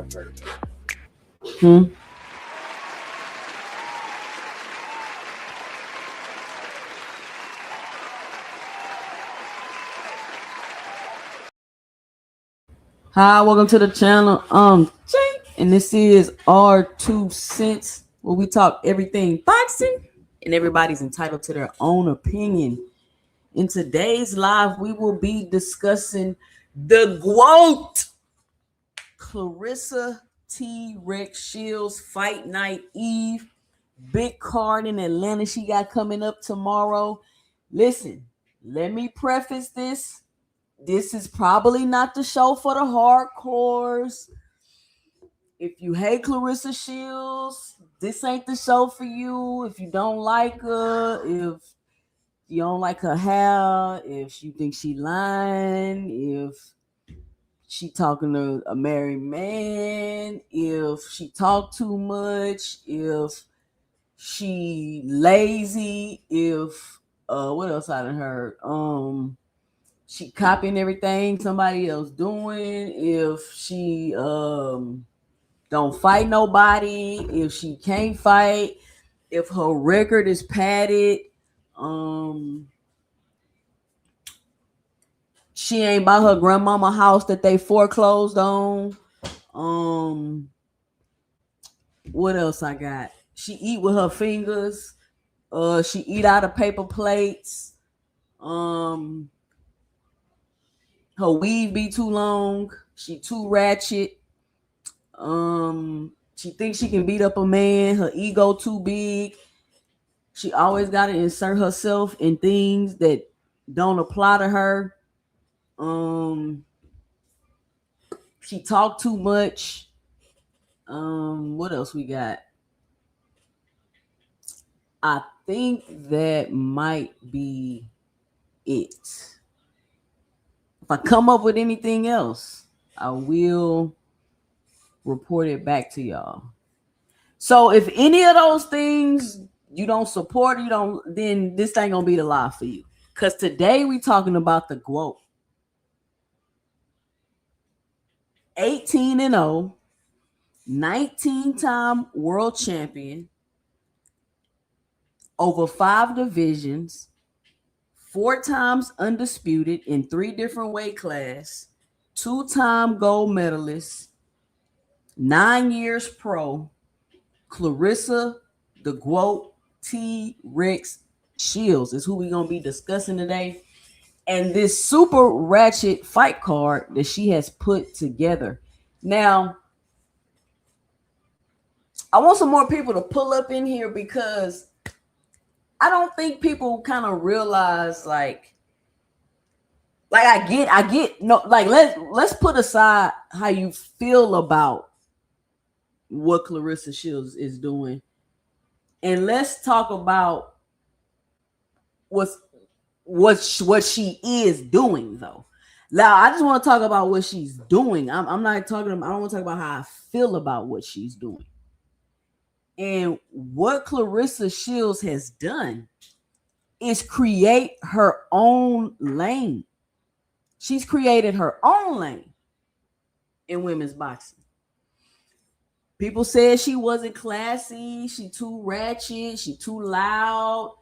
Hi, welcome to the channel. And this is R2 Cents, where we talk everything boxing, and everybody's entitled to their own opinion. In today's live, we will be discussing the GWOAT, Claressa Shields Fight Night Eve. Big card in Atlanta she got coming up tomorrow. Listen, let me preface this. This is probably not the show for the hardcores. If you hate Claressa Shields, this ain't the show for you. If you don't like her, if you don't like her hair, if you think she lying, if she talking to a married man, if she talk too much, if she lazy, if what else I done heard? She copying everything somebody else doing, if she don't fight nobody, if she can't fight, if her record is padded, she ain't bought her grandmama house that they foreclosed on. What else I got? She eat with her fingers. She eat out of paper plates. Her weave be too long. She too ratchet. She thinks she can beat up a man. Her ego too big. She always got to insert herself in things that don't apply to her. She talk too much. What else we got? I think that might be it. If I come up with anything else, I will report it back to y'all. So if any of those things you don't support, you don't, then this ain't gonna be the live for you. Because today we talking about the GWOAT. 18-0, 19-time world champion, over 5 divisions, 4 times undisputed in 3 different weight classes, 2-time gold medalist, 9 years pro, Claressa the GWOAT T-Rex Shields is who we're going to be discussing today. And this super ratchet fight card that she has put together. Now, I want some more people to pull up in here because I don't think people kind of realize like I get no, like let's put aside how you feel about what Claressa Shields is doing, and let's talk about what she is doing though. Now I just want to talk about what she's doing. I'm not talking. I don't want to talk about how I feel about what she's doing. And what Claressa Shields has done is create her own lane. She's created her own lane in women's boxing. People said she wasn't classy, she too ratchet, she too loud,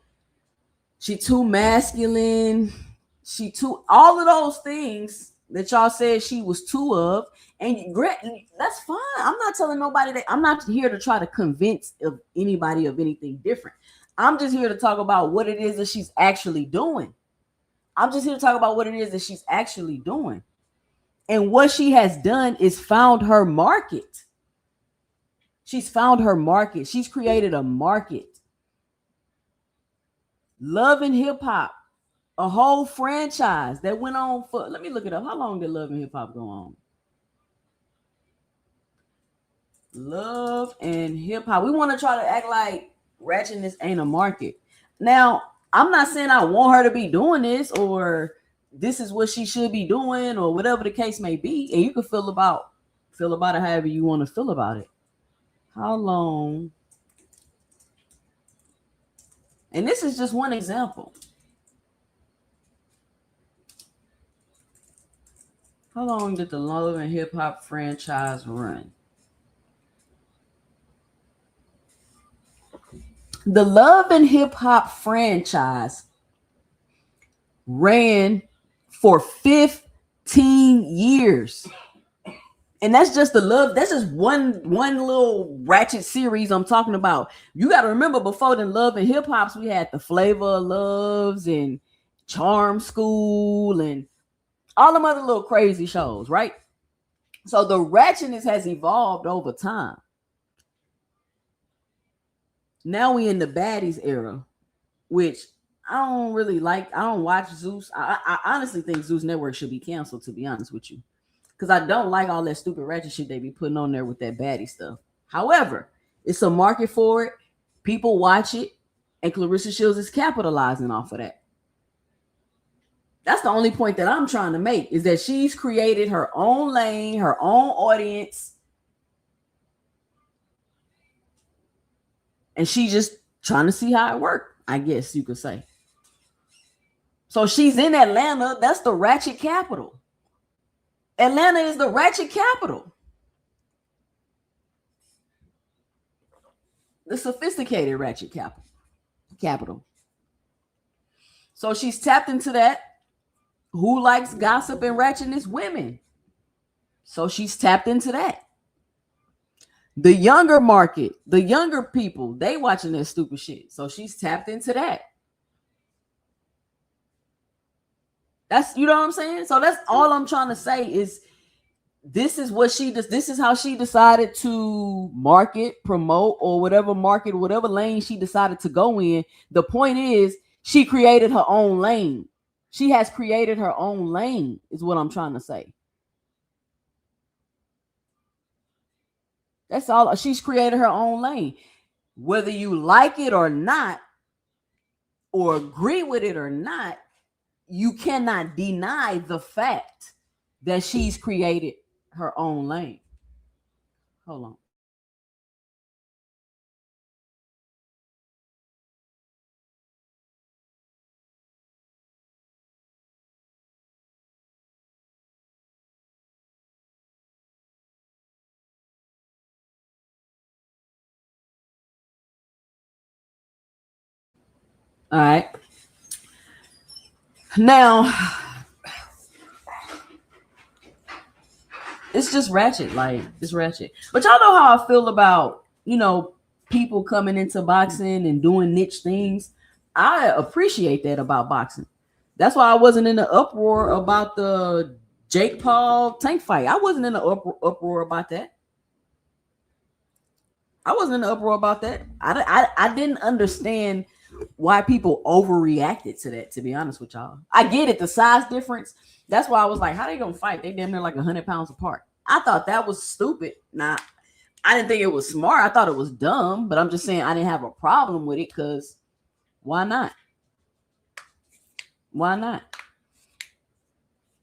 she too masculine, she too, all of those things that y'all said she was too of. And that's fine. I'm not telling nobody that. I'm not here to try to convince of anybody of anything different. I'm just here to talk about what it is that she's actually doing. I'm just here to talk about what it is that she's actually doing. And what she has done is found her market. She's found her market. She's created a market. Love and Hip Hop, a whole franchise that went on for, let me look it up. How long did Love and Hip Hop go on? Love and Hip Hop. We want to try to act like ratchetness ain't a market. Now, I'm not saying I want her to be doing this or this is what she should be doing or whatever the case may be. And you can feel about it however you want to feel about it. How long? And this is just one example. How long did the Love and Hip Hop franchise run? The Love and Hip Hop franchise ran for 15 years. And that's just the love. That's just one little ratchet series I'm talking about. You got to remember, before the Love and Hip Hops, we had the Flavor of Loves and Charm School and all them other little crazy shows, right? So the ratchetness has evolved over time. Now we in the baddies era, which I don't really like. I don't watch Zeus. I honestly think Zeus Network should be canceled, to be honest with you, because I don't like all that stupid ratchet shit they be putting on there with that baddie stuff. However, it's a market for it. People watch it, and Claressa Shields is capitalizing off of that. That's the only point that I'm trying to make, is that she's created her own lane, her own audience, and she's just trying to see how it works, I guess you could say. So she's in Atlanta. That's the ratchet capital. Atlanta is the ratchet capital. The sophisticated ratchet capital. So she's tapped into that. Who likes gossip and ratchetness? Women. So she's tapped into that. The younger market, the younger people, they watching that stupid shit. So she's tapped into that. That's, you know what I'm saying? So that's all I'm trying to say is this is what she does. This is how she decided to market, promote, or whatever market, whatever lane she decided to go in. The point is, she created her own lane. She has created her own lane, is what I'm trying to say. That's all. She's created her own lane. Whether you like it or not, or agree with it or not, you cannot deny the fact that she's created her own lane. Hold on. All right. Now, it's just ratchet. Like, it's ratchet. But y'all know how I feel about, people coming into boxing and doing niche things. I appreciate that about boxing. That's why I wasn't in the uproar about the Jake Paul Tank fight. I wasn't in the uproar about that. I wasn't in the uproar about that. I didn't understand why people overreacted to that, to be honest with y'all. I get it, the size difference. That's why I was like, how they gonna fight? They damn near like 100 pounds apart. I thought that was stupid. Nah, I didn't think it was smart. I thought it was dumb, but I'm just saying I didn't have a problem with it because why not? Why not?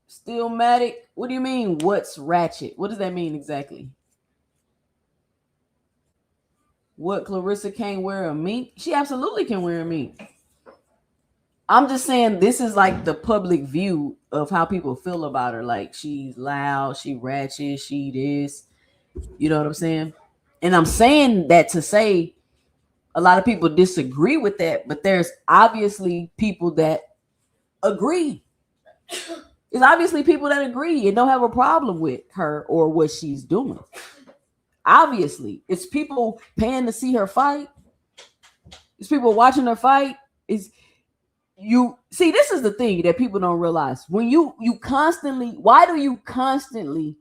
Stillmatic, what do you mean? What's ratchet? What does that mean exactly? What, Claressa can't wear a mink? She absolutely can wear a mink. I'm just saying this is like the public view of how people feel about her. Like, she's loud, she ratchet, she this. You know what I'm saying? And I'm saying that to say a lot of people disagree with that, but there's obviously people that agree. There's obviously people that agree and don't have a problem with her or what she's doing. Obviously, it's people paying to see her fight. It's people watching her fight. Is you see, this is the thing that people don't realize. When you constantly, why do you constantly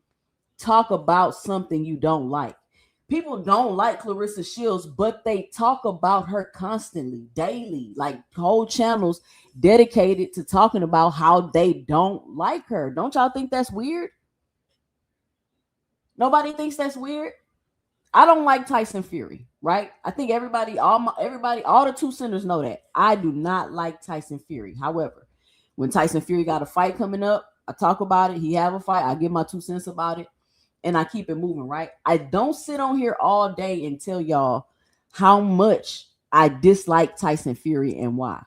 talk about something you don't like? People don't like Claressa Shields, but they talk about her constantly, daily, like whole channels dedicated to talking about how they don't like her. Don't y'all think that's weird? Nobody thinks that's weird. I don't like Tyson Fury, right? I think all the two centers know that. I do not like Tyson Fury. However, when Tyson Fury got a fight coming up, I talk about it. He have a fight. I give my 2 cents about it, and I keep it moving, right? I don't sit on here all day and tell y'all how much I dislike Tyson Fury and why.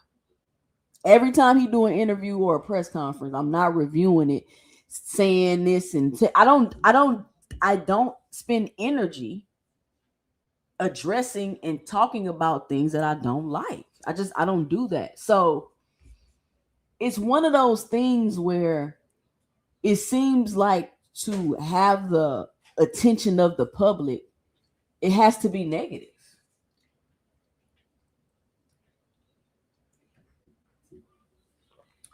Every time he do an interview or a press conference, I'm not reviewing it, saying this and I don't spend energy addressing and talking about things that I don't like. I don't do that. So it's one of those things where it seems like to have the attention of the public, it has to be negative.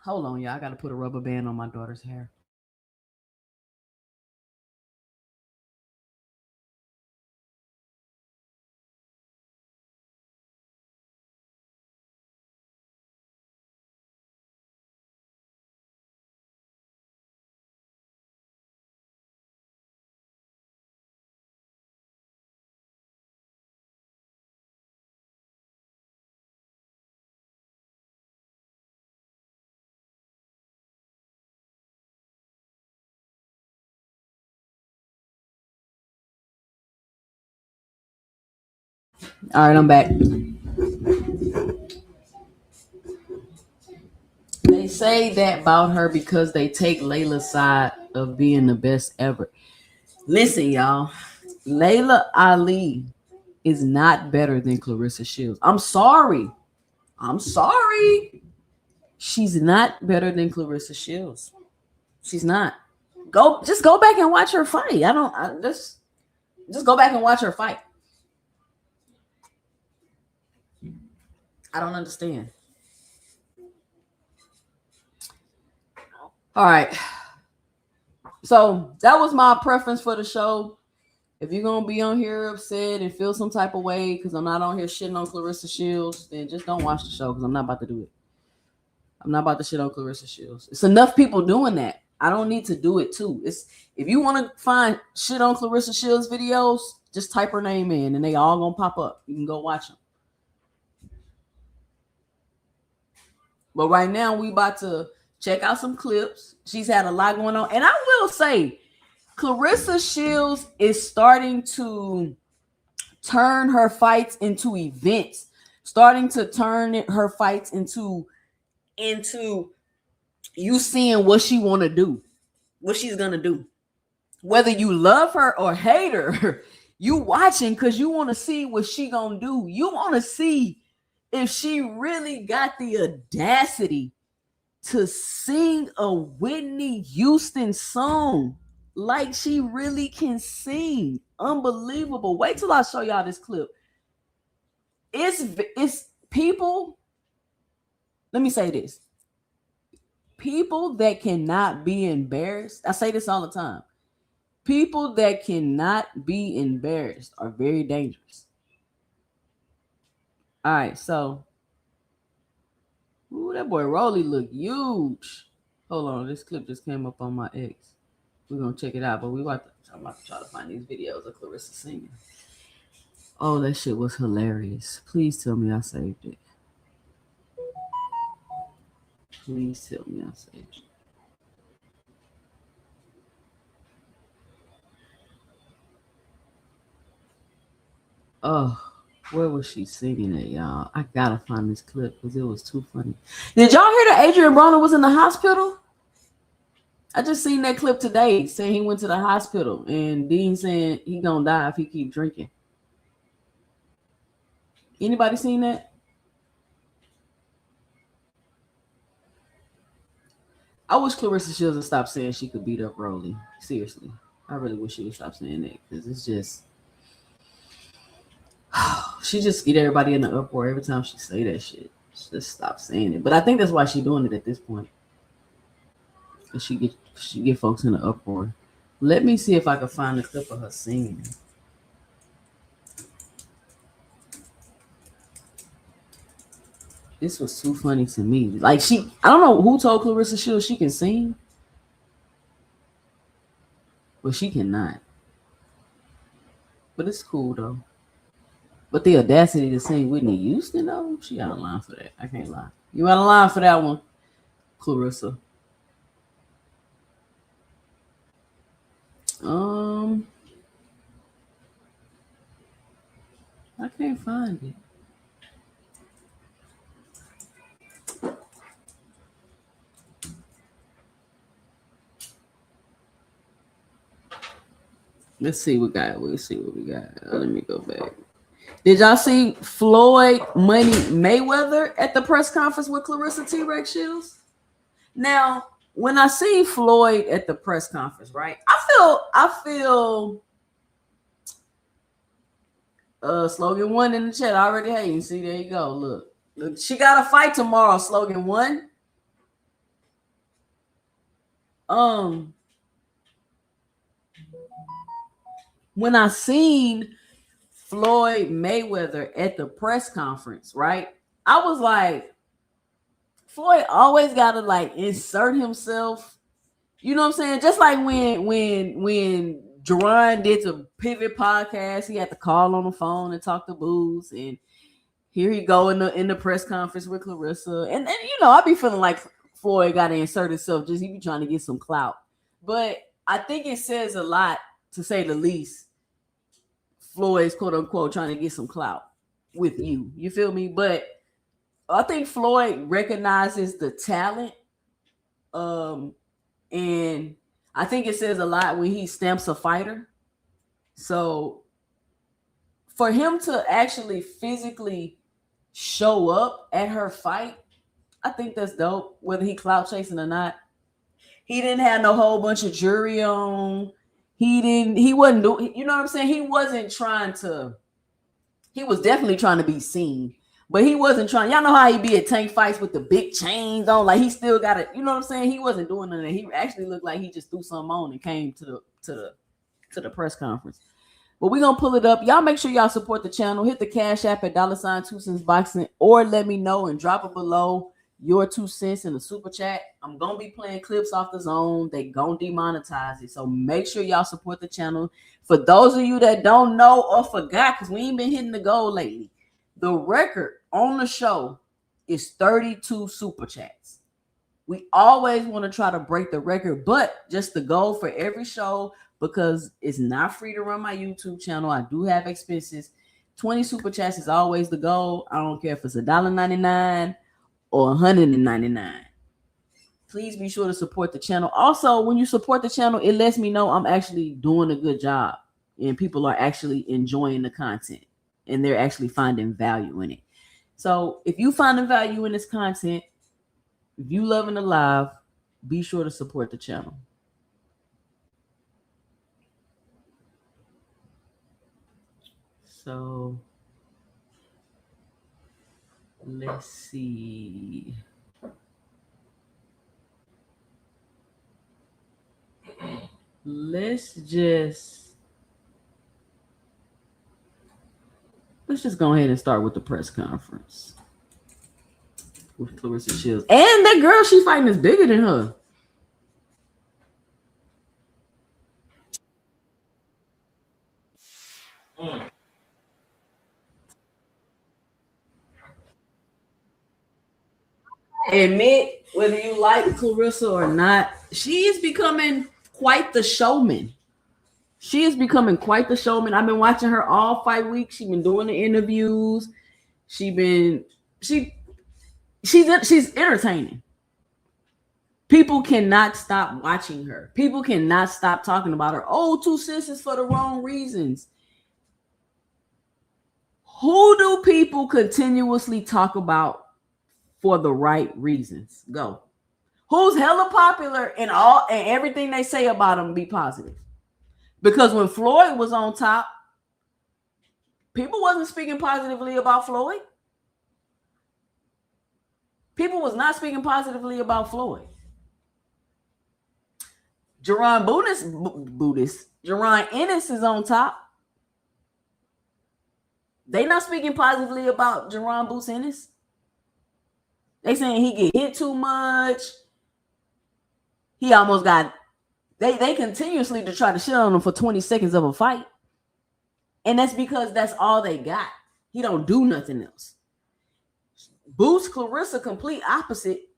Hold on, y'all. I got to put a rubber band on my daughter's hair. All right, I'm back. They say that about her because they take Layla's side of being the best ever. Listen, y'all. Layla Ali is not better than Claressa Shields. I'm sorry. I'm sorry. She's not better than Claressa Shields. She's not. Just go back and watch her fight. Just go back and watch her fight. I don't understand. All right. So that was my preference for the show. If you're gonna be on here upset and feel some type of way because I'm not on here shitting on Claressa Shields, then just don't watch the show because I'm not about to do it. I'm not about to shit on Claressa Shields. It's enough people doing that. I don't need to do it too. It's if you want to find shit on Claressa Shields videos, just type her name in and they all gonna pop up. You can go watch them. But right now we about to check out some clips. She's had a lot going on, and I will say, Claressa Shields is starting to turn her fights into events, starting to turn her fights into you seeing what she want to do, what she's gonna do. Whether you love her or hate her, you watching because you want to see what she gonna do. You want to see if she really got the audacity to sing a Whitney Houston song like she really can sing. Unbelievable. Wait till I show y'all this clip. It's people. Let me say this. People that cannot be embarrassed. I say this all the time. People that cannot be embarrassed are very dangerous. All right, so ooh, that boy Rolly look huge. Hold on, this clip just came up on my X. We're gonna check it out, but I'm about to try to find these videos of Claressa singing. Oh, that shit was hilarious. Please tell me I saved it. Please tell me I saved it. Oh, where was she singing at, y'all? I gotta find this clip because it was too funny. Did y'all hear that Adrian Broner was in the hospital? I just seen that clip today saying he went to the hospital and Dean saying he gonna die if he keep drinking. Anybody seen that? I wish Claressa Shields would stop saying she could beat up Rolly. Seriously. I really wish she would stop saying that because it's just she just get everybody in the uproar every time she say that shit. Just stop saying it. But I think that's why she's doing it at this point. Cause she get folks in the uproar. Let me see if I can find a clip of her singing. This was too funny to me. Like I don't know who told Claressa Shields she can sing, but she cannot. But it's cool though. But the audacity to sing Whitney Houston though, she got a line for that. I can't lie. You got a line for that one, Claressa. I can't find it. Let's see what we got. Let me go back. Did y'all see Floyd Money Mayweather at the press conference with Claressa T-Rex Shields? Now, when I see Floyd at the press conference, right, I feel Slogan 1 in the chat already hating. See, there you go. Look, she got a fight tomorrow, Slogan 1. When I seen Floyd Mayweather at the press conference, right, I was like, Floyd always gotta like insert himself. You know what I'm saying? Just like when Jerron did the Pivot podcast, he had to call on the phone and talk to Booz, and here he go in the press conference with Claressa. And you know, I be feeling like Floyd got to insert himself, just he be trying to get some clout. But I think it says a lot, to say the least. Floyd's quote unquote trying to get some clout with you. You feel me? But I think Floyd recognizes the talent. And I think it says a lot when he stamps a fighter. So for him to actually physically show up at her fight, I think that's dope, whether he clout chasing or not. He didn't have no whole bunch of jury on. He wasn't doing, you know what I'm saying? He was definitely trying to be seen, but he wasn't trying. Y'all know how he be at tank fights with the big chains on, like he still got it. You know what I'm saying? He wasn't doing none of that. He actually looked like he just threw something on and came to the press conference. But we're gonna pull it up. Y'all make sure y'all support the channel. Hit the Cash App at $2 Boxing, or let me know and drop it below your 2 cents in the super chat. I'm gonna be playing clips off the zone. They gonna demonetize it, so make sure y'all support the channel. For those of you that don't know or forgot, because we ain't been hitting the goal lately, the record on the show is 32 super chats. We always want to try to break the record, but just the goal for every show, because it's not free to run my YouTube channel. I do have expenses. 20 super chats is always the goal. I don't care if it's $1.99 or $199. Please be sure to support the channel. Also, when you support the channel, it lets me know I'm actually doing a good job and people are actually enjoying the content and they're actually finding value in it. So if you finding value in this content, if you loving the live, be sure to support the channel. So let's see. Let's just go ahead and start with the press conference with Claressa Shields. And that girl she fighting is bigger than her. Admit, whether you like Claressa or not, she is becoming quite the showman. She is becoming quite the showman. I've been watching her all fight week. She's been doing the interviews. She's entertaining. People cannot stop watching her. People cannot stop talking about her. Oh, 2 cents is for the wrong reasons. Who do people continuously talk about for the right reasons? Go. Who's hella popular and everything they say about him be positive? Because when Floyd was on top, people wasn't speaking positively about Floyd. People was not speaking positively about Floyd. Jerron Ennis is on top. They not speaking positively about Jerron Boots Ennis. They saying he get hit too much. He almost got. They continuously to try to shit on him for 20 seconds of a fight, and that's because that's all they got. He don't do nothing else. Boots Claressa complete opposite,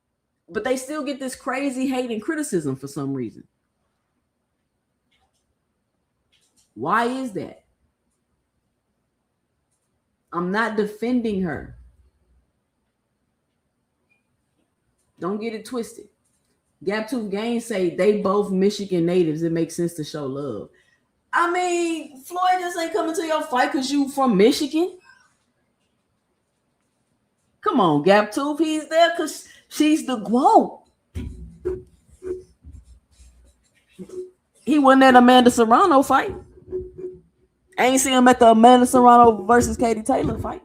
but they still get this crazy hate and criticism for some reason. Why is that? I'm not defending her. Don't get it twisted. Gaptooth Gang say they both Michigan natives. It makes sense to show love. I mean, Floyd just ain't coming to your fight because you from Michigan. Come on, Gap Tooth. He's there because she's the GWOAT. He wasn't at Amanda Serrano fight. I ain't seen him at the Amanda Serrano versus Katie Taylor fight.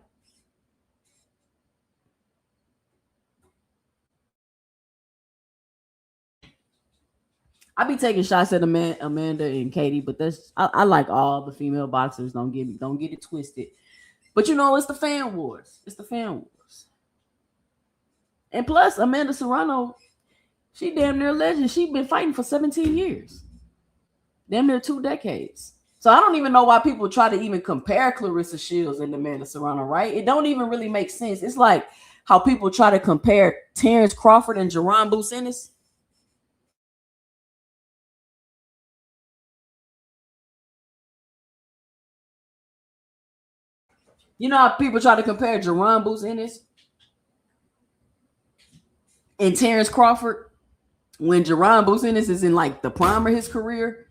I be taking shots at Amanda and Katie, but I like all the female boxers. Don't get it twisted. But you know, it's the fan wars. It's the fan wars. And plus, Amanda Serrano, she damn near a legend. She been fighting for 17 years. Damn near 2 decades. So I don't even know why people try to even compare Claressa Shields and Amanda Serrano, right? It don't even really make sense. It's like how people try to compare Terrence Crawford and Jerron Bucenis. You know how people try to compare Jerron Bucenis and Terrence Crawford when Jerron Bucenis is in like the prime of his career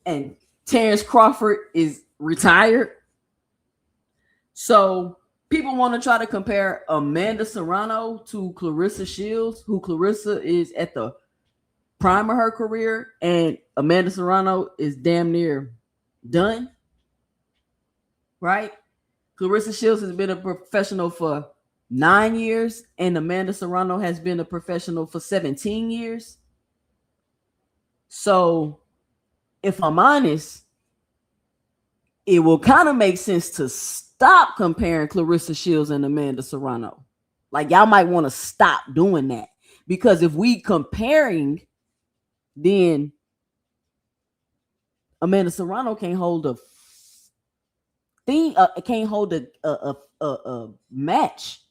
and Terrence Crawford is retired. So people want to try to compare Amanda Serrano to Claressa Shields, who Claressa is at the prime of her career, and Amanda Serrano is damn near done. Right? Claressa Shields has been a professional for 9 years, and Amanda Serrano has been a professional for 17 years. So, if I'm honest, it will kind of make sense to stop comparing Claressa Shields and Amanda Serrano. Like, y'all might want to stop doing that. Because if we comparing, then Amanda Serrano can't hold a thing, can't hold a match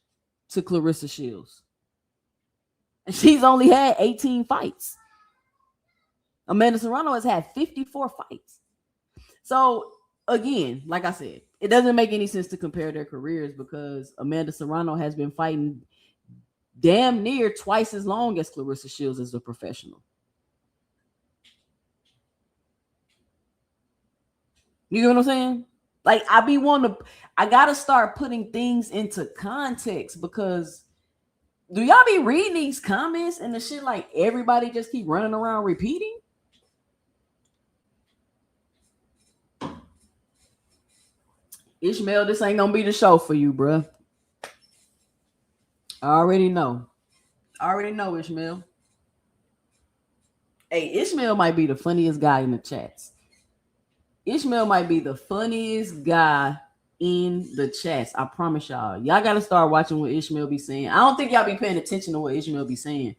to Claressa Shields. And she's only had 18 fights. Amanda Serrano has had 54 fights. So, again, like I said, it doesn't make any sense to compare their careers because Amanda Serrano has been fighting damn near twice as long as Claressa Shields as a professional. You know what I'm saying? Like, I gotta start putting things into context because do y'all be reading these comments and the shit like everybody just keep running around repeating? Ishmael, this ain't gonna be the show for you, bruh. I already know. Ishmael. Hey, Ishmael might be the funniest guy in the chats. Ishmael might be the funniest guy in the chats. I promise y'all. Y'all gotta start watching what Ishmael be saying. I don't think y'all be paying attention to what Ishmael be saying.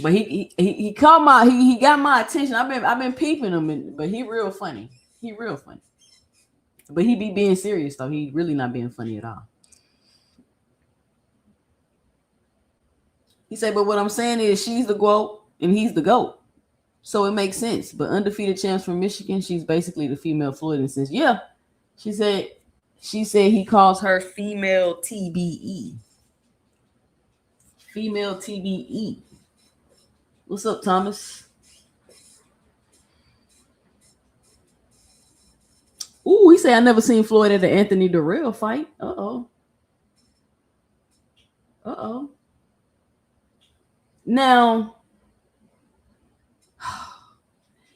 But he got my attention. I've been peeping him, but he real funny. He real funny. But he be being serious though. He really not being funny at all. He said, but what I'm saying is she's the GWOAT and he's the GOAT. So it makes sense. But undefeated champs from Michigan, she's basically the female Floyd. And says, yeah, she said he calls her female TBE. Female TBE. What's up, Thomas? Ooh, he said I never seen Floyd at the Anthony Durrell fight. Uh-oh. Now,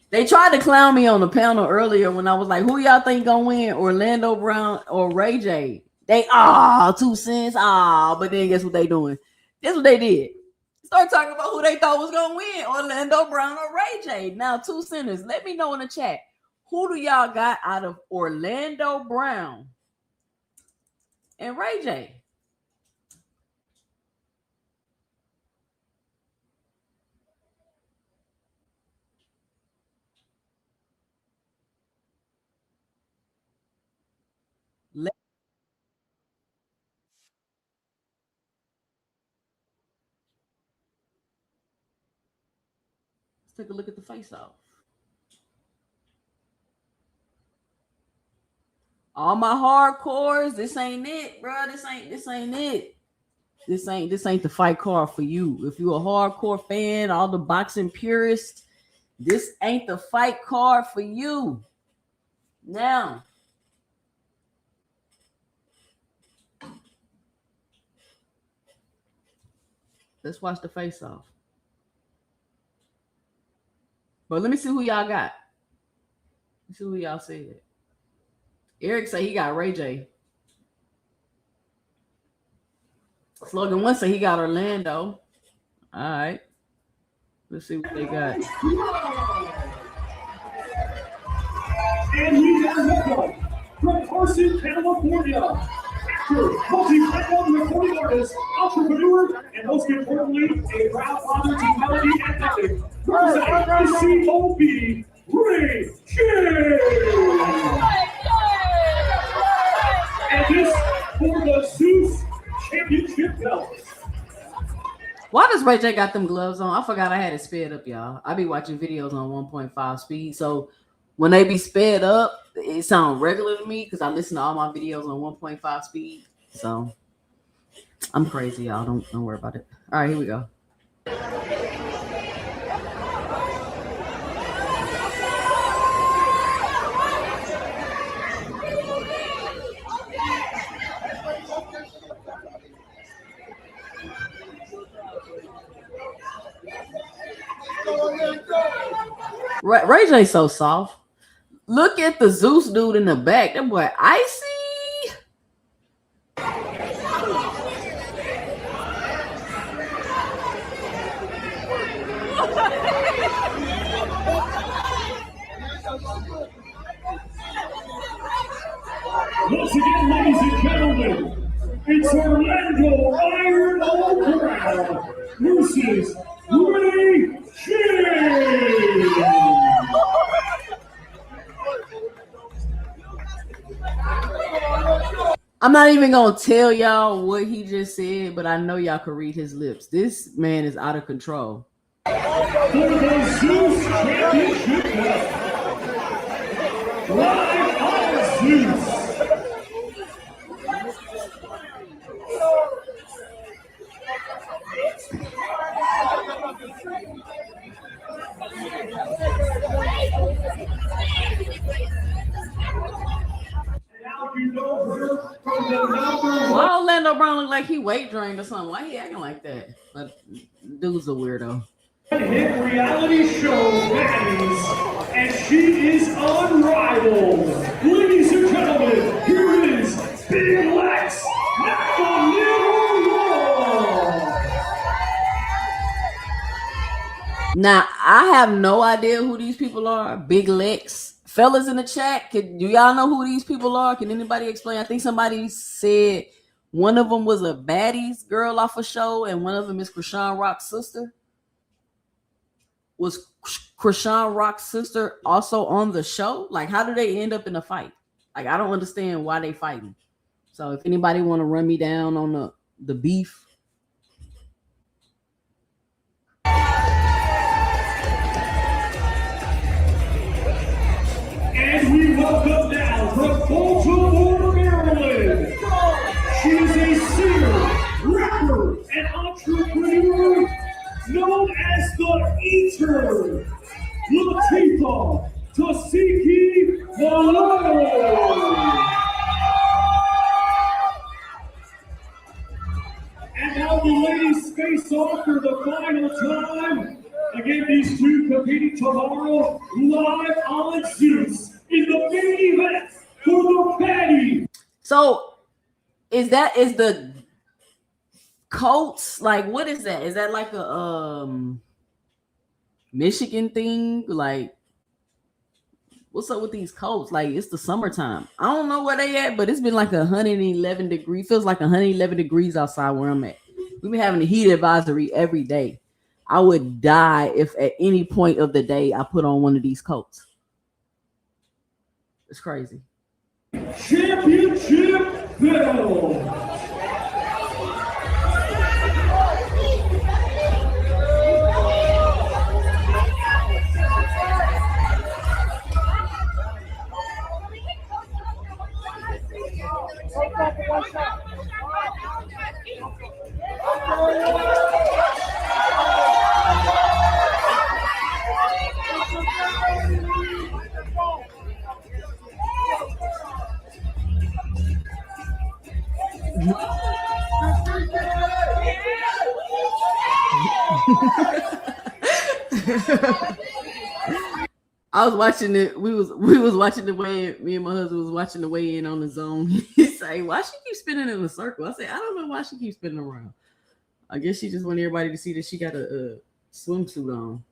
they tried to clown me on the panel earlier when I was like, who y'all think gonna win, Orlando Brown or Ray J? They 2 cents. But then guess what they doing? Guess what they did? Start talking about who they thought was gonna win, Orlando Brown or Ray J. Now, 2 centers. Let me know in the chat. Who do y'all got out of Orlando Brown and Ray J? Let's take a look at the face-off. All my hardcores, this ain't it, bro. This ain't it. This ain't the fight card for you. If you're a hardcore fan, all the boxing purists, this ain't the fight card for you. Now, Let's watch the face off. But let me see who y'all got. Let's see who y'all said. Eric said he got Ray J. Slogan One said he got Orlando. All right. Let's see what they got. And we got welcome from Carson, California. Actor, multi-platinum recording artist, entrepreneur, and most importantly, a proud father to Melody and Melody. Representing the COB, Ray J. And this for the Zeus Championship belt. Why does Ray J got them gloves on? I forgot I had it sped up, y'all. I be watching videos on 1.5 speed, so when they be sped up, it sounds regular to me because I listen to all my videos on 1.5 speed. So I'm crazy, y'all. Don't worry about it. All right, here we go. Ray J's so soft. Look at the Zeus dude in the back. That boy icy. Once again, ladies and gentlemen, it's Orlando Iron All Crown versus Ray J. I'm not even gonna tell y'all what he just said, but I know y'all can read his lips. This man is out of control. For the Zeus Championship belt, live on Zeus. Why Orlando Brown look like he weight drained or something? Why he acting like that? But dude's a weirdo. Hit reality show baddies, and she is unrivaled. Ladies and gentlemen, here is Big Lex, Now I have no idea who these people are. Big Lex. Fellas in the chat, do y'all know who these people are? Can anybody explain? I think somebody said one of them was a baddies girl off a show, and one of them is Krishan Rock's sister. Was Krishan Rock's sister also on the show? Like, how do they end up in a fight? Like, I don't understand why they fighting. So if anybody want to run me down on the beef. And we welcome now from Baltimore, Maryland. She is a singer, rapper, and entrepreneur known as the Eater, Latifah Tasiki Malone. And now the ladies face off for the final time. Again, these two competing tomorrow live on Zeus in the main event for the Patty. So is the Colts, like, what is that? Is that like a Michigan thing? Like, what's up with these Colts? Like, it's the summertime. I don't know where they at, but it's been like 111 degrees. Feels like 111 degrees outside where I'm at. We've been having a heat advisory every day. I would die if at any point of the day I put on one of these coats. It's crazy. Championship belt. I was watching it. We was watching the way me and my husband was watching the weigh in on the zone. He say, "Why she keep spinning in a circle?" I say, "I don't know why she keeps spinning around. I guess she just want everybody to see that she got a swimsuit on."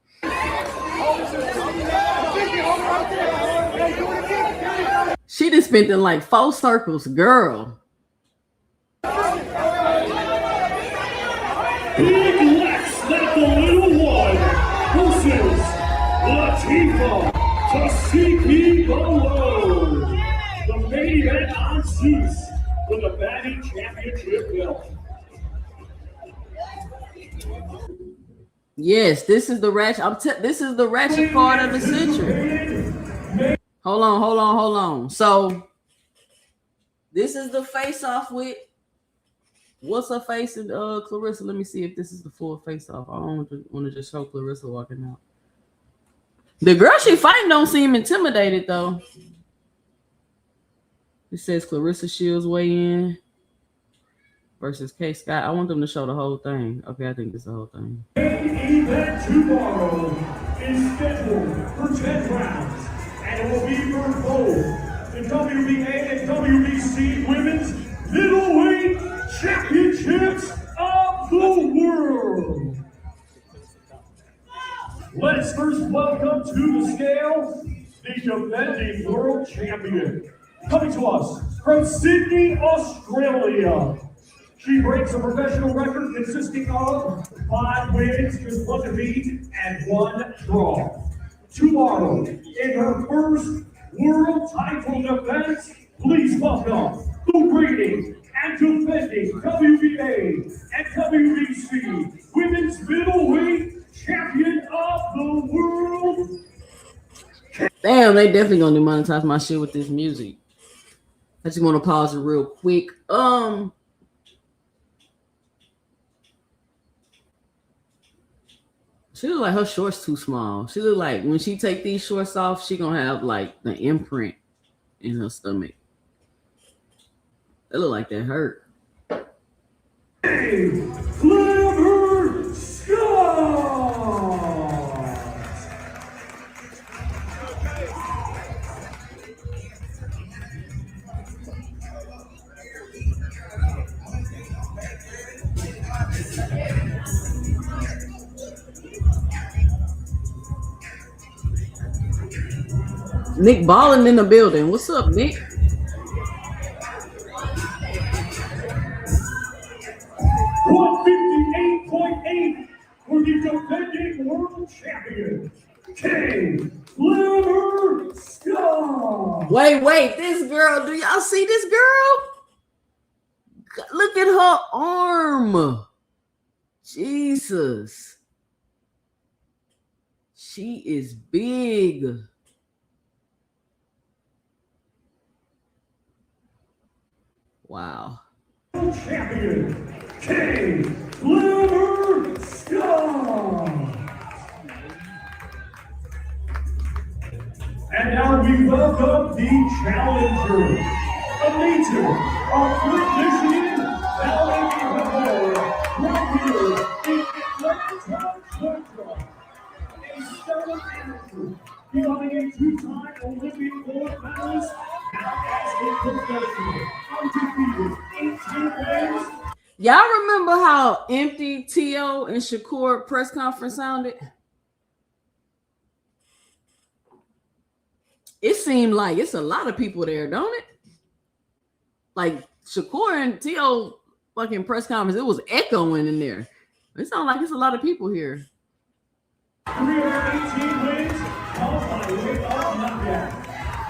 She just spent in like 4 circles, girl. Big Lex, not the little one, versus Latifah Tasiki below. The main event on Zeus for the batting championship belt. Yes, this is the ratchet. This is the ratchet card of the century. Hold on. So this is the face off with what's her face and Claressa. Let me see if this is the full face off. I don't want to just show Claressa walking out. The girl she fighting don't seem intimidated though. It says Claressa Shields weigh in versus K Scott. I want them to show the whole thing. Okay, I think it's the whole thing. Main event tomorrow is scheduled for 10 rounds, and it will be for both the WBA and WBC Women's Middleweight Championships of the World. Let's first welcome to the scale the defending world champion. Coming to us from Sydney, Australia. She breaks a professional record consisting of 5 wins, just 1 defeat, and 1 draw. Tomorrow, in her first world title defense, please welcome the reigning and defending WBA and WBC Women's Middleweight Champion of the World. Damn, they definitely gonna demonetize my shit with this music. I just want to pause it real quick. She look like her shorts too small. She look like when she take these shorts off, she gonna have like the imprint in her stomach. They look like that hurt. Claressa Shields. Nick Ballin in the building. What's up, Nick? .8 for the defending world champion, Claressa. Wait, this girl. Do y'all see this girl? Look at her arm. Jesus. She is big. Wow. Champion, Claressa. And now we welcome the challenger, a native of Flint, Michigan, Valley, right here in Atlanta, Georgia. A stellar amateur, becoming a 2-time Olympic gold medalist, now as a professional, undefeated, 18 wins. Y'all remember how empty T.O. and Shakur press conference sounded? It seemed like it's a lot of people there, don't it? Like Shakur and T.O. fucking press conference, it was echoing in there. It sounds like it's a lot of people here. 318 wins, all by way of knockout.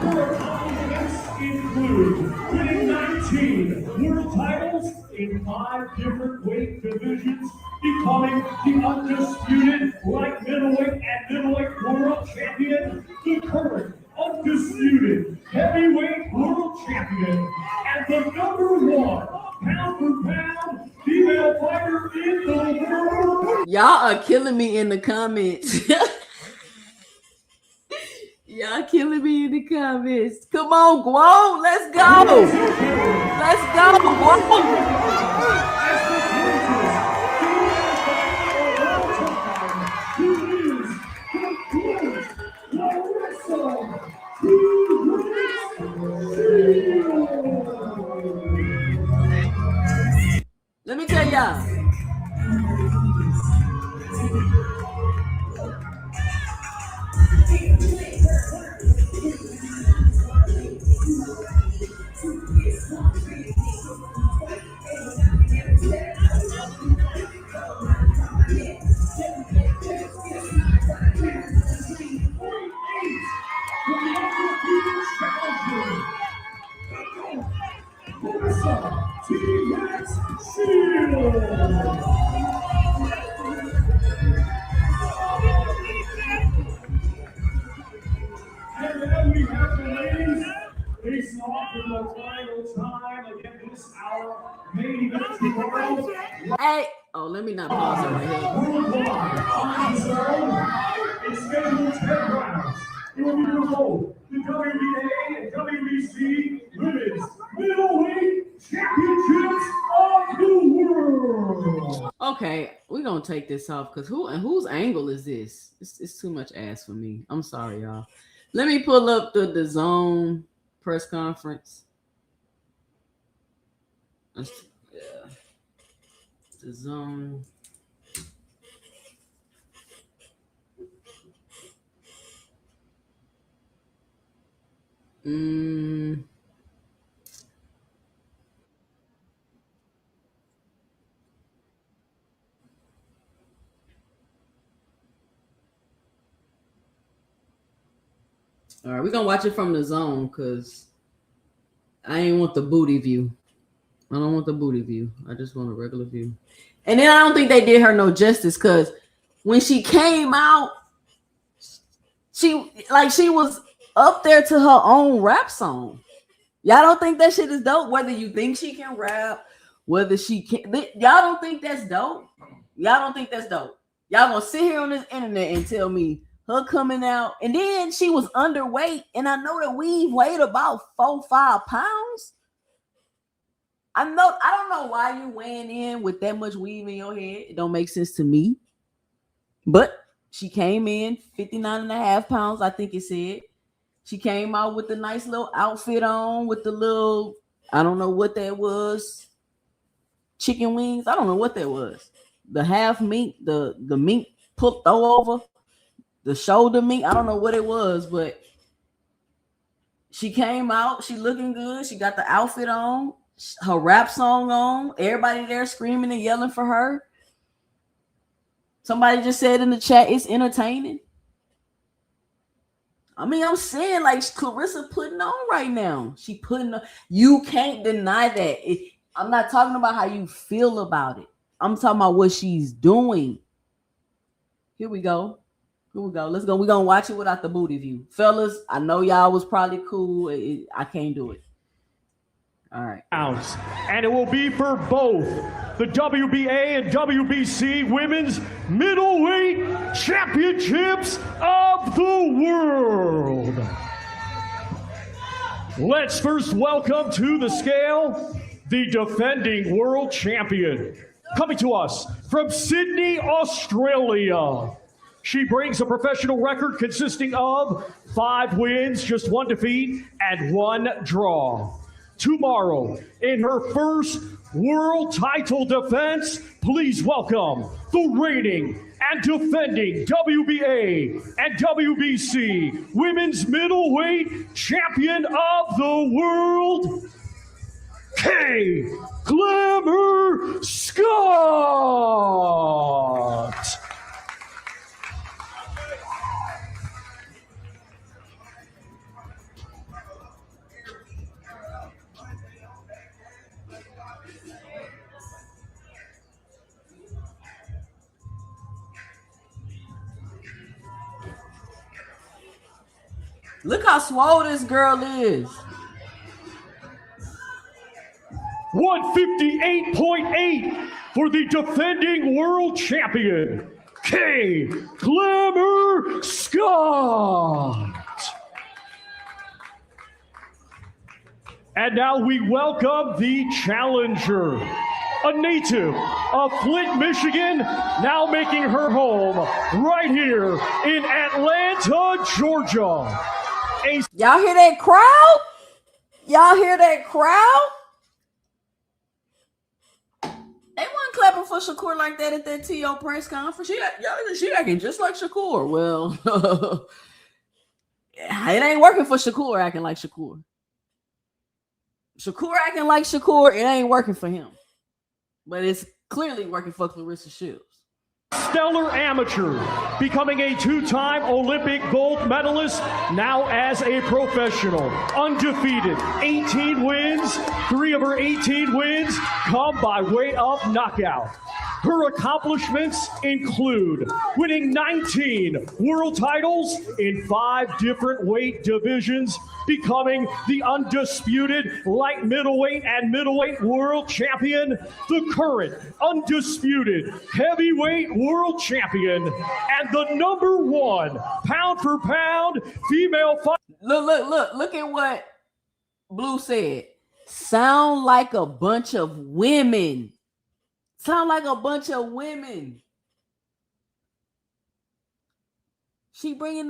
Her accomplishments include winning 19 world titles in 5 different weight divisions, becoming the undisputed light middleweight and middleweight world champion, the current undisputed heavyweight world champion, and the #1 pound for pound female fighter in the world. Y'all are killing me in the comments. Y'all killing me in the comments. Come on, GWOAT. Let's go. Let's go, GWOAT. y'all. Claressa Shields. And then we have the ladies facing off in the final time again this hour. Main event tomorrow. Hey, oh, let me not pause it right here. Worldwide on the zone. It's scheduled 10 rounds. It will be for both the WBA and WBC Women's Middleweight Championships of the World. Okay, we're gonna take this off because whose angle is this? It's too much ass for me. I'm sorry, y'all. Let me pull up the zone press conference. Yeah. The zone. All right, we're gonna watch it from the zone because I ain't want the booty view. I don't want the booty view. I just want a regular view. And then I don't think they did her no justice because when she came out, she was up there to her own rap song. Y'all don't think that shit is dope? Whether you think she can rap, whether she can, y'all don't think that's dope? Y'all don't think that's dope? Y'all gonna sit here on this internet and tell me her coming out, and then she was underweight, and I know that we've weighed about 4-5 pounds. I don't know why you're weighing in with that much weave in your head. It don't make sense to me. But she came in 59.5 pounds, I think it said. She came out with the nice little outfit on with the little, I don't know what that was. Chicken wings. I don't know what that was. The half meat, the meat throw over, the shoulder meat. I don't know what it was, but she came out. She looking good. She got the outfit on, her rap song on. Everybody there screaming and yelling for her. Somebody just said in the chat, it's entertaining. I mean, I'm saying like Claressa putting on right now. She putting on. You can't deny that. I'm not talking about how you feel about it. I'm talking about what she's doing. Here we go. Let's go. We're going to watch it without the booty view. Fellas, I know y'all was probably cool. I can't do it. All right. And it will be for both the WBA and WBC Women's Middleweight Championships of the World. Let's first welcome to the scale the defending world champion. Coming to us from Sydney, Australia. She brings a professional record consisting of 5 wins, just 1 defeat, and 1 draw. Tomorrow, in her first world title defense, please welcome the reigning and defending WBA and WBC Women's Middleweight Champion of the World, K. Glamour Scott. Look how swole this girl is. 158.8 for the defending world champion, K. Glamour Scott. And now we welcome the challenger, a native of Flint, Michigan, now making her home right here in Atlanta, Georgia. Y'all hear that crowd? Y'all hear that crowd? They wasn't for Shakur like that at that T.O. press conference. She acting just like Shakur. Well, it ain't working for Shakur acting like Shakur. Shakur acting like Shakur, it ain't working for him. But it's clearly working for Claressa Shields. Stellar amateur, becoming a two-time Olympic gold medalist, now as a professional. Undefeated, 18 wins, 3 of her 18 wins come by way of knockout. Her accomplishments include winning 19 world titles in 5 different weight divisions, becoming the undisputed light middleweight and middleweight world champion, the current undisputed heavyweight world champion, and the #1 pound for pound female fighter. Look at what Blue said. Sound like a bunch of women. Sound like a bunch of women. She bringing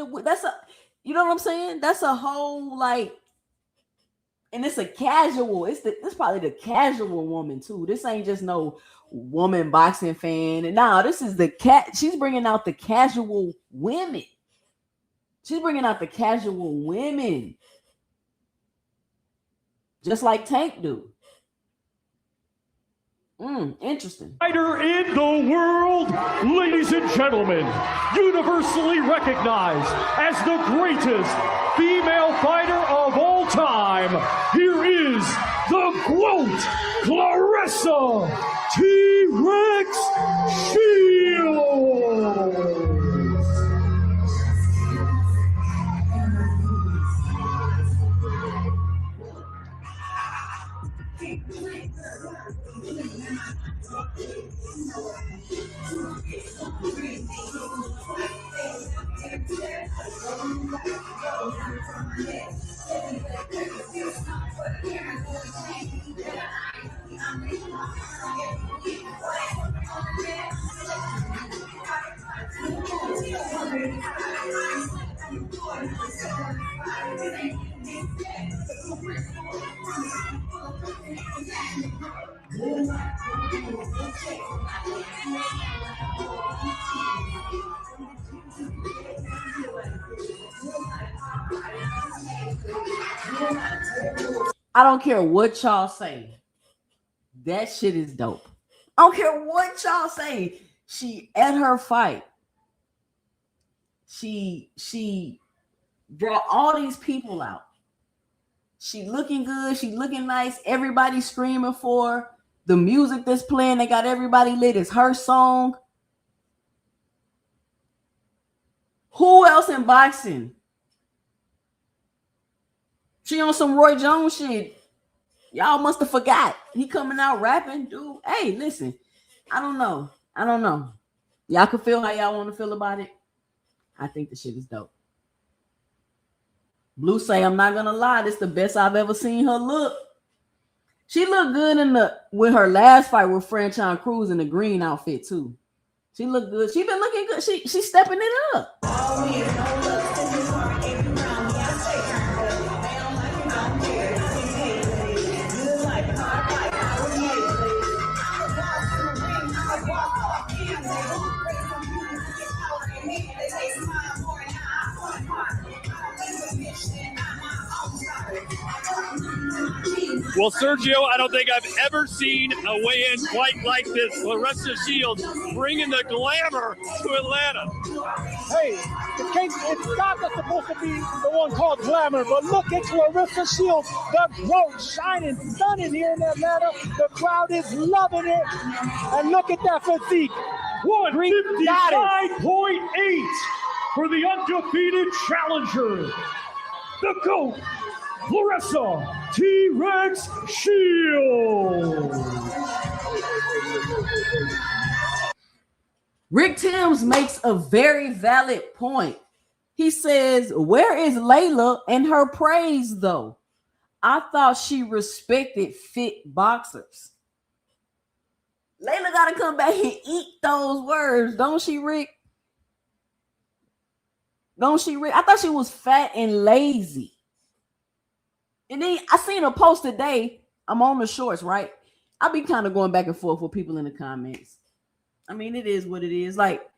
you know what I'm saying? That's a whole like, and it's a casual. It's probably the casual woman too. This ain't just no woman boxing fan. And now this is she's bringing out the casual women. She's bringing out the casual women. Just like Tank do. Interesting. Fighter in the world, ladies and gentlemen, universally recognized as the greatest female fighter of all time. Here is the GWOAT, Claressa T-Rex Shields. I don't care what y'all say. That shit is dope. I don't care what y'all say. She at her fight. She brought all these people out. She looking good. She looking nice. Everybody screaming for her. The music that's playing, they got everybody lit. It's her song. Who else in boxing? She on some Roy Jones shit. Y'all must have forgot. He coming out rapping, dude. Hey, listen. I don't know. Y'all can feel how y'all want to feel about it. I think the shit is dope. Blue say, I'm not gonna lie, this is the best I've ever seen her look. She looked good with her last fight with Franchon Cruz in the green outfit too. She looked good. She been looking good. She's stepping it up. Well, Sergio, I don't think I've ever seen a weigh-in quite like this. Claressa Shields bringing the glamour to Atlanta. Hey, it's not supposed to be the one called glamour, but look at Claressa Shields, the GWOAT, shining, stunning here in Atlanta. The crowd is loving it. And look at that physique. 155.8 for the undefeated challenger, the GOAT, Claressa T-Rex Shields. Rick Timms makes a very valid point. He says, where is Layla and her praise though? I thought she respected fit boxers. Layla got to come back and eat those words, don't she, Rick? Don't she, Rick? I thought she was fat and lazy. And then I seen a post today. I'm on the shorts, right? I be kind of going back and forth with people in the comments. I mean, it is what it is. Like,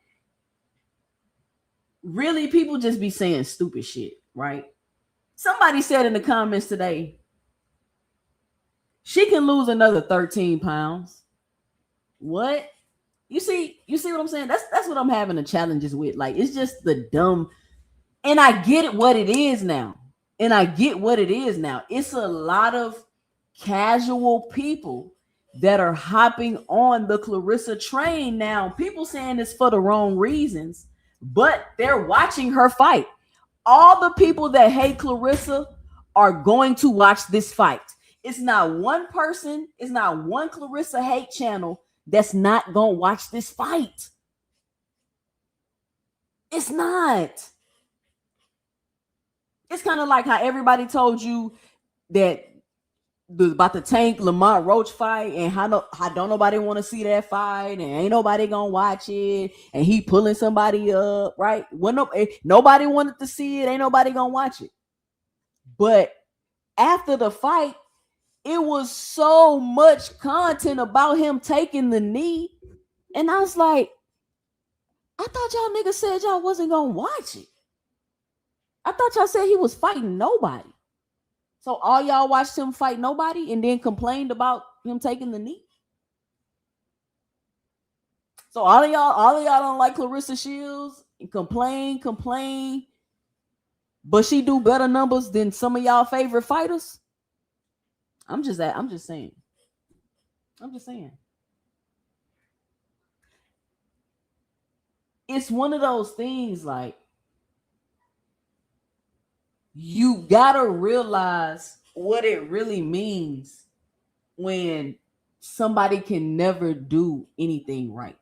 really, people just be saying stupid shit, right? Somebody said in the comments today, she can lose another 13 pounds. What? You see what I'm saying? That's what I'm having the challenges with. Like, it's just the dumb. And I get what it is now. It's a lot of casual people that are hopping on the Claressa train now. People saying it's for the wrong reasons, but they're watching her fight. All the people that hate Claressa are going to watch this fight. It's not one person, it's not one Claressa hate channel that's not going to watch this fight. It's not. It's kind of like how everybody told you that about the Tank Lamont Roach fight, and how don't nobody want to see that fight, and ain't nobody gonna watch it, and he pulling somebody up, right? Nobody wanted to see it, ain't nobody gonna watch it. But after the fight, it was so much content about him taking the knee, and I was like, I thought y'all niggas said y'all wasn't gonna watch it. I thought y'all said he was fighting nobody. So all y'all watched him fight nobody and then complained about him taking the knee. So all of y'all don't like Claressa Shields and complain, but she do better numbers than some of y'all favorite fighters. I'm just saying. It's one of those things, like, you gotta realize what it really means when somebody can never do anything right.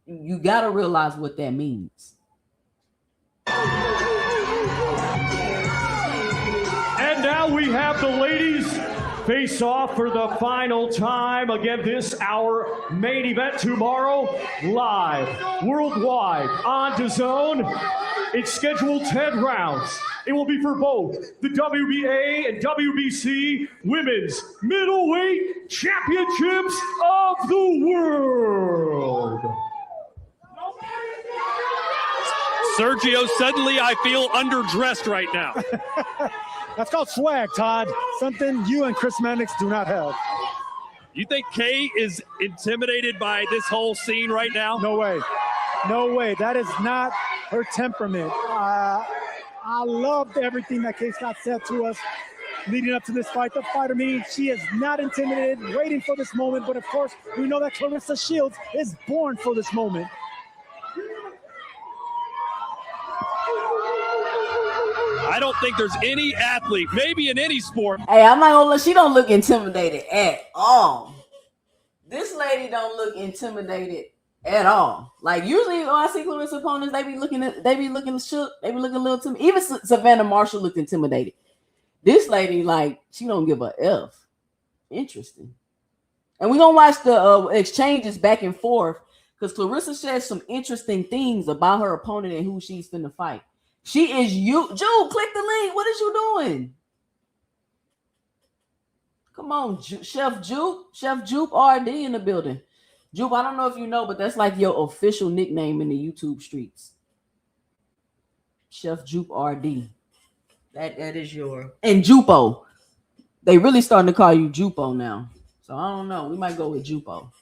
You gotta realize what that means. And now we have the ladies face off for the final time. Again, this our main event tomorrow, live worldwide on DAZN. It's scheduled 10 rounds. It will be for both the WBA and WBC Women's Middleweight Championships of the World. Sergio, suddenly I feel underdressed right now. That's called swag, Todd. Something you and Chris Mannix do not have. You think Kay is intimidated by this whole scene right now? No way. No way. That is not her temperament. I loved everything that Kay Scott said to us leading up to this fight. The fighter means she is not intimidated, waiting for this moment. But of course, we know that Claressa Shields is born for this moment. I don't think there's any athlete, maybe in any sport. Hey, I'm not gonna she don't look intimidated at all. This lady don't look intimidated at all. Like, usually when I see Claressa opponents, they be looking shook, they be looking a little timid. Even Savannah Marshall looked intimidated. This lady, like, she don't give a F. Interesting. And we're gonna watch the exchanges back and forth, because Claressa says some interesting things about her opponent and who she's finna fight. She is you. Jude, click the link. What is you doing? Come on, Chef Jupe. Chef Jupe RD in the building. Jupe, I don't know if you know, but that's like your official nickname in the YouTube streets. Chef Jupe RD. That is your. And Jupo. They really starting to call you Jupo now. So I don't know. We might go with Jupo.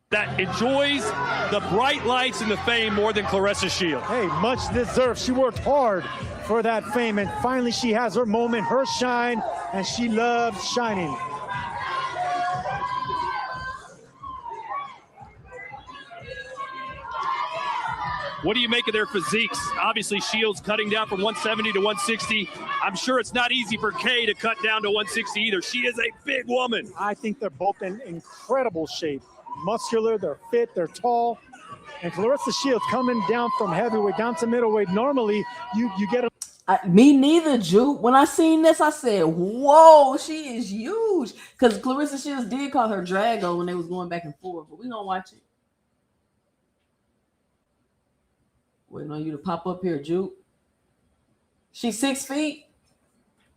That enjoys the bright lights and the fame more than Claressa Shields. Hey, much deserved. She worked hard for that fame, and finally she has her moment, her shine, and she loves shining. What do you make of their physiques? Obviously, Shields cutting down from 170 to 160. I'm sure it's not easy for Kay to cut down to 160 either. She is a big woman. I think they're both in incredible shape. Muscular, they're fit, they're tall. And Claressa Shields coming down from heavyweight down to middleweight. Normally, you get a me neither, Jude. When I seen this, I said, whoa, she is huge. Because Claressa Shields did call her Drago when they was going back and forth. But we gonna watch it. Waiting on you to pop up here, Jude. She's 6 feet.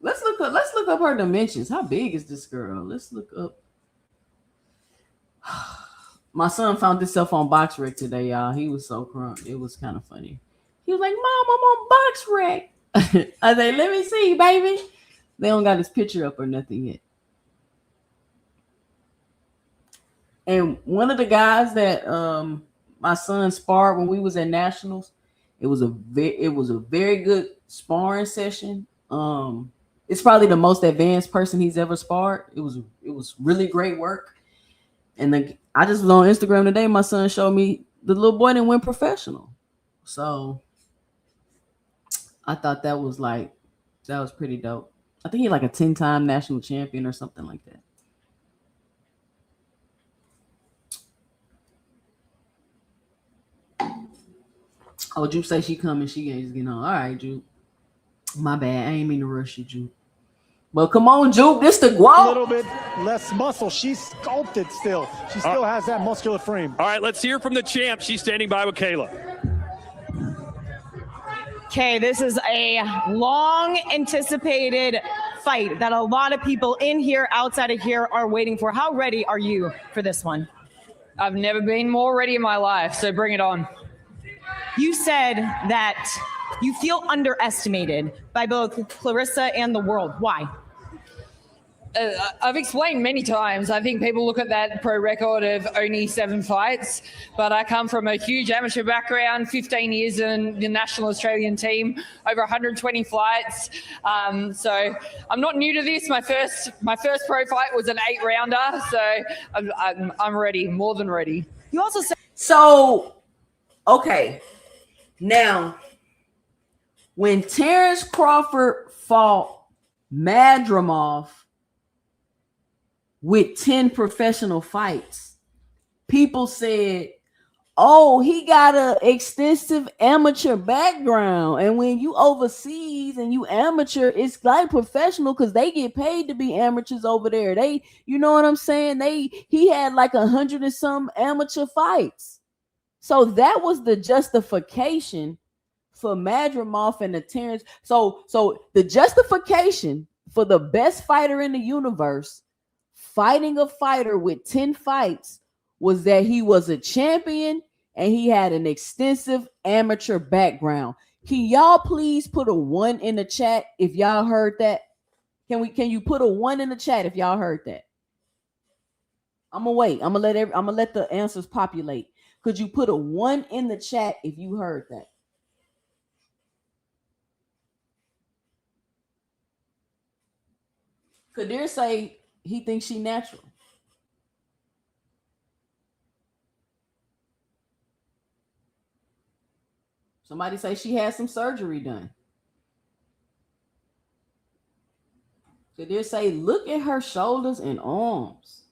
Let's look up her dimensions. How big is this girl? Let's look up. My son found himself on BoxRec today, y'all. He was so crunk. It was kind of funny. He was like, "Mom, I'm on BoxRec." I said, "Let me see, baby." They don't got his picture up or nothing yet. And one of the guys that my son sparred when we was at nationals, it was a very good sparring session. It's probably the most advanced person he's ever sparred. It was really great work. And I just was on Instagram today. My son showed me the little boy that went professional. So I thought that was pretty dope. I think he's like a 10-time national champion or something like that. Oh, Juke say she coming. She ain't just getting on. All right, Juke. My bad. I ain't mean to rush you, Juke. Well, come on, Juke. This the GWOAT. A little bit less muscle. She's sculpted still. She still has that muscular frame. All right, let's hear from the champ. She's standing by with Kayla. Okay, this is a long anticipated fight that a lot of people in here, outside of here, are waiting for. How ready are you for this one? I've never been more ready in my life, so bring it on. You said that you feel underestimated by both Claressa and the world. Why? I've explained many times. I think people look at that pro record of only 7 fights, but I come from a huge amateur background, 15 years in the national Australian team, over 120 fights. So I'm not new to this. My first pro fight was an 8-rounder, so I'm ready, more than ready. You also said okay. Now, when Terrence Crawford fought Madrimov with 10 professional fights, people said, "Oh, he got an extensive amateur background." And when you overseas and you amateur, it's like professional because they get paid to be amateurs over there. You know what I'm saying? He had like 100 and some amateur fights. So that was the justification for Madrimov and the Terrence. So the justification for the best fighter in the universe fighting a fighter with 10 fights was that he was a champion and he had an extensive amateur background. Can y'all please put a 1 in the chat if y'all heard that? Can you put a 1 in the chat if y'all heard that? I'm gonna wait. I'm gonna let the answers populate. Could you put a 1 in the chat if you heard that? Kadir say he thinks she natural. Somebody say she had some surgery done. Kadir say, look at her shoulders and arms.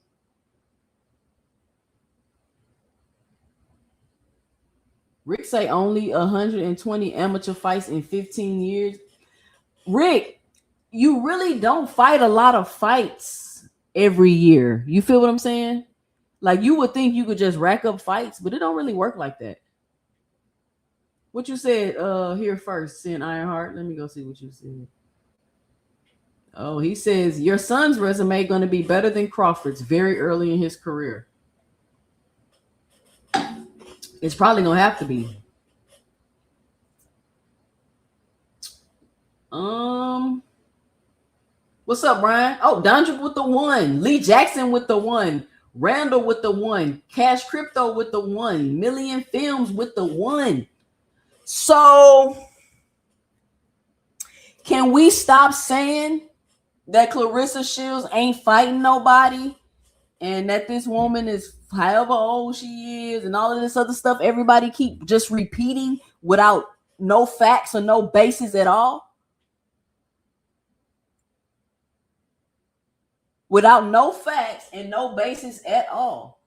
Rick say only 120 amateur fights in 15 years. Rick, you really don't fight a lot of fights every year. You feel what I'm saying? Like you would think you could just rack up fights, but it don't really work like that. What you said here first, Sin Ironheart. Let me go see what you said. Oh, he says your son's resume going to be better than Crawford's very early in his career. It's probably gonna have to be. What's up, Brian? Oh, Dondrick with the 1, Lee Jackson with the 1, Randall with the 1, Cash Crypto with the 1, Million Films with the 1. So, can we stop saying that Claressa Shields ain't fighting nobody, and that this woman is however old she is and all of this other stuff everybody keep just repeating without no facts or no basis at all? Without no facts and no basis at all.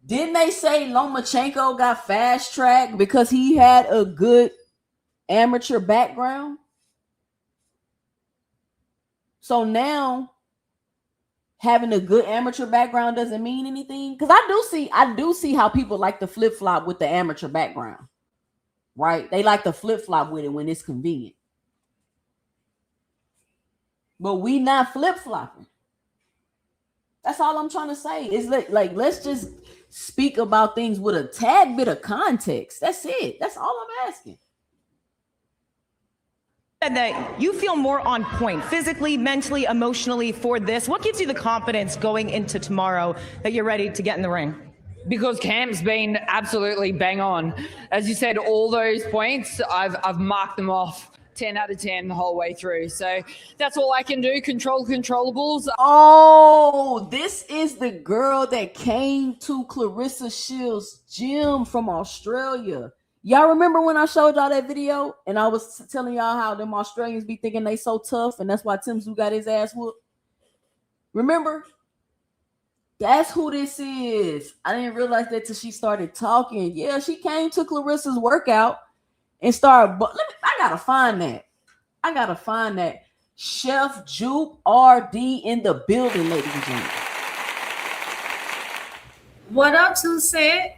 Didn't they say Lomachenko got fast tracked because he had a good amateur background? So now having a good amateur background doesn't mean anything? Because I do see how people like to flip-flop with the amateur background. Right? They like to flip-flop with it when it's convenient. but we not flip-flopping. That's all I'm trying to say. Is like let's just speak about things with a tad bit of context. That's it. That's all I'm asking. That you feel more on point physically, mentally, emotionally for this. What gives you the confidence going into tomorrow that you're ready to get in the ring? Because camp's been absolutely bang on. As you said, all those points, I've marked them off 10 out of 10 the whole way through. So that's all I can do. Control controllables. Oh, this is the girl that came to Claressa Shields' gym from Australia. Y'all remember when I showed y'all that video and I was telling y'all how them Australians be thinking they so tough and that's why Tim Tszyu got his ass whooped? Remember? That's who this is. I didn't realize that till she started talking. Yeah, she came to Claressa's workout and started. But I gotta find that. Chef Jupe RD in the building, ladies and gentlemen. What up, Toussaint?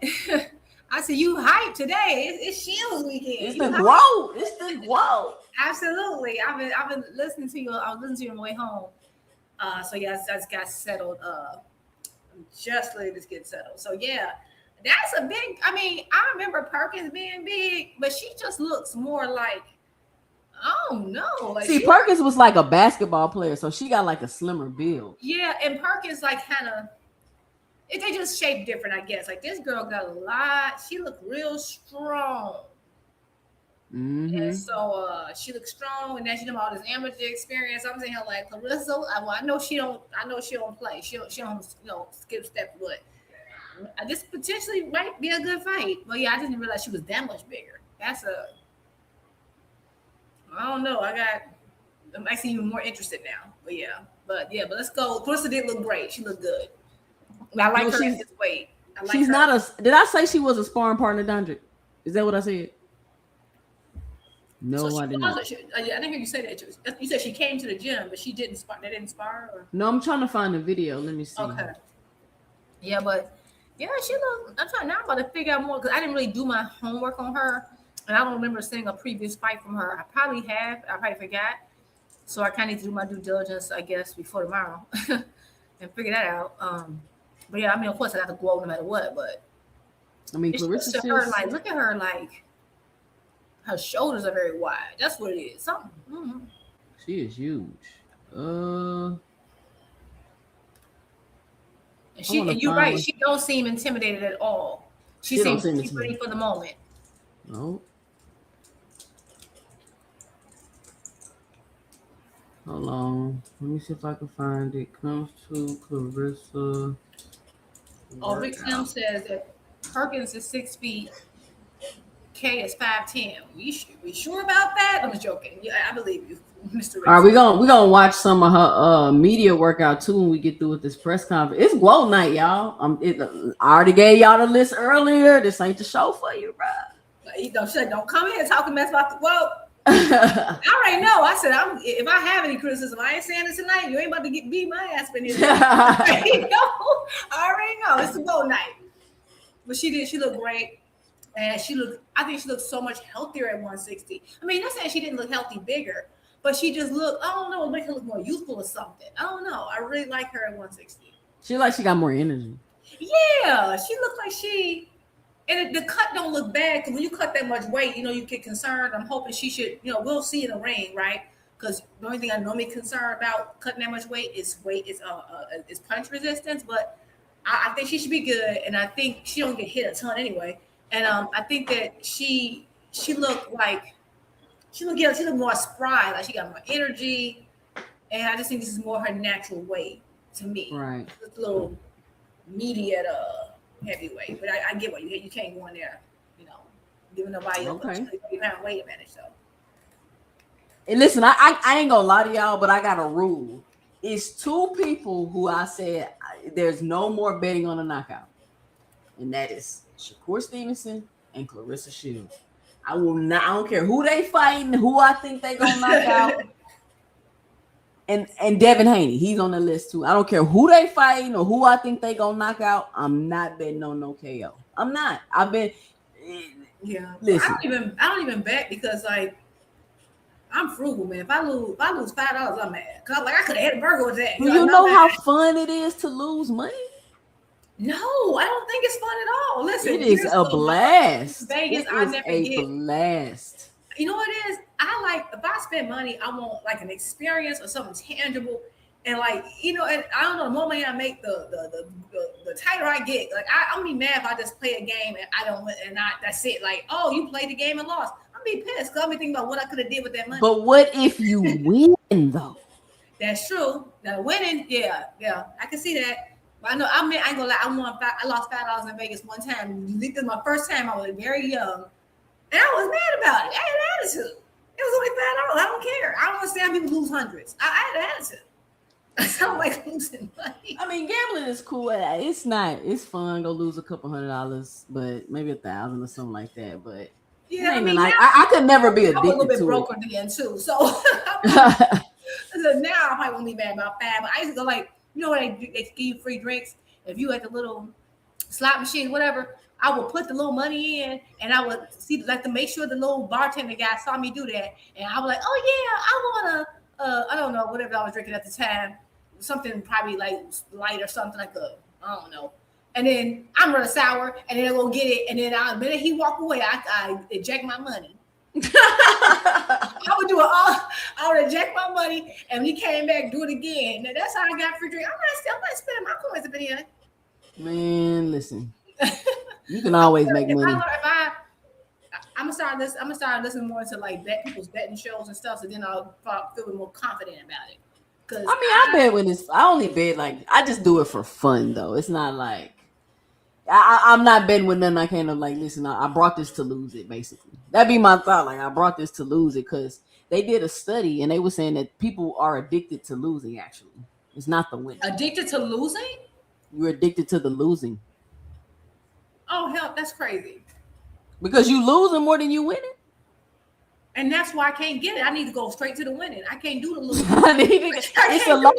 I said you hyped today. It's Shields weekend. It's the GWOAT. It's the GWOAT. Absolutely. I've been listening to you. I was listening to you on the way home. So yeah, I just got settled. I'm just ready to get settled. So yeah, that's a big. I mean, I remember Perkins being big, but she just looks more like, I don't know. Like see, Perkins was like a basketball player, so she got like a slimmer build. Yeah, and Perkins like kind of. They just shaped different, I guess. Like this girl got a lot. She looked real strong. Mm-hmm. And so she looks strong, and then she done all this amateur experience. I'm saying her like Claressa. I know she don't play. She don't skip step. But this potentially might be a good fight. But yeah, I didn't realize she was that much bigger. I don't know. I'm actually even more interested now. But let's go. Claressa did look great. She looked good. I like her at this weight. She's not a. Did I say she was a sparring partner, Dondrick? Is that what I said? No, I didn't. I didn't hear you say that. You said she came to the gym, but she didn't spar. They didn't spar. Or? No, I'm trying to find the video. Let me see. Okay. Yeah, but yeah, she look. I'm about to figure out more because I didn't really do my homework on her, and I don't remember seeing a previous fight from her. I probably have. I probably forgot. So I kind of need to do my due diligence, I guess, before tomorrow, and figure that out. But yeah, I mean, of course, I got to go no matter what. But I mean, Claressa her like, look at her like. Her shoulders are very wide. That's what it is. Something. Mm-hmm. She is huge. And you're right. She don't seem intimidated at all. She seems ready for the moment. No. Hold on. Let me see if I can find it. Comes to Claressa. Oh, Rick Tim says that Perkins is 6 feet. K is 5'10". We sure about that? I'm just joking. Yeah, I believe you, Mr. Rick. All right, we're gonna watch some of her media workout too when we get through with this press conference. It's GWOAT night, y'all. I already gave y'all the list earlier. This ain't the show for you, bro. Don't come here talking mess about the GWOAT. I already know. I said, if I have any criticism, I ain't saying this tonight. You ain't about to beat my ass in here. I already know. It's the GWOAT night. But she looked great. And I think she looked so much healthier at 160. I mean, not saying she didn't look healthy bigger, but she just looked, I don't know, it make her look more youthful or something. I don't know. I really like her at 160. She got more energy. Yeah, she looked like and the cut don't look bad because when you cut that much weight, you get concerned. I'm hoping she should, we'll see in the ring, right? Because the only thing I normally concerned about cutting that much weight is punch resistance. But I think she should be good, and I think she don't get hit a ton anyway. And I think that she looked more spry, like she got more energy, and I just think this is more her natural weight to me. Right, it's a little meaty at a heavyweight, but I get what you can't go in there, giving nobody a 30-pound weight advantage. So, and listen, I ain't gonna lie to y'all, but I got a rule. It's 2 people who I said there's no more betting on a knockout, and that is Shakur Stevenson and Claressa Shields. I don't care who they fighting, who I think they gonna knock out. And Devin Haney, he's on the list too. I don't care who they fighting or who I think they gonna knock out. I'm not betting on no KO. I'm not. I've been yeah. Listen, I don't even bet because like I'm frugal, man. If I lose $5, I'm mad. Cause I'm like, I could have had a burger with that. Do you know how fun it is to lose money? No, I don't think it's fun at all. Listen, It is a blast. Vegas, It I is never a get. blast. You know what it is? I like if I spend money, I want like an experience or something tangible. And like, you know, and I don't know, the more money I make, the tighter I get. Like I'm be mad if I just play a game and I don't win and that's it. Like, oh, you played the game and lost. I'm be pissed because I'm be thinking about what I could have did with that money. But what if you win though? That's true. Now winning, yeah, I can see that. But I know I ain't gonna lie, I lost $5 in Vegas one time. This was my first time. I was very young. And I was mad about it. I had an attitude. It was only $5. I don't care. I don't understand people lose hundreds. I had an attitude. I don't like losing money. I mean, gambling is cool. It's not. It's fun. Go lose a couple $100, but maybe $1,000 or something like that. But yeah, I mean, I could never be addicted to it. I'm a little bit broker then too. So now I probably won't be mad about $5. But I used to go like, you know what they give you free drinks if you at the little slot machine, whatever. I would put the little money in, and I would see like to make sure the little bartender guy saw me do that, and I was like, oh yeah, I wanna, I don't know, whatever I was drinking at the time, something probably like light or something like I don't know. And then I'm running sour, and then I go get it, and then the minute he walk away, I eject my money. I would do it all. I would eject my money, and when he came back, do it again. Now, that's how I got free drink. I'm not spending my coins up in here. Man, listen, you can always make money. I'm gonna start listening more to like people's betting shows and stuff, so then I'll feel more confident about it. Cause I mean, I bet when I only bet like I just do it for fun though. It's not like I'm not betting with nothing I can't like. Listen, I brought this to lose it. Basically, that'd be my thought. Like I brought this to lose it because they did a study and they were saying that people are addicted to losing. Actually, it's not the win. Addicted to losing? You're addicted to the losing. Oh hell, that's crazy. Because you losing more than you winning. And that's why I can't get it. I need to go straight to the winning. I can't do the losing. It's a law,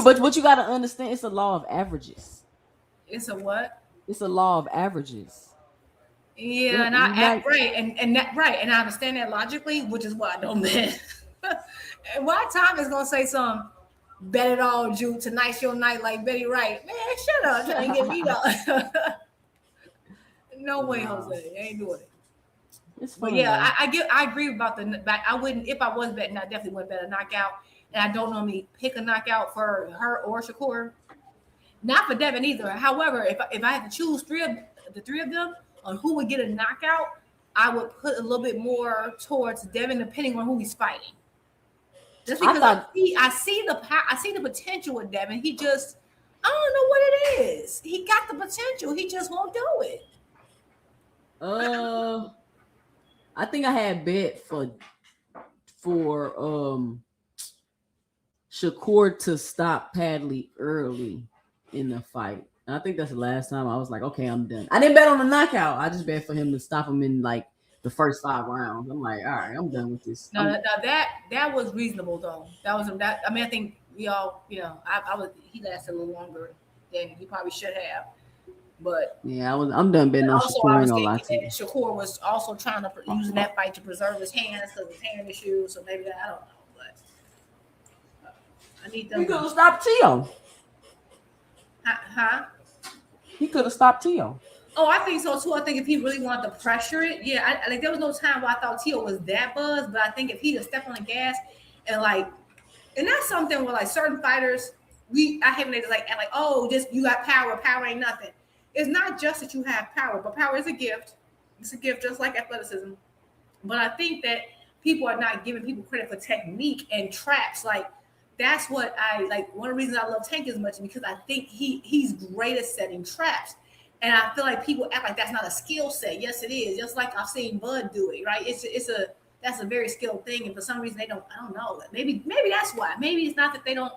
but what you got to understand, it's a law of averages. It's a what? It's a law of averages. Yeah, and and I understand that logically, which is why I don't bet. And why Tom is gonna say some bet it all, Jude. Tonight's your night, like Betty Wright. Man, shut up, trying to get me up. No way, Jose. I ain't doing it. It's fun, but yeah, I agree about I wouldn't, if I was betting, I definitely wouldn't bet a knockout. And I don't normally pick a knockout for her or Shakur. Not for Devin either. However, if I had to choose the three of them on who would get a knockout, I would put a little bit more towards Devin, depending on who he's fighting. Just because I see the potential with Devin. He just, I don't know what it is. He got the potential. He just won't do it. I think I had bet for Shakur to stop Padley early in the fight. And I think that's the last time I was like, okay, I'm done. I didn't bet on the knockout. I just bet for him to stop him in like the first 5 rounds. I'm like, all right, I'm done with this. No, that was reasonable though. I mean, I think we all, he lasted a little longer than he probably should have. But yeah, I'm done betting on Shakur. And all that. Shakur was also trying to using that fight to preserve his hands because of his hand issues. So maybe I don't know, but I need them. He could have stopped Tio. Huh? He could have stopped Tio. Oh, I think so too. I think if he really wanted to pressure it, yeah. Like there was no time where I thought Tio was that buzzed, but I think if he just stepped on the gas and that's something where like certain fighters, I hate when they just like oh, just you got power. Power ain't nothing. It's not just that you have power, but power is a gift. It's a gift just like athleticism. But I think that people are not giving people credit for technique and traps. Like that's what I like. One of the reasons I love Tank as much because I think he's great at setting traps. And I feel like people act like that's not a skill set. Yes, it is. Just like I've seen Bud do it, right? That's a very skilled thing. And for some reason they don't, I don't know. Maybe that's why. Maybe it's not that they don't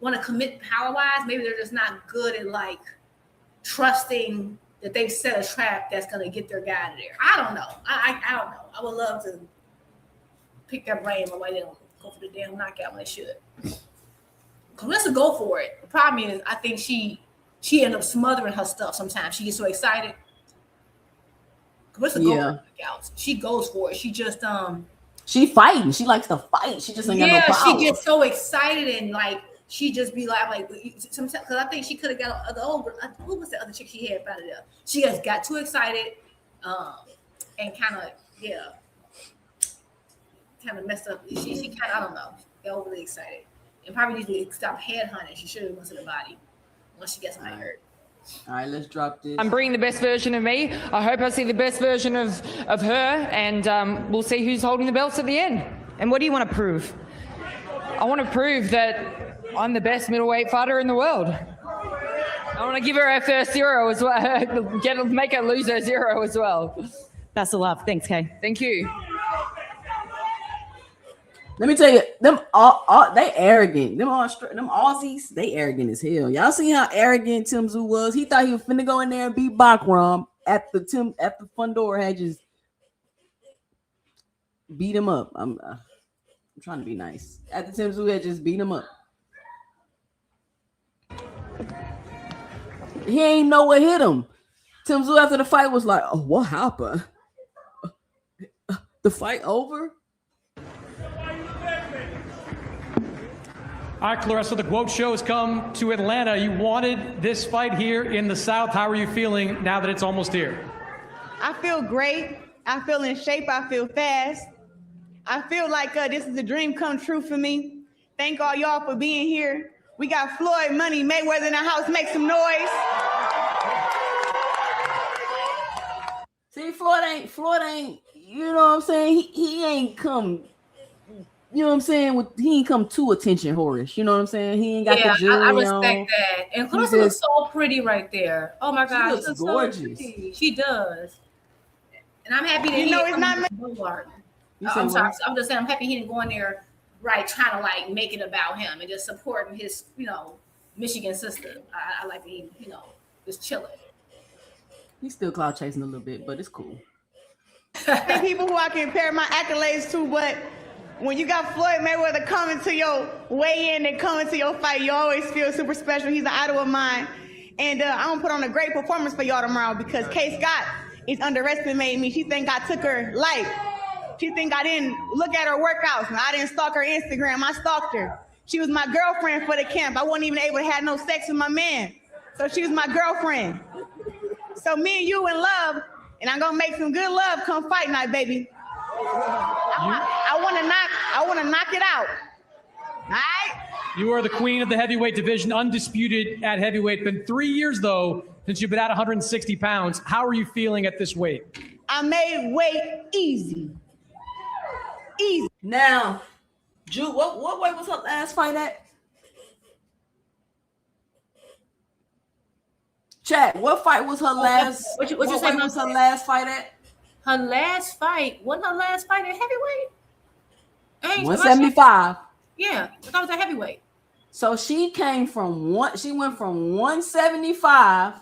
want to commit power-wise. Maybe they're just not good at like trusting that they've set a trap that's going to get their guy out of there. I don't know. I don't know. I would love to pick their brain on why they don't go for the damn knockout when they should. Claressa go for it. The problem is I think she ends up smothering her stuff sometimes. She gets so excited. Claressa goes for knockouts. She goes for it. She just She fighting. She likes to fight. She just ain't got no power. She gets so excited and like she just be like sometimes because I think she could have got the old. Who was the other chick she had out of there? She just got too excited, and kind of messed up. She kind of I don't know, got overly excited, and probably needs to stop headhunting. She should have went to the body once she gets somebody hurt. All right, let's drop this. I'm bringing the best version of me. I hope I see the best version of her, and we'll see who's holding the belts at the end. And what do you want to prove? I want to prove that I'm the best middleweight fighter in the world. I want to give her first zero as well. Make her lose her zero as well. Best of luck. Thanks, Kay. Thank you. Let me tell you, them all they arrogant. Them Aussies, they arrogant as hell. Y'all see how arrogant Tim Tszyu was? He thought he was finna go in there and beat Bakram at the Fundora had just beat him up. I'm trying to be nice. At the Tim Tszyu had just beat him up. He ain't know what hit him. Tim Tszyu after the fight was like, "Oh, what happened? The fight over?" All right, Claressa, the GWOAT show has come to Atlanta. You wanted this fight here in the South. How are you feeling now that it's almost here? I feel great. I feel in shape. I feel fast. I feel like this is a dream come true for me. Thank all y'all for being here. We got Floyd Money Mayweather in the house. Make some noise. See, Floyd ain't, you know what I'm saying? He ain't come, you know what I'm saying? He ain't come to attention whorish. You know what I'm saying? He ain't got the jewelry I respect that. And Claressa looks so pretty right there. Oh my God, she looks gorgeous. So she does. And I'm happy that it's not. I'm sorry. I'm just saying I'm happy he didn't go in there right trying to like make it about him and just supporting his, Michigan sister. I like that he, just chilling. He's still cloud chasing a little bit, but it's cool. People who I compare my accolades to, but when you got Floyd Mayweather coming to your weigh-in and coming to your fight, you always feel super special. He's an idol of mine. And I'm going to put on a great performance for y'all tomorrow because Kay Scott is underestimating me. She think I took her life. She think I didn't look at her workouts. And I didn't stalk her Instagram. I stalked her. She was my girlfriend for the camp. I wasn't even able to have no sex with my man. So she was my girlfriend. So me and you in love, and I'm going to make some good love come fight night, baby. I want to knock it out. All right? You are the queen of the heavyweight division, undisputed at heavyweight. Been 3 years, though, since you've been at 160 pounds. How are you feeling at this weight? I made weight easy. Easy. Now, Drew, what weight was her last fight at? Chat, what fight was her last? What you say was her last fight at? Her last fight, wasn't her last fight at heavyweight? 175. Yeah, I thought it was a heavyweight. So she went from 175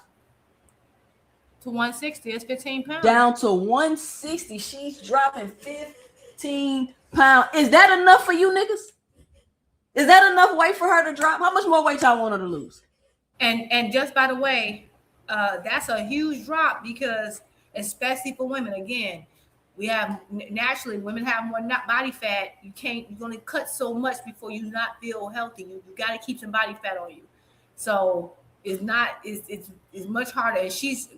to 160. It's 15 pounds. Down to 160. She's dropping 15 pounds. Is that enough for you niggas? Is that enough weight for her to drop? How much more weight y'all want her to lose? And just by the way, that's a huge drop because especially for women, again, we have naturally women have more body fat. You're going to cut so much before you not feel healthy. You got to keep some body fat on you. So it's much harder. And she's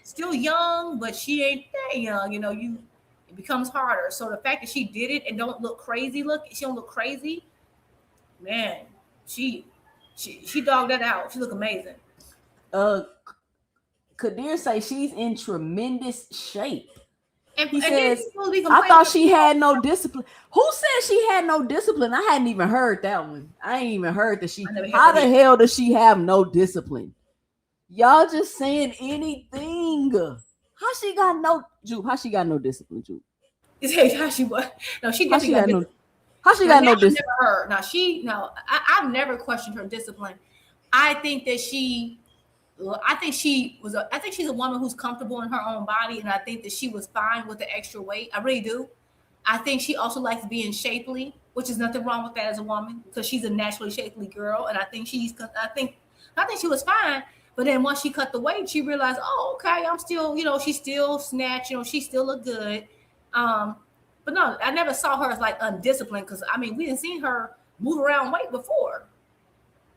still young, but she ain't that young. It becomes harder. So the fact that she did it and don't look crazy, she don't look crazy, man. She dogged that out. She look amazing. Kadir say she's in tremendous shape. He says, I thought she had no discipline. Who said she had no discipline? I hadn't even heard that one. I ain't even heard that how the hell does she have no discipline? Y'all just saying anything. How she got no discipline, Jude? How she what? No, she definitely got no. How she got no discipline? I've never questioned her discipline. I think she's a woman who's comfortable in her own body, and I think that she was fine with the extra weight. I really do. I think she also likes being shapely, which is nothing wrong with that as a woman because she's a naturally shapely girl, and I think she was fine. But then once she cut the weight, she realized, oh, okay, I'm still, she still snatch, she still look good. But But no, I never saw her as like undisciplined because I mean we didn't see her move around weight before.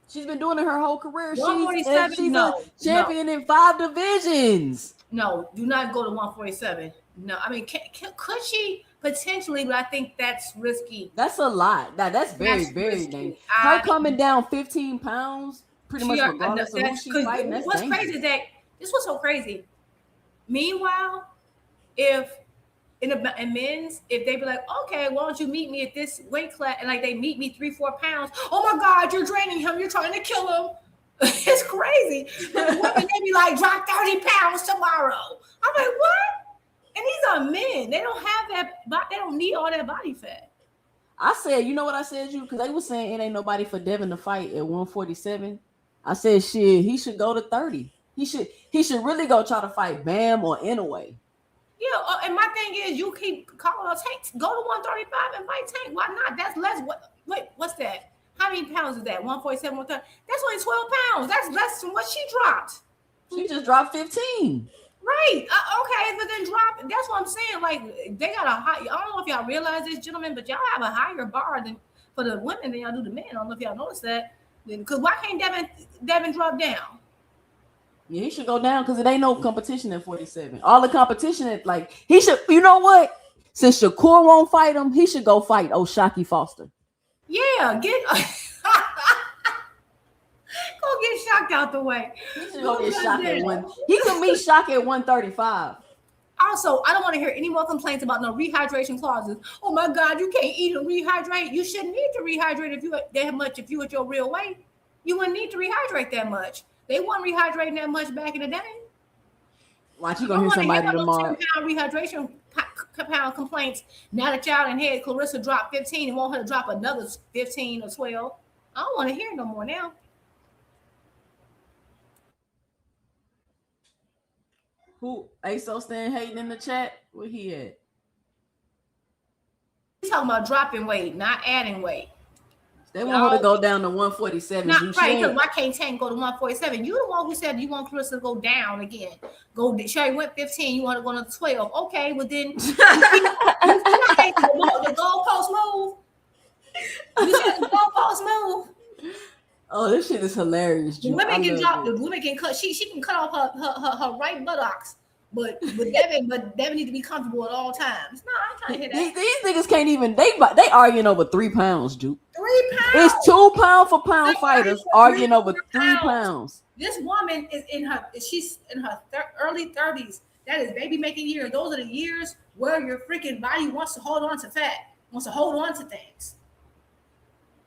She's been doing it her whole career. She's no, a champion in 5 divisions. No, do not go to 147. No, I mean, could she potentially? But I think that's risky. That's a lot. That's very dangerous. Her coming down 15 pounds, pretty much regardless of who she's fighting. That's what's crazy is that this was so crazy. Meanwhile, if in men's, if they be like, okay, why don't you meet me at this weight class? And like they meet me 3-4 pounds. Oh my God, you're draining him. You're trying to kill him. It's crazy. But the women, they be like, drop 30 pounds tomorrow. I'm like, what? And these are men. They don't have that. They don't need all that body fat. I said, you know what I said, you? Because they were saying it ain't nobody for Devin to fight at 147. I said, shit, he should go to 30. He should really go try to fight Bam or Inoue. Yeah, and my thing is, you keep calling us Tank. Go to 135 and fight Tank. Why not? That's less. Wait, what's that? How many pounds is that? 147, 130. That's only 12 pounds. That's less than what she dropped. She just dropped 15. Right. Okay, but then drop. That's what I'm saying. Like they got a high. I don't know if y'all realize this, gentlemen, but y'all have a higher bar than for the women than y'all do the men. I don't know if y'all noticed that. Because why can't Devin drop down? Yeah, he should go down because it ain't no competition at 47. All the competition at like he should. You know what? Since Shakur won't fight him, he should go fight O'Shaquie Foster. Yeah, go get Shocked out the way. He should go get Shocked at one. He can meet Shocked at 135. Also, I don't want to hear any more complaints about no rehydration clauses. Oh my God, you can't eat and rehydrate. You shouldn't need to rehydrate if you at your real weight. You wouldn't need to rehydrate that much. They weren't rehydrating that much back in the day. Watch, you gonna hear somebody tomorrow. 10-pound rehydration pound complaints. Now that y'all done had Claressa drop 15 and want her to drop another 15 or 12. I don't want to hear no more now. Who ASO stand hating in the chat? Where he at? He's talking about dropping weight, not adding weight. They want her to go down to 147. Not right, because why can't Tank go to 147? You the one who said you want Claressa to go down again. Sherry went 15, you want to go to 12. Okay, well then the goalpost move. You said the goalpost move. Oh, this shit is hilarious. The women can drop. The women can cut. She can cut off her right buttocks, but Devin need to be comfortable at all times. No, I'm trying to hit that. These niggas can't even. They arguing over 3 pounds, Juke. 3 pounds. It's 2 pound for pound fighters arguing over 3 pounds. This woman is she's in her early 30s. That is baby making years. Those are the years where your freaking body wants to hold on to fat, wants to hold on to things,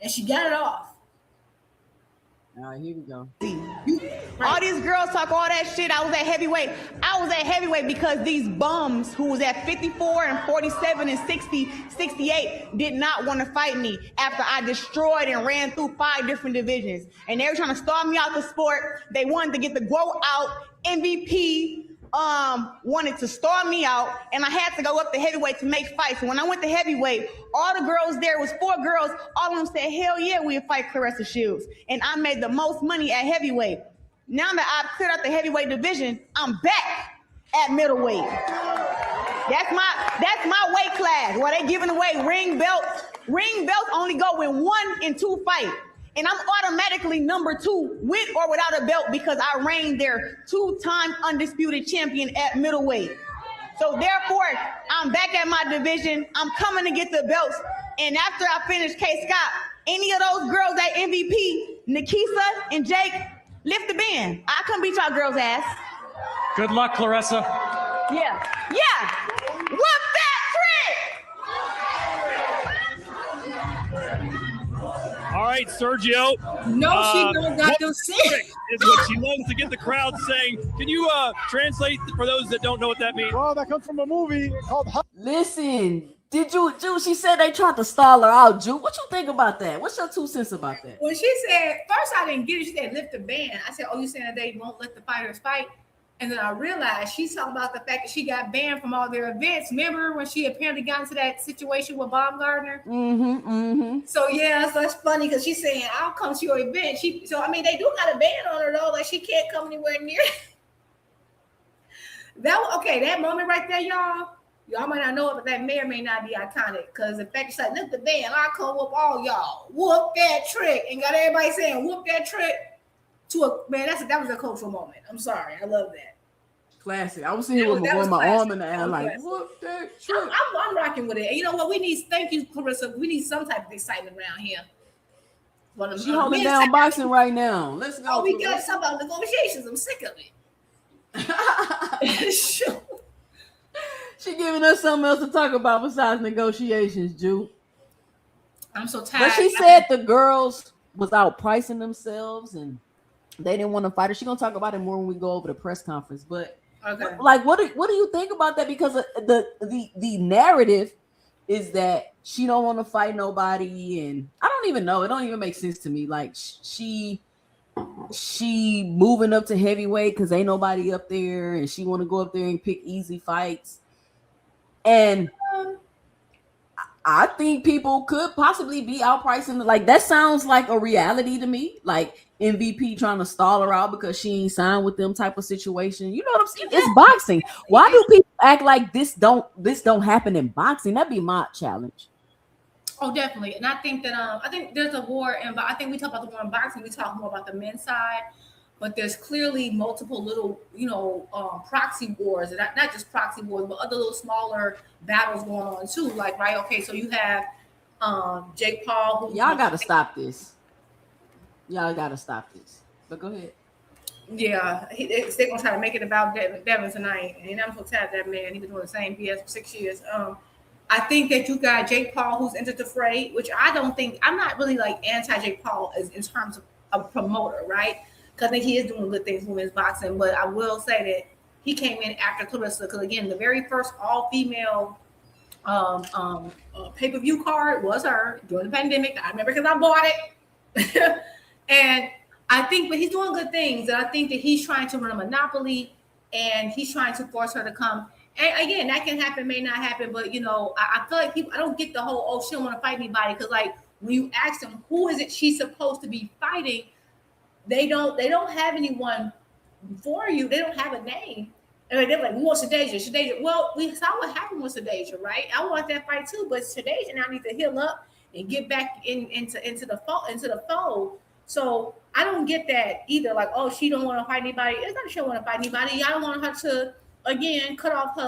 and she got it off. All right, here we go. All these girls talk all that shit. I was at heavyweight. I was at heavyweight because these bums who was at 54 and 47 and 60, 68 did not want to fight me after I destroyed and ran through 5 different divisions. And they were trying to start me out the sport. They wanted to get the GWOAT out. MVP wanted to start me out, and I had to go up to heavyweight to make fights. And when I went to heavyweight, all the girls there was 4 girls. All of them said, hell yeah, we'll fight Claressa Shields. And I made the most money at heavyweight. Now that I've cleared out the heavyweight division, I'm back at middleweight. That's my weight class where they giving away ring belts. Ring belts only go in 1 and 2 fights. And I'm automatically number 2 with or without a belt because I reigned their 2-time undisputed champion at middleweight. So therefore, I'm back at my division. I'm coming to get the belts. And after I finish K. Scott, any of those girls at MVP, Nikisa and Jake, lift the band. I come beat y'all girls' ass. Good luck, Claressa. Yeah. Whoop that trick! All right, Sergio. No, she don't got to sing. Is what she loves to get the crowd saying. Can you translate for those that don't know what that means? Well, that comes from a movie called Listen, did you, Jude? She said they tried to stall her out, Jude. What you think about that? What's your 2 cents about that? When she said, first I didn't get it. She said, lift the band. I said, oh, you saying that they won't let the fighters fight? And then I realized she's talking about the fact that she got banned from all their events. Remember when she apparently got into that situation with Baumgartner? So yeah, so that's funny because she's saying, I'll come to your event. So I mean, they do got a ban on her though. Like she can't come anywhere near. That moment right there, y'all. Y'all might not know it, but that may or may not be iconic. Because the fact is like, lift the band, I come whoop all y'all. Whoop that trick. And got everybody saying, whoop that trick. That was a cultural moment. I'm sorry. I love that. Classic. I was sitting here with my arm in the air, like, whoop that trick. I'm rocking with it. And you know what? Thank you, Claressa. We need some type of excitement around here. She holding down boxing right now. Let's go. Oh, we got some about negotiations. I'm sick of it. Sure. She giving us something else to talk about besides negotiations, Ju. I'm so tired. But she said the girls was outpricing themselves and they didn't want to fight her. She's gonna talk about it more when we go over the press conference. But okay, like, what do you think about that? Because the narrative is that she don't want to fight nobody, and I don't even know. It don't even make sense to me. Like she moving up to heavyweight because ain't nobody up there, and she want to go up there and pick easy fights. And I think people could possibly be outpricing. Like that sounds like a reality to me. Like MVP trying to stall her out because she ain't signed with them type of situation. You know what I'm saying? It's boxing. Why do people act like this don't happen in boxing? That'd be my challenge. Oh, definitely. And I think that I think there's a war, and I think we talk about the war in boxing. We talk more about the men's side, but there's clearly multiple little, proxy wars, and not just proxy wars, but other little smaller battles going on too. Like, right? Okay, so you have Jake Paul. Y'all got to stop this. Y'all got to stop this. But go ahead. Yeah, they're gonna try to make it about Devin tonight, and I'm so tired of that man. He's been doing the same BS for 6 years. I think that you got Jake Paul who's entered the fray, which I'm not really like anti Jake Paul in terms of a promoter, right? Because I think he is doing good things in women's boxing. But I will say that he came in after Claressa, because again, the very first all-female pay-per-view card was her during the pandemic. I remember because I bought it. And I think, but he's doing good things. And I think that he's trying to run a monopoly, and he's trying to force her to come. And again, that can happen, may not happen, but I feel like I don't get the whole, she don't want to fight anybody, because like when you ask them who is it she's supposed to be fighting, they don't have anyone for you. They don't have a name. And they're like, we want Shadeja. Well, we saw what happened with Shadeja, right? I want that fight too, but Shadeja now needs to heal up and get back into the fold. So I don't get that either. Like, oh, she don't want to fight anybody. It's not that she don't want to fight anybody. Y'all don't want her to, again, cut off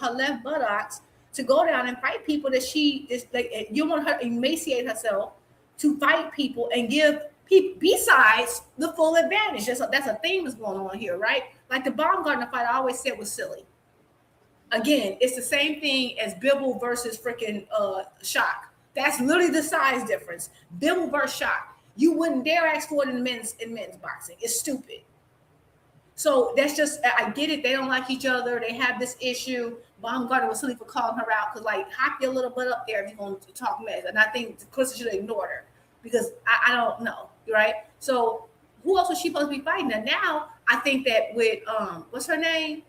her left buttocks to go down and fight people that she is like. You want her to emaciate herself to fight people and give people besides the full advantage. That's a theme that's going on here, right? Like the Baumgartner fight, I always said was silly. Again, it's the same thing as Bibble versus freaking Shock. That's literally the size difference. Bibble versus Shock. You wouldn't dare ask for it in men's boxing. It's stupid. So that's just, I get it. They don't like each other. They have this issue. Baumgartner was silly for calling her out, because like, hop your little butt up there if you're going to talk mess. And I think Claressa should have ignored her, because I don't know, right? So who else was she supposed to be fighting? And now I think that with what's her name?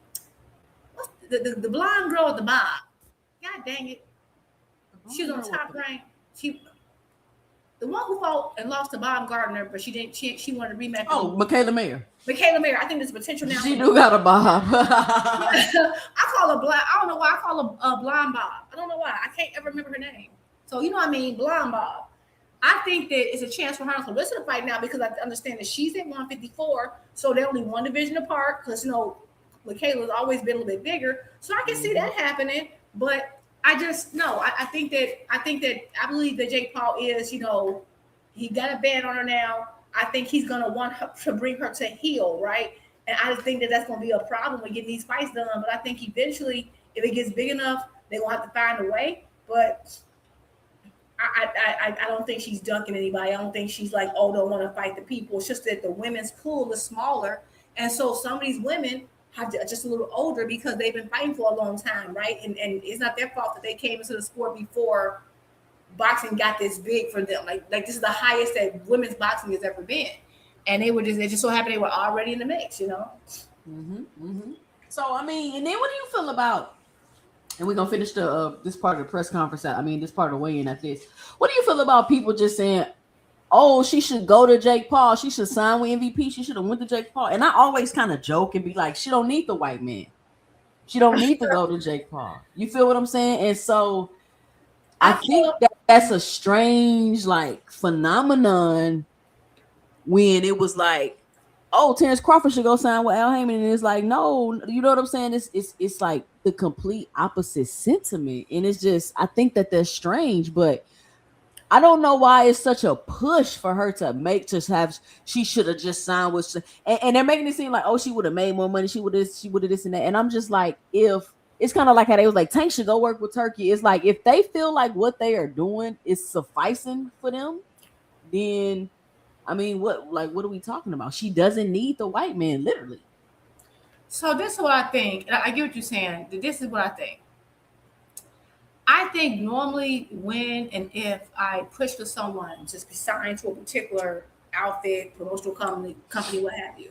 What's the blonde girl at the bottom? God dang it. She was on the top rank. The one who fought and lost to Baumgartner, but she didn't. She wanted to rematch. Oh, Michaela Mayer. Michaela Mayer. I think there's potential now. She do got a bob. I call her blind. I don't know why I call her Blonde Bob. I don't know why. I can't ever remember her name. So you know what I mean, Blonde Bob. I think that it's a chance for her and Claressa to fight now, because I understand that she's at 154, so they're only one division apart. Because Michaela's always been a little bit bigger, so I can see that happening. But I just no. I believe that Jake Paul is, he got a ban on her now. I think he's gonna want her to bring her to heel, right? And I just think that that's gonna be a problem with getting these fights done. But I think eventually, if it gets big enough, they're gonna have to find a way. But I don't think she's dunking anybody. I don't think she's like, oh, don't want to fight the people. It's just that the women's pool is smaller, and so some of these women have just a little older because they've been fighting for a long time, right? And it's not their fault that they came into the sport before boxing got this big for them. Like this is the highest that women's boxing has ever been, and it just so happened they were already in the mix, So I mean, and then what do you feel about? And we're gonna finish this part of the press conference. This part of the weigh-in at this. What do you feel about people just saying, "Oh, she should go to Jake Paul. She should sign with MVP. She should have went to Jake Paul." And I always kind of joke and be like, "She don't need the white man." She don't need to go to Jake Paul. You feel what I'm saying? And so I think that's a strange like phenomenon when it was like, oh, Terrence Crawford should go sign with Al Heyman, and it's like, no, you know what I'm saying? It's like the complete opposite sentiment, and it's just I think that that's strange, but I don't know why it's such a push for her to make to have. She should have just signed with, and they're making it seem like, oh, she would have made more money. She would have this and that. And I'm just like, if it's kind of like how they was like Tank should go work with Turkey. It's like if they feel like what they are doing is sufficing for them, then I mean, what are we talking about? She doesn't need the white man, literally. So this is what I think. I get what you're saying. This is what I think. I think normally when and if I push for someone to be signed to a particular outfit, promotional company, what have you,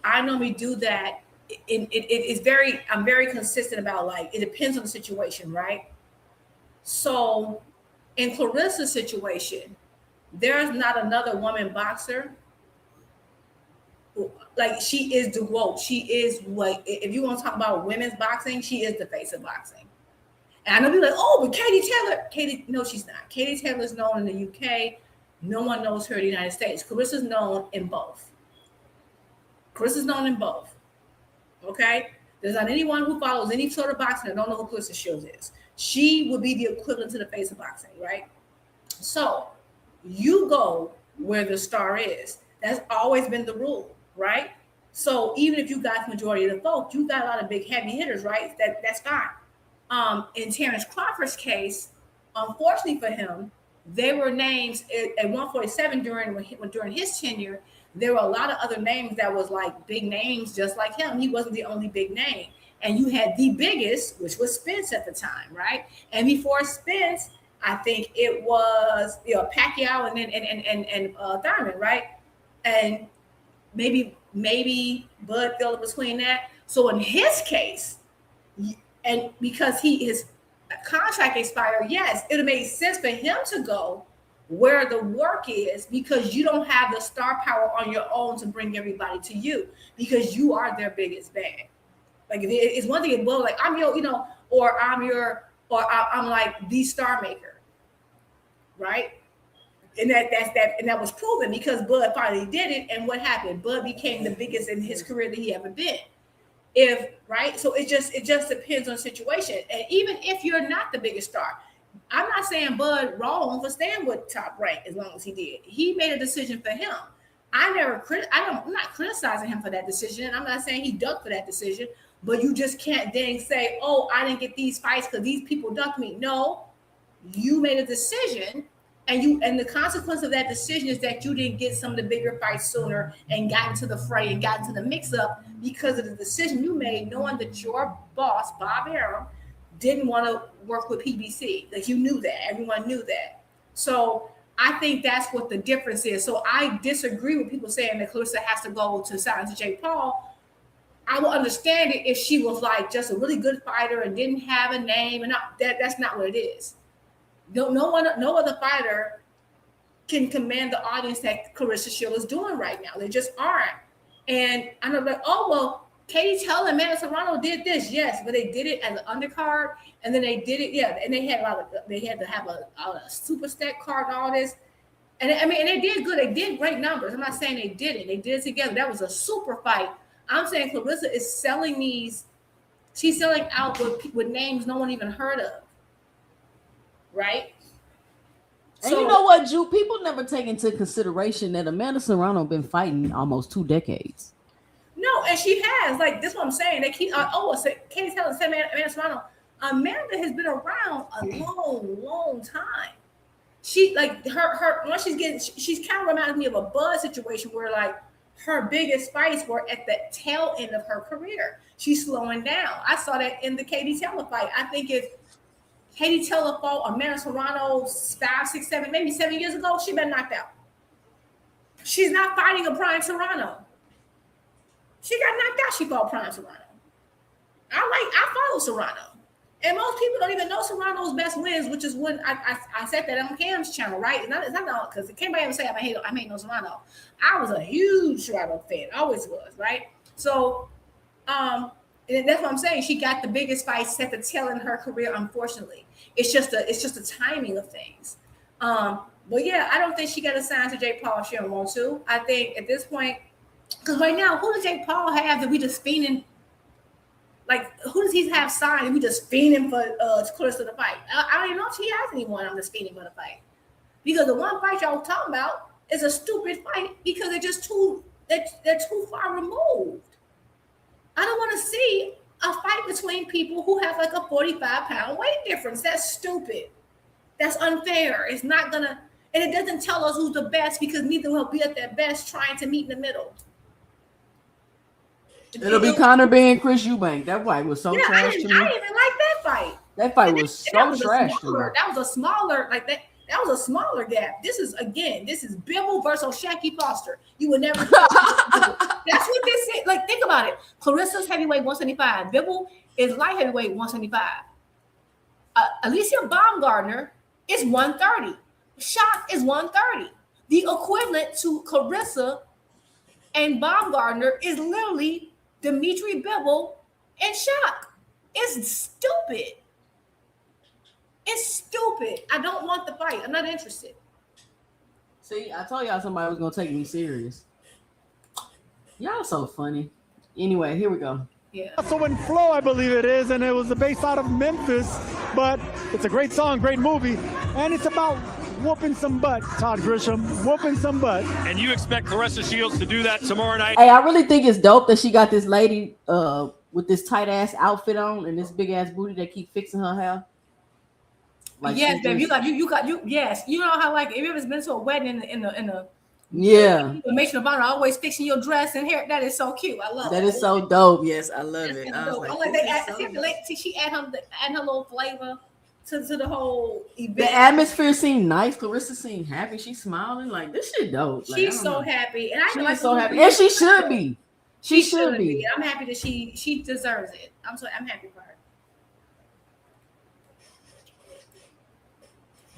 I normally do that. I'm very consistent about like, it depends on the situation, right? So in Claressa's situation, there's not another woman boxer. Like she is the GWOAT. She is like, if you want to talk about women's boxing, she is the face of boxing. And I know people are like, oh, but Katie Taylor. No, she's not. Katie Taylor is known in the UK. No one knows her in the United States. Claressa's known in both. Okay? There's not anyone who follows any sort of boxing that don't know who Claressa Shields is. She would be the equivalent to the face of boxing, right? So you go where the star is. That's always been the rule, right? So even if you got the majority of the vote, you got a lot of big heavy hitters, right? That's fine. In Terrence Crawford's case, unfortunately for him, there were names at 147 during his tenure. There were a lot of other names that was like big names, just like him. He wasn't the only big name, and you had the biggest, which was Spence at the time, right? And before Spence, I think it was Pacquiao and Thurman, right? And maybe Bud fell between that. So in his case, and because his contract expired, yes, it would make sense for him to go where the work is, because you don't have the star power on your own to bring everybody to you, because you are their biggest bag. Like it's one thing, well, like I'm I'm like the star maker, right? And that was proven because Bud finally did it. And what happened? Bud became the biggest in his career that he ever been. So it just depends on the situation. And even if you're not the biggest star, I'm not saying Bud wrong for staying with Top Rank as long as he did. He made a decision for him. I'm not criticizing him for that decision. And I'm not saying he ducked for that decision, but you just can't then say, oh, I didn't get these fights because these people ducked me. No, you made a decision. And the consequence of that decision is that you didn't get some of the bigger fights sooner and got into the fray and got into the mix-up because of the decision you made, knowing that your boss, Bob Arum, didn't want to work with PBC. Like you knew that. Everyone knew that. So I think that's what the difference is. So I disagree with people saying that Claressa has to go to sign to Jake Paul. I will understand it if she was like just a really good fighter and didn't have a name, and that's not what it is. No other fighter can command the audience that Claressa Shields is doing right now. They just aren't. And I'm like, oh, well, Katie Taylor and Amanda Serrano did this. Yes, but they did it as an undercard. And then they did it. Yeah. And they had to have a super stack card and all this. And I mean, and they did good. They did great numbers. I'm not saying they didn't. They did it together. That was a super fight. I'm saying Claressa is selling these. She's selling out with names no one even heard of. Right. And so, you know what, Ju? People never take into consideration that Amanda Serrano been fighting almost 2 decades. No, and she has. Like, this is what I'm saying. They keep Katie Taylor said Amanda Serrano. Amanda has been around a long time. She like her once she's kind of reminds me of a Bud situation where like her biggest fights were at the tail end of her career. She's slowing down. I saw that in the Katie Taylor fight. I think if Katie Taylor fought Amanda Serrano 5, 6, 7, maybe 7 years ago, she been knocked out. She's not fighting a prime Serrano. She got knocked out. She fought prime Serrano. I follow Serrano. And most people don't even know Serrano's best wins, which is when I said that on Cam's channel, right? It's not because it can't ever say I hate no Serrano. I was a huge Serrano fan, always was, right? So And that's what I'm saying. She got the biggest fight set to tail in her career. Unfortunately, it's just a timing of things. But yeah, I don't think she got assigned to Jake Paul. She don't want to. I think at this point, because right now, who does Jake Paul have that we just fiending? Like, who does he have signed and we just fiending for Claressa to fight? I don't even know if she has anyone on this fiending for the fight. Because the one fight y'all talking about is a stupid fight because they're just they're too far removed. I don't want to see a fight between people who have like a 45-pound weight difference. That's stupid. That's unfair. It's not gonna, and it doesn't tell us who's the best because neither will be at their best trying to meet in the middle. It'll be Conor being Chris Eubank. That fight was so trash to me. I didn't even like that fight. That fight was so trash to me. That was a smaller, like that. That was a smaller gap. This is Bibble versus Shaqy Foster. You would never. That's what this is. Like, think about it. Claressa's heavyweight 175. Bibble is light heavyweight 175. Alicia Baumgardner is 130. Shock is 130. The equivalent to Claressa and Baumgardner is literally Dimitri Bivol and Shock. It's stupid. It's stupid. I don't want the fight. I'm not interested. See, I told y'all somebody was gonna take me serious. Y'all so funny. Anyway, here we go. Yeah. Also in Flow, I believe it is, and it was based out of Memphis, but it's a great song, great movie, and it's about whooping some butt, Todd Grisham, whooping some butt. And you expect Claressa Shields to do that tomorrow night? Hey, I really think it's dope that she got this lady with this tight ass outfit on and this big ass booty that keep fixing her hair. Like, yes, babe. You yes. You know how, like, if you ever been to a wedding in the information about always fixing your dress and hair. That is so cute. I love that. That is so dope. Yes, I love it. I was like, she add her little flavor to the whole event. The atmosphere seemed nice. Claressa seemed happy. She's smiling. Like, this shit dope. Like, she's so happy, and I'm so happy, and she should be. She should be. I'm happy that she deserves it. I'm happy for her.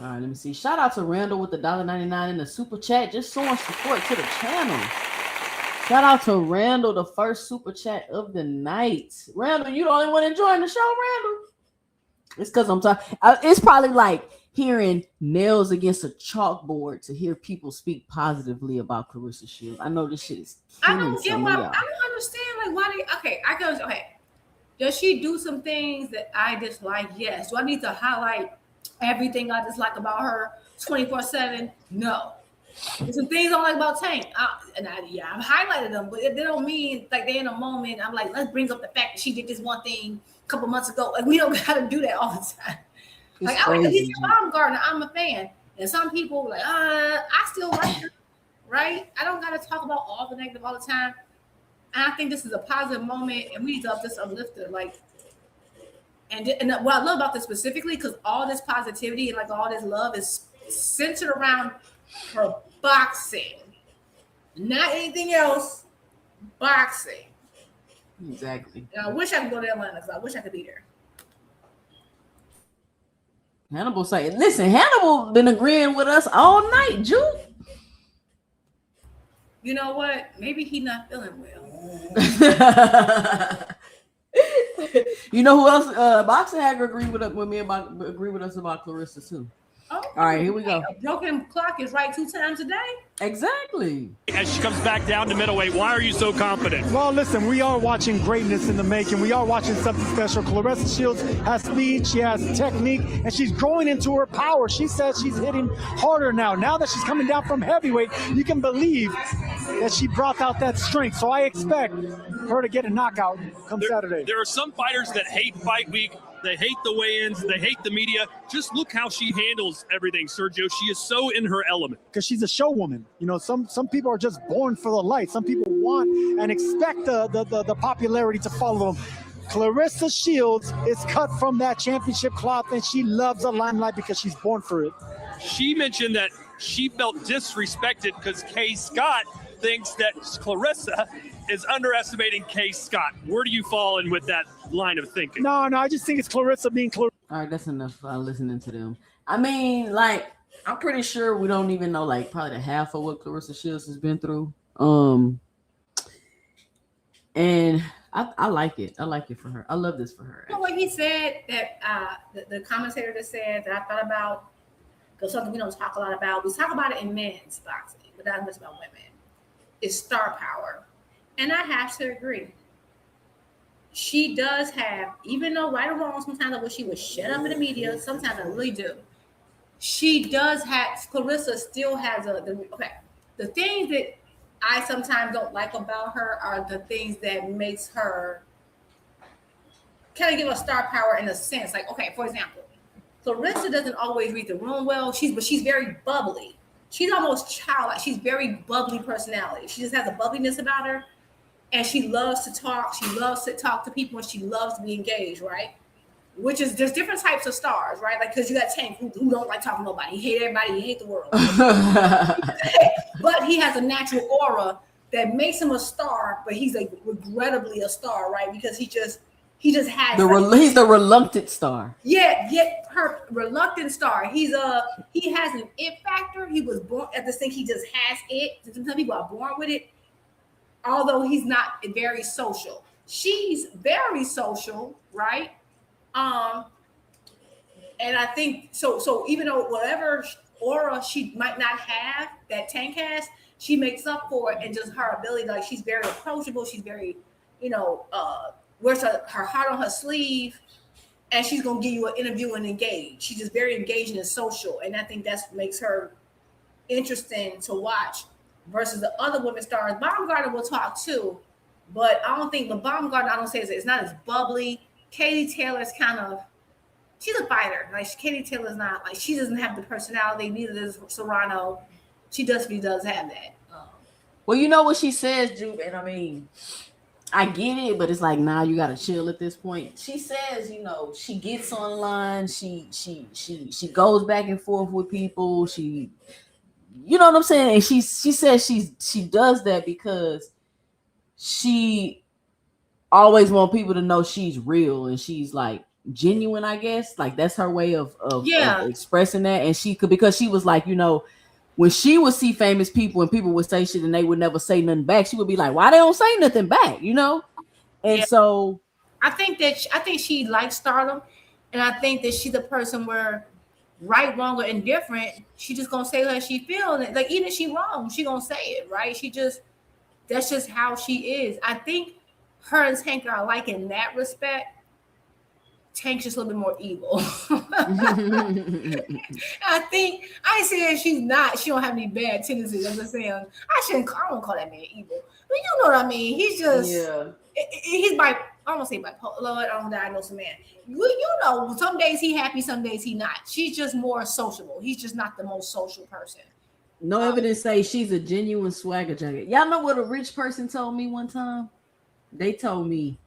All right, let me see. Shout out to Randall with the $1.99 in the super chat, just showing support to the channel. Shout out to Randall, the first super chat of the night. Randall, you the only one enjoying the show, Randall. It's because I'm talking. It's probably like hearing nails against a chalkboard to hear people speak positively about Claressa Shields. I know this shit is. I don't understand. Like, why? Okay. Does she do some things that I dislike? Yes. Do I need to highlight everything I dislike about her 24/7? No. There's some things I don't like about Tank. I've highlighted them, but they don't mean like they're in a moment. I'm like, let's bring up the fact that she did this one thing a couple months ago. Like, we don't gotta do that all the time. Like, I like Alicia Baumgardner. I'm a fan. And some people like, I still like her, right? I don't gotta talk about all the negative all the time. And I think this is a positive moment, and we need to uplift her. Like, and what I love about this specifically, because all this positivity and like all this love is centered around her boxing, not anything else. Boxing. Exactly. And I wish I could go to Atlanta because I wish I could be there. Hannibal saying, listen, Hannibal been agreeing with us all night, Juke. You know what? Maybe he's not feeling well. You know who else? Boxing Hacker agree with us about Claressa too. Oh, all right, here we go. A broken clock is right 2 times a day. Exactly. As she comes back down to middleweight, why are you so confident? Well, listen, we are watching greatness in the making. We are watching something special. Claressa Shields has speed, she has technique, and she's growing into her power. She says she's hitting harder now. Now that she's coming down from heavyweight, you can believe that she brought out that strength. So I expect her to get a knockout come Saturday. There are some fighters that hate fight week. They hate the weigh-ins. They hate the media. Just look how she handles everything, Sergio. She is so in her element. Because she's a show woman. You know, some people are just born for the light. Some people want and expect the popularity to follow them. Claressa Shields is cut from that championship cloth, and she loves the limelight because she's born for it. She mentioned that she felt disrespected because Kay Scott thinks that Claressa is underestimating Kay Scott. Where do you fall in with that line of thinking? No, I just think it's Claressa being Claressa. All right, that's enough listening to them. I mean, like, I'm pretty sure we don't even know, like, probably the half of what Claressa Shields has been through. And I like it. I like it for her. I love this for her. You know what he said that the commentator that said that I thought about, because something we don't talk a lot about. We talk about it in men's boxing, but not much about women. Is star power, and I have to agree. She does have, even though right or wrong, sometimes I wish she would shut up in the media. Sometimes I really do. She does have. Claressa still has the things that I sometimes don't like about her are the things that makes her kind of give her star power in a sense. Like, okay, for example, Claressa doesn't always read the room well. She's very bubbly. She's almost childlike. She's very bubbly personality. She just has a bubbliness about her, and she loves to talk. She loves to talk to people, and she loves to be engaged, right? Which is, there's different types of stars, right? Like, because you got Tank who don't like talking to nobody. He hate everybody. He hate the world. But he has a natural aura that makes him a star, but he's like regrettably a star, right? Because he just has he's the reluctant star. Yeah, her reluctant star. He has an it factor. He was born at this thing. He just has it. Some people are born with it, although he's not very social. She's very social, right? And I think so even though whatever aura she might not have that Tank has, she makes up for it, and just her ability. Like, she's very approachable. She's very, wears her heart on her sleeve, and she's gonna give you an interview and engage. She's just very engaging and social, and I think that's what makes her interesting to watch versus the other women stars. Baumgartner will talk too, but I don't think the Baumgartner, I don't say it's not as bubbly. Katie Taylor's kind of, she's a fighter. Like, Katie Taylor's not, like, she doesn't have the personality. Neither does Serrano. She does have that. Well, you know what she says, Jude, and I mean, I get it, but it's like, nah, you gotta chill at this point. She says, she gets online, she goes back and forth with people. She, you know what I'm saying? And she says she does that because she always want people to know she's real and she's like genuine, I guess. Like, that's her way of expressing that. And she could, because she was like, when she would see famous people and people would say shit and they would never say nothing back, she would be like, why they don't say nothing back, And so I think she likes stardom, and I think that she's a person where right, wrong, or indifferent, she just gonna say how she feels. Like, even if she wrong, she gonna say it, right? That's just how she is. I think her and Tank are alike in that respect. Tank's just a little bit more evil. I think I ain't saying she don't have any bad tendencies. I'm just saying I don't call that man evil. But you know what I mean. He's just he's I don't want to say bipolar. Lord, I don't diagnose a man. Some days he happy, some days he not. She's just more sociable. He's just not the most social person. No evidence say she's a genuine swagger jacket. Y'all know what a rich person told me one time? They told me,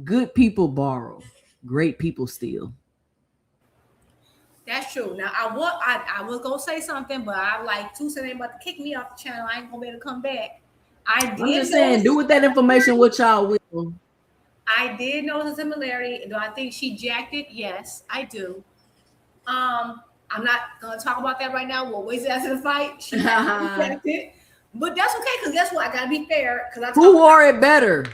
good people borrow, great people steal. That's true. Now, I was gonna say something, but I like Tucson ain't about to kick me off the channel. I ain't gonna be able to come back. I'm just saying, do with that information what y'all will. I did notice a similarity. Do I think she jacked it? Yes, I do. I'm not gonna talk about that right now. We'll wait after the fight. She jacked it. But that's okay, because guess what? I gotta be fair. Who wore it better?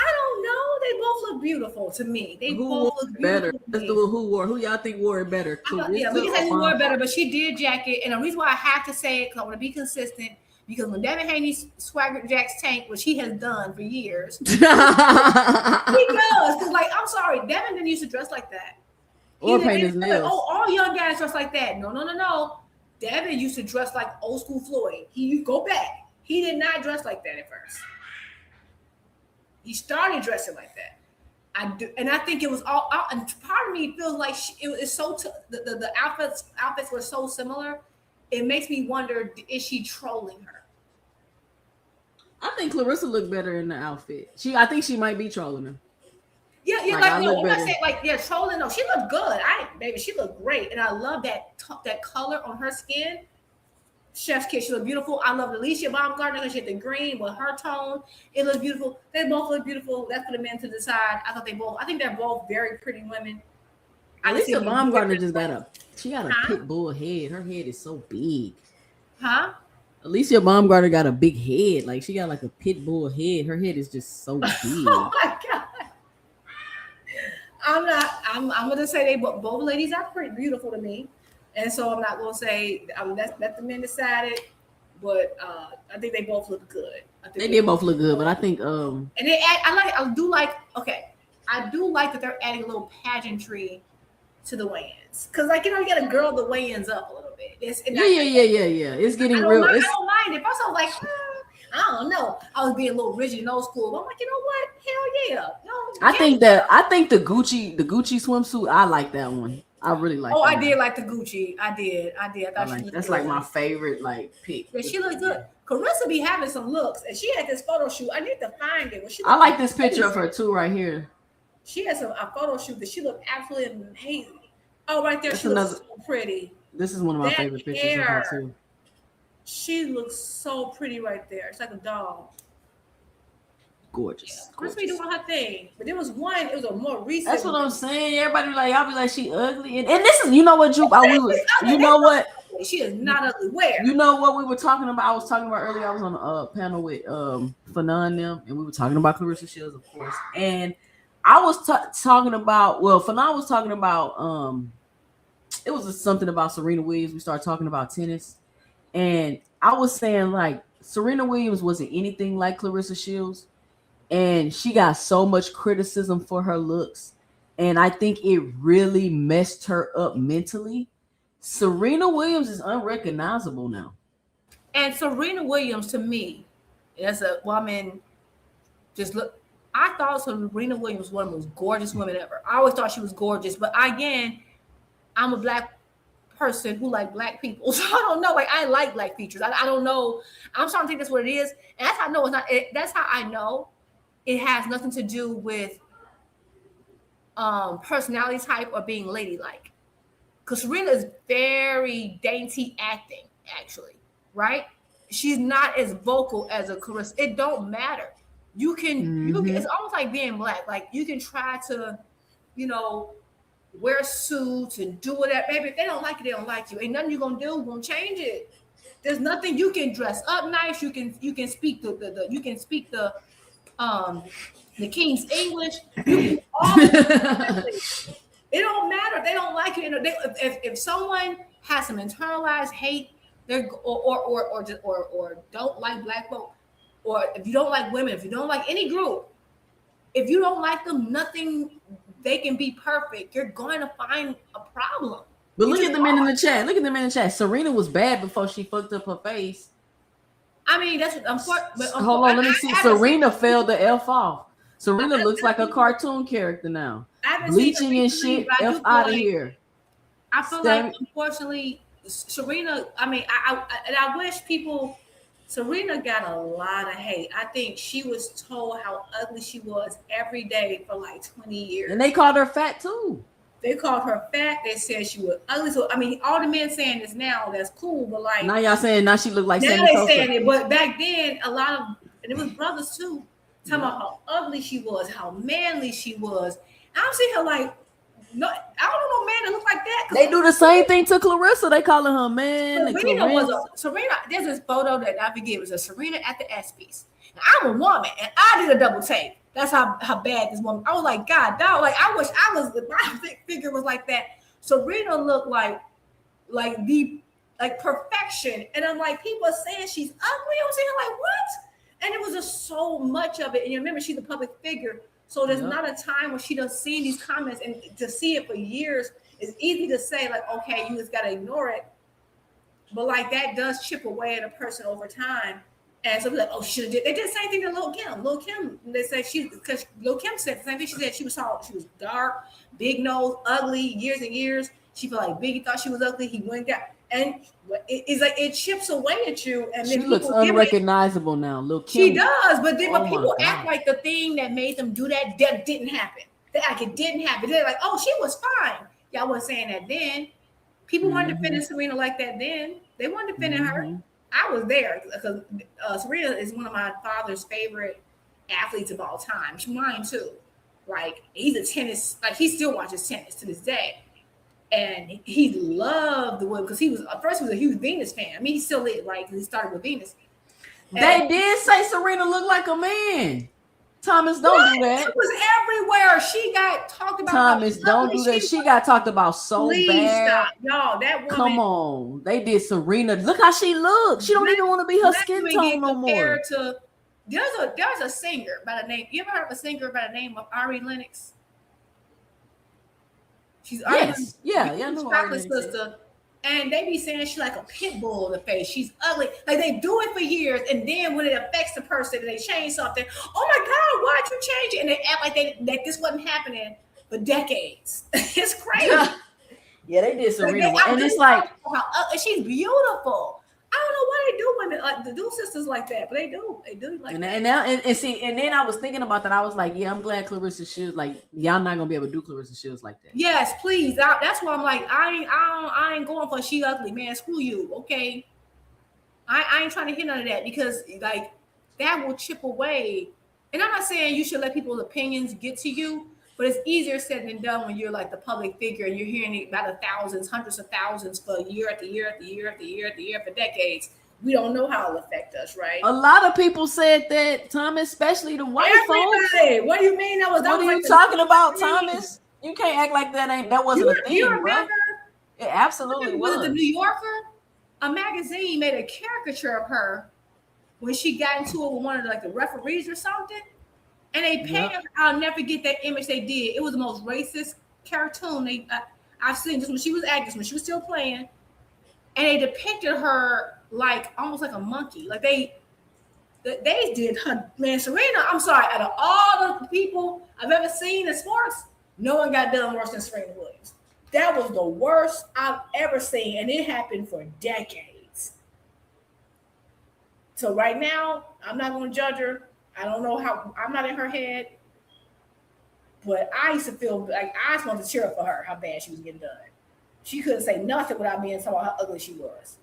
I don't know. They both look beautiful to me. Both look better. Let's do who y'all think wore it better? We can say who wore it better, but she did jack it. And the reason why I have to say it, because I want to be consistent, because when Devin Haney swagger jacks Tank, which he has done for years, he does. Because, like, I'm sorry, Devin didn't used to dress like that. Or paint his nails. Like, all young guys dress like that. No. Devin used to dress like old school Floyd. You go back. He did not dress like that at first. He started dressing like that. I do, and I think it was all. And part of me feels like the outfits were so similar. It makes me wonder: is she trolling her? I think Claressa looked better in the outfit. I think she might be trolling her. Yeah, I'm not saying trolling. No, she looked good. She looked great, and I love that color on her skin. Chef's kiss. She looked beautiful. I love Alicia Baumgartner because she had the green with her tone. It looks beautiful. They both look beautiful. That's for the men to decide. I think they're both very pretty women. Alicia Baumgartner just got a pit bull head. Her head is so big. Huh? At least your mom Baumgartner got a big head. Like she got like a pit bull head. Her head is just so big. Oh my god. I'm gonna say they both ladies are pretty beautiful to me, and so I'm not gonna say let the men decided, but I think they both look good. I think they did both look good, but I think and they add, I do like that they're adding a little pageantry to the weigh-ins, because like you get a girl the weigh-ins up a little bit. Yeah. It's getting real. I don't mind it. First I was like, I don't know. I was being a little rigid in old school. But I'm like, you know what? Hell yeah. No, I think the Gucci swimsuit, I like that one. I really like. Oh, that I did like the Gucci. I did. I thought she looked that's good. like my favorite pick. Yeah, she looked good. Carissa be having some looks, and she had this photo shoot. I need to find it. I like this picture of her too, right here. She had a photo shoot that she looked absolutely amazing. Oh, right there, she looks so pretty. This is one of my favorite pictures of her too. She looks so pretty right there. It's like a doll. Gorgeous. Chris be doing her thing, but there was one. It was a more recent. That's what I'm saying. Everybody y'all be like, she ugly, and this is, you know what, Juke? You know what? She is not ugly. Where? You know what we were talking about? I was talking about earlier. I was on a panel with Fanon and them, and we were talking about Claressa Shields, of course. And I was talking about. Well, Fanon was talking about. It was something about Serena Williams. We started talking about tennis, and I was saying like Serena Williams wasn't anything like Claressa Shields. And she got so much criticism for her looks. And I think it really messed her up mentally. Serena Williams is unrecognizable now. And Serena Williams, to me, as a woman, I thought Serena Williams was one of the most gorgeous women ever. I always thought she was gorgeous. But again, I'm a black person who like black people. So I don't know. Like, I like black features. I don't know. I'm starting to think that's what it is. And that's how I know it's not. That's how I know. It has nothing to do with personality type or being ladylike. Because Serena is very dainty acting, actually, right? She's not as vocal as a Claressa. It don't matter. You can, it's almost like being black. Like, you can try to, wear suits and do whatever. Baby, if they don't like you, they don't like you. Ain't nothing you're going to do. Going to change it. There's nothing. You can dress up nice. You can speak the King's English. It don't matter if they don't like you. If someone has some internalized hate, or don't like black folk, or if you don't like women, if you don't like any group, if you don't like them, nothing. They can be perfect. You're going to find a problem. But look at the men in the chat. Serena was bad before she fucked up her face. I mean, that's unfortunate. Hold on, let me see. Serena failed the F off. Serena looks like a cartoon character now. Bleaching and shit. F out of here. I feel like, unfortunately, Serena. I mean, I wish people. Serena got a lot of hate. I think she was told how ugly she was every day for like 20 years. And they called her fat too. They called her fat. They said she was ugly. So I mean, all the men saying this now, that's cool. But like now, y'all saying now she looked like now they saying it. But back then, a lot of, and it was brothers too, talking about how ugly she was, how manly she was. I don't see her like. No, I don't know no man that look like that. They do the same thing to Claressa. They calling her man. Serena. There's this photo that I forget. It was a Serena at the ESPYs. I'm a woman, and I did a double take. That's how bad this woman. I was like, God, dog. Like, I wish I was. My figure was like that. Serena looked like perfection, and I'm like, people are saying she's ugly. I'm saying like, what? And it was just so much of it. And you remember, she's a public figure. So there's not a time when she doesn't see these comments, and to see it for years, it's easy to say like, okay, you just gotta ignore it. But like that does chip away at a person over time. And so like, oh, she did. They did the same thing to Lil Kim. Lil Kim, they said because Lil Kim said the same thing. She said she was tall, she was dark, big nose, ugly, years and years. She felt like Biggie thought she was ugly. He went down, and it's like it chips away at you. And then she looks unrecognizable now. Lil Kim. She does, but then people act like the thing that made them do that didn't happen. They like it didn't happen. They're like, oh, she was fine. Y'all wasn't saying that then. People weren't defending Serena like that then. They weren't defending her. I was there because Serena is one of my father's favorite athletes of all time. She's mine too. Like, he's a tennis, like he still watches tennis to this day. And he loved the women because he was at first he was a huge Venus fan. I mean, he still is, right? Because he started with Venus. They did say Serena looked like a man. Thomas, don't do that. It was everywhere. She got talked about. Thomas, don't do that. She got talked about so bad. Stop. Y'all, that woman. Come on. They did Serena. Look how she looks. She don't even want to be her skin tone no more. There's a singer by the name. You ever heard of a singer by the name of Ari Lennox? She's chocolate sister, and they be saying she's like a pit bull in the face. She's ugly. Like they do it for years, and then when it affects the person, they change something. Oh my God, why'd you change it? And they act like this wasn't happening for decades. It's crazy. Yeah, they did Serena, and it's like she's beautiful. I don't know why they do women they do sisters like that, but they do. They do like that. And then I was thinking about that. I was like, yeah, I'm glad Claressa Shields, like, y'all not gonna be able to do Claressa Shields like that. Yes, please. That's why I'm like, I ain't going for she ugly, man. Screw you, okay? I ain't trying to hear none of that because like that will chip away. And I'm not saying you should let people's opinions get to you, but it's easier said than done when you're like the public figure and you're hearing it by the thousands, hundreds of thousands for year after year after year after year after year for decades. We don't know how it'll affect us, right? A lot of people said that, Thomas, especially the white folks. What do you mean that was? What are you talking about, Thomas? You can't act like that wasn't a thing, you remember? Bro. It absolutely was. Was it the New Yorker? A magazine made a caricature of her when she got into it with one of the referees or something. And they painted, I'll never forget that image they did. It was the most racist cartoon I've seen. Just when she was acting, when she was still playing. And they depicted her like almost like a monkey. Like they did her, man, Serena, I'm sorry, out of all the people I've ever seen in sports, no one got done worse than Serena Williams. That was the worst I've ever seen. And it happened for decades. So right now, I'm not going to judge her. I don't know how, I'm not in her head, but I used to feel like I just wanted to cheer up for her, how bad she was getting done. She couldn't say nothing without being talking about how ugly she was.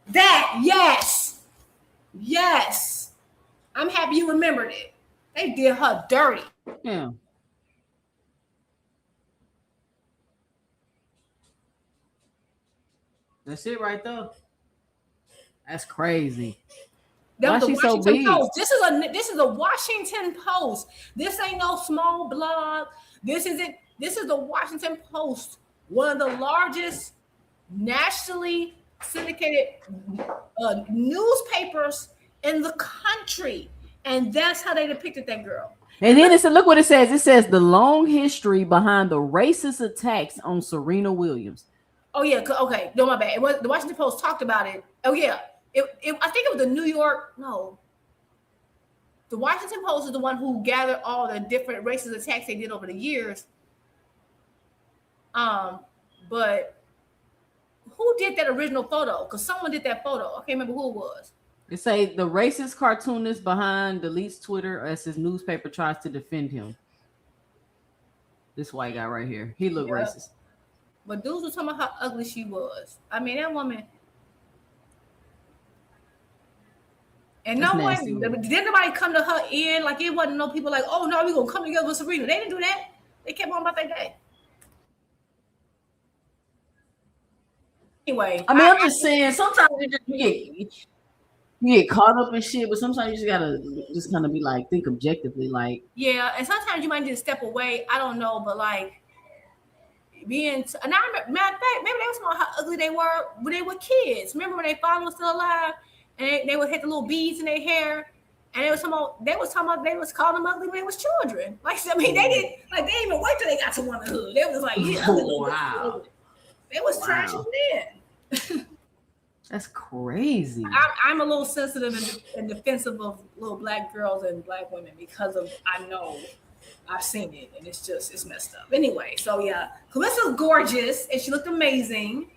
That, yes. I'm happy you remembered it. They did her dirty. Yeah. That's it right there. That's crazy. Why she so big? This is a Washington Post. This ain't no small blog. This is the Washington Post, one of the largest nationally syndicated newspapers in the country, and that's how they depicted that girl. And then look what it says. It says the long history behind the racist attacks on Serena Williams. Oh yeah, okay. No, my bad. The Washington Post talked about it. Oh yeah. I think it was the New York. No, the Washington Post is the one who gathered all the different racist attacks they did over the years. But who did that original photo? Because someone did that photo. I can't remember who it was. It say the racist cartoonist behind deletes Twitter as his newspaper tries to defend him. This white guy right here. He looked racist. But dudes were talking about how ugly she was. I mean, that woman. And no one, didn't nobody come to her end. Like it wasn't no people like, oh no, we're gonna come together with Serena. They didn't do that. They kept on about their day. Anyway, I mean, I'm just saying. Sometimes you get caught up in shit, but sometimes you just gotta just kind of be like, think objectively, like. Yeah, and sometimes you might need to step away. I don't know, but like being. And I remember, matter of fact, maybe they was talking about how ugly they were when they were kids. Remember when they father was still alive? And they would hit the little beads in their hair, and they was calling them ugly when they was children. Like I mean, they didn't even wait till they got to womanhood. They was like, yeah, wow. They was trashing then. That's crazy. I'm a little sensitive and defensive of little black girls and black women because of I know I've seen it and it's messed up. Anyway, so yeah, Clarissa's gorgeous and she looked amazing.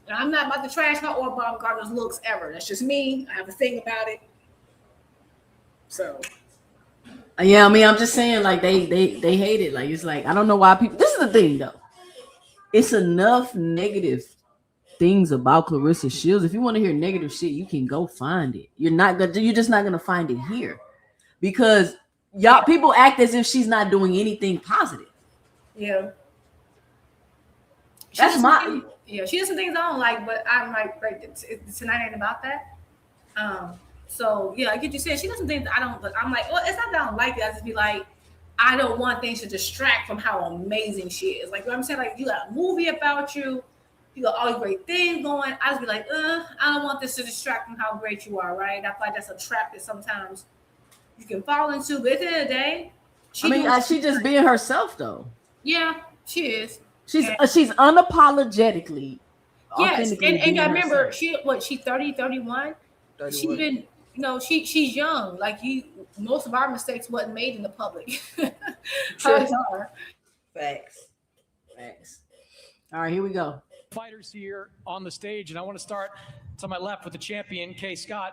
And I'm not about to trash her or Bob Gardner's looks ever. That's just me. I have a thing about it. So yeah, I mean, I'm just saying, like they hate it. Like it's like I don't know why people. This is the thing though. It's enough negative things about Claressa Shields. If you want to hear negative shit, you can go find it. You're just not gonna find it here because people act as if she's not doing anything positive. Yeah. That's she does some things I don't like, but I'm like, tonight ain't about that. So yeah, like you said, she does some things I don't. But I'm like, well, it's not that I don't like it. I just be like, I don't want things to distract from how amazing she is. Like what I'm saying, like you got a movie about you, you got all these great things going. I just be like, I don't want this to distract from how great you are, right? I feel like that's a trap that sometimes you can fall into. But at the end of the day, she just being herself though. Yeah, she is. She's unapologetically. Yes, and I remember she 30, 31. She's been, she's young. Like most of our mistakes wasn't made in the public. Hers are. Facts. All right, here we go. Fighters here on the stage, and I want to start to my left with the champion, Kay Scott.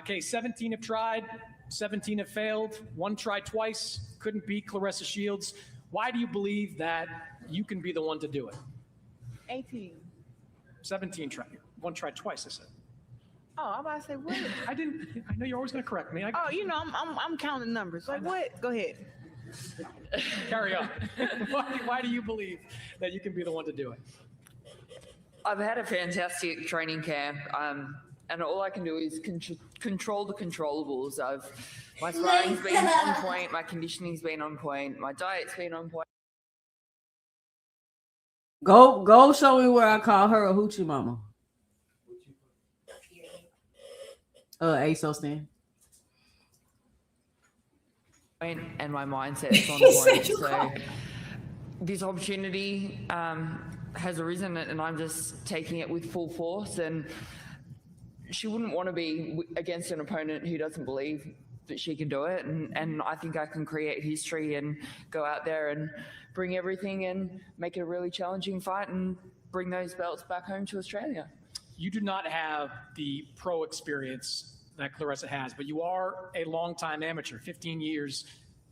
Kay, 17 have tried, 17 have failed. One tried twice, couldn't beat Claressa Shields. Why do you believe that you can be the one to do it? 18. 17 tried. One tried twice, I said. Oh, I'm about to say what? I know you're always going to correct me. I'm counting numbers. Like what? Go ahead. Carry on. Why do you believe that you can be the one to do it? I've had a fantastic training camp, and all I can do is control the controllables. My sparring's been on point, my conditioning's been on point, my diet's been on point. Go show me where I call her a hoochie mama. ASO stand. And my mindset is on point. So this opportunity has arisen, and I'm just taking it with full force. And she wouldn't want to be against an opponent who doesn't believe that she can do it. And I think I can create history and go out there and bring everything and make it a really challenging fight and bring those belts back home to Australia. You do not have the pro experience that Claressa has, but you are a longtime amateur, 15 years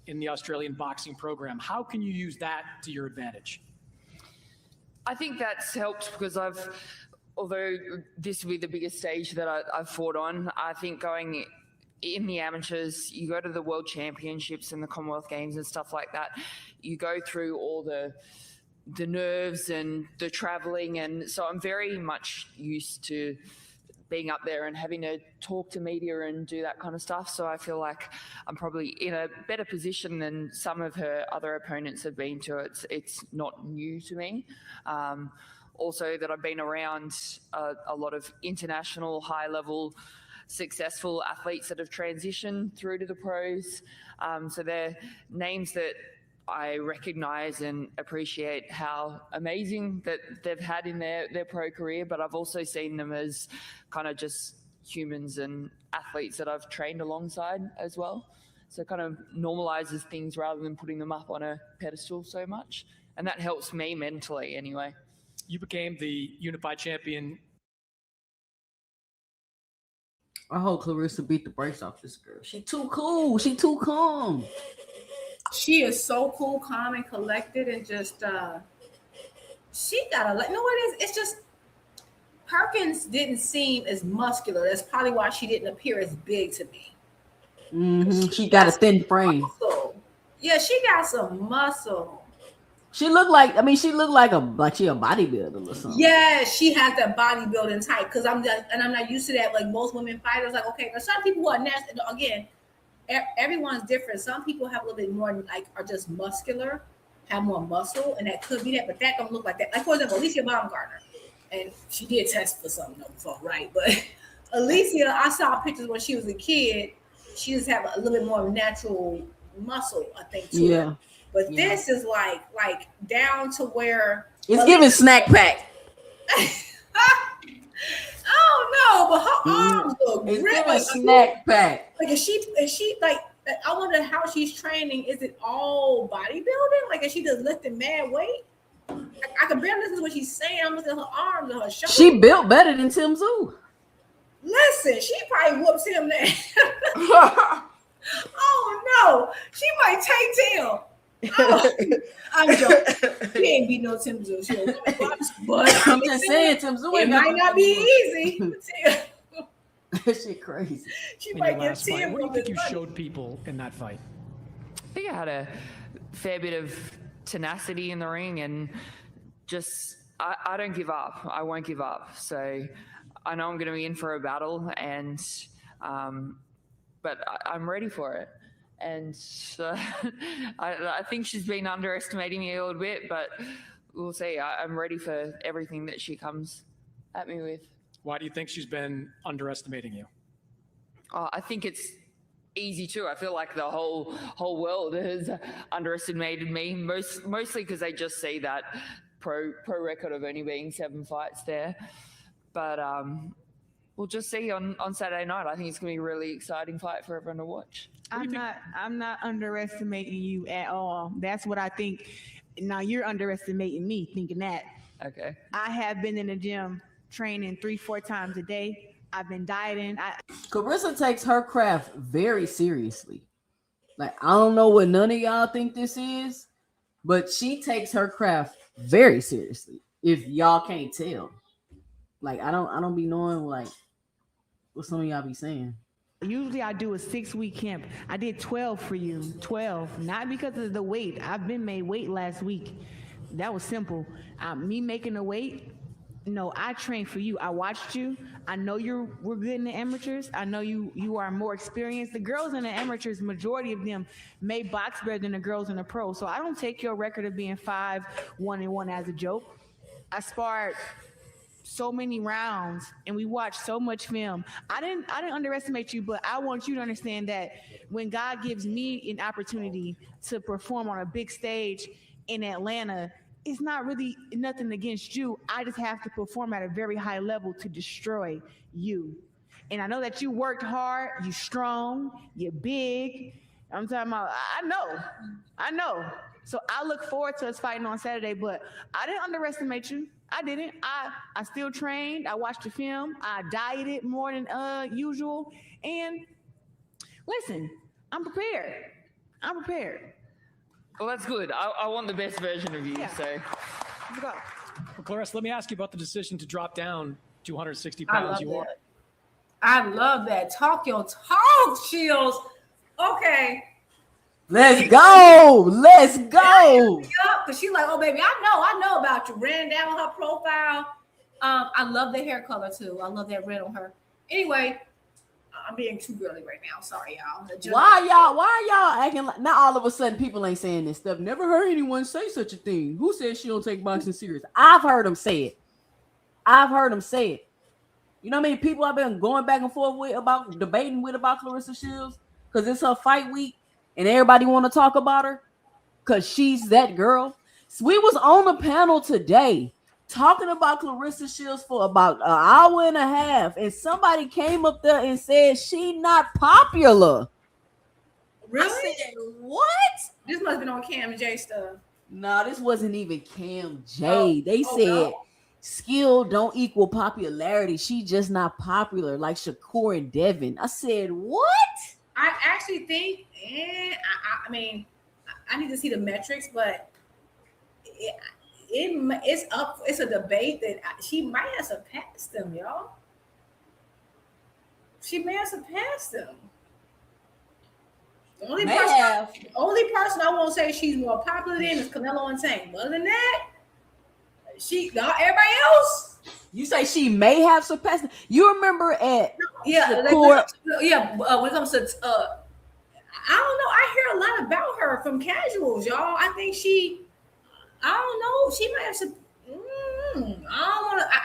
in the Australian boxing program. How can you use that to your advantage? I think that's helped because although this will be the biggest stage that I've fought on, I think going in the amateurs, you go to the World Championships and the Commonwealth Games and stuff like that, you go through all the nerves and the traveling, and so I'm very much used to being up there and having to talk to media and do that kind of stuff. So I feel like I'm probably in a better position than some of her other opponents have been to it. It's not new to me. Also that I've been around a lot of international high-level successful athletes that have transitioned through to the pros. So they're names that I recognize and appreciate how amazing that they've had in their pro career, but I've also seen them as kind of just humans and athletes that I've trained alongside as well. So it kind of normalizes things rather than putting them up on a pedestal so much. And that helps me mentally anyway. You became the unified champion. I hope Claressa beat the brakes off this girl. She too cool. She too calm. She is so cool, calm, and collected, and just she got a. You know what it is? It's just Perkins didn't seem as muscular. That's probably why she didn't appear as big to me. Mm-hmm. She got a thin frame. Muscle. Yeah, she got some muscle. She looked like she a bodybuilder or something. Yeah, she has that bodybuilding type. Because I'm not used to that. Like most women fighters, like okay, there's some people who are nasty. Again, everyone's different. Some people have a little bit more, like are just muscular, have more muscle, and that could be that. But that don't look like that. Like for example, Alicia Baumgartner, and she did test for something before, right? But Alicia, I saw pictures when she was a kid. She just have a little bit more natural muscle, I think. Too. Yeah. But this is like down to where it's giving snack pack. Oh no, but her arms look it's great. Giving snack pack. Like is she like? I wonder how she's training. Is it all bodybuilding? Like is she just lifting mad weight? I can barely listen to what she's saying. I'm looking at her arms and her shoulders. She built better than Tim Tszyu. Listen, she probably whoops him there. Oh no, she might take Tim. Oh, I'm joking. She ain't beat no Tim Tszyu. But I'm just saying, Tim Tszyu. It might not be easy. That shit crazy. She might get Tim. What do you think you showed people in that fight? I think I had a fair bit of tenacity in the ring and just I don't give up. I won't give up. So I know I'm going to be in for a battle, and but I'm ready for it. And I think she's been underestimating me a little bit, but we'll see. I'm ready for everything that she comes at me with. Why do you think she's been underestimating you? I think it's easy too. I feel like the whole world has underestimated me, mostly because they just see that pro record of only being 7 fights there. But we'll just see on Saturday night. I think it's going to be a really exciting fight for everyone to watch. I'm not underestimating you at all. That's what I think. Now you're underestimating me thinking that. Okay. I have been in the gym training 3-4 times a day. I've been dieting. Claressa takes her craft very seriously. Like, I don't know what none of y'all think this is, but she takes her craft very seriously. If y'all can't tell, like, I don't be knowing like what some of y'all be saying. Usually I do a 6-week camp. I did 12 for you. 12, not because of the weight. I've been made weight last week. That was simple. Me making the weight. No, I trained for you. I watched you. I know we're good in the amateurs. I know you are more experienced. The girls in the amateurs, majority of them may box better than the girls in the pro. So I don't take your record of being 5-1-1 as a joke. I sparred so many rounds and we watched so much film. I didn't underestimate you, but I want you to understand that when God gives me an opportunity to perform on a big stage in Atlanta, it's not really nothing against you. I just have to perform at a very high level to destroy you. And I know that you worked hard, you strong, you're big. I'm talking about, I know. So I look forward to us fighting on Saturday, but I didn't underestimate you. I didn't. I still trained. I watched the film. I dieted more than usual. And listen, I'm prepared. Well, that's good. I want the best version of you. Yeah. So Let's go. Well, Claressa, let me ask you about the decision to drop down 260 pounds. I love that. Talk your talk, Shields. Okay. Let's go. Because she's like, oh, baby, I know about you. Ran down her profile. I love the hair color, too. I love that red on her. Anyway, I'm being too girly right now. Sorry, y'all. Why y'all acting like not all of a sudden people ain't saying this stuff? Never heard anyone say such a thing. Who said she don't take boxing serious? I've heard them say it. You know how many people I've been going back and forth with about debating with about Claressa Shields? Because it's her fight week and everybody want to talk about her because she's that girl. So we was on a panel today talking about Claressa Shields for about an hour and a half, and somebody came up there and said she not popular. Really? I said, what? This must have been on Cam J stuff. No, this wasn't even Cam J. They said skill don't equal popularity. She just not popular like Shakur and Devin. I said, what? I actually think, I mean, I need to see the metrics, but it's up. It's a debate that she might have surpassed them, y'all. She may have surpassed them. The only person I won't say she's more popular than is Canelo and Tank. Other than that, everybody else. You say she may have surpassed them. You remember at when it comes to I don't know. I hear a lot about her from casuals, y'all. I think I don't know. She might have.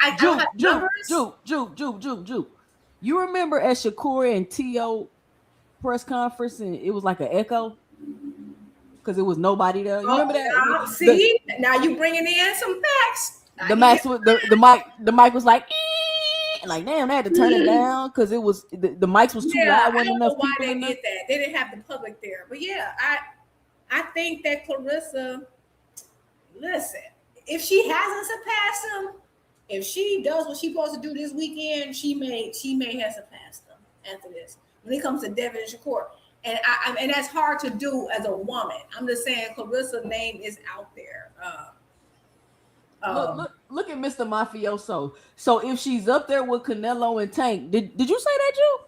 I don't want to. Juke. You remember at Shakur and T.O. press conference and it was like an echo because it was nobody there. You remember that? See, now you bringing in some facts. The mic was like, like damn, they had to turn it down because it was the mics was too loud. I don't know why they did that. They didn't have the public there, but yeah, I think that Claressa. Listen, if she hasn't surpassed them, if she does what she's supposed to do this weekend, she may have surpassed them after this. When it comes to Devin and Shakur, and that's hard to do as a woman. I'm just saying, Claressa's name is out there. Look at Mr. Mafioso. So if she's up there with Canelo and Tank, did you say that, you?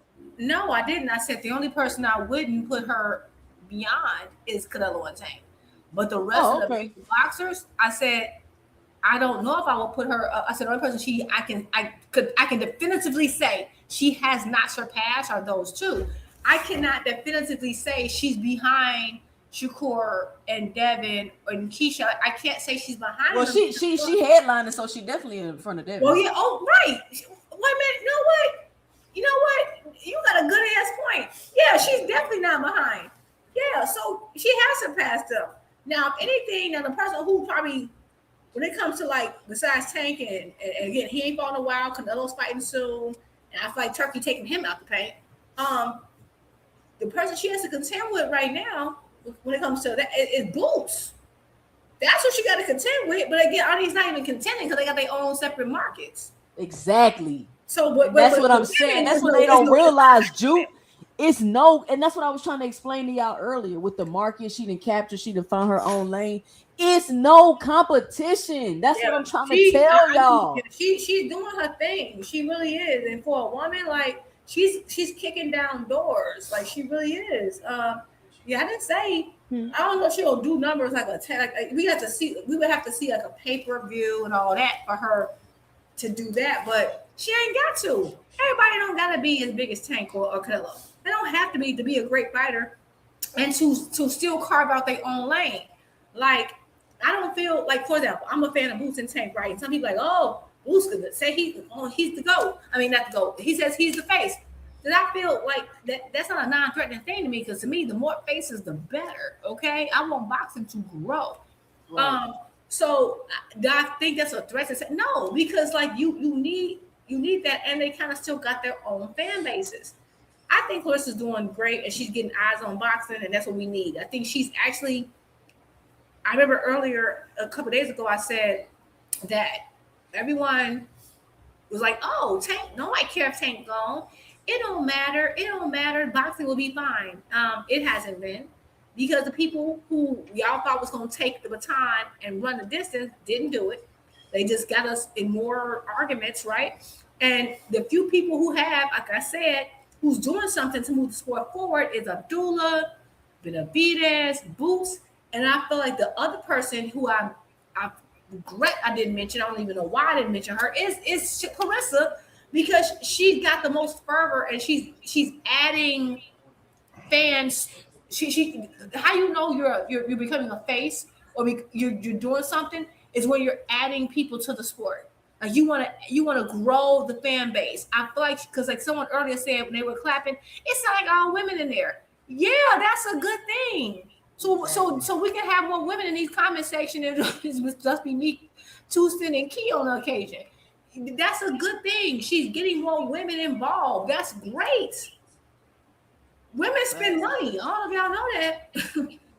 No, I didn't. I said the only person I wouldn't put her beyond is Canelo and Tank. But the rest of the boxers, I said, I don't know if I will put her. I said the only person I can definitively say she has not surpassed are those two. I cannot definitively say she's behind Shakur and Devin and Keisha. I can't say she's behind. Well, them. she headlining, so she definitely in front of Devin. Well, yeah. Oh, right. Wait a minute. You know what? You got a good ass point. Yeah, she's definitely not behind. Yeah, so she has surpassed them. Now, if anything, now the person who probably, when it comes to like besides Tank and again, he ain't fought in a while. Canelo's fighting soon, and I feel like Turkey taking him out the paint. The person she has to contend with right now, when it comes to that, is Boots. That's what she got to contend with. But again, Arnie's not even contending because they got their own separate markets. Exactly. So that's what I'm saying. That's what they don't realize, Juke. It's no, and that's what I was trying to explain to y'all earlier with the market. She didn't capture, she didn't find her own lane. It's no competition. That's what I'm trying to tell y'all. She's doing her thing. She really is. And for a woman, like she's kicking down doors. Like she really is. Yeah, I didn't say. I don't know if she'll do numbers like we have to see. We would have to see like a pay-per-view and all that for her to do that. But she ain't got to. Everybody don't gotta be as big as Tank or Canelo. They don't have to be a great fighter and to still carve out their own lane. Like I don't feel like, for example, I'm a fan of Boots and Tank, right? And some people like, oh, Boots could say he's the GOAT. I mean, not the GOAT. He says he's the face. Then I feel like that's not a non-threatening thing to me because to me, the more faces, the better. Okay, I want boxing to grow. Right. So do I think that's a threat to say no? Because like you need that, and they kind of still got their own fan bases. I think Clarissa's doing great, and she's getting eyes on boxing, and that's what we need. I think she's actually. I remember earlier, a couple of days ago, I said that everyone was like, "Oh, Tank, nobody cares if Tank gone. It don't matter. It don't matter. Boxing will be fine." It hasn't been because the people who y'all thought was going to take the baton and run the distance didn't do it. They just got us in more arguments, right? And the few people who have, like I said, who's doing something to move the sport forward is Abdullah, Benavidez, Boots, and I feel like the other person who I regret I didn't mention, I don't even know why I didn't mention her, is Claressa, because she's got the most fervor and she's adding fans. She how you know you're becoming a face or you're doing something is when you're adding people to the sport. Like you want to grow the fan base. I feel like because like someone earlier said when they were clapping, it's not like all women in there. Yeah, that's a good thing. So we can have more women in these comment section and just be me, Tueston, and Key on occasion. That's a good thing. She's getting more women involved. That's great. Women spend money. All of y'all know that.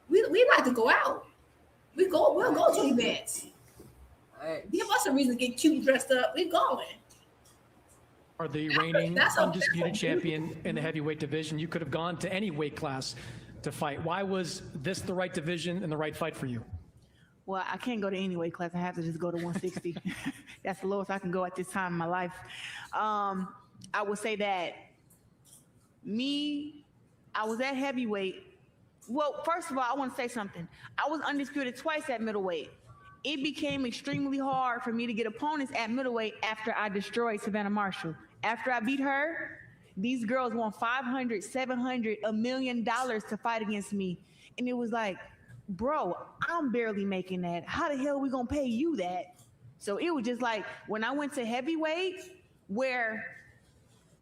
we like to go out. We'll go to events. Give us a reason to get cute dressed up. We're going. Are the reigning undisputed champion in the heavyweight division. You could have gone to any weight class to fight. Why was this the right division and the right fight for you? Well, I can't go to any weight class. I have to just go to 160. That's the lowest I can go at this time in my life. I would say that I was at heavyweight. Well, first of all, I want to say something. I was undisputed twice at middleweight. It became extremely hard for me to get opponents at middleweight after I destroyed Savannah Marshall. After I beat her, these girls want $500, $700, $1 million to fight against me. And it was like, bro, I'm barely making that. How the hell are we going to pay you that? So it was just like when I went to heavyweight, where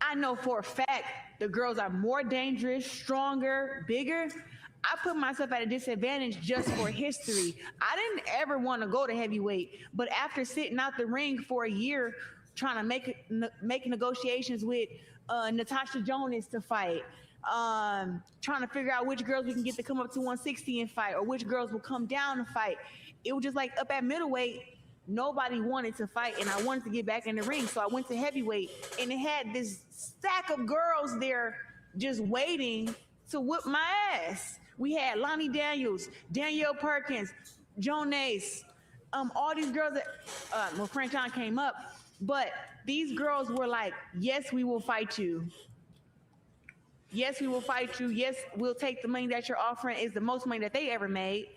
I know for a fact the girls are more dangerous, stronger, bigger, I put myself at a disadvantage just for history. I didn't ever want to go to heavyweight, but after sitting out the ring for a year, trying to make negotiations with Natasha Jonas to fight, trying to figure out which girls we can get to come up to 160 and fight, or which girls will come down and fight. It was just like up at middleweight, nobody wanted to fight, and I wanted to get back in the ring, so I went to heavyweight, and it had this stack of girls there just waiting to whip my ass. We had Lonnie Daniels, Danielle Perkins, Jonas, all these girls that, Frank John came up, but these girls were like, yes, we will fight you. Yes, we will fight you. Yes, we'll take the money that you're offering. Is the most money that they ever made.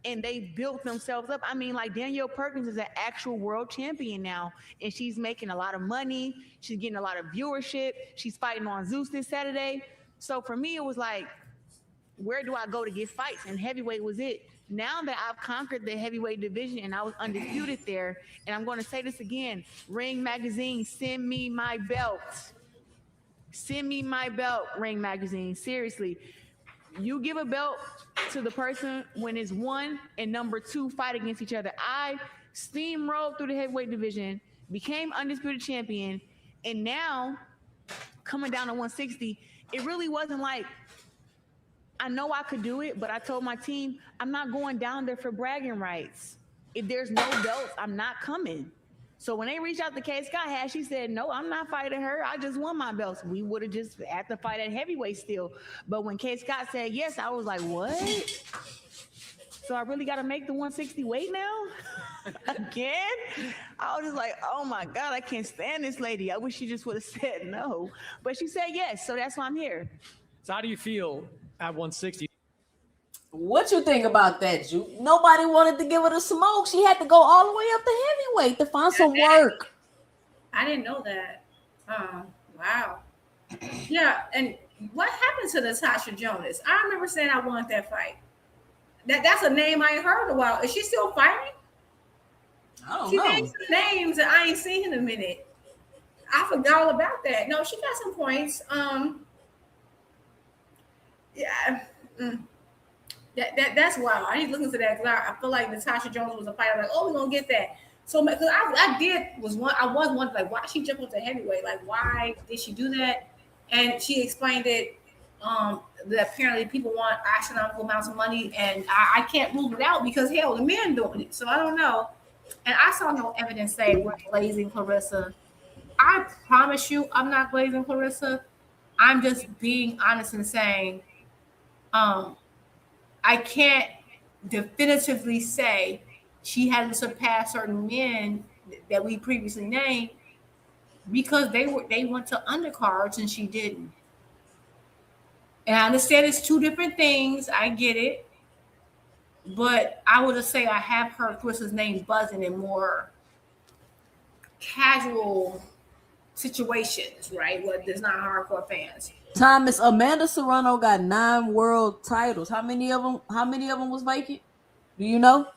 and they built themselves up. I mean, like Danielle Perkins is an actual world champion now, and she's making a lot of money. She's getting a lot of viewership. She's fighting on Zeus this Saturday. So for me, it was like, where do I go to get fights? And heavyweight was it. Now that I've conquered the heavyweight division and I was undisputed there, and I'm going to say this again, Ring Magazine, send me my belt. Send me my belt, Ring Magazine. Seriously. You give a belt to the person when it's 1 and number 2 fight against each other. I steamrolled through the heavyweight division, became undisputed champion, and now coming down to 160, it really wasn't like, I know I could do it, but I told my team, I'm not going down there for bragging rights. If there's no belts, I'm not coming. So when they reached out to Kay Scott, she said, no, I'm not fighting her. I just won my belts. We would have just had to fight at heavyweight still. But when Kay Scott said yes, I was like, what? So I really got to make the 160 weight now? Again? I was just like, oh my God, I can't stand this lady. I wish she just would have said no. But she said yes, so that's why I'm here. So how do you feel at 160? What you think about that, Ju? Nobody wanted to give her the smoke. She had to go all the way up to heavyweight to find some work. I didn't know that. Wow. Yeah, and what happened to Natasha Jonas? I remember saying I want that fight. That's a name I ain't heard in a while. Is she still fighting? I don't she know. named some names that I ain't seen in a minute. I forgot all about that. No, she got some points. Yeah. That's wild. I need to look into that because I feel like Natasha Jones was a fighter. Like, oh, we're gonna get that. So because I was wondering like, why she jumped up to heavyweight? Like, why did she do that? And she explained it. That apparently people want astronomical amounts of money, and I can't rule it out because hell, the men doing it. So I don't know. And I saw no evidence saying we're glazing Claressa. I promise you, I'm not glazing Claressa. I'm just being honest and saying, I can't definitively say she hasn't surpassed certain men that we previously named because they went to undercards and she didn't. And I understand it's two different things. I get it. But I would just say I have heard Clarissa's name buzzing in more casual situations, right? Where there's not hardcore fans. Thomas, Amanda Serrano got 9 world titles. How many of them was vacant? Do you know?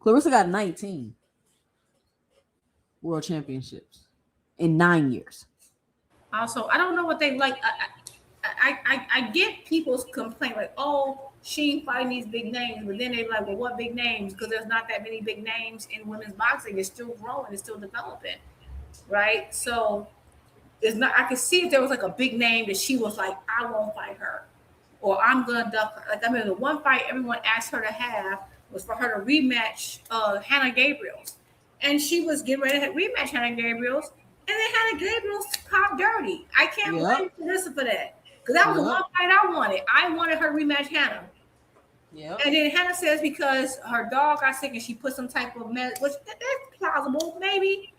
Claressa got 19 world championships in 9 years. Also, I don't know what they like. I get people's complaint like, oh, she ain't fighting these big names, but then they're like, well, what big names? Because there's not that many big names in women's boxing. It's still growing. It's still developing. Right, so it's not. I could see if there was like a big name that she was like, I won't fight her, or I'm gonna duck her. Like I mean, the one fight everyone asked her to have was for her to rematch Hannah Gabriels, and she was getting ready to rematch Hannah Gabriels, and then Hannah Gabriels popped dirty. I can't blame Claressa for that because that was the one fight I wanted. I wanted her to rematch Hannah. Yeah. And then Hannah says because her dog got sick and she put some type of which that's plausible, maybe.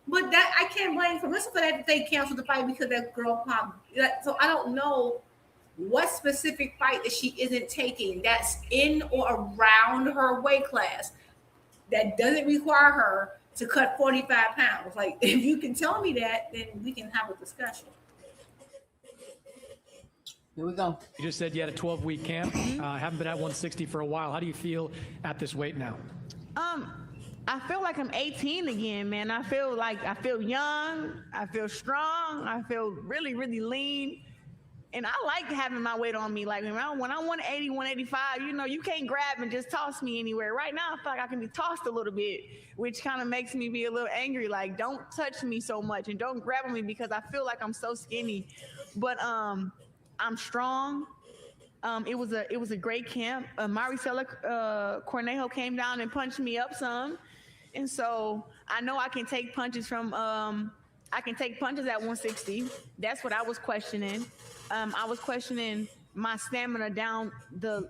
But that I can't blame Claressa for that. They canceled the fight because that girl popped. So I don't know what specific fight that she isn't taking that's in or around her weight class that doesn't require her to cut 45 pounds. Like if you can tell me that, then we can have a discussion. Here we go. You just said you had a 12-week camp. Haven't been at 160 for a while. How do you feel at this weight now? I feel like I'm 18 again, man. I feel young. I feel strong. I feel really, really lean. And I like having my weight on me. Like when I'm 180, 185, you can't grab and just toss me anywhere. Right now, I feel like I can be tossed a little bit, which kind of makes me be a little angry. Like, don't touch me so much and don't grab me because I feel like I'm so skinny. But I'm strong. It was a great camp. Maricela Cornejo came down and punched me up some. And so I know I can take punches from at 160. That's what I was questioning. I was questioning my stamina down the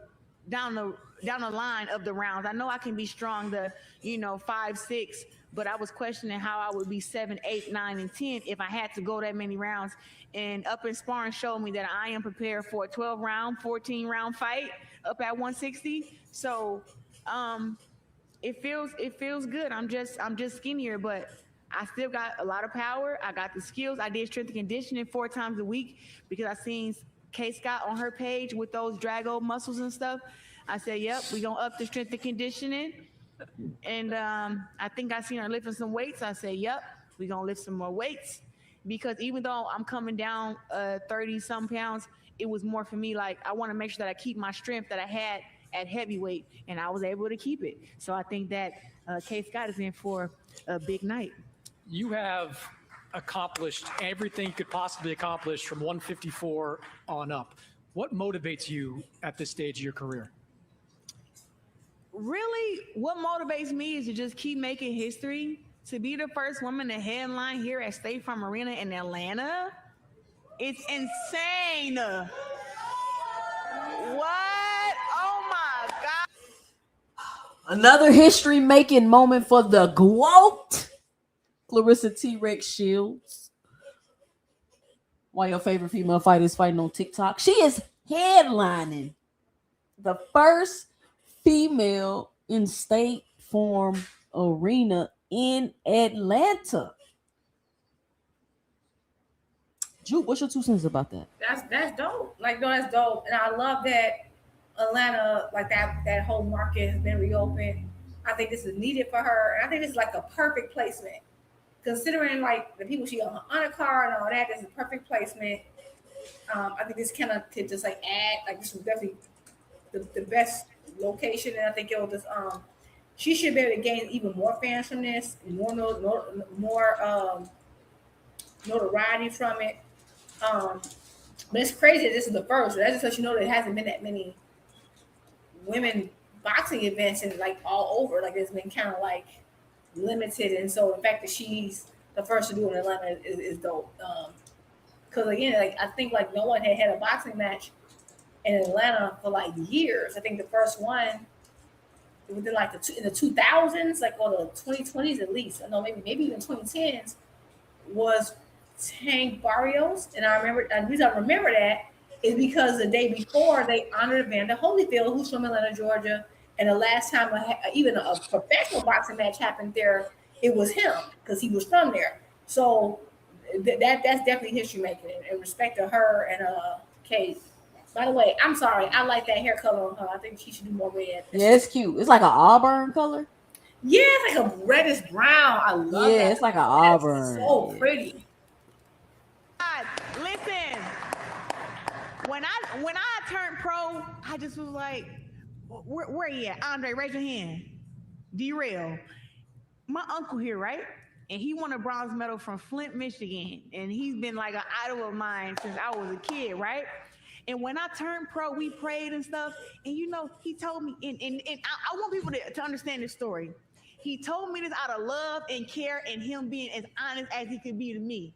line of the rounds. I know I can be strong 5'6", but I was questioning how I would be 7, 8, 9, and 10 if I had to go that many rounds. And up in sparring showed me that I am prepared for a 12-round, 14-round fight up at 160. So it feels good. I'm just skinnier, but I still got a lot of power. I got the skills. I did strength and conditioning 4 times a week because I seen Kay Scott on her page with those Drago muscles and stuff. I said, yep, we gonna up the strength and conditioning. And I think I seen her lifting some weights. I said, yep, we gonna lift some more weights. Because even though I'm coming down 30-some pounds, it was more for me like I wanna make sure that I keep my strength that I had at heavyweight, and I was able to keep it. So I think that Kay Scott is in for a big night. You have accomplished everything you could possibly accomplish from 154 on up. What motivates you at this stage of your career? Really, what motivates me is to just keep making history. To be the first woman to headline here at State Farm Arena in Atlanta, it's insane. What? Oh my God. Another history-making moment for the GWOAT. Claressa T-Rex Shields. One of your favorite female fighters fighting on TikTok. She is headlining the first female in State Farm Arena in Atlanta. Juke, what's your 2 cents about that? That's dope. Like, no, that's dope. And I love that Atlanta, like that whole market has been reopened. I think this is needed for her. And I think this is like a perfect placement. Considering like the people she on her undercard and all that, this is a perfect placement. I think this kind of could just like add, like this was definitely the best location. And I think it will just, she should be able to gain even more fans from this, more notoriety from it. But it's crazy that this is the first. That's just because you know there hasn't been that many women boxing events and like all over. Like it's been kind of like limited, and so the fact that she's the first to do it in Atlanta is dope. Because again, like I think like no one had a boxing match in Atlanta for like years. I think the first one within like in the 2000s, like or the 2020s at least. I know maybe even 2010s was Tank Barrios, and I remember. And the reason I remember that is because the day before they honored Evander Holyfield, who's from Atlanta, Georgia, and the last time even a professional boxing match happened there, it was him because he was from there. So that's definitely history making, and respect to her and Kate. By the way, I'm sorry, I like that hair color on her. I think she should do more red. Yeah, it's cute. It's like an auburn color. Yeah, it's like a reddish brown. I love that. Yeah, it's like an auburn. So pretty. Listen, when I turned pro, I just was like, where you at? Andre, raise your hand. D-Rail. My uncle here, right? And he won a bronze medal from Flint, Michigan. And he's been like an idol of mine since I was a kid, right? And when I turned pro, we prayed and stuff. And you know, he told me, and I want people to understand this story. He told me this out of love and care and him being as honest as he could be to me.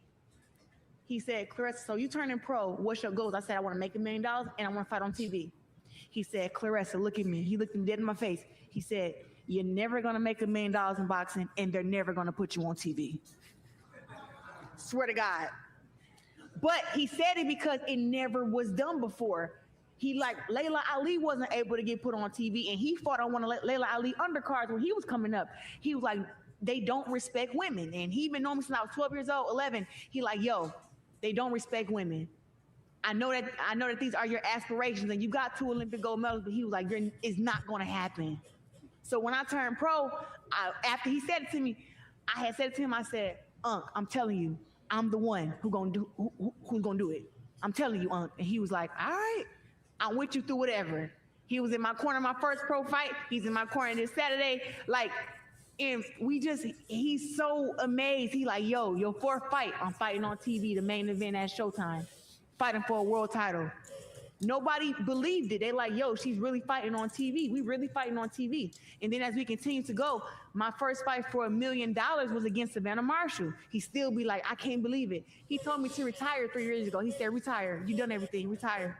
He said, Claressa, so you turning pro, what's your goals? I said, I want to make $1 million and I want to fight on TV. He said, Claressa, look at me. He looked me dead in my face. He said, you're never going to make $1 million in boxing and they're never going to put you on TV. Swear to God. But he said it because it never was done before. He like Layla Ali wasn't able to get put on TV, and he fought on one of Layla Ali undercards when he was coming up. He was like, they don't respect women. And he been knowing me since I was 12 years old, 11. He like, yo, they don't respect women. I know that these are your aspirations and you got 2 Olympic gold medals, but he was like, it's not going to happen. So when I turned pro, after he said it to me, I had said it to him, I said, Unc, I'm telling you, I'm the one who's gonna do it. I'm telling you, Unc. And he was like, all right, I'm with you through whatever. He was in my corner my first pro fight. He's in my corner this Saturday. Like, and he's so amazed. He like, yo, your 4th fight, I'm fighting on TV, the main event at Showtime, fighting for a world title. Nobody believed it. They like, yo, she's really fighting on TV. We really fighting on TV. And then as we continue to go, my first fight for $1 million was against Savannah Marshall. He still be like, I can't believe it. He told me to retire 3 years ago. He said, retire. You done everything. Retire.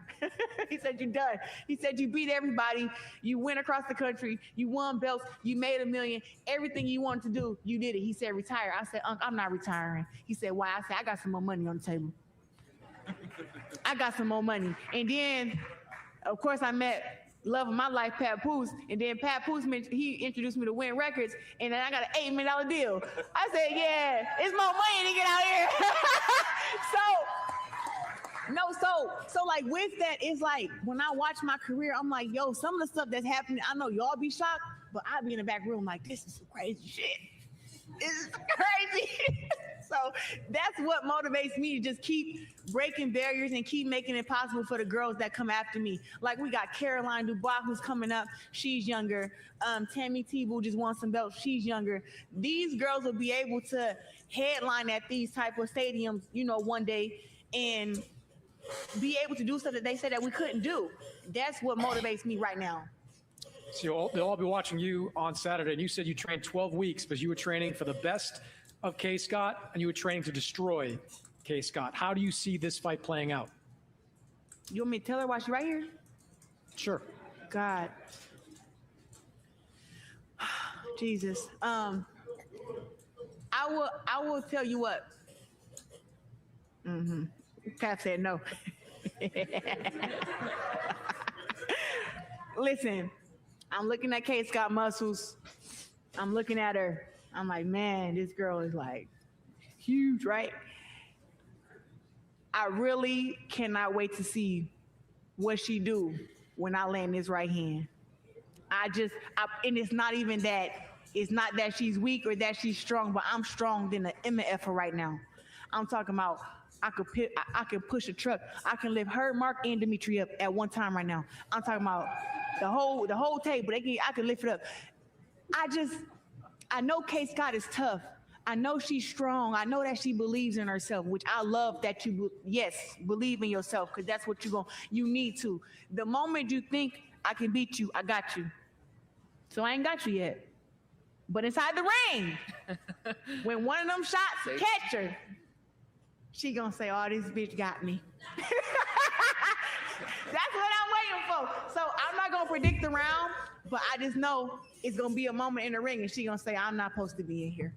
He said, you done. He said, you beat everybody. You went across the country. You won belts. You made $1 million. Everything you wanted to do, you did it. He said, retire. I said, Unc, I'm not retiring. He said, why? I said, I got some more money on the table. I got some more money. And then, of course, I met love of my life, Pat Poose. And then Pat Poose, he introduced me to Win Records. And then I got an $8 million deal. I said, yeah, it's more money to get out here. So like with that, it's like when I watch my career, I'm like, yo, some of the stuff that's happening, I know y'all be shocked, but I be in the back room like, this is some crazy shit. This is crazy. So that's what motivates me to just keep breaking barriers and keep making it possible for the girls that come after me. Like we got Caroline Dubois who's coming up. She's younger. Tammy Tebow just won some belts. She's younger. These girls will be able to headline at these type of stadiums, one day and be able to do stuff that they said that we couldn't do. That's what motivates me right now. So they'll all be watching you on Saturday. And you said you trained 12 weeks because you were training for the best of K. Scott and you were training to destroy K. Scott. How do you see this fight playing out? You want me to tell her why she's right here? Sure. God. Jesus. I will tell you what. Pat said no. Listen, I'm looking at Kate Scott muscles. I'm looking at her. I'm like, man, this girl is like huge, right? I really cannot wait to see what she do when I land this right hand. And it's not even that, it's not that she's weak or that she's strong, but I'm strong than the MF right now. I'm talking about I could push a truck. I can lift her, Mark, and Dimitri up at one time right now. I'm talking about the whole table. I can lift it up. I know Kate Scott is tough. I know she's strong. I know that she believes in herself, which I love that you, believe in yourself, because that's what you need to. The moment you think I can beat you, I got you. So I ain't got you yet. But inside the ring, when one of them shots catch her, she gonna say, oh, this bitch got me. That's what I'm waiting for. So I'm not gonna predict the round, but I just know it's gonna be a moment in the ring and she gonna say, I'm not supposed to be in here.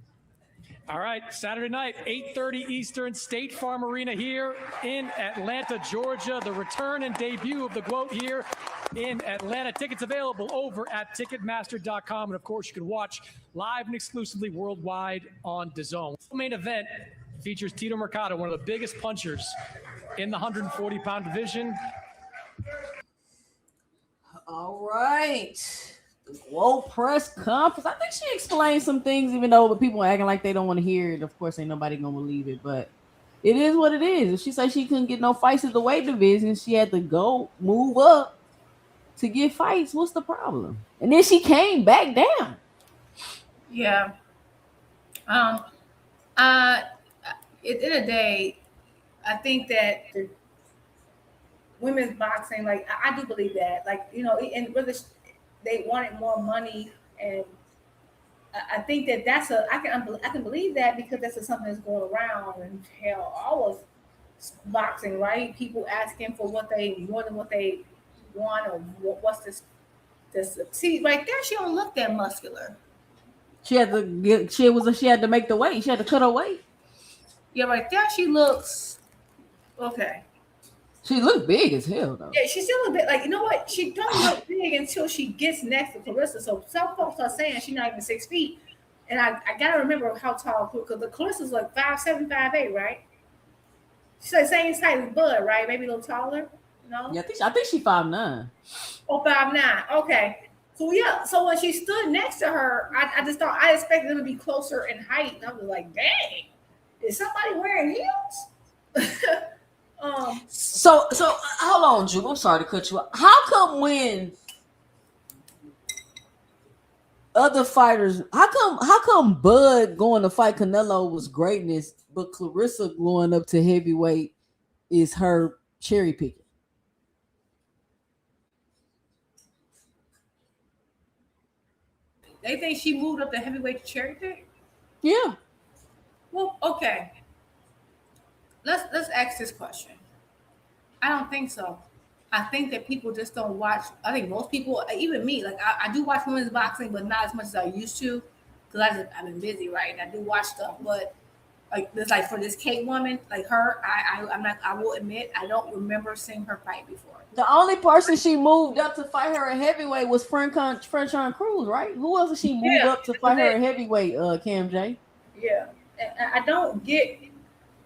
All right, Saturday night, 8:30 Eastern, State Farm Arena here in Atlanta, Georgia. The return and debut of the GWOAT here in Atlanta. Tickets available over at Ticketmaster.com. And of course, you can watch live and exclusively worldwide on DAZN. The main event features Tito Mercado, one of the biggest punchers in the 140-pound division. All right. The GWOAT press conference. I think she explained some things, even though people are acting like they don't want to hear it. Of course, ain't nobody gonna believe it, but it is what it is. If she said she couldn't get no fights at the weight division, she had to go move up to get fights. What's the problem? And then she came back down. Yeah. At the end of the day, I think that the women's boxing, like I do believe that, and whether they wanted more money, and I think that I can believe that because that's something that's going around and hell, all of boxing, right? People asking for what they more than what they want, or what's this? See, right there, she don't look that muscular. She had to make the weight. She had to cut her weight. Yeah, right there, she looks okay. She looked big as hell, though. Yeah, she still a bit like, you know what? She don't look big until she gets next to Claressa. So some folks are saying she's not even 6 feet. And I gotta remember how tall, because the Clarissa's like 5'7", 5'8", right? She's like same size as Bud, right? Maybe a little taller. No? Yeah, I think she's 5'9". Oh, 5'9". Okay. So yeah, so when she stood next to her, I just thought I expected them to be closer in height. And I was like, dang, is somebody wearing heels? So hold on, Drew. I'm sorry to cut you off. How come when other fighters, how come Bud going to fight Canelo was greatness, but Claressa going up to heavyweight is her cherry picking? They think she moved up the heavyweight to cherry pick? Yeah. Well, okay. Let's ask this question. I don't think so. I think that people just don't watch. I think most people, even me, like I do watch women's boxing, but not as much as I used to, because I've been busy, right? And I do watch stuff, but like there's like for this Kate woman, like her, I'm not. I will admit, I don't remember seeing her fight before. The only person she moved up to fight her at heavyweight was Franchon Cruz, right? Who else did she move up to fight her at heavyweight? Cam J. Yeah, and I don't get.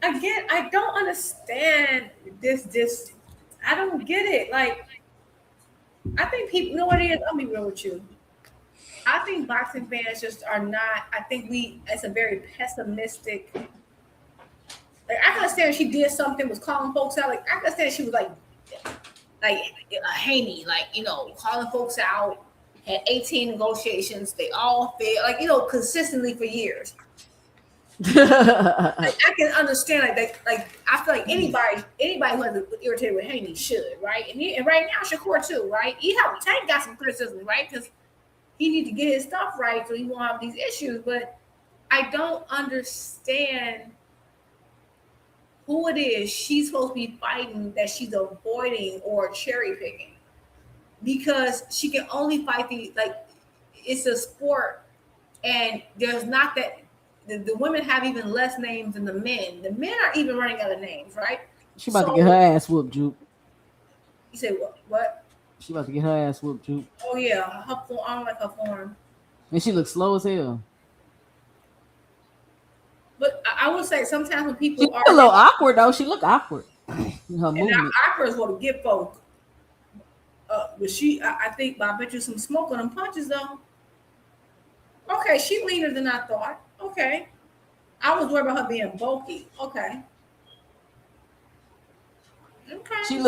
Again, I don't understand this. I don't get it. Like, I think people, you know what it is? I'll be real with you. I think boxing fans just are not, I think it's a very pessimistic. Like, I can understand she did something, was calling folks out. Like, I can understand she was like Haney, like, calling folks out, had 18 negotiations. They all failed, like, consistently for years. Like, I can understand like I feel like anybody who has irritated with Haney should, right? And right now Shakur too, right? Tank got some criticism, right? Because he need to get his stuff right so he won't have these issues. But I don't understand who it is she's supposed to be fighting that she's avoiding or cherry picking, because she can only fight it's a sport, and there's not that. The women have even less names than the men. The men are even running out of names, right? She about to get her ass whooped, Juke. You say what? She about to get her ass whooped, Juke. Oh yeah, I don't like her form. And she looks slow as hell. But I would say sometimes when people are a little awkward though, she look awkward. Her movement. Awkward is what to get folk. But I think, I bet you some smoke on them punches though. Okay, she leaner than I thought. Okay. I was worried about her being bulky. Okay. She do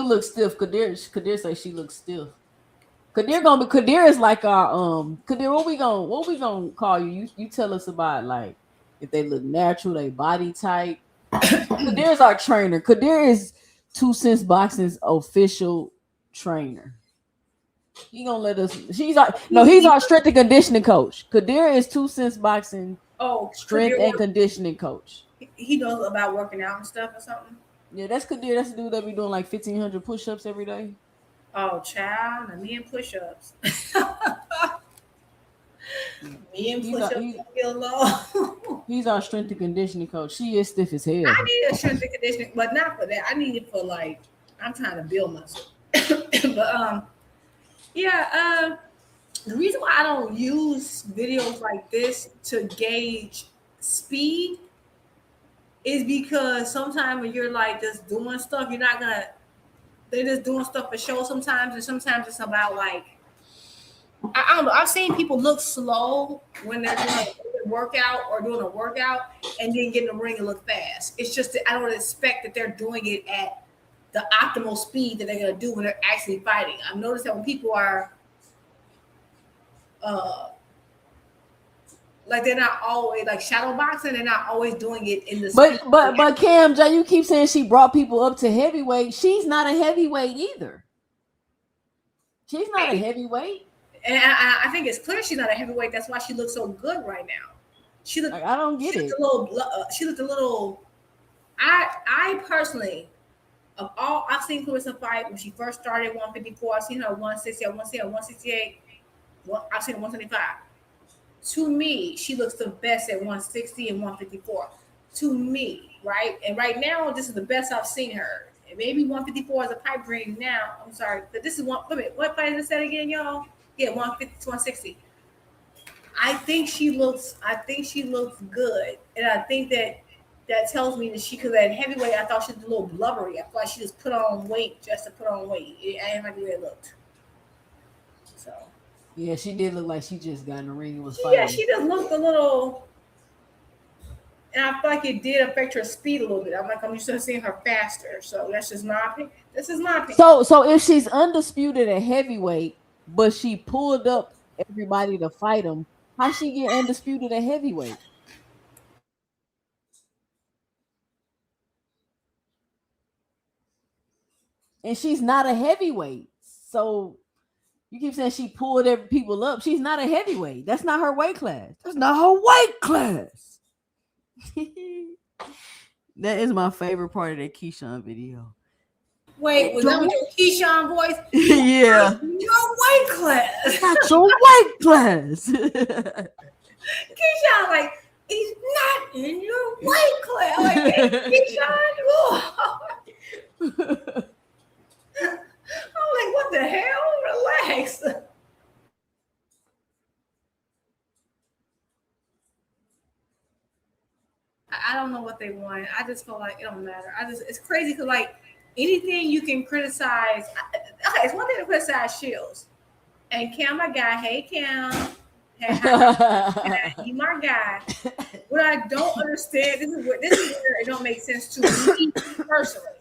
look stiff. Kadir say she looks stiff. Kadir is like our Kadir, what we gonna call you? You tell us about like if they look natural, they body type. Kadir is our trainer. Kadir is 2 Cents Boxing's official trainer. He gonna let us. He's our strength and conditioning coach. Kadir is 2 Cents Boxing. Strength and conditioning coach. He knows about working out and stuff or something. Yeah, that's Kadir. That's the dude that be doing like 1,500 push-ups every day. Oh, child, and me and push-ups. Me and push-ups feel low. He's our strength and conditioning coach. She is stiff as hell. I need a strength and conditioning, but not for that. I need it for like I'm trying to build muscle. But the reason why I don't use videos like this to gauge speed is because sometimes when you're like just doing stuff, they're just doing stuff for show sometimes, and sometimes it's about like, I don't know. I've seen people look slow when they're doing a workout and then get in the ring and look fast. It's just that I don't expect that they're doing it at the optimal speed that they're going to do when they're actually fighting. I've noticed that when people are like they're not always like shadow boxing, they're not always doing it in the but Cam J, you keep saying she brought people up to heavyweight. She's not a heavyweight either. She's not a heavyweight. And I think it's clear she's not a heavyweight. That's why she looks so good right now. She looked. I don't get it. She looked a little. I personally, of all I've seen Claressa fight when she first started 154. I've seen her 160. I want to see her 168. I've seen her 175. To me, she looks the best at 160 and 154. To me, right? And right now, this is the best I've seen her. And maybe 154 is a pipe dream now. I'm sorry, but this is one. Wait a minute, what fight is it said again, y'all? Yeah, 150 to 160. I think she looks good, and I think that tells me that because at heavyweight, I thought she was a little blubbery. I feel like she just put on weight just to put on weight. I didn't like the way it looked. So. Yeah, she did look like she just got in the ring and was fighting. Yeah, she just looked a little, and I feel like it did affect her speed a little bit. I'm used to seeing her faster. So that's just my opinion. This is my opinion. So if she's undisputed at heavyweight, but she pulled up everybody to fight him, how she get undisputed at heavyweight? And she's not a heavyweight. So You keep saying she pulled every people up. She's not a heavyweight. That's not her weight class. That's not her weight class. That is my favorite part of that Keyshawn video. Wait, was that with your Keyshawn voice? Yeah. Your weight class. That's your weight class. Keyshawn, like, he's not in your weight class. Like, hey, Keyshawn, I'm like, what the hell? Relax. I don't know what they want. I just feel like it don't matter. It's crazy because like anything you can criticize. Okay, it's one thing to criticize Shields. And Cam, my guy. Hey, Cam. Hey, you my guy. What I don't understand, this is where it don't make sense to me personally.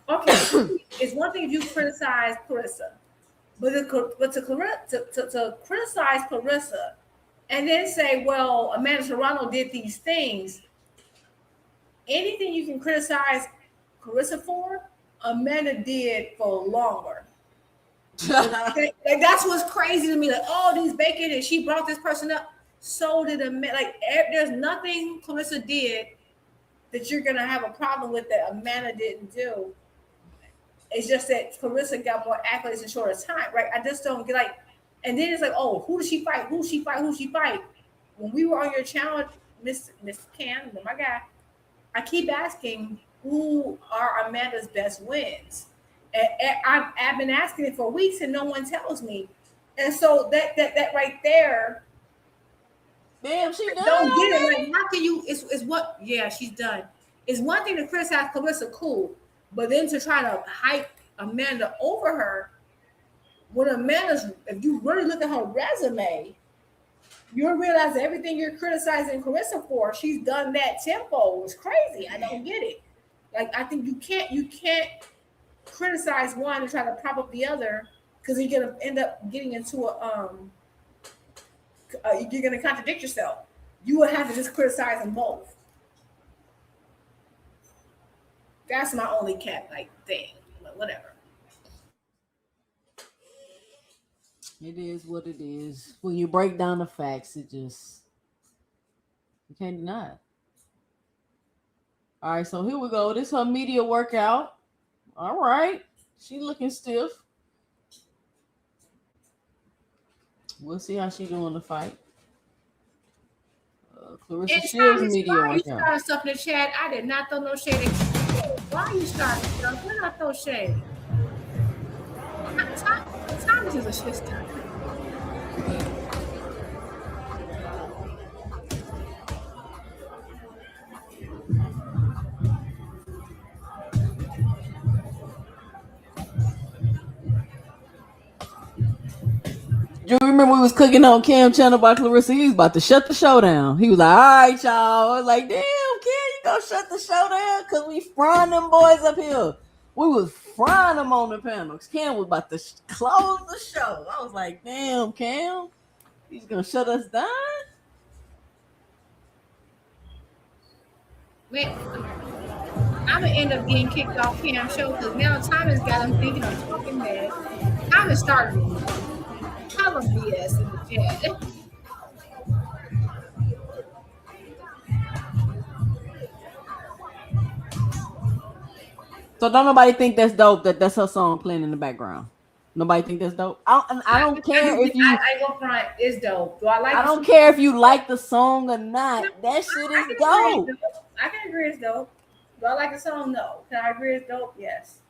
Okay, it's one thing if you criticize Claressa, but to criticize Claressa and then say, well, Amanda Serrano did these things. Anything you can criticize Claressa for, Amanda did for longer. Like that's what's crazy to me. Like, oh, these bacon and she brought this person up. So did Amanda. Like, there's nothing Claressa did that you're gonna have a problem with that Amanda didn't do. It's just that Claressa got more accolades in shorter time, right? I just don't get like. And then it's like, oh, who does she fight? Who she fight? Who she fight? When we were on your channel, Miss Cam, my guy, I keep asking who are Amanda's best wins. And I've been asking it for weeks and no one tells me. And so that right there, damn, she done. Don't get it. Like, how can you? It's what? Yeah, she's done. It's one thing to criticize Claressa, cool, but then to try to hype Amanda over her. When Amanda's, if you really look at her resume, you'll realize that everything you're criticizing Claressa for, she's done that tempo. It's crazy. I don't get it. Like, I think you can't criticize one and try to prop up the other because you're gonna end up getting into you're gonna contradict yourself. You would have to just criticize them both. That's my only thing. But whatever. It is what it is. When you break down the facts, you can't deny it. All right, so here we go. This is her media workout. All right. She looking stiff. We'll see how she do in the fight. Claressa Shields media workout. You started stuff in the chat. I did not throw no shade. Why are you starting stuff? When I throw shade? Thomas is a shit star. You remember we was cooking on Cam channel by Claressa? He was about to shut the show down. He was like, all right, y'all. I was like, damn, Cam, you gonna shut the show down? Because we frying them boys up here. We was frying them on the panels. Cam was about to close the show. I was like, damn, Cam, he's gonna shut us down? Man, I'm gonna end up getting kicked off Cam's show because now Thomas got him thinking I'm talking bad. Thomas started hella BS in the chat. So don't nobody think that's dope that that's her song playing in the background? Nobody think that's dope? I don't care if you. I go front. It's dope. Do I like? I don't care if you like the song or not. That shit is dope. I can agree it's dope. Do I like the song? No. Can I agree it's dope? Yes.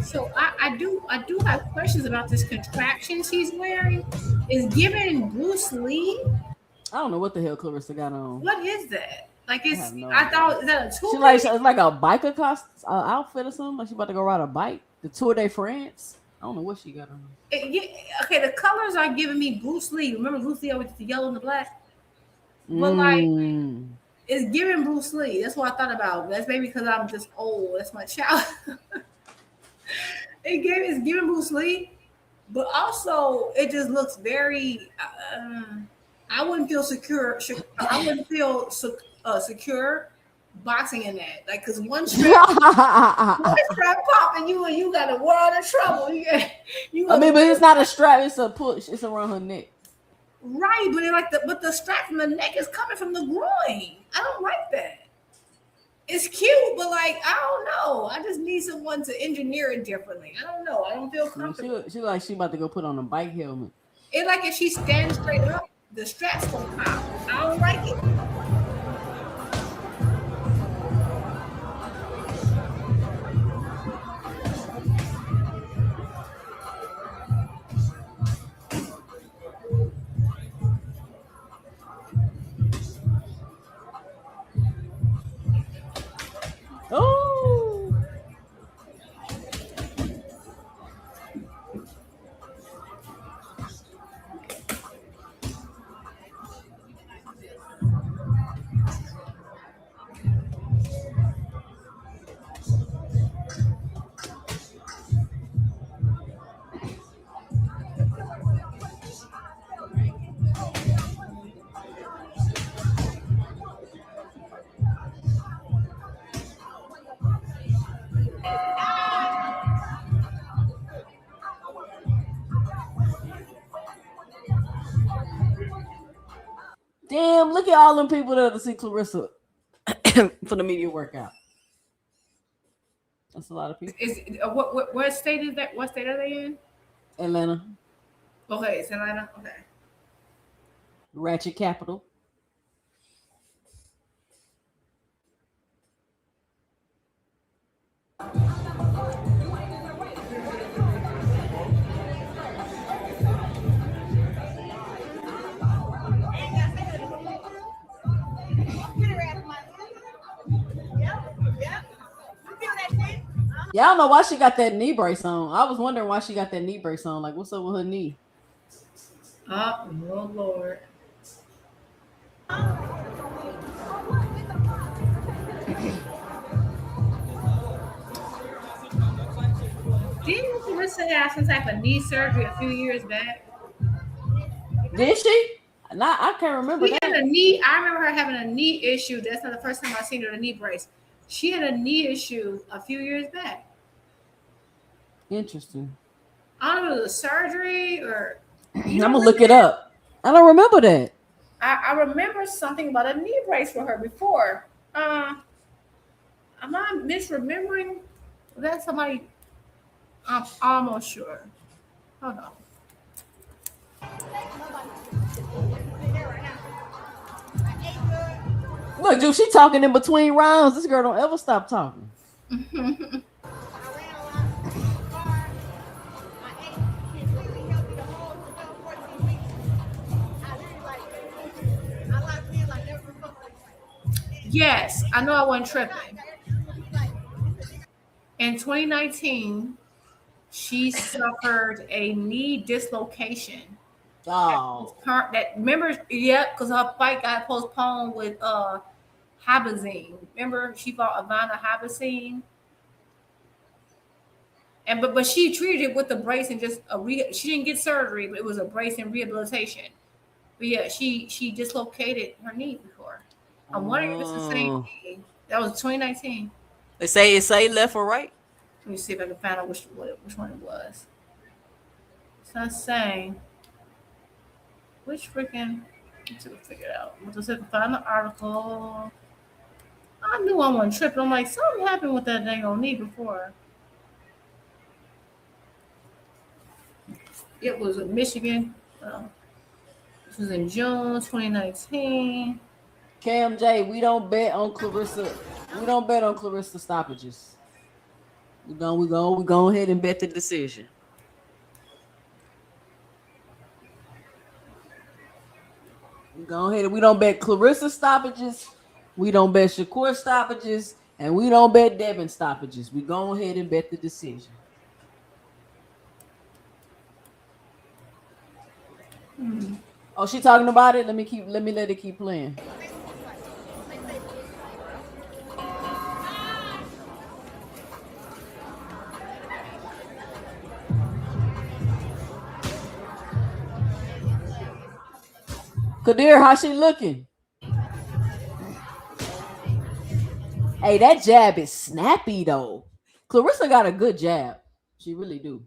So I do have questions about this contraption she's wearing. Is giving Bruce Lee. I don't know what the hell Claressa got on. What is that? Like it's. I thought is that a tool? It's like a biker outfit or something. Like she about to go ride a bike. The Tour de France. I don't know what she got on. Okay, the colors are giving me Bruce Lee. Remember Bruce Lee with the yellow and the black? But like, It's giving Bruce Lee. That's what I thought about. That's maybe because I'm just old. That's my child. It's giving Bruce Lee, but also it just looks very. I wouldn't feel secure. I wouldn't feel secure boxing in that. Like, cause one strap pop and you got a world of trouble. But it's not a strap. It's a push. It's around her neck. Right, but the strap from the neck is coming from the groin. I don't like that. It's cute, but like, I don't know. I just need someone to engineer it differently. I don't know. I don't feel comfortable. She like she about to go put on a bike helmet. It's like if she stands straight up, the strap's gonna pop. I don't like it. Oh. Damn, look at all them people that to see Claressa for the media workout. That's a lot of people. What state is that? What state are they in? Atlanta. Okay, it's Atlanta. Okay. Ratchet capital. Y'all know why she got that knee brace on. I was wondering why she got that knee brace on. Like, what's up with her knee? Oh, Lord. Didn't Claressa have some type of knee surgery a few years back? Did she? I can't remember. She had a knee. I remember her having a knee issue. That's not the first time I've seen her in a knee brace. She had a knee issue a few years back. Interesting. I don't know if it was surgery or. I'm gonna look it up. I don't remember that. I remember something about a knee brace for her before. Am I misremembering? Was that somebody? I'm almost sure. Hold on. Look, dude, she talking in between rounds. This girl don't ever stop talking. Yes, I know I wasn't tripping. In 2019, she suffered a knee dislocation. Oh. Remember, because her fight got postponed with Habazine. Remember, she fought Ivana Habazine. But she treated it with the brace and just she didn't get surgery, but it was a brace and rehabilitation. But yeah, she dislocated her knee before. I'm wondering if it's the same thing. That was 2019. They say left or right. Let me see if I can find out which one it was. It's not saying. Which freaking? Let's figure it out. Let's see if I can find the article. I knew I wasn't tripping. I'm like, something happened with that dang old knee before. It was in Michigan. This was in June 2019. Cam J, we don't bet on Claressa. We don't bet on Claressa stoppages. We go ahead and bet the decision. We go ahead and we don't bet Claressa stoppages. We don't bet Shakur stoppages, and we don't bet Devin stoppages. We go ahead and bet the decision. Oh, she talking about it? Let me let it keep playing. Kadir, how she looking? Hey, that jab is snappy though. Claressa got a good jab. She really do.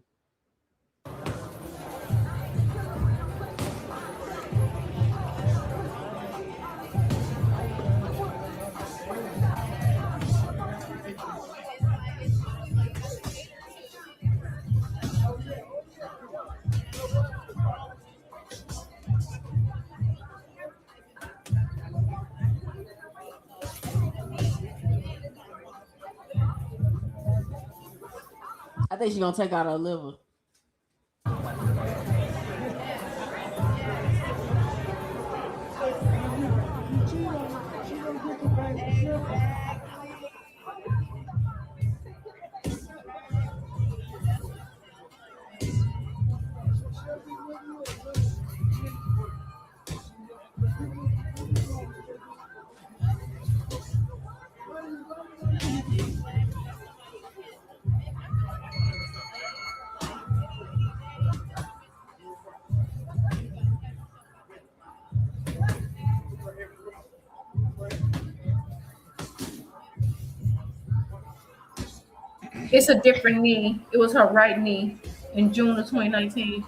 I think she's gonna take out her liver. It's a different knee. It was her right knee in June of 2019.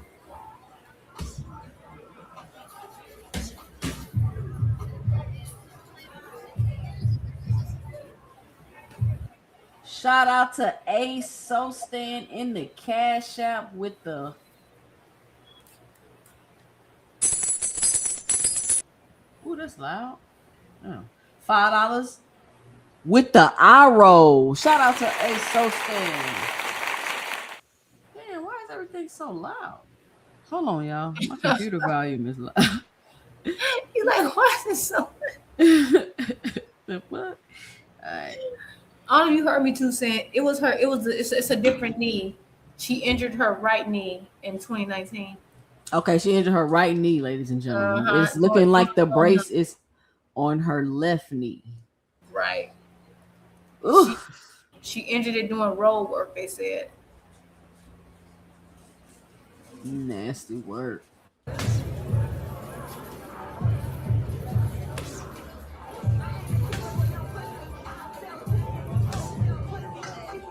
Shout out to A Sostan in the Cash App with the ooh, that's loud. Oh. $5 with the eye roll. Shout out to A Sostan. Damn, why is everything so loud? Hold on, y'all. My computer volume is loud. You're like, why is it so? The fuck? All right. All of you heard me too saying it was her. It's a different knee. She injured her right knee in 2019. Okay, she injured her right knee, ladies and gentlemen. It's looking like the brace is on her left knee. Right. Ooh. She injured it doing road work, they said. Nasty work.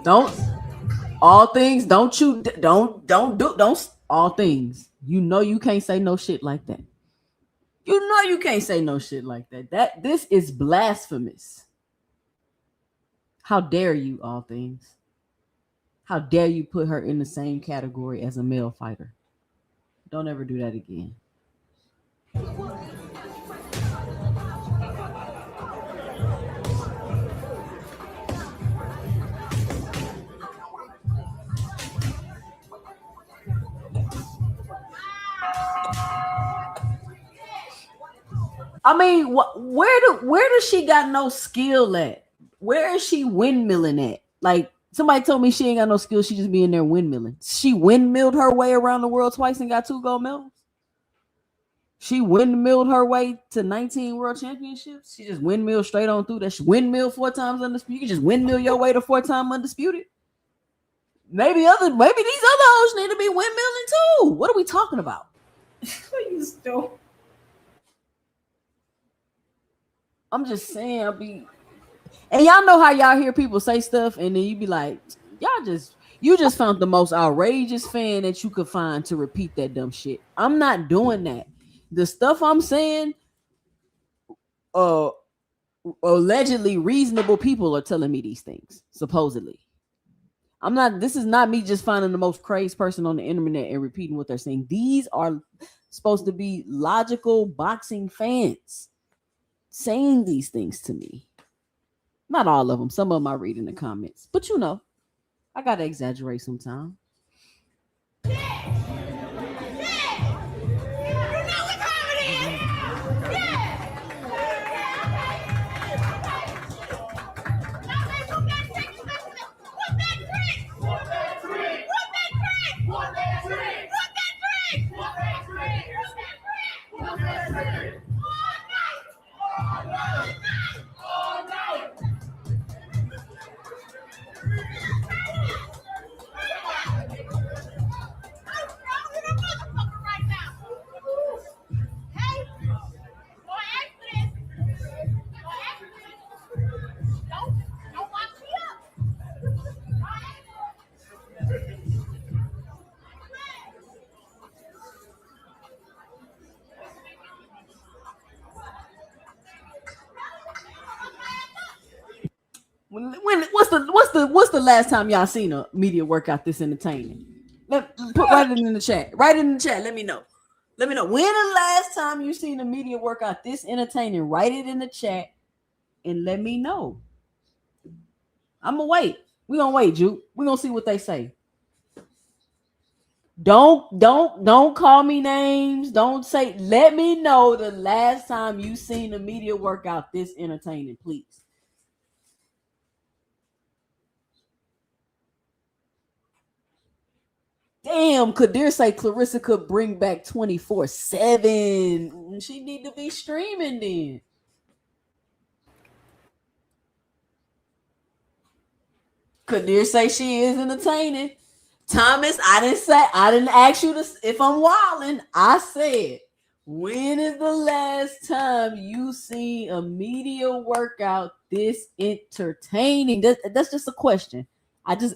Don't all things. Don't all things. You know you can't say no shit like that. You know you can't say no shit like that. This is blasphemous. How dare you, all things? How dare you put her in the same category as a male fighter? Don't ever do that again. I mean, where does she got no skill at? Where is she windmilling at? Like, somebody told me she ain't got no skill. She just be in there windmilling. She windmilled her way around the world twice and got 2 gold medals. She windmilled her way to 19 world championships. She just windmilled straight on through that. She windmilled 4 times undisputed. You can just windmill your way to 4-time undisputed. Maybe these other hoes need to be windmilling too. What are we talking about? You still. I'm just saying, and y'all know how y'all hear people say stuff, and then you be like, you just found the most outrageous fan that you could find to repeat that dumb shit. I'm not doing that. The stuff I'm saying, allegedly reasonable people are telling me these things, supposedly. This is not me just finding the most crazed person on the internet and repeating what they're saying. These are supposed to be logical boxing fans saying these things to me. Not all of them. Some of them I read in the comments. But you know, I gotta exaggerate sometimes. What's the last time y'all seen a media workout this entertaining? Write it in the chat. Write it in the chat. Let me know. Let me know. When the last time you seen a media workout this entertaining? Write it in the chat and let me know. I'm gonna wait. We're gonna wait, Juke. We're gonna see what they say. Don't call me names. Don't say. Let me know the last time you seen a media workout this entertaining, please. Damn, Kadir say Claressa could bring back 24/7. She need to be streaming then. Kadir say she is entertaining. Thomas, I didn't ask you if I'm wilding. I said, when is the last time you seen a media workout this entertaining? That's just a question. That's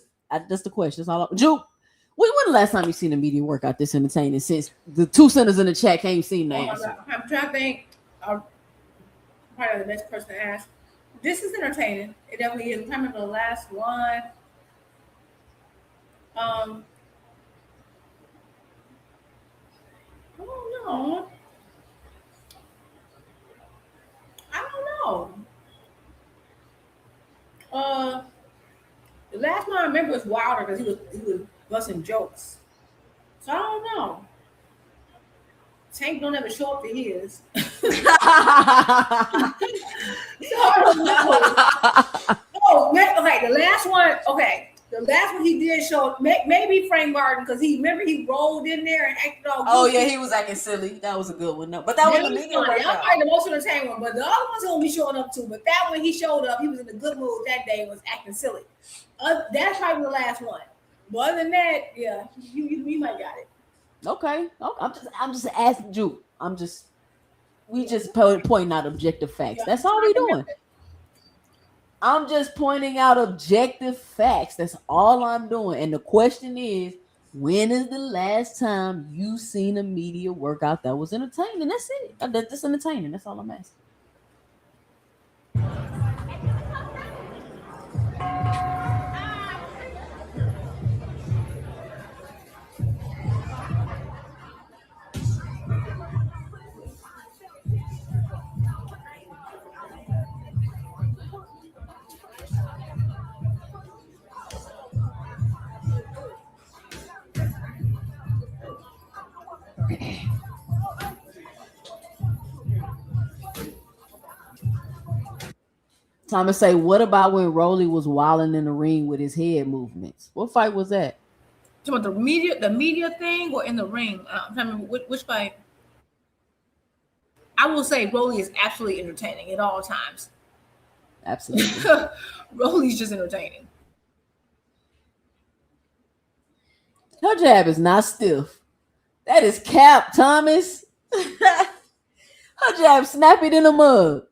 the question. That's all. Juke, when the last time you seen a media workout this entertaining? Since the two centers in the chat can't seem to answer. I'm trying to think. Probably the next person to ask. This is entertaining. It definitely is. I'm trying to remember the last one. I don't know. The last one I remember was Wilder because he was busting jokes. So I don't know. Tank don't ever show up to his. So I don't know. Okay, the last one. Okay. The last one he did show, maybe Frank Martin, because he rolled in there and acted all goofy. Oh yeah, he was acting silly. That was a good one. No, but that was the media workout. That was probably the most entertaining one. But the other ones he'll be showing up too. But that one he showed up, he was in a good mood that day, was acting silly. That's probably the last one. But other than that, yeah, you might got it. Okay. I'm just asking you. We just pointing out objective facts. Yeah, that's all we doing. I'm just pointing out objective facts. That's all I'm doing. And the question is, when is the last time you seen a media workout that was entertaining? That's it. That's entertaining. That's all I'm asking. Thomas say, what about when Rolly was wilding in the ring with his head movements? What fight was that? So the media thing, or in the ring? I'm trying to remember which fight. I will say Rolly is absolutely entertaining at all times. Absolutely. Rolly's just entertaining. Her jab is not stiff. That is cap, Thomas. Her jab snappy in the mug.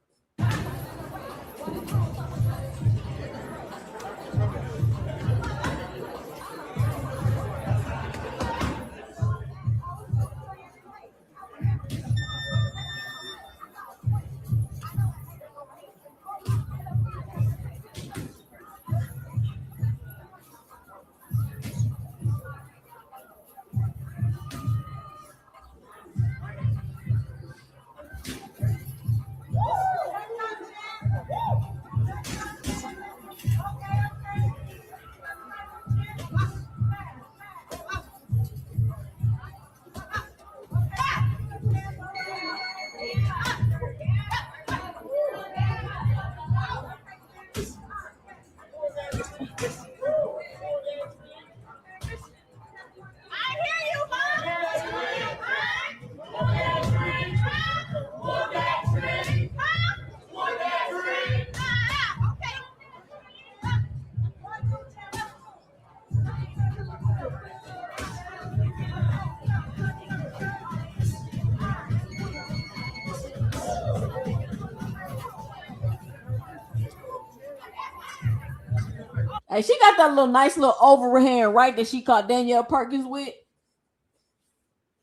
Hey, she got that nice little overhand right that she caught Danielle Perkins with.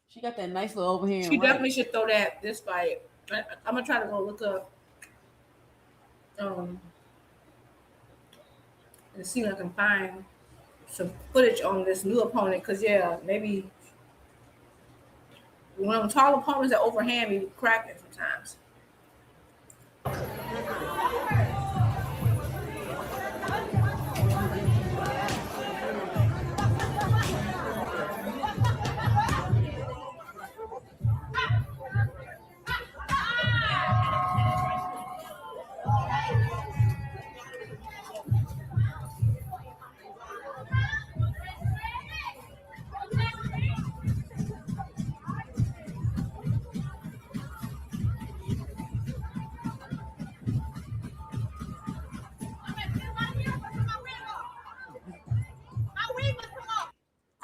She got that nice little overhand. She definitely should throw this fight. I'm gonna try to go look up and see if I can find some footage on this new opponent. Cause yeah, maybe one of them tall opponents that overhand me cracking sometimes.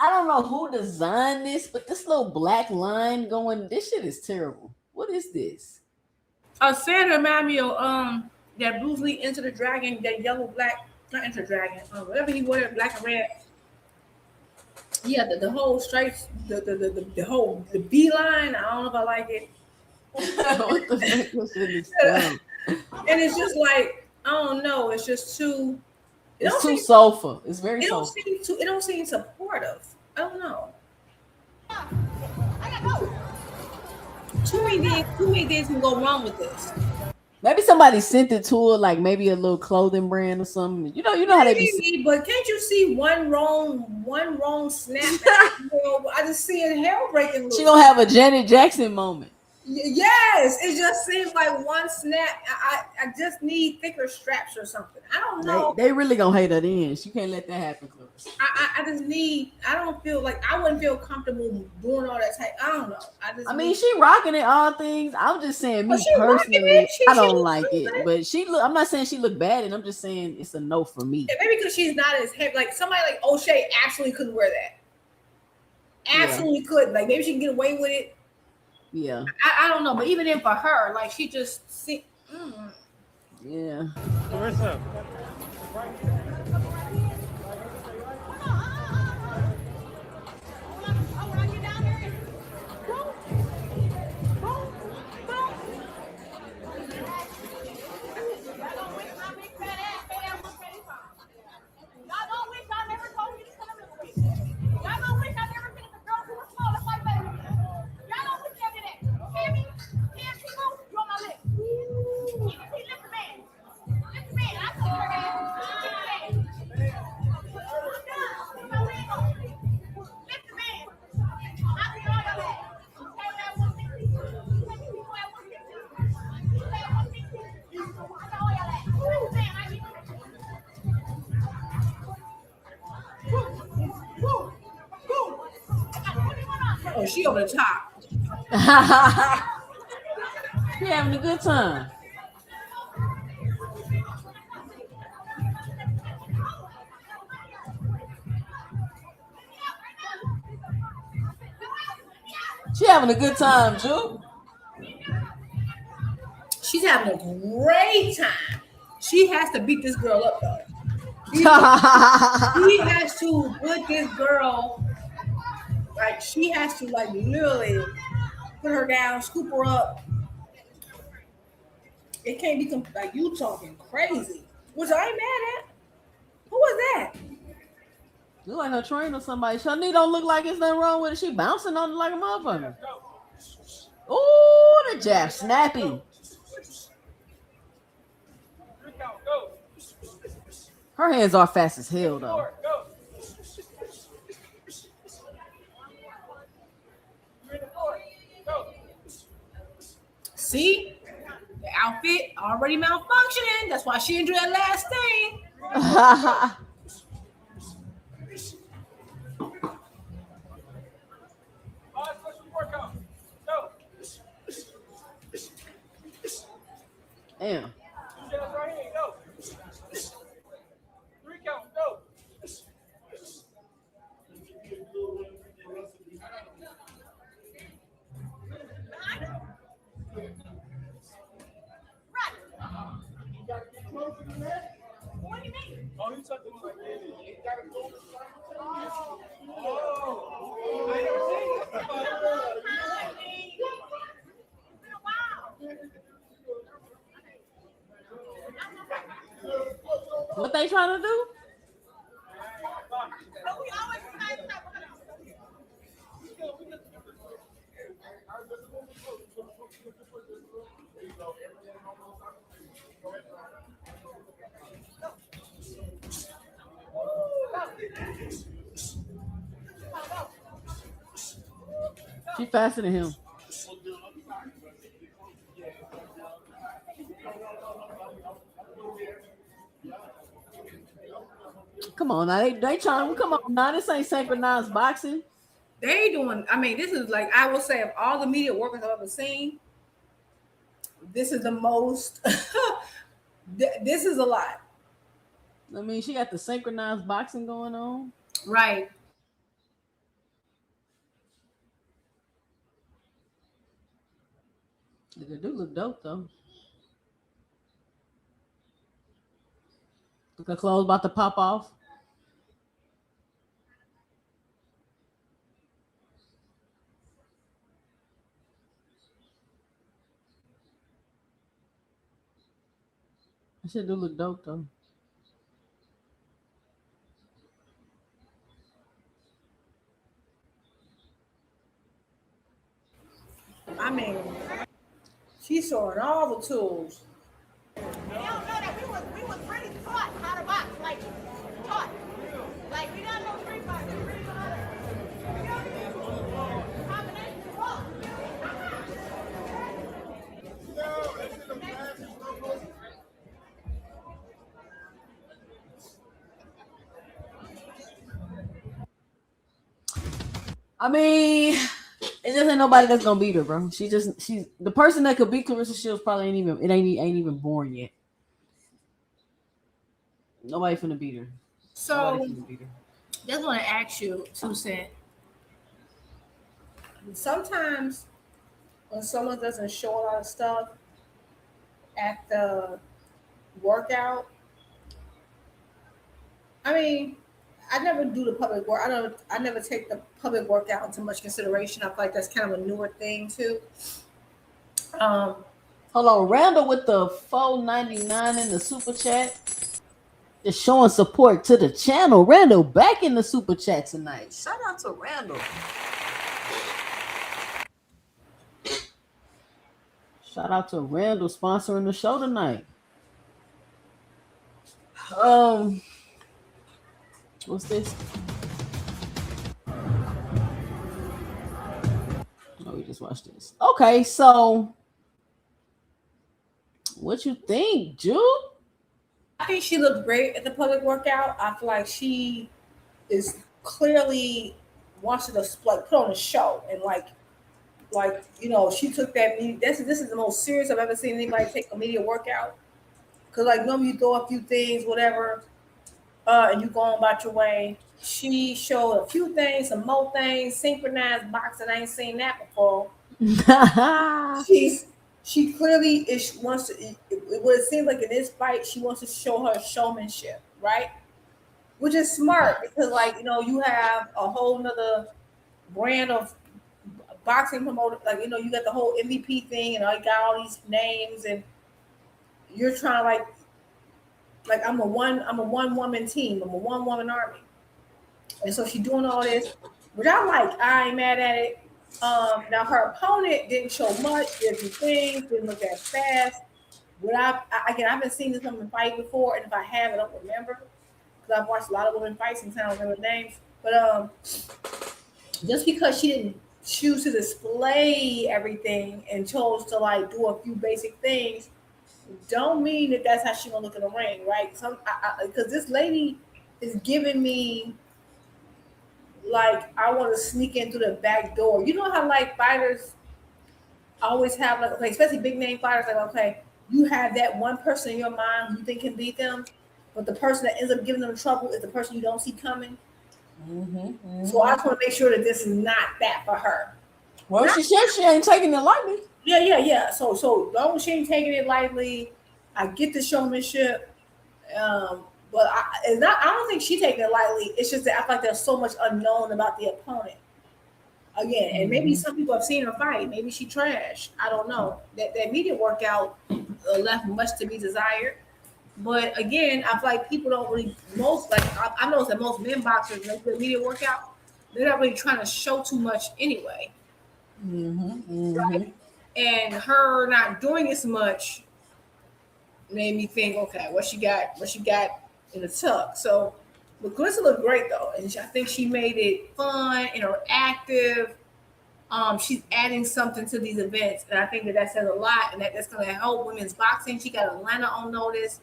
I don't know who designed this, but this little black line going, this shit is terrible. What is this? Sandra remind me of that Bruce Lee Enter the Dragon, that yellow black, not Enter the Dragon, whatever he wore, black and red. Yeah, the whole stripes, the whole the B line. I don't know if I like it. What the heck? This shit is dumb. And it's just like, I don't know. It's just too. It's too sofa. It's very It don't sofa. seem too. It don't seem supportive. I don't know. Too many things can go wrong with this. Maybe somebody sent it to her, like maybe a little clothing brand or something. You know how they be. Maybe, but can't you see one wrong snap? I just see it hair breaking loose. She gonna have a Janet Jackson moment. Yes, it just seems like one snap. I just need thicker straps or something. I don't know. They really gonna hate her then. She can't let that happen, Claressa. I just need. I don't feel like I wouldn't feel comfortable doing all that type. I don't know. I mean, she rocking it, all things. I'm just saying, me personally, I don't like it. But she look. I'm not saying she look bad, and I'm just saying it's a no for me. Yeah, maybe because she's not as heavy. Like somebody like O'Shea absolutely couldn't wear that. Absolutely could. Like maybe she can get away with it. Yeah. I don't know, but even if for her, like she just see. Yeah. Claressa. Oh, she over the top. She having a good time. She having a good time, Ju. She's having a great time. She has to beat this girl up though. She has to put this girl, like she has to like literally put her down, scoop her up. It can't be like you talking crazy, which I ain't mad at. Who was that? Look like her trainer or somebody. Shani don't look like it's nothing wrong with it. She bouncing on it like a motherfucker. Ooh, the jab snappy. Her hands are fast as hell though. See, the outfit already malfunctioning. That's why she didn't do that last thing. Damn. What do you mean? Oh, you took the one like that. You gotta go. Oh, I never seen What they trying to do? She faster than him. Come on now, they trying. Come on now, this ain't synchronized boxing. They doing. I mean, this is like I will say of all the media workers I've ever seen, this is the most. This is a lot. I mean, she got the synchronized boxing going on. Right. They do look dope though. Look, her clothes about to pop off. That shit do look dope though. I mean, she's showing all the tools. They don't know that we was really taught how to box, like taught. Like we don't know street fight, we really know how to. You know what I mean? Combination of all. I mean, it just ain't nobody that's gonna beat her, bro. She's the person that could beat Claressa Shields probably ain't even born yet. Nobody finna beat her. So, just want to ask you, 2 Cent. Sometimes when someone doesn't show a lot of stuff at the workout, I mean, I never do the public work. I never take the public workout into much consideration. I feel like that's kind of a newer thing too. Hold on, Randall with the $4.99 in the super chat. Just showing support to the channel. Randall back in the super chat tonight. Shout out to Randall. Shout out to Randall sponsoring the show tonight. What's this? Oh, we just watched this. Okay, so what you think, Jude? I think she looked great at the public workout. I feel like she is clearly wants to just like put on a show and like you know she took that media. This is the most serious I've ever seen anybody take a media workout. Cause like normally you throw a few things, whatever, and you go on about your way. She showed a few things, some more things, synchronized boxing. I ain't seen that before. She clearly wants to. What it seems like in this fight, she wants to show her showmanship, right? Which is smart because, like you know, you have a whole nother brand of boxing promoter. Like you know, you got the whole MVP thing, and I got all these names, and you're trying like I'm a one woman team. I'm a one woman army, and so she's doing all this, which I like. I ain't mad at it. Now her opponent didn't show much, did some things, didn't look that fast. But I haven't seen this woman fight before, and if I have, I don't remember because I've watched a lot of women fight. Sometimes I don't remember names, but just because she didn't choose to display everything and chose to like do a few basic things, don't mean that that's how she gonna look in the ring, right? Because this lady is giving me. Like I want to sneak in through the back door. You know how like fighters always have like okay, especially big name fighters like okay, you have that one person in your mind who you think can beat them, but the person that ends up giving them trouble is the person you don't see coming. So I just want to make sure that this is not that for her. Well, she said she ain't taking it lightly. Yeah. So long as she ain't taking it lightly, I get the showmanship. But I don't think she's taking it lightly. It's just that I feel like there's so much unknown about the opponent. Again, and maybe some people have seen her fight. Maybe she trash. I don't know. That media workout left much to be desired. But again, I feel like people don't really I noticed that most men boxers make the media workout. They're not really trying to show too much anyway. Right? And her not doing as much made me think, okay, what she got in the tuck. So, but Claressa looked great though, and I think she made it fun, interactive. She's adding something to these events, and I think that says a lot, and that's going to help women's boxing. She got Atlanta on notice,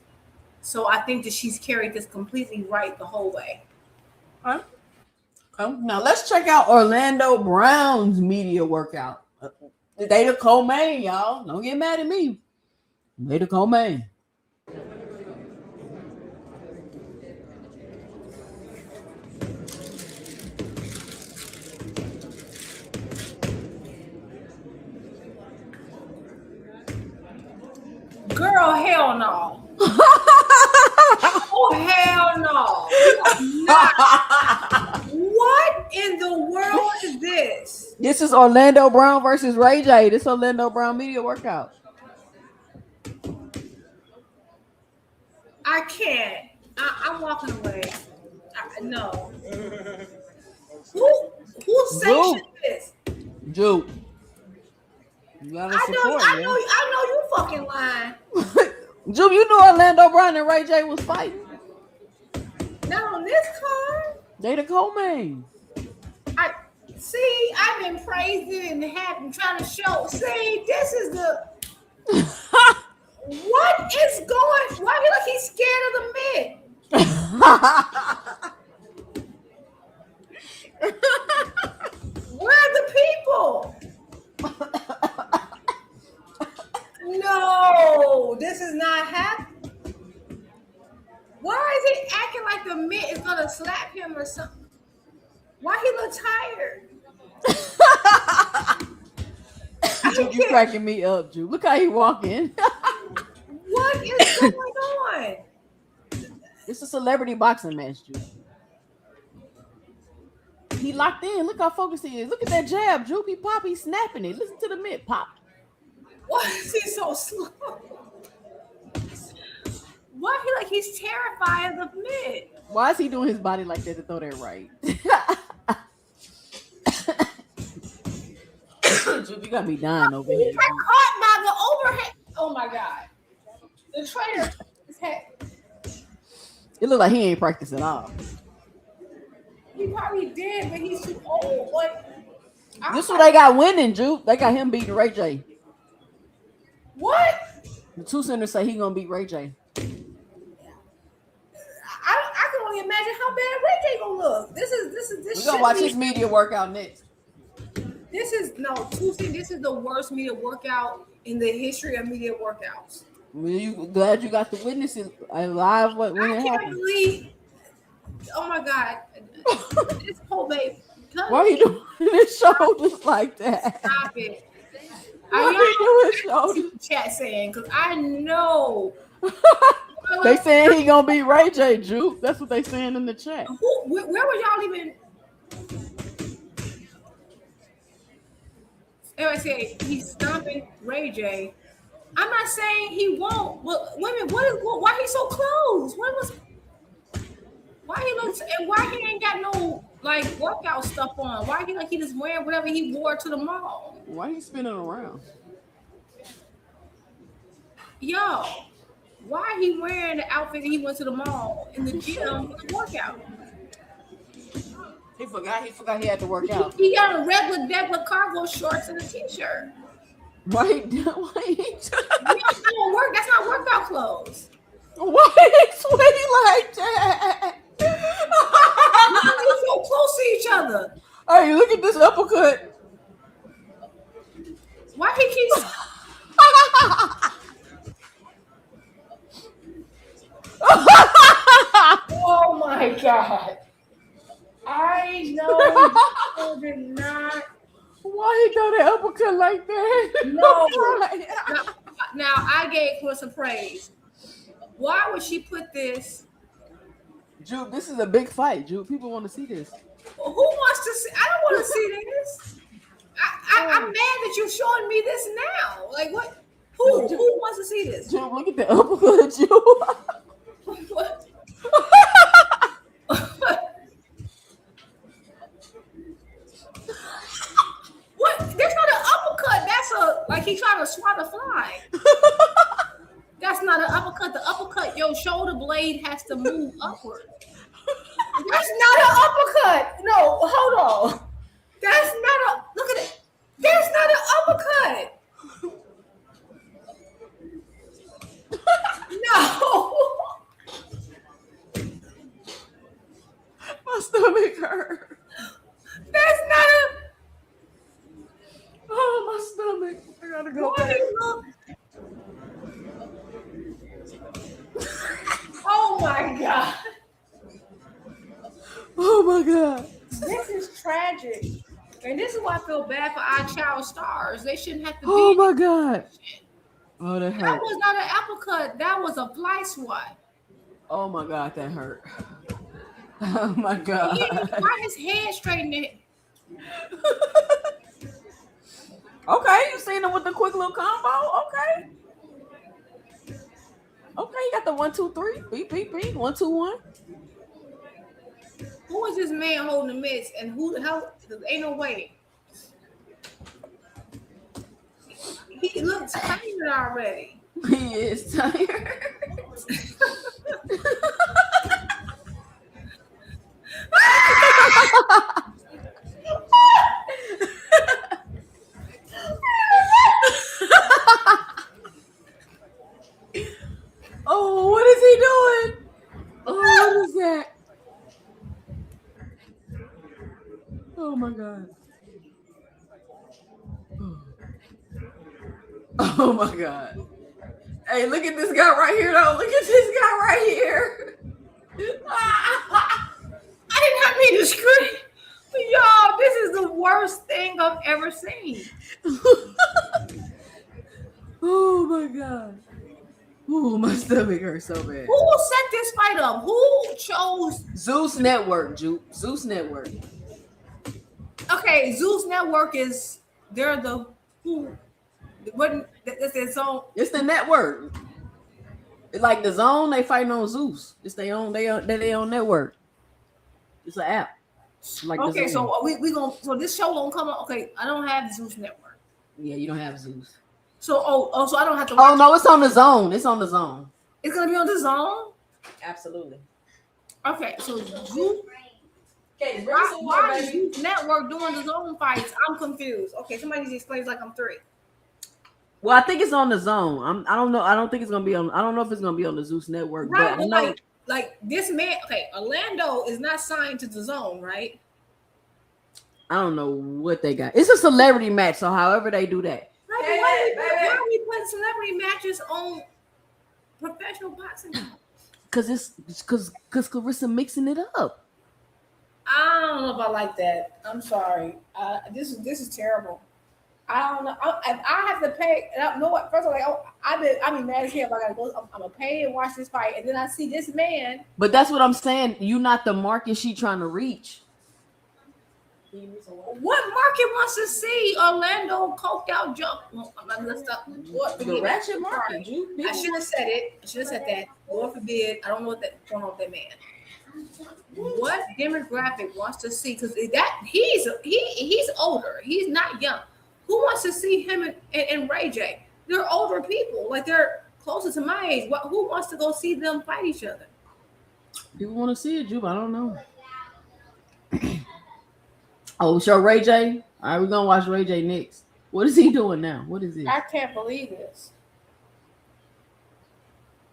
so I think that she's carried this completely right the whole way. Okay. Now let's check out Orlando Brown's media workout. They the co-main, y'all. Don't get mad at me. They the co-main. Girl, hell no. Oh, hell no. What in the world is this? This is Orlando Brown versus Ray J. This Orlando Brown media workout. I can't. I'm walking away. No. Who sanctioned this? Juke. You gotta support, I know you fucking lying. Juke, you know Orlando Brown and Ray J was fighting. Not on this card. They the co-main. I've been praising and trying to show. See, this is the what is going? Why he like he's scared of the mid? Where are the people? No, this is not happening. Why is he acting like the mid is gonna slap him or something? Why he look tired? Juke, you cracking me up, Juke. Look how he walking. What is going on? It's a celebrity boxing match, Juke. He locked in. Look how focused he is. Look at that jab, Juke. He's snapping it. Listen to the mid pop. Why is he so slow? Why he like he's terrified of the mid? Why is he doing his body like that to throw that right? Juke, you got me dying over here. He got caught by the overhead. Oh my god. The trainer his head. It looked like he ain't practicing at all. He probably did, but he's too old. Like, This is what they got winning, Juke. They got him beating Ray J. What? The two centers say he gonna beat Ray J. I can only imagine how bad Ray J gonna look. This. We gonna watch his media workout next. This is the worst media workout in the history of media workouts. Well, you glad you got to witness it live when it happened? Believe. Oh my god, this whole baby. Why are you doing his shoulders like that? Stop it. Why are you doing his shoulders? Chat saying because I know. They saying he gonna beat Ray J, Juke. That's what they saying in the chat. Where were y'all even? Everybody say he's stomping Ray J. I'm not saying he won't. But wait a minute, why he so close? Why he looks and why he ain't got no like workout stuff on? Why he just wearing whatever he wore to the mall? Why he spinning around? Yo, why he wearing the outfit that he went to the mall in the gym for the workout? He forgot he had to work out. He got a regular cargo shorts and a t-shirt. Why he That's not work. That's not workout clothes. Why he sweaty like that? You're so close to each other. Hey, look at this uppercut. Why he keeps? Oh my god! I know you did not. Why he got that uppercut like that? No. Now I gave Claressa praise. Why would she put this? Jude, this is a big fight, Jude. People want to see this. Who wants to see? I don't want to see this. I'm mad that you're showing me this now. Like what? Who wants to see this? Jude, look at the uppercut, Jude. What? What? That's not an uppercut. That's like he trying to swat a fly. That's not an uppercut. The uppercut, your shoulder blade has to move upward. That's not an uppercut. No, hold on. That's not a. Look at it. That's not an uppercut. No. My stomach hurt. That's not a. Oh, my stomach. I gotta go back. Oh my God. Oh my God. This is tragic. And this is why I feel bad for our child stars. They shouldn't have to be. Oh my God. Oh, that That hurt. was not an uppercut. That was a fly swat. Oh my God, that hurt. Oh my God. He didn't try his head straightened it. Okay, you seen him with the quick little combo? Okay. Okay, you got the 1, 2, 3. Beep, beep, beep. 1, 2, 1. Who is this man holding the mitts? And how ain't no way. He looks tired already. He is tired. Oh, what is he doing? Oh, what is that? Oh my God. Oh my God. Hey, look at this guy right here, though. Look at this guy right here. I did not mean to scream. Y'all, this is the worst thing I've ever seen. Oh my God. Oh, my stomach hurts so bad. Who set this fight up? Who chose Zeus Network, Zeus Network. Okay, Zeus Network is they're the who what that's their zone. It's the network. It's like the zone, they fighting on Zeus. It's their own network. It's an app. Like okay, so we gonna so this show gonna come up. Okay, I don't have Zeus Network. Yeah, you don't have Zeus. So so I don't have to Oh no, it's on the zone. It's on the zone. It's gonna be on the zone? Absolutely. Okay, so Zeus Okay, why is Zeus Network doing the zone fights? I'm confused. Okay, somebody needs to explain like I'm 3. Well, I think it's on the zone. I don't know. I don't think it's gonna be on. I don't know if it's gonna be on the Zeus Network. Right, but I know, like this man. Okay, Orlando is not signed to the zone, right? I don't know what they got. It's a celebrity match, so however they do that. Right, why are we putting celebrity matches on professional boxing? Because Claressa mixing it up. I don't know if I like that. I'm sorry. This is terrible. I don't know. I have to pay. You know what? First of all, I've been mad as hell if I gotta go. I'm gonna pay and watch this fight, and then I see this man. But that's what I'm saying. You not the market she trying to reach. What market wants to see Orlando coked out jump? Well, I'm messed up. The ratchet market. I should have said it. I should have said that. Lord forbid. I don't know what's going on with that man. What demographic wants to see? Because that he's older. He's not young. Who wants to see him and Ray J? They're older people. Like they're closer to my age. Who wants to go see them fight each other? People want to see it, Jupe. I don't know. Oh, show Ray J. All right, we're gonna watch Ray J next. What is he doing now? What is this? I can't believe this.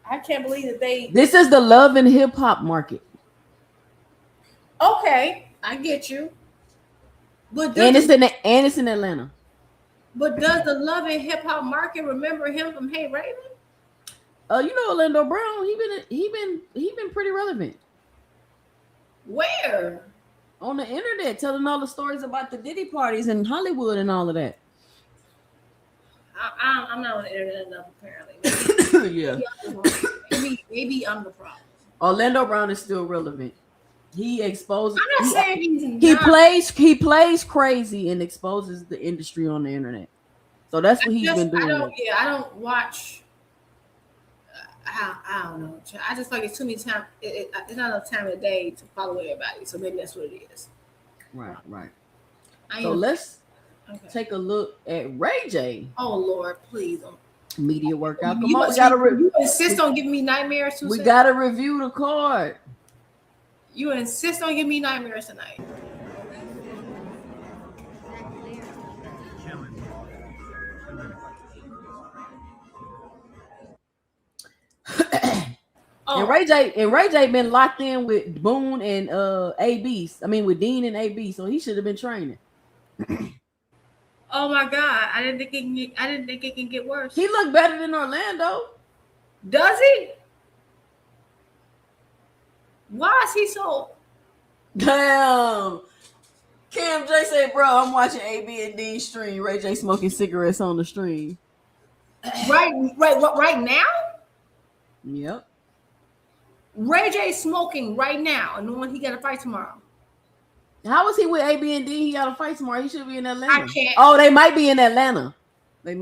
I can't believe that they. This is the love and hip hop market. Okay, I get you. But And it's in Atlanta. But does the love and hip hop market remember him from Hey Raven? You know Orlando Brown. He been pretty relevant. Where? On the internet, telling all the stories about the Diddy parties in Hollywood and all of that. I'm not on the internet enough, apparently. Yeah. Maybe I'm the problem. Orlando Brown is still relevant. He exposes. I'm not saying He plays crazy and exposes the industry on the internet. So that's what he's been doing. I don't watch. I don't know. I just feel like it's too many time. It's not enough time of the day to follow everybody. So maybe that's what it is. Right. So let's take a look at Ray J. Oh Lord, please. Media workout. Come on, you insist on giving me nightmares. We gotta review the card. You insist on giving me nightmares tonight. And Ray J been locked in with Boone and AB. I mean with Dean and AB, so he should have been training. Oh my God! I didn't think it can get worse. He looked better than Orlando. Does he? Why is he so? Damn. Cam J said, "Bro, I'm watching AB and Dean stream. Ray J smoking cigarettes on the stream. Right now? Yep. Ray J smoking right now, and knowing he got to fight tomorrow. How was he with AB and D? He got to fight tomorrow. He should be in Atlanta. I can't. Oh, they might be in Atlanta. Wait.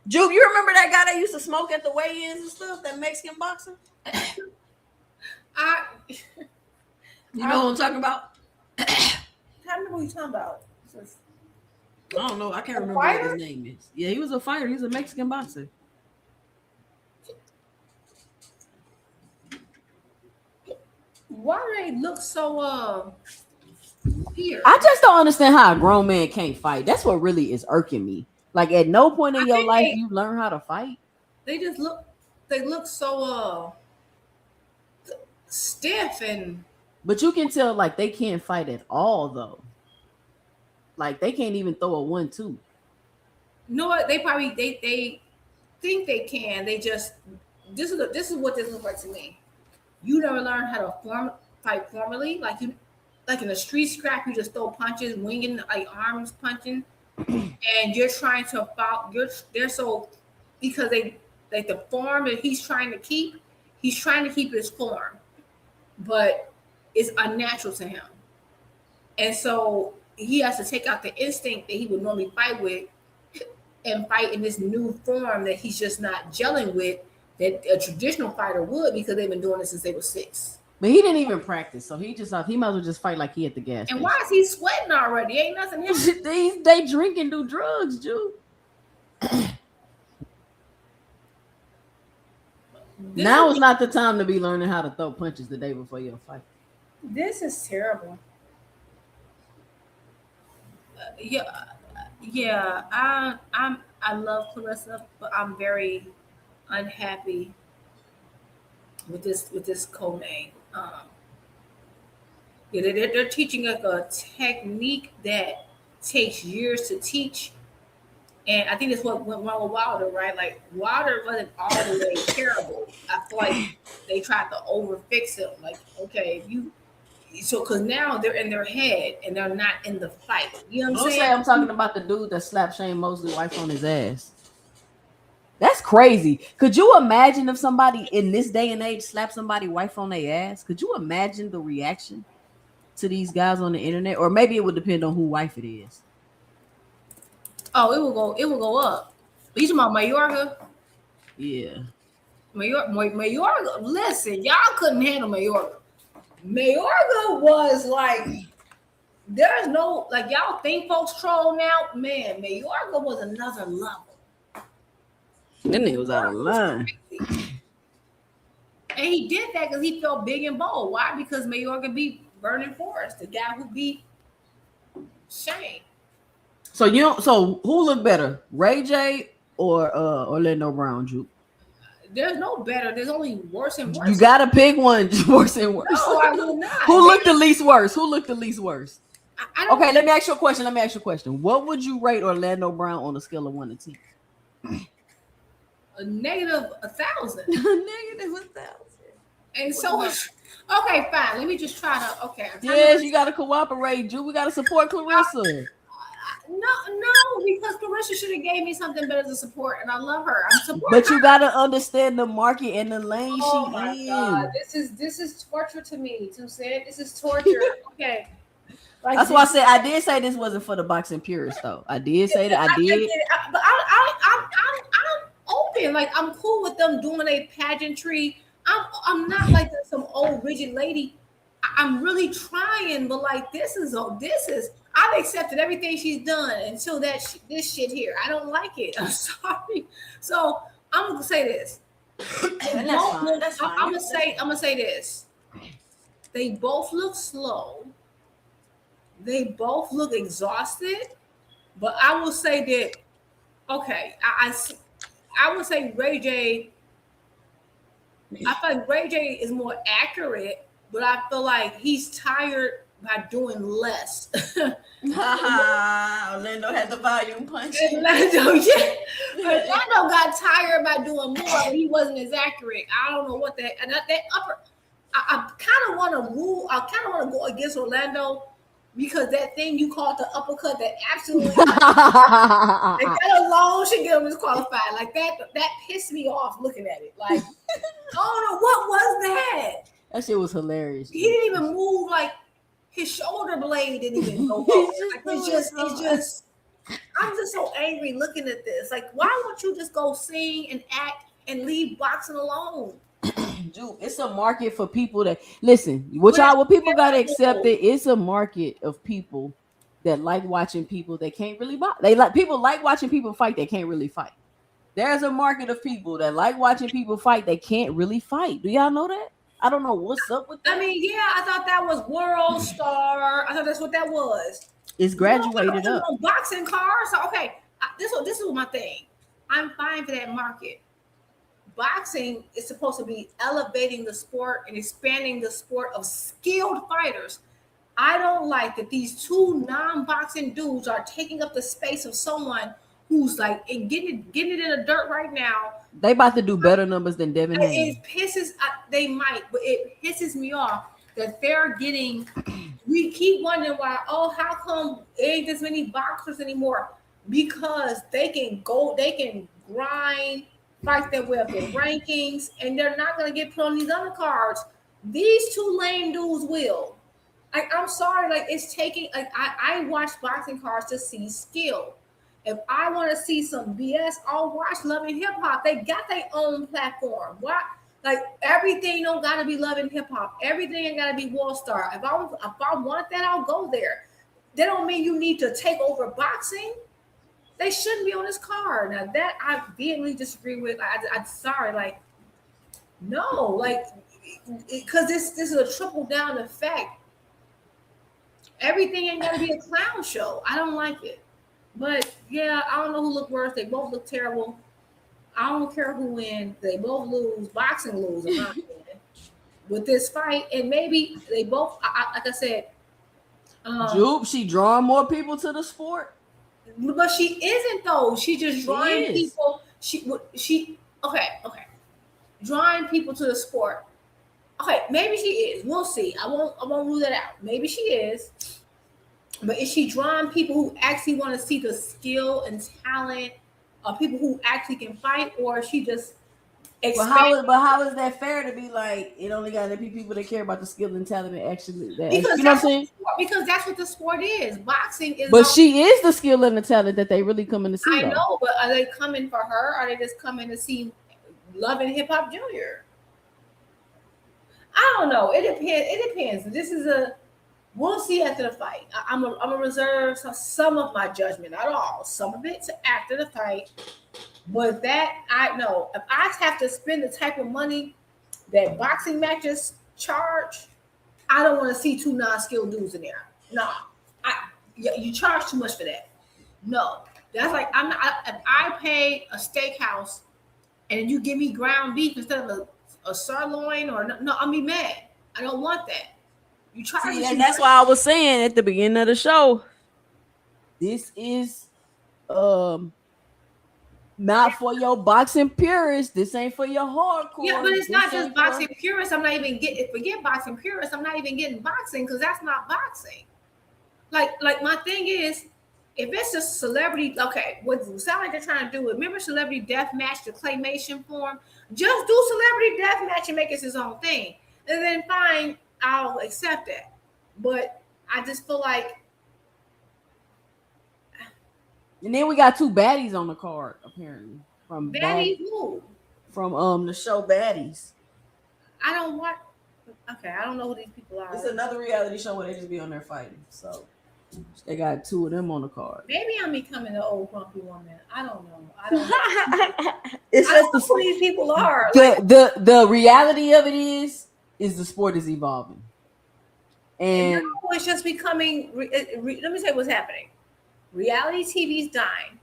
Juke, you remember that guy that used to smoke at the weigh-ins and stuff? That Mexican boxer? You know what I'm talking about? I remember what you're talking about. I don't know. I can't remember what his name is. Yeah, he was a fighter. He was a Mexican boxer. Why do they look so weird? I just don't understand how a grown man can't fight. That's what really is irking me. Like at no point in your life you learn how to fight. They look so stiff and. But you can tell like they can't fight at all though. Like they can't even throw a 1-2. You know what? They probably they think they can. They just this is what this looks like to me. You never learn how to fight formally. Like in a street scrap, you just throw punches, winging like arms punching, and you're trying to follow. They're so because they like the form that he's trying to keep. He's trying to keep his form, but it's unnatural to him, and so he has to take out the instinct that he would normally fight with, and fight in this new form that he's just not gelling with. That a traditional fighter would because they've been doing it since they were 6. But he didn't even practice, so he might as well just fight like he at the gas station. And why is he sweating already? Ain't nothing happening. They drink and do drugs, Jew. Now is not the time to be learning how to throw punches the day before your fight. This is terrible. I love Claressa, but I'm very unhappy with this co-main. They're teaching like a technique that takes years to teach, and I think that's what went wrong with Wilder, right? Like Wilder wasn't all the way terrible. I feel like they tried to overfix him. Like, okay, because now they're in their head and they're not in the fight. You know what I'm saying? I'm talking about the dude that slapped Shane Mosley's wife on his ass. That's crazy. Could you imagine if somebody in this day and age slapped somebody's wife on their ass? Could you imagine the reaction to these guys on the internet? Or maybe it would depend on who wife it is. Oh, it will go up. Are you talking about Mayorga? Yeah. Mayorga, listen, y'all couldn't handle Mayorga. Mayorga was like, there's no, like, y'all think folks troll now? Man, Mayorga was another level. That nigga was out of line. And he did that because he felt big and bold. Why? Because Mayorga beat Vernon Forrest, the guy who beat Shane. So who looked better, Ray J or Orlando Brown, Juke? There's no better. There's only worse and worse. You gotta pick one, worse and worse. No, I will not. Who looked the least worse? Okay, let me ask you a question. What would you rate Orlando Brown on a scale of 1 to 10? A negative 1,000. Negative 1,000. And so, okay, fine. Let me just try to. Okay. Yes, you gotta cooperate, Juke. We gotta support Claressa. No, because Claressa should have gave me something better to support, and I love her. I'm supporting. But you gotta understand the market and the lane oh she my in. God, this is torture to me. You said this is torture. Okay. Like, that's why I said I did say this wasn't for the boxing purists, though. I did say that. I did. But I'm open. Like I'm cool with them doing a pageantry. I'm not like some old rigid lady. I'm really trying, but like this is. I've accepted everything she's done until this shit here. I don't like it. I'm sorry. So I'm gonna say this. That's fine. I'm gonna say this. They both look slow. They both look exhausted. But I will say that. Okay, I would say Ray J I feel like Ray J is more accurate, but I feel like he's tired by doing less. Orlando had the volume punch. Orlando got tired by doing more, but he wasn't as accurate. I don't know what that upper. I kind of want to rule. I kind of want to go against Orlando because that thing you called the uppercut, that absolutely like that alone should get him disqualified. Like that pissed me off looking at it. Like I don't know what was that. That shit was hilarious. He didn't even move. Like his shoulder blade didn't even go. It's just. I'm just so angry looking at this. Like, why won't you just go sing and act and leave boxing alone? Dude, it's a market for people that listen. What people gotta accept it. It's a market of people that like watching people that can't really box. People like watching people fight that can't really fight. There's a market of people that like watching people fight that can't really fight. Do y'all know that? I don't know what's up with that. I mean, yeah, I thought that was World Star. I thought that's what that was. It's graduated up. Boxing cars. So, okay, this is my thing. I'm fine for that market. Boxing is supposed to be elevating the sport and expanding the sport of skilled fighters. I don't like that these two non-boxing dudes are taking up the space of someone who's like and getting it in the dirt right now. They about to do better numbers than Devin Haney. It pisses. They might, but it pisses me off that they're getting. We keep wondering why. Oh, how come there ain't this many boxers anymore? Because they can grind, fight their way up in rankings, and they're not going to get put on these other cards. These two lame dudes will. I'm sorry, like it's taking. Like I watch boxing cards to see skill. If I want to see some BS, I'll watch Love and Hip Hop. They got their own platform. Why? Like everything don't got to be Love and Hip Hop. Everything ain't got to be World Star. If I want that, I'll go there. That don't mean you need to take over boxing. They shouldn't be on this card. Now that I vehemently disagree with. I'm sorry, like no, like because this is a triple down effect. Everything ain't got to be a clown show. I don't like it. But yeah, I don't know who looked worse. They both look terrible. I don't care who wins. They both lose. Boxing loses in my opinion with this fight, and maybe they both. Like I said, Jupe, she drawing more people to the sport. But she isn't though. She just drawing people. She okay. Drawing people to the sport. Okay, maybe she is. We'll see. I won't rule that out. Maybe she is. But is she drawing people who actually want to see the skill and talent of people who actually can fight, or is she just But how is that fair to be like it only got to be people that care about the skill and talent and actually you know what I'm saying? Because that's what the sport is. Boxing is. But she is the skill and the talent that they really coming to see. I know, but are they coming for her? Or are they just coming to see Love and Hip Hop Junior? I don't know. It depends. This is we'll see after the fight. I'm a reserve some of my judgment, not all. Some of it to after the fight. But that I know. If I have to spend the type of money that boxing matches charge, I don't want to see two non-skilled dudes in there. No, you charge too much for that. No, that's like I'm not. If I pay a steakhouse and you give me ground beef instead of a sirloin or no, I'll be mad. I don't want that. You charge. See, and that's why I was saying at the beginning of the show, this is not for your boxing purists. This ain't for your hardcore. Yeah, but it's not just boxing purists. I'm not even getting. Forget boxing purists. I'm not even getting boxing because that's not boxing. Like my thing is, if it's a celebrity, okay, what sound like they're trying to do? Remember Celebrity Deathmatch, the claymation form? Just do Celebrity Deathmatch and make it his own thing, and then fine, I'll accept that. But I just feel like. And then we got two baddies on the card, apparently. From baddies who? From the show Baddies. I don't want. Okay, I don't know who these people are. It's another reality show where they just be on there fighting. So they got two of them on the card. Maybe I'm becoming an old grumpy woman. I don't know. It's just who these people are. The reality of it is the sport is evolving, and it's just becoming. Let me tell you what's happening. Reality TV is dying,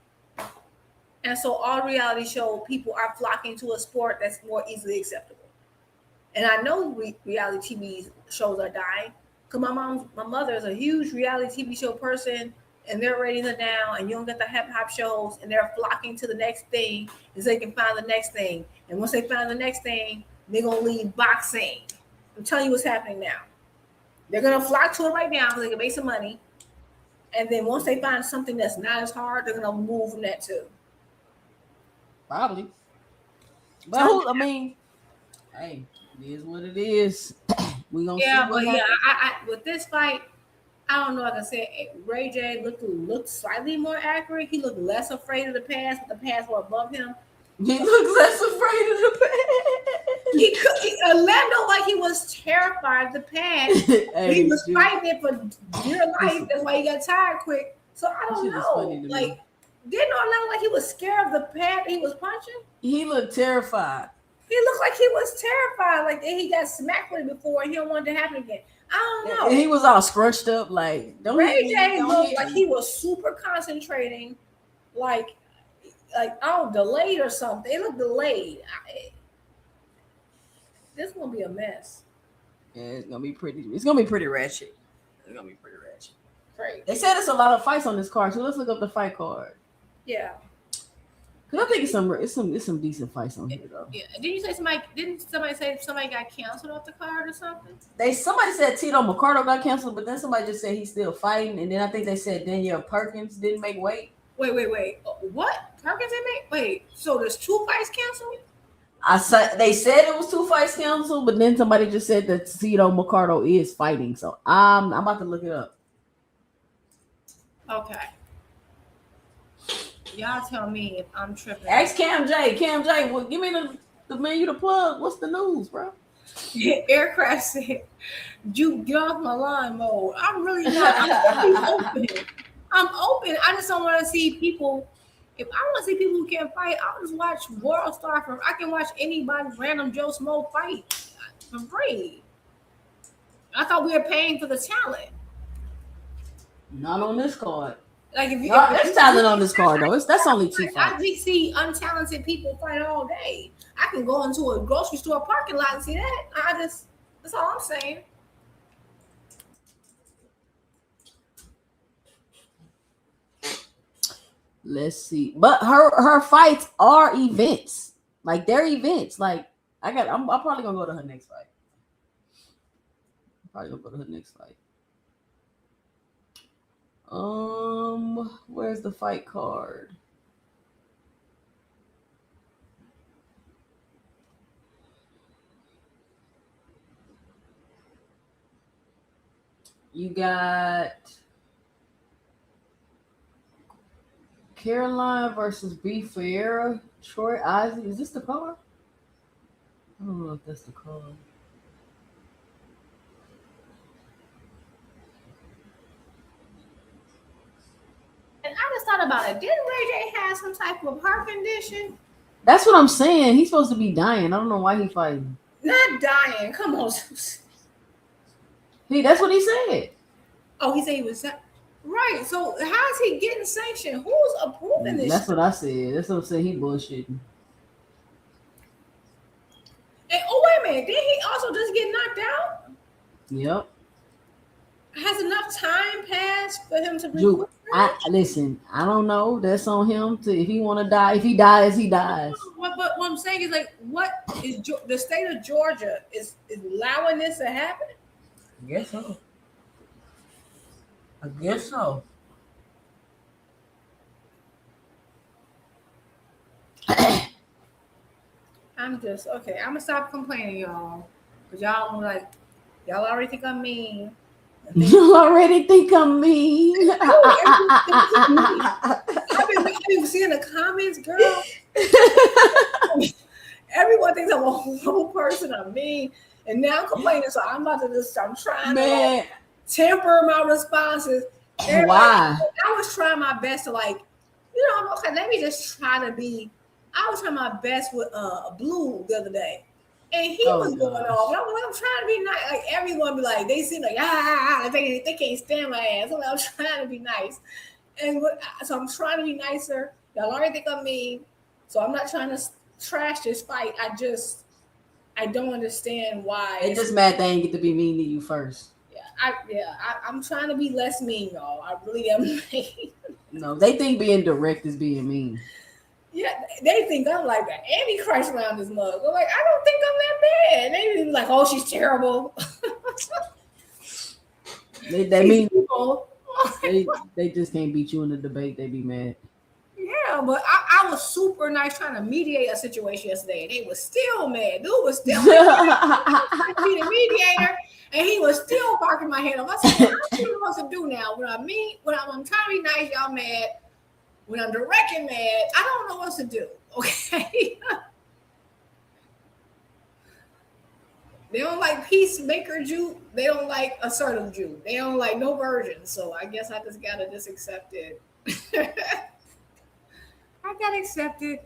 and so all reality show people are flocking to a sport that's more easily acceptable. And I know reality TV shows are dying because my mother is a huge reality TV show person, and their ratings are down, and you don't get the hip hop shows, and they're flocking to the next thing so they can find the next thing. And once they find the next thing, they're gonna leave boxing. I'm telling you what's happening now. They're gonna flock to it right now so they can make some money. And then once they find something that's not as hard, they're gonna move from that too. Probably. But who, I mean, hey, it is what it is. We gonna see what happens. I with this fight, I don't know. Like I said, Ray J looked slightly more accurate. He looked less afraid of the pass, but the pass was above him. He looked less afraid of the pass. He Orlando like he was terrified of the pass. Hey, he was fighting it for dear life. That's why he got tired quick. So I don't know. Like, didn't Orlando like he was scared of the pad he was punching? He looked terrified. He looked like he was terrified. Like he got smacked with it before and he don't want it to happen again. I don't know. And he was all scrunched up. Like, Ray J looked like he was super concentrating. Like delayed or something. It looked delayed. This is gonna be a mess. Yeah, it's gonna be pretty ratchet. It's gonna be pretty ratchet. Great. They said it's a lot of fights on this card, so let's look up the fight card. Yeah. Cause I think it's some decent fights on here though. Yeah. Didn't somebody say somebody got canceled off the card or something? Somebody said Tito McCardo got canceled, but then somebody just said he's still fighting, and then I think they said Danielle Perkins didn't make weight. Wait. What? Perkins didn't make? Wait. So there's 2 fights canceled? They said it was 2 fights canceled, but then somebody just said that Tito McCardo is fighting. So I'm about to look it up. Okay. Y'all tell me if I'm tripping. Ask Cam J. Well, give me the menu to plug. What's the news, bro? Aircraft said, "You get off my line mode." I'm really not. I'm open. I just don't want to see people. If I want to see people who can't fight, I'll just watch World Star. I can watch anybody, random Joe Smo fight for free. I thought we were paying for the talent. Not on this card. Like there's talent on this card though. That's only 2 fights. I see untalented people fight all day. I can go into a grocery store parking lot and see that. That's all I'm saying. Let's see. But her fights are events. Like they're events. Like I'm probably gonna go to her next fight. Where's the fight card? You got Caroline versus B. Ferreira, Troy Isaac. Is this the card? I don't know if that's the card. And I just thought about it. Didn't Ray J have some type of heart condition? That's what I'm saying. He's supposed to be dying. I don't know why he's fighting. Not dying. Come on. That's what he said. Oh, he said he was right. So how is he getting sanctioned? Who's approving this? That's what I said. That's what I'm saying. He bullshitting. And wait a minute. Did he also just get knocked out? Yep. Has enough time passed for him to Dude, listen, I don't know. That's on him. If he want to die, if he dies, he dies. But what I'm saying is, like, what is the state of Georgia is allowing this to happen? I guess so. I'm gonna stop complaining, y'all. Cause y'all already think I'm mean. You already think I'm mean. I've been seeing the comments, girl. Everyone thinks I'm a horrible person. I'm mean, and now I'm complaining. So I'm trying to temper my responses. Why? I was trying my best to let me just try to be. I was trying my best with Blue the other day. And he was going off. I'm trying to be nice. Like everyone be like, they seem like they can't stand my ass. I'm trying to be nice, so I'm trying to be nicer. Y'all already think I'm mean, so I'm not trying to trash this fight. I don't understand why. They just mad they ain't get to be mean to you first. I'm trying to be less mean, y'all. I really am mean. No, they think being direct is being mean. Yeah, they think I'm like the Antichrist around this mug. I'm like, I don't think I'm that bad. They be like, oh, she's terrible. They mean they just can't beat you in the debate. They be mad. Yeah, but I was super nice trying to mediate a situation yesterday, and they was still mad. Dude was still be the mediator, and he was still barking my head off. I said, I don't know what to do now. When I'm trying to be nice, y'all mad. When I'm direct and mad, I don't know what to do. Okay. They don't like peacemaker Jew. They don't like assertive Jew. They don't like no version. So I guess I just gotta just accept it. I gotta accept it.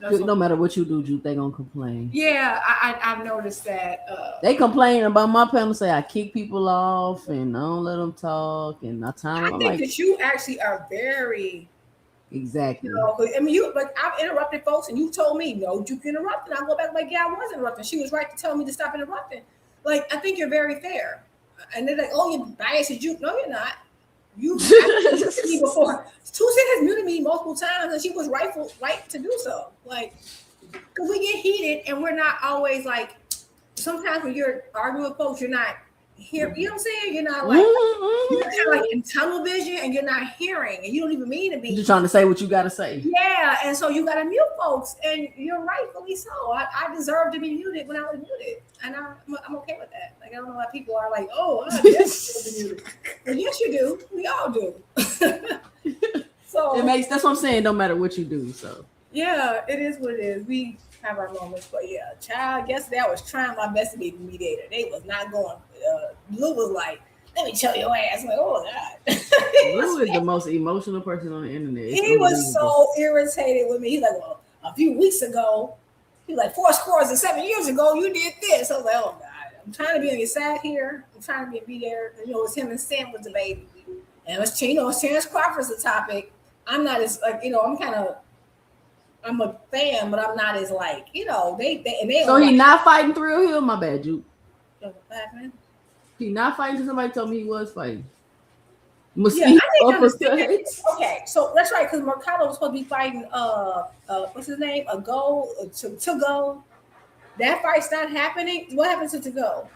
No matter what you do, Juke, they gonna complain. Yeah, I've noticed that. They complain about my panel, say I kick people off and I don't let them talk and I time them. I think that you actually are very exactly. You know, I mean, I've interrupted folks, and you told me no, Juke interrupted. I go back like, yeah, I was interrupting. She was right to tell me to stop interrupting. Like, I think you're very fair. And they're like, oh, you're biased as Juke. No, you're not. You muted me before. Tuesday has muted me multiple times, and she was right to do so. Like, because we get heated, and we're not always like. Sometimes when you're arguing with folks, you're not here. You know what I'm saying? You're not like you're kind of like in tunnel vision, and you're not hearing, and you don't even mean to be. You're trying to say what you gotta say. Yeah, and so you gotta mute folks, and you're rightfully so. I deserve to be muted when I was muted, and I'm okay with that. Like, I don't know why people are like, oh, yes, you muted. Well, yes, you do. We all do. So that's what I'm saying. No matter what you do, so yeah, it is what it is. We have our moments, but yeah, child. Yesterday I was trying my best to be the mediator. They was not going. Blue was like, "Let me tell your ass." I'm like, oh god. Blue is the most emotional person on the internet. He was so irritated with me. He's like, well, a few weeks ago, he's like 4 scores and 7 years ago, you did this. I was like, oh god. I'm trying to be on your side here. I'm trying to be a mediator. You know, it was him and Sam was the baby, and it's Terrence Crawford's the topic. I'm not as like, you know, I'm a fan, but I'm not as like, you know, they so he not fighting through him. My bad, Juke. He not fighting because somebody told me he was fighting. Yeah, okay, so that's right, because Mercado was supposed to be fighting what's his name? To go. That fight's not happening. What happened to go?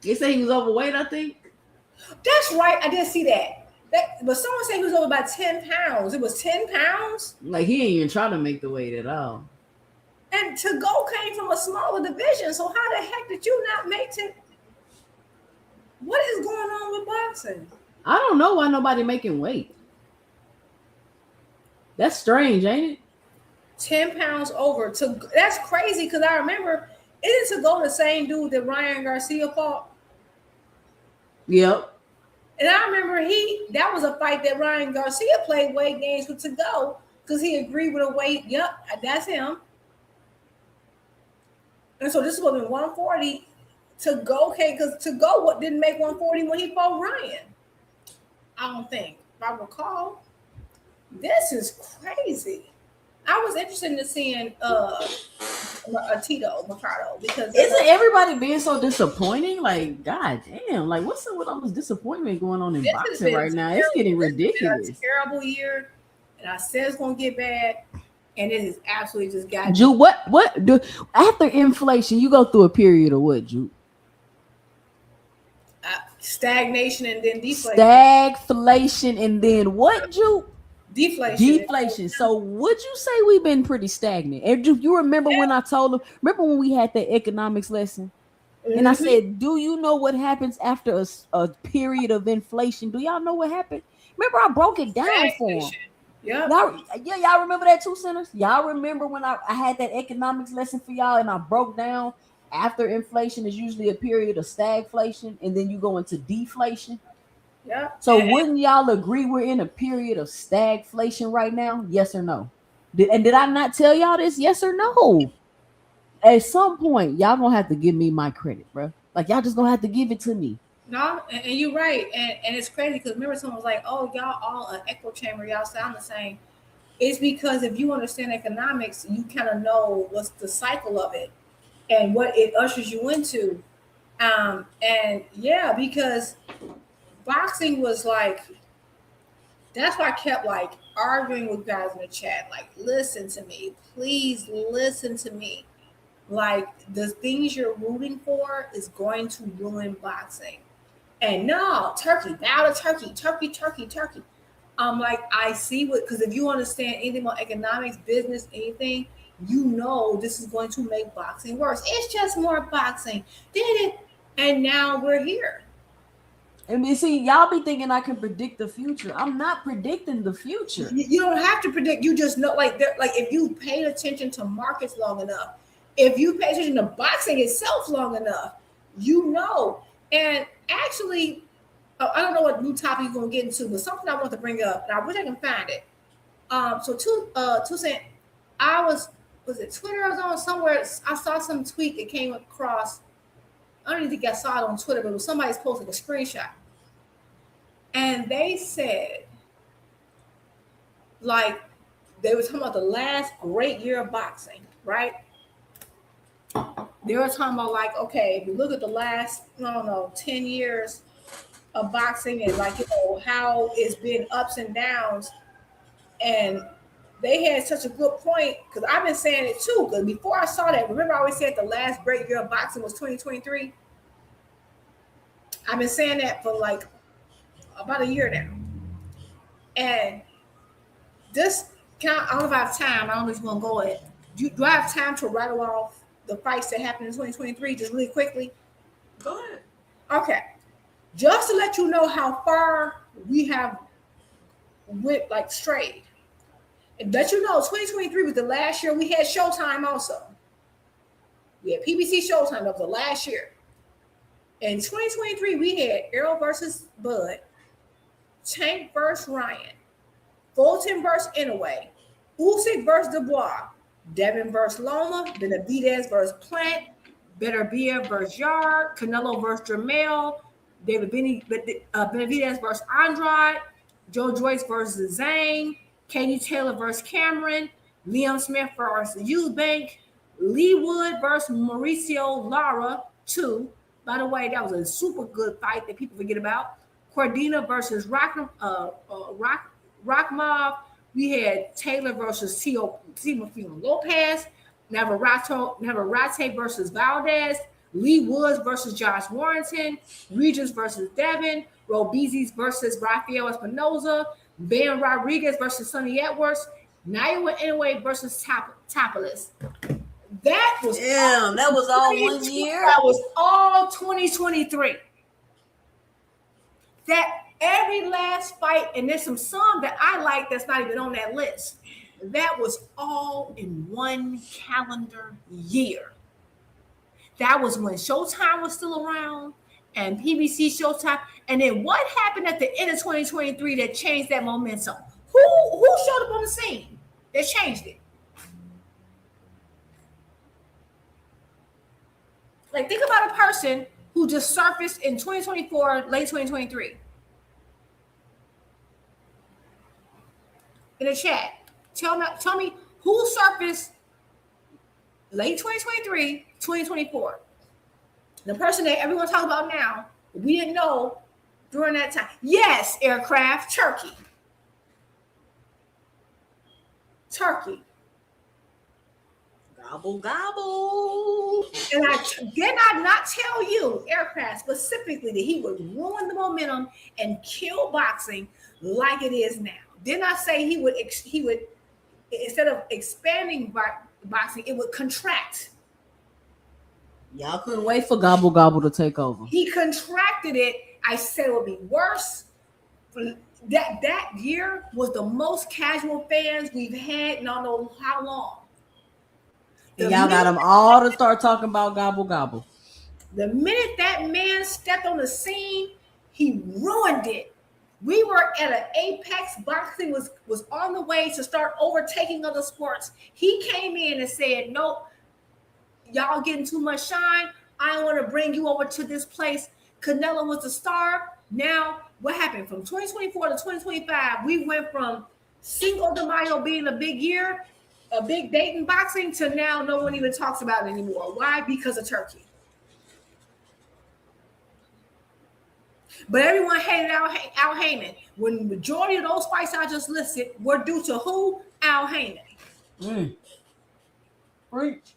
They say he was overweight, I think. That's right. I did see that. But someone said he was over about 10 pounds. It was 10 pounds. Like, he ain't even trying to make the weight at all. And To Go came from a smaller division. So how the heck did you not make it? What is going on with boxing? I don't know why nobody making weight. That's strange, ain't it? 10 pounds over. That's crazy, because I remember, isn't To Go the same dude that Ryan Garcia fought? Yep. And I remember that was a fight that Ryan Garcia played weight games with To Go, because he agreed with a weight. Yep, that's him. And so this was in 140. To Go came, because To Go didn't make 140 when he fought Ryan. I don't think. If I recall, this is crazy. I was interested in seeing Tito Mercado, because isn't everybody being so disappointing? Like, god damn, like what's up with all this disappointment going on in boxing right now? It's getting ridiculous. It's a terrible year, and I said it's gonna get bad, and it is absolutely just got. Juke, what do after inflation you go through a period of what, Juke? Stagnation and then deflation. Stagflation and then what, Juke? Deflation. So would you say we've been pretty stagnant? And do you remember when I told them? Remember when we had that economics lesson? Mm-hmm. And I said, "Do you know what happens after a period of inflation? Do y'all know what happened?" Remember, I broke it down for them. Yeah. Y'all remember that too, Centers? Y'all remember when I had that economics lesson for y'all, and I broke down after inflation is usually a period of stagflation, and then you go into deflation. Yeah. So wouldn't y'all agree we're in a period of stagflation right now? Yes or no? Did I not tell y'all this? Yes or no? At some point, y'all gonna have to give me my credit, bro. Like, y'all just gonna have to give it to me. No, and you're right. And it's crazy because remember someone was like, oh, y'all all an echo chamber. Y'all sound the same. It's because if you understand economics, you kind of know what's the cycle of it and what it ushers you into. And yeah, because boxing was like, that's why I kept like arguing with guys in the chat. Like, listen to me, please listen to me. Like, the things you're rooting for is going to ruin boxing. And no, turkey, bow to turkey, turkey, turkey, turkey. I'm like, I see what, because if you understand anything about economics, business, anything, you know this is going to make boxing worse. It's just more boxing. Did it? And now we're here. I mean, see, y'all be thinking I can predict the future. I'm not predicting the future. You don't have to predict. You just know, like, if you paid attention to markets long enough, if you pay attention to boxing itself long enough, you know. And actually, I don't know what new topic you're gonna get into, but something I want to bring up, and I wish I can find it. So two cent, was it Twitter? I was on somewhere. I saw some tweet that came across. I don't even think I saw it on Twitter, but it was somebody's posted a screenshot. And they said, like, they were talking about the last great year of boxing, right? They were talking about, like, okay, if you look at the last, I don't know, 10 years of boxing and, like, you know, how it's been ups and downs. And they had such a good point, because I've been saying it too, because before I saw that, remember I always said the last great year of boxing was 2023? I've been saying that for like about a year now. And this, I don't know if I have time. I don't know if you're going to go ahead. Do I have time to rattle off the fights that happened in 2023 just really quickly? Go ahead. Okay. Just to let you know how far we have went, like, strayed. And let you know, 2023 was the last year we had Showtime also. We had PBC Showtime. That was the last year. In 2023, we had Errol versus Bud, Tank versus Ryan, Fulton versus Inouye, Usyk versus Dubois, Devin versus Loma, Benavidez versus Plant, Beterbiev versus Yard, Canelo versus Jermell, Benavidez versus Andrade, Joe Joyce versus Zhang, Katie Taylor versus Cameron, Liam Smith versus Eubank, Lee Wood versus Mauricio Lara 2. By the way, that was a super good fight that people forget about. Cordina versus Rakhmov. We had Taylor versus Timofimo Lopez. Navarrete versus Valdez. Lee Woods versus Josh Warrington. Regis versus Devin. Robizes versus Rafael Espinoza. Ben Rodriguez versus Sonny Edwards. Naoya Inoue versus Topolis. That was that was all 1 year. That was all 2023. That every last fight, and there's some that I like that's not even on that list. That was all in one calendar year. That was when Showtime was still around and PBC Showtime. And then what happened at the end of 2023 that changed that momentum? Who showed up on the scene that changed it? Like, think about a person who just surfaced in 2024, late 2023. In the chat, tell me who surfaced late 2023, 2024. The person that everyone's talking about now, we didn't know during that time. Yes, Aircraft, Turkey. Gobble, gobble. And did I not tell you, Aircraft, specifically, that he would ruin the momentum and kill boxing like it is now? Didn't I say he would instead of expanding boxing, it would contract? Y'all couldn't wait for Gobble Gobble to take over. He contracted it. I said it would be worse. That year was the most casual fans we've had in I don't know how long. And y'all got them all to start talking about Gobble Gobble. The minute that man stepped on the scene, he ruined it. We were at an apex. Boxing was on the way to start overtaking other sports. He came in and said, nope, y'all getting too much shine. I want to bring you over to this place. Canelo was the star. Now, what happened? From 2024 to 2025, we went from Cinco de Mayo being a big year, a big date in boxing, to now no one even talks about it anymore. Why? Because of Turkey. But everyone hated Al Heyman. When the majority of those fights I just listed were due to who? Al Heyman. Preach.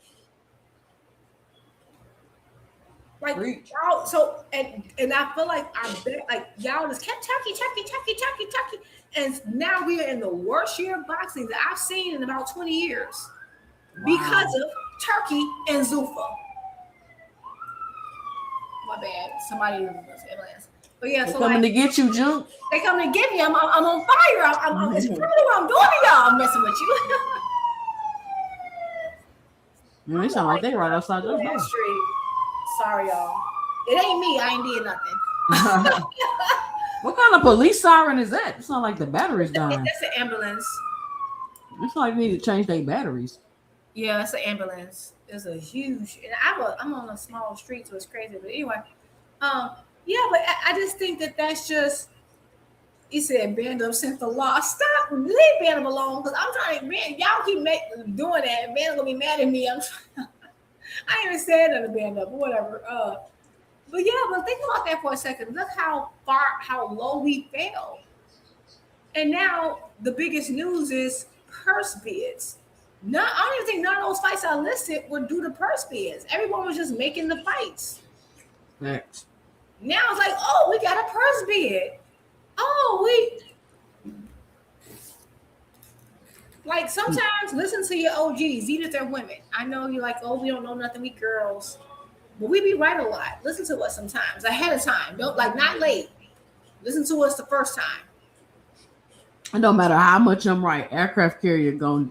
Like y'all, so and I feel like I bet like y'all just kept Turkey, and now we are in the worst year of boxing that I've seen in about 20 years because of Turkey and Zuffa. My bad, somebody was ambulance. But yeah, They're so coming to get you, Juke. They coming to get me. I'm on fire. It's probably what I'm doing to y'all. I'm messing with you. They sound like they right outside your That's house. street. Sorry, y'all. It ain't me. I ain't did nothing. What kind of police siren is that? It sounds like the battery's dying. That's an ambulance. It's like they need to change their batteries. Yeah, it's an ambulance. It's a huge. And I'm on a small street, so it's crazy. But anyway, yeah. But I just think that's just. He said, "Band up since the law. Stop, leave Band up alone, because I'm trying to. Y'all keep doing that. Band up gonna be mad at me. I ain't even said nothing to Band up, or whatever. But yeah, but think about that for a second. Look how low we fell. And now the biggest news is purse bids. I don't even think none of those fights I listed were due to purse bids. Everyone was just making the fights. Next. Now it's like, oh, we got a purse bid. Oh, like sometimes listen to your OGs, even if they're women. I know you're like, oh, we don't know nothing, we girls. But we be right a lot. Listen to us sometimes ahead of time. Don't not late. Listen to us the first time. It don't matter how much I'm right. Aircraft carrier gonna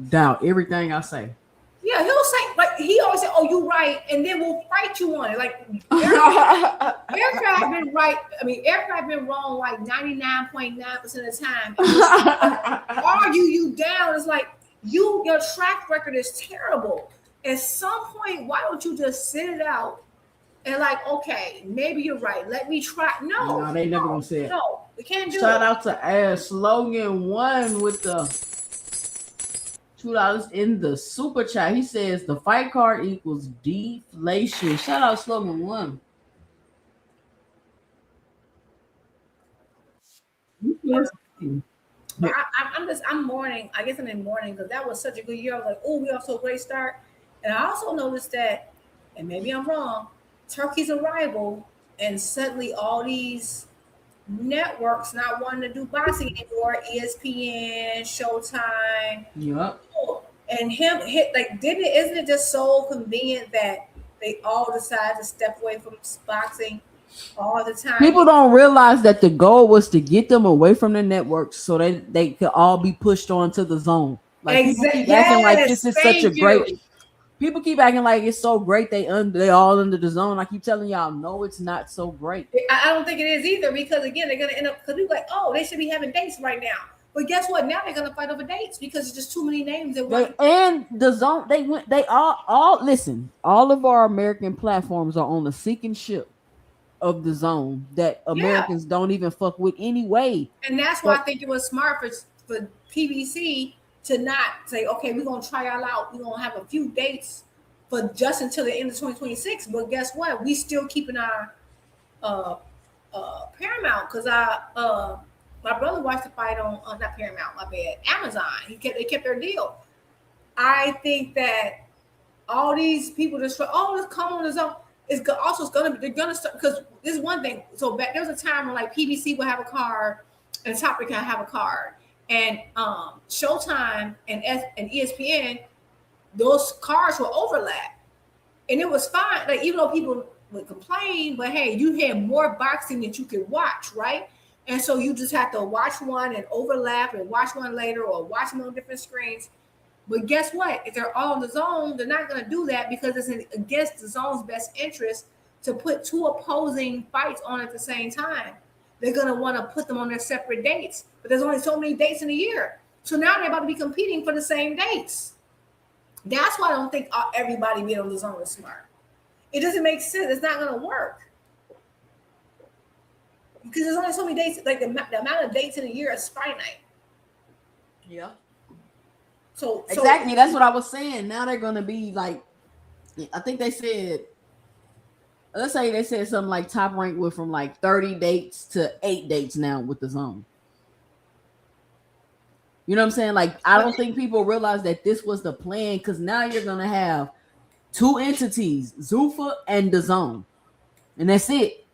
doubt everything I say. Yeah, he'll say, like he always say, "Oh, you right," and then we'll fight you on it. Like aircraft been right. I mean, aircraft been wrong like 99.9% of the time. Argue you down. It's like your track record is terrible. At some point, why don't you just sit it out and like, okay, maybe you're right. Let me try. No, they never gonna say it. No, we can't do it. Shout out to Ash Slogan One with the $2 in the super chat. He says the fight card equals deflation. Shout out Slogan One. But I'm mourning. I guess I'm in mourning because that was such a good year. I was like, oh, we off to a great start. And I also noticed that, and maybe I'm wrong, Turkey's a rival, and suddenly all these networks not wanting to do boxing anymore. ESPN, Showtime. Yep. And isn't it just so convenient that they all decide to step away from boxing all the time? People don't realize that the goal was to get them away from the networks so they could all be pushed onto the zone. Like exactly. People keep acting like this is such a great. People keep acting like it's so great. They all under the zone. I keep telling y'all, no, it's not so great. I don't think it is either, because again, they're gonna end up because we're like, oh, they should be having dates right now. But guess what? Now they're gonna fight over dates because it's just too many names. And the zone, they all listen. All of our American platforms are on the sinking ship of the zone that Americans don't even fuck with anyway. And that's why I think it was smart for PBC to not say, okay, we're gonna try y'all out. We're gonna have a few dates for just until the end of 2026. But guess what? We still keeping our Paramount, because my brother watched the fight on not Paramount, my bad, Amazon. They kept their deal. I think that all these people just let's come on the zone. They're gonna start, because this is one thing. So there was a time when like PBC would have a card and Topic can have a card, and Showtime and ESPN, those cards will overlap, and it was fine. Like even though people would complain, but hey, you had more boxing that you could watch, right? And so you just have to watch one and overlap and watch one later, or watch them on different screens. But guess what? If they're all in the zone, they're not going to do that because it's against the zone's best interest to put two opposing fights on at the same time. They're going to want to put them on their separate dates. But there's only so many dates in a year. So now they're about to be competing for the same dates. That's why I don't think everybody being on the zone is smart. It doesn't make sense. It's not going to work. Because there's only so many dates. Like the amount of dates in a year is finite. Yeah. So exactly, that's what I was saying. Now they're gonna be like, I think they said, let's say they said something like Top Rank went from like 30 dates to 8 dates now with the Zone. You know what I'm saying? Like, I don't think people realize that this was the plan, because now you're gonna have 2 entities, Zuffa and the Zone, and that's it.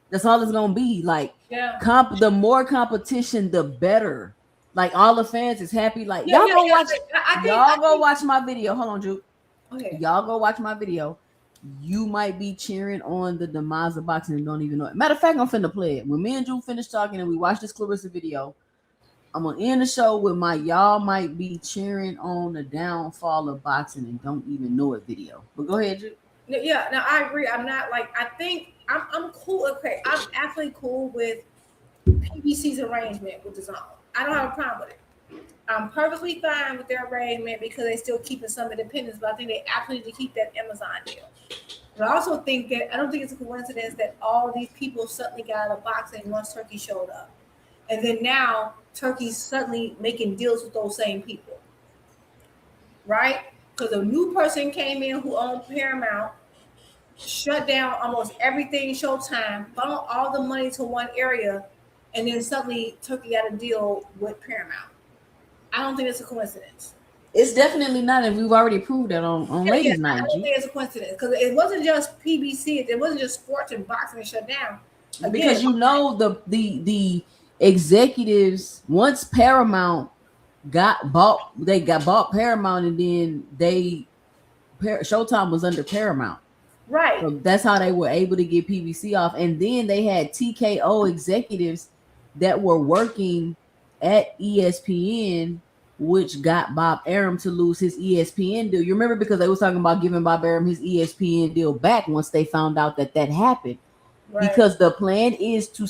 That's all it's gonna be. Like, the more competition, the better. Like, all the fans is happy. Like, y'all go watch. Go watch my video. Hold on, Juke. Okay. Y'all go watch my video. You might be cheering on the demise of boxing and don't even know it. Matter of fact, I'm finna play it. When me and Juke finish talking and we watch this Claressa video, I'm gonna end the show with my "y'all might be cheering on the downfall of boxing and don't even know it" video. But go ahead, Juke. Yeah, no, I agree. I'm not like, I think I'm cool. Okay, I'm actually cool with PBC's arrangement with the Zone. I don't have a problem with it. I'm perfectly fine with their arrangement because they still keeping some independence, but I think they actually need to keep that Amazon deal. But I also think that, I don't think it's a coincidence that all these people suddenly got out of boxing once Turkey showed up. And then now Turkey's suddenly making deals with those same people. Right? Because a new person came in who owned Paramount, shut down almost everything Showtime, funneled all the money to one area, and then suddenly Turkey got a deal with Paramount. I don't think it's a coincidence. It's definitely not, and we've already proved that on Ladies Night. I don't think it's a coincidence because it wasn't just PBC, it wasn't just sports and boxing that shut down. Again, because you know the executives, once Paramount got bought, they got bought Paramount, and then Showtime was under Paramount. Right. So that's how they were able to get PBC off, and then they had TKO executives that were working at ESPN, which got Bob Arum to lose his ESPN deal. You remember, because they was talking about giving Bob Arum his ESPN deal back once they found out that happened. Right. Because the plan is to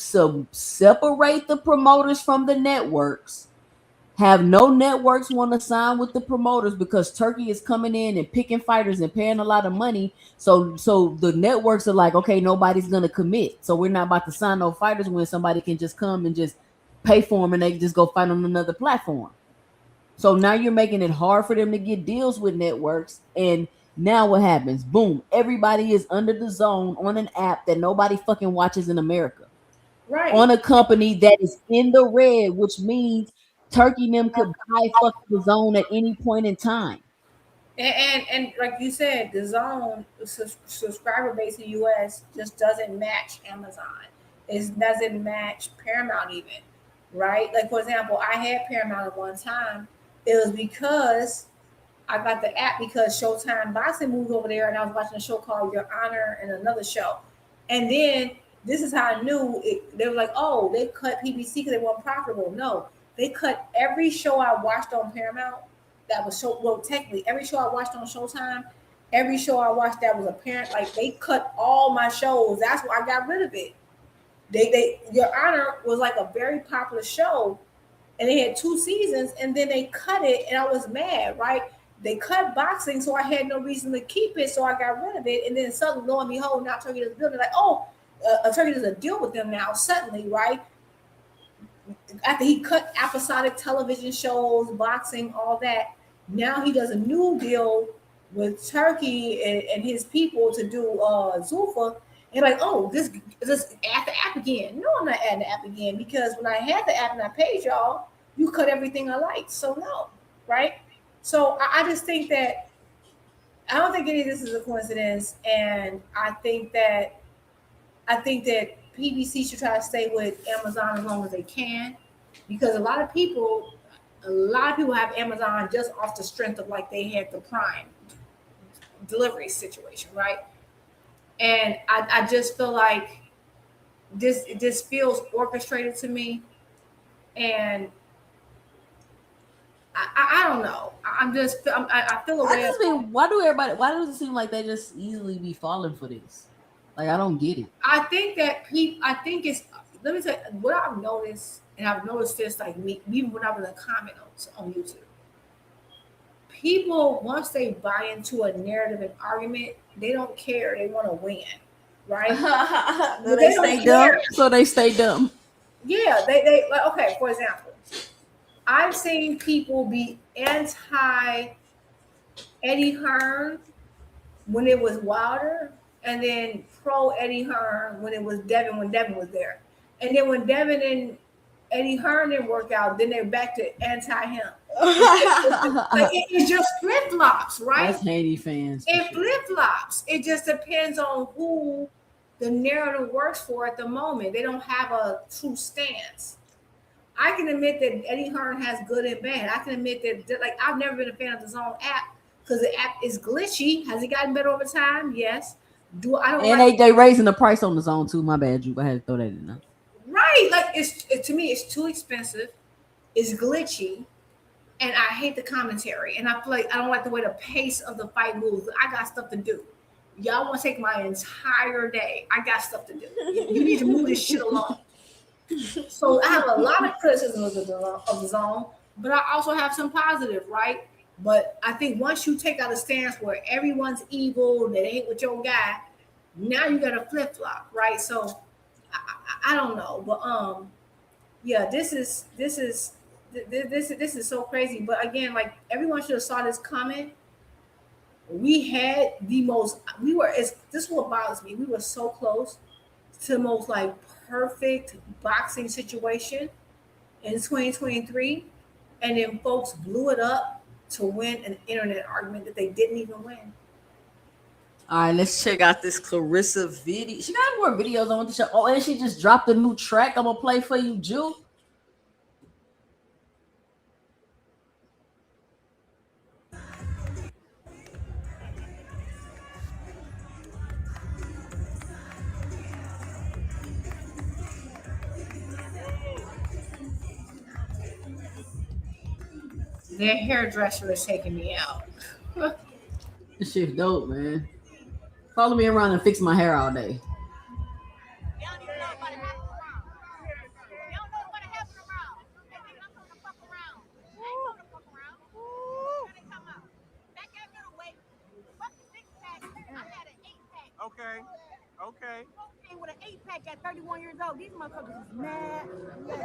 separate the promoters from the networks. Have no networks want to sign with the promoters because Turkey is coming in and picking fighters and paying a lot of money. So the networks are like, okay, nobody's gonna commit. So we're not about to sign no fighters when somebody can just come and just pay for them and they can just go fight on another platform. So now you're making it hard for them to get deals with networks. And now what happens? Boom. Everybody is under the Zone on an app that nobody fucking watches in America. Right. On a company that is in the red, which means Turkey and them could buy fucking the Zone at any point in time. And like you said, the Zone subscriber base in the US just doesn't match Amazon. It doesn't match Paramount even, right? Like, for example, I had Paramount at one time. It was because I got the app because Showtime Boxing moved over there, and I was watching a show called Your Honor and another show. And then this is how I knew it. They were like, oh, they cut PBC because they weren't profitable. No, they cut every show I watched on Paramount that was technically every show I watched on Showtime, every show I watched that was apparent. Like, they cut all my shows. That's why I got rid of it. They Your Honor was like a very popular show, and they had 2 seasons, and then they cut it, and I was mad, right? They cut boxing, so I had no reason to keep it, so I got rid of it. And then suddenly, lo and behold, now Turkey does a deal. They're like, oh, Turkey does a deal with them now, suddenly, right? After he cut episodic television shows, boxing, all that, now he does a new deal with Turkey and his people to do Zuffa. And like, oh, this add the app again. No, I'm not adding the app again, because when I had the app and I paid y'all, you cut everything I liked. So no, right? So I just think that I don't think any of this is a coincidence, and I think that PBC should try to stay with Amazon as long as they can, because a lot of people have Amazon just off the strength of, like, they had the Prime delivery situation, right? And I just feel like this feels orchestrated to me, and I don't know. I feel away. Why does it seem like they just easily be falling for this? Like, I don't get it. I think that let me tell you what I've noticed, and I've noticed this, like, even when I was in the comment notes on YouTube. People, once they buy into a narrative and argument, they don't care. They want to win, right? So they stay dumb. Yeah, they like, okay, for example, I've seen people be anti Eddie Hearn when it was Wilder, and then pro Eddie Hearn when Devin was there. And then when Devin and Eddie Hearn didn't work out, then they're back to anti him. It's just flip flops, right? That's Haiti fans. It flip flops. It just depends on who the narrative works for at the moment. They don't have a true stance. I can admit that Eddie Hearn has good and bad. I can admit that, like, I've never been a fan of the Zone app because the app is glitchy. Has it gotten better over time? Yes. They raising the price on the Zone too. My bad, I had to throw that in there. Right, like to me, it's too expensive. It's glitchy, and I hate the commentary. And I feel like I don't like the way the pace of the fight moves. I got stuff to do. Y'all want to take my entire day? I got stuff to do. You need to move this shit along. So I have a lot of criticism of the Zone, but I also have some positive, right? But I think once you take out a stance where everyone's evil, they hate with your guy, now you got to flip flop, right? So I don't know, but yeah, this is so crazy. But again, like, everyone should have saw this coming. We had this is what bothers me. We were so close to the most like perfect boxing situation in 2023, and then folks blew it up to win an internet argument that they didn't even win. All right, let's check out this Claressa video. She got more videos on the show. Oh, and she just dropped a new track. I'm gonna play for you, Ju. Their hairdresser is taking me out. This shit's dope, man. Follow me around and fix my hair all day. Okay. With an 8-pack at 31 years old, these motherfuckers is mad.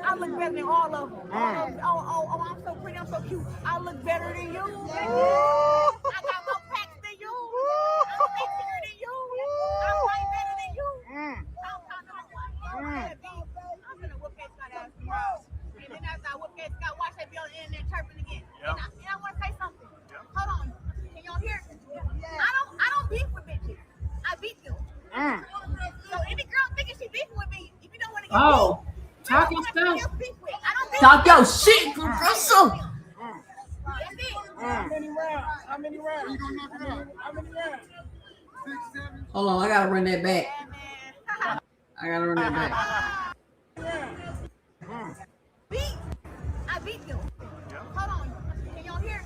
I look better than all of them. Oh, I'm so pretty, I'm so cute. I look better than you. I got more packs than you. I'm sexier than you. I'm way better than you. I'm gonna whoop that Scott ass tomorrow. And then after I whoop that Scott, watch that be on the internet chirping again. And I want to say something. Hold on. Can y'all hear? I don't beef with bitches. I beat them. So any girl thinking she beefing with me, if you don't want to get talk your stuff. Talk your shit, Claressa. How many rounds? You gonna knock it out? How many rounds? 6, 7. Hold on, I gotta run that back. I beat them. Hold on. Can y'all hear?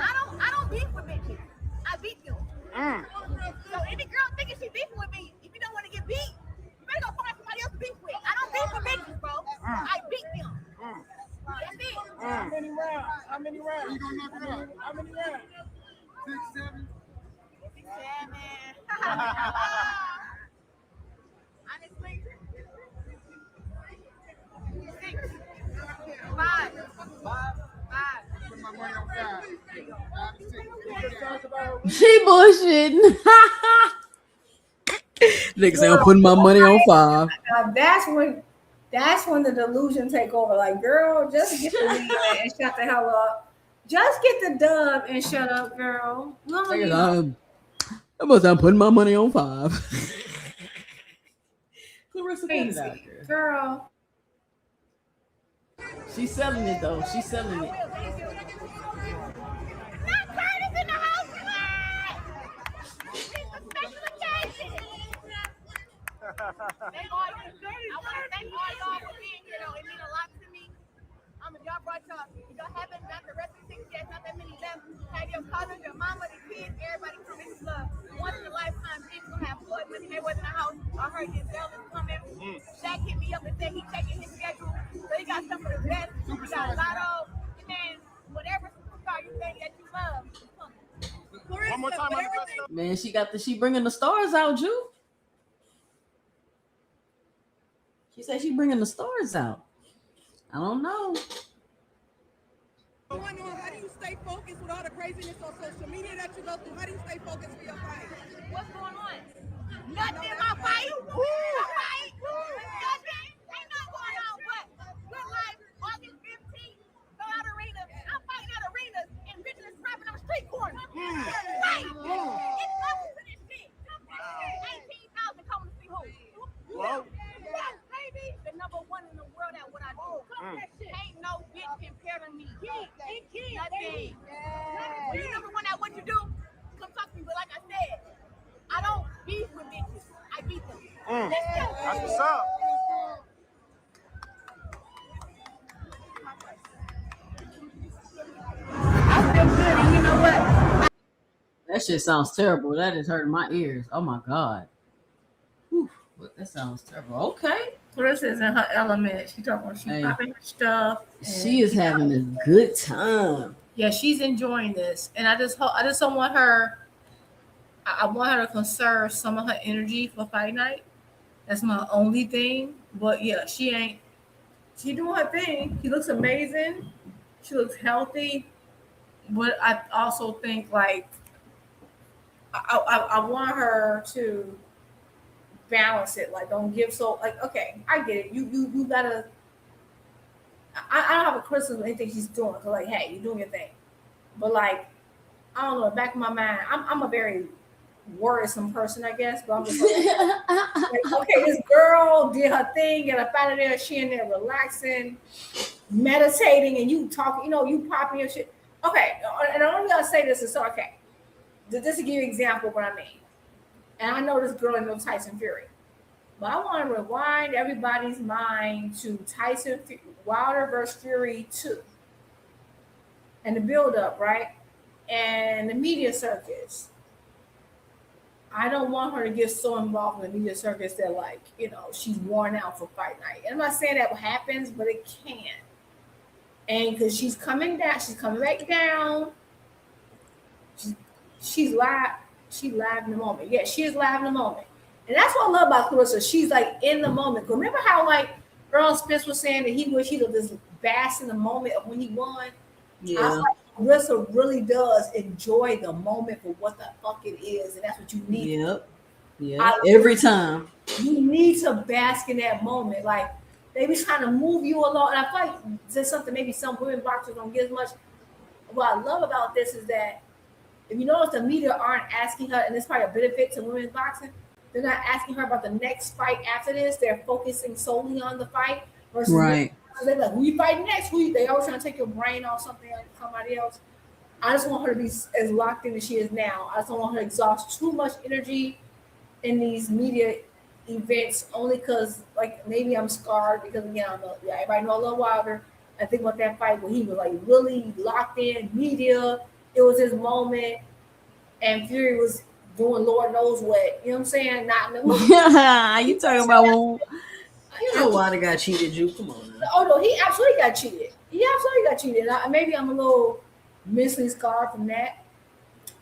I don't beef with bitches. I beat them. So any girl thinking she beefing with me, if you don't want to get beat, you better go find somebody else to beef with. I don't beef with bitches, bro. I beat them. That's it. How many rounds? You gonna knock it out? How many rounds? 6, 7. 6, 7. Honestly, 6, 5. Put my money on 5. 5 to 6. She bullshitting. Nigga say I'm putting my money on 5. That's when the delusion take over. Like, girl, just get the lead and shut the hell up. Just get the dub and shut up, girl. I'm putting my money on 5. Claressa Crazy, out there. Girl. She's selling it though. She's selling it. I want to thank all y'all for being here, though. It means a lot to me. Y'all brought y'all haven't got the rest of the 6 years, not that many left. Have your cousins, your mama, the kids, everybody come in love. Once in a lifetime, people gonna have Floyd Money Mayweather in the house. I heard Danielle is coming. Shaq hit me up and said he's checking his schedule. So he got some of the best. He got Lotto, and then whatever superstar you think that you love. One more time. Man, she bringing the stars out, Ju. She said she bringing the stars out. I don't know. Going on, how do you stay focused with all the craziness on social media that you go through? How do you stay focused for your fight? What's going on? Nothing in my fight. Nothing. Ain't nothing going on, but good life. August 15th, go out arenas. I'm fighting at arenas and bitches is rapping on street corners. Right. It's levels to this shit. 18,000 coming to see who? Whoa. Yes, baby. The number one in the world at what I do. Ain't no bitch compared to me. Nothing. When you're number one at what you do, come talk to me. But like I said, I don't beef with bitches. I beat them. That's what's up. I feel good, and you know what? That shit sounds terrible. That is hurting my ears. Oh my god. Whew. That sounds terrible. Okay. Clarissa's in her element. She talking about she popping her stuff. She is having a good time. Yeah, she's enjoying this, and I just don't want her. I want her to conserve some of her energy for fight night. That's my only thing. But yeah, she doing her thing. She looks amazing. She looks healthy. But I also think like I want her to balance it. Like don't give so like okay, I get it. You gotta. I don't have a criticism of anything she's doing. So like, hey, you're doing your thing. But like, I don't know. In the back of my mind, I'm a very worrisome person, I guess. But I'm just like, okay, this girl did her thing, get up out of there. She in there relaxing, meditating, and you talking. You know, you popping your shit. Okay, and I'm only gonna say this is so okay. Just to give you an example of what I mean. And I know this girl in no Tyson Fury. But I want to rewind everybody's mind to Tyson Wilder versus Fury 2. And the build-up, right? And the media circus. I don't want her to get so involved in the media circus that, like, you know, she's worn out for fight night. And I'm not saying that happens, but it can. And because she's coming down, she's coming back down. She's live. She's live in the moment. Yeah, she is live in the moment. And that's what I love about Claressa. She's like in the moment. Remember how like Earl Spence was saying that he wish he would just bask in the moment of when he won? Yeah. I like Claressa really does enjoy the moment for what the fuck it is, and that's what you need. Yep. Yeah. Every time. You need to bask in that moment. Like they be trying to move you along. And I feel like there's something maybe some women boxers don't get as much. What I love about this is that if you notice the media aren't asking her, and it's probably a benefit to women's boxing. They're not asking her about the next fight after this. They're focusing solely on the fight. Versus right. They're like, who you fighting next? They always trying to take your brain off something like somebody else. I just want her to be as locked in as she is now. I just don't want her to exhaust too much energy in these media events only because, like, maybe I'm scarred because, again, I know, yeah, everybody know I love Wilder. I think about that fight when he was, like, really locked in media. It was his moment. And Fury was doing Lord knows what, you know what I'm saying? Not in the movie. You talking about when you know Wilder got cheated, you come on now. Oh no, he absolutely got cheated. Maybe I'm a little mentally scarred from that.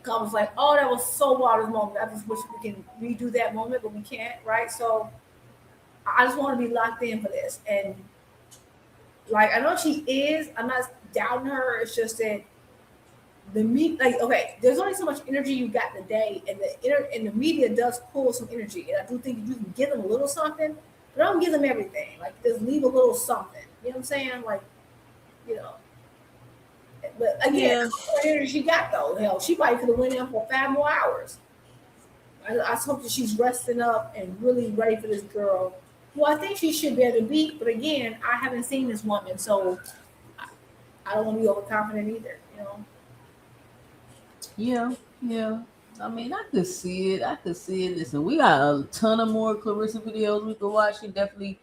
I was like, oh, that was so Wilder's moment. I just wish we can redo that moment, but we can't, right? So I just want to be locked in for this. And like I know she is, I'm not doubting her, it's just that there's only so much energy you got in the day, and the media does pull some energy, and I do think you can give them a little something, but don't give them everything. Like just leave a little something. You know what I'm saying? Like, you know. But again, what energy she got though? Hell, she probably could have went in for 5 more hours. I hope that she's resting up and really ready for this girl, who I think she should be able to beat. But again, I haven't seen this woman, so I don't want to be overconfident either. You know. Yeah. I mean, I could see it. Listen, we got a ton of more Claressa videos we could watch. She definitely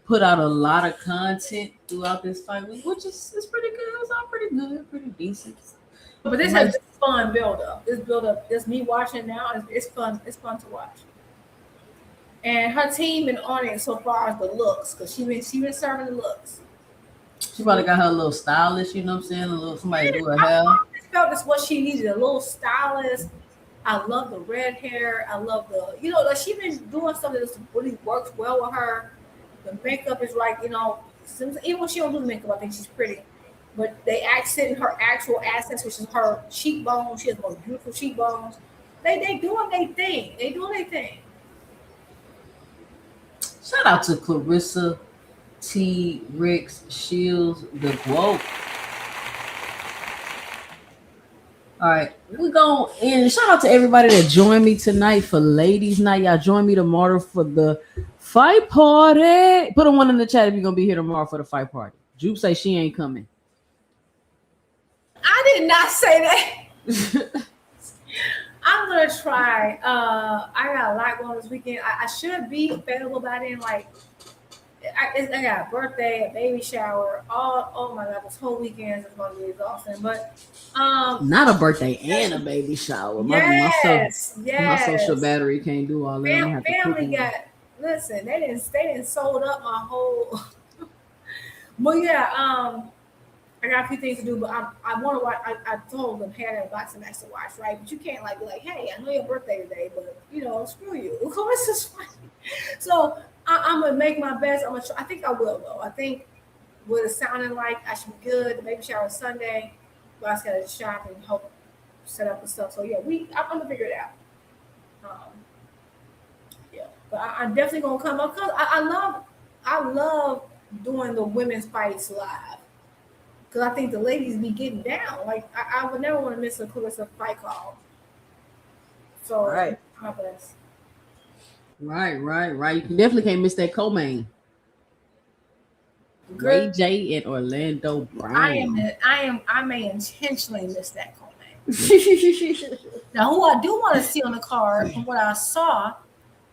put out a lot of content throughout this fight week, which is pretty good. It was all pretty good, pretty decent. But this has been fun build-up. This me watching now, it's fun. It's fun to watch. And her team been on it so far as the looks, because she been serving the looks. She probably got her little stylist, you know what I'm saying? A little somebody do her hair. Felt that's what she needed, a little stylist. I love the red hair. I love the, like she been doing something that really works well with her. The makeup is like, even when she don't do the makeup, I think she's pretty. but they accent her actual assets, which is her cheekbones. She has most beautiful cheekbones. They doing their thing. They doing their thing. Shout out to Claressa T. Ricks Shields, the GWOAT. All right, we go and shout out to everybody that joined me tonight for Ladies Night. Y'all join me tomorrow for the fight party. Put a one in the chat if you're gonna be here tomorrow for the fight party. Jupe say she ain't coming. I did not say that. I'm gonna try. I got a lot going this weekend. I should be available by then. Like, I got a birthday, a baby shower. Oh my god, this whole weekend is gonna be exhausting. But not a birthday and a baby shower. My social battery can't do all that. Family got. Listen, they didn't sold up my whole. But yeah, I got a few things to do, but I want to watch. I told them, hey, I got a boxing match to watch, right? But you can't be like, hey, I know your birthday today, but screw you. Of course, it's fine. So I'm gonna make my best. I'm gonna try. I think I will though. I think what it's sounding like, I should be good. The baby shower is Sunday, but I just gotta shop and help set up and stuff. So yeah, I'm gonna figure it out. Yeah, but I'm definitely gonna come up because I love doing the women's fights live. Because I think the ladies be getting down. Like, I would never want to miss a Claressa fight call. So, right. My best. Right. You definitely can't miss that co-main. Ray J and Orlando Brown. I may intentionally miss that co-main. Now, who I do want to see on the card, from what I saw,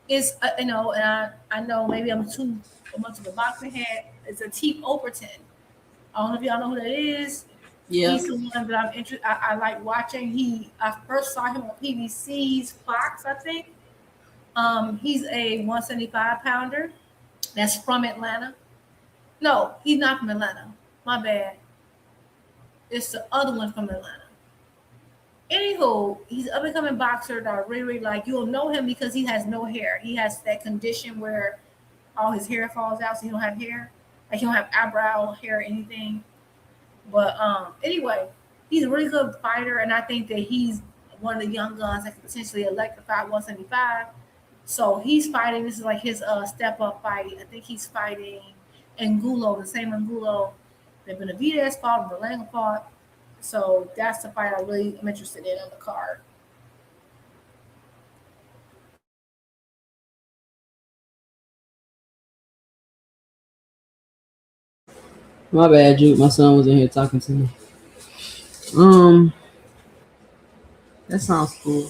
is, and I know maybe I'm too much of a boxing head, is a Teep Overton. I don't know if y'all know who that is. Yeah. He's the one that I'm interested. I like watching. I first saw him on PBC's Fox, I think. He's a 175 pounder. That's from Atlanta. No, he's not from Atlanta. My bad. It's the other one from Atlanta. Anywho, he's an up and coming boxer that I really, really like. You'll know him because he has no hair. He has that condition where all his hair falls out, so he don't have hair. Like, he don't have eyebrow hair or anything. But anyway, he's a really good fighter, and I think that he's one of the young guns that could potentially electrify 175. So he's fighting. This is like his step-up fight. I think he's fighting Angulo, the same Angulo that Benavidez fought and Berlanga fought. So that's the fight I really am interested in on the card. My bad, Juke. My son was in here talking to me. That sounds cool.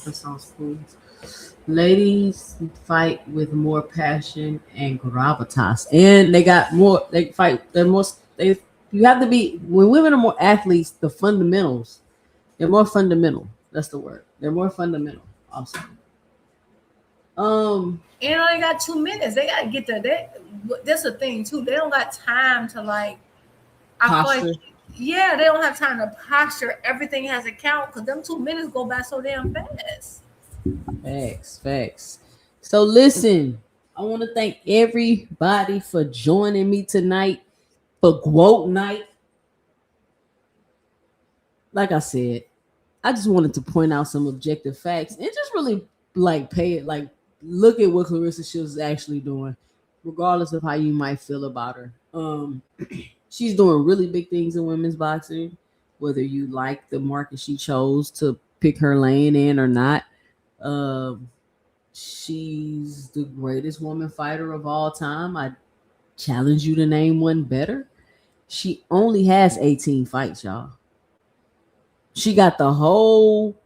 Ladies fight with more passion and gravitas, and they got more. They fight. They're more. You have to be, when women are more athletes. The fundamentals. They're more fundamental. That's the word. They're more fundamental. Also. And only got 2 minutes. They gotta get there. That's the thing too. They don't got time to like. I feel like, they don't have time to posture. Everything has to count because them 2 minutes go by so damn fast. Facts. So listen, I want to thank everybody for joining me tonight for GWOAT night. Like I said, I just wanted to point out some objective facts and just really look at what Claressa Shields is actually doing, regardless of how you might feel about her. She's doing really big things in women's boxing, whether you like the market she chose to pick her lane in or not. She's the greatest woman fighter of all time. I challenge you to name one better. She only has 18 fights, y'all. She got the whole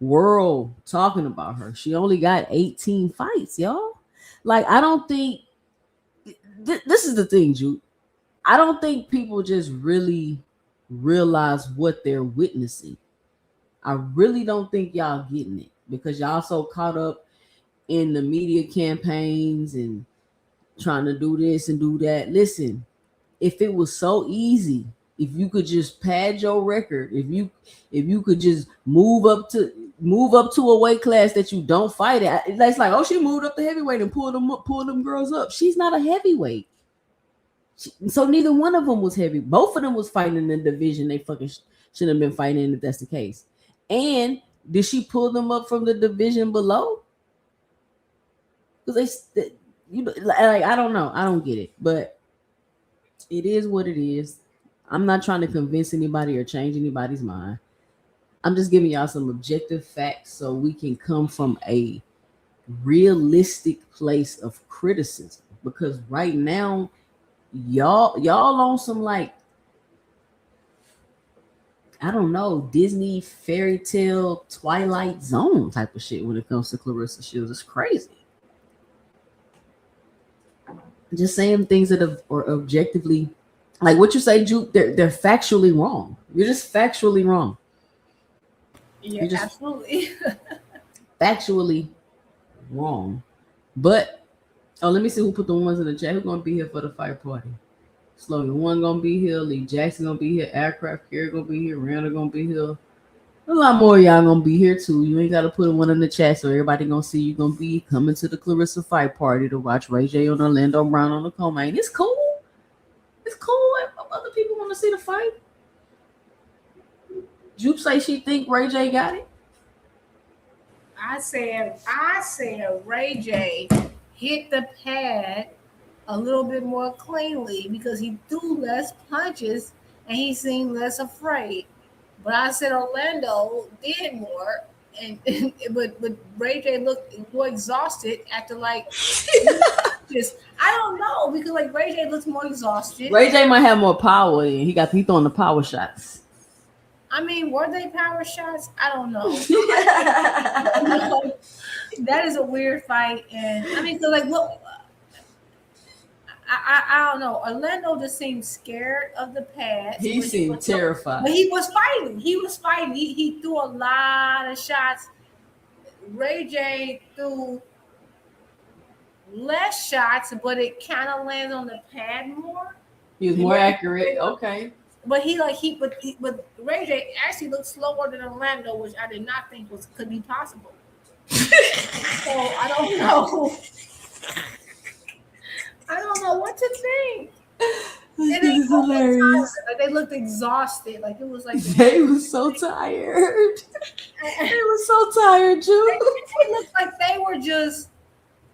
world talking about her. She only got 18 fights, y'all. Like, I don't think this is the thing, Jude. I don't think people just really realize what they're witnessing. I really don't think y'all getting it because y'all so caught up in the media campaigns and trying to do this and do that. Listen, if it was so easy, if you could just pad your record, if you could just move up to a weight class that you don't fight at, it's like, oh, she moved up to heavyweight and pulled them girls up. She's not a heavyweight. So neither one of them was heavy. Both of them was fighting in the division they fucking shouldn't have been fighting in if that's the case. And did she pull them up from the division below? Because like I don't know. I don't get it. But it is what it is. I'm not trying to convince anybody or change anybody's mind. I'm just giving y'all some objective facts so we can come from a realistic place of criticism. Because right now, y'all on some like, I don't know, Disney fairy tale Twilight Zone type of shit when it comes to Claressa Shields. It's crazy. Just saying things that are objectively, like what you say, Juke, they're factually wrong. You're just factually wrong. Yeah, absolutely. Factually wrong. But let me see who put the ones in the chat. Who's gonna be here for the fight party? Slogan One gonna be here. Lee Jackson gonna be here. Aircraft Carrier gonna be here. Randall gonna be here. A lot more of y'all gonna be here too. You ain't gotta put one in the chat so everybody gonna see you gonna be coming to the Claressa fight party to watch Ray J on Orlando Brown on the co-main. It's cool. It's cool if other people want to see the fight. Jupe say she think Ray J got it. I said Ray J hit the pad a little bit more cleanly because he threw less punches and he seemed less afraid. But I said Orlando did more, but Ray J looked more exhausted after like just I don't know because like Ray J looks more exhausted. Ray J might have more power than he throwing the power shots. I mean, were they power shots? I don't know. That is a weird fight, and I mean, so like what? I don't know. Orlando just seemed scared of the pads. He seemed terrified. But he was fighting. He threw a lot of shots. Ray J threw less shots, but it kind of lands on the pad more. He was more accurate. Okay. But but Ray J actually looked slower than Orlando, which I did not think could be possible. So I don't know. I don't know what to think. This is hilarious. Like they looked exhausted. Like it was like they were so tired. They were so tired, Jude. They looked like they were just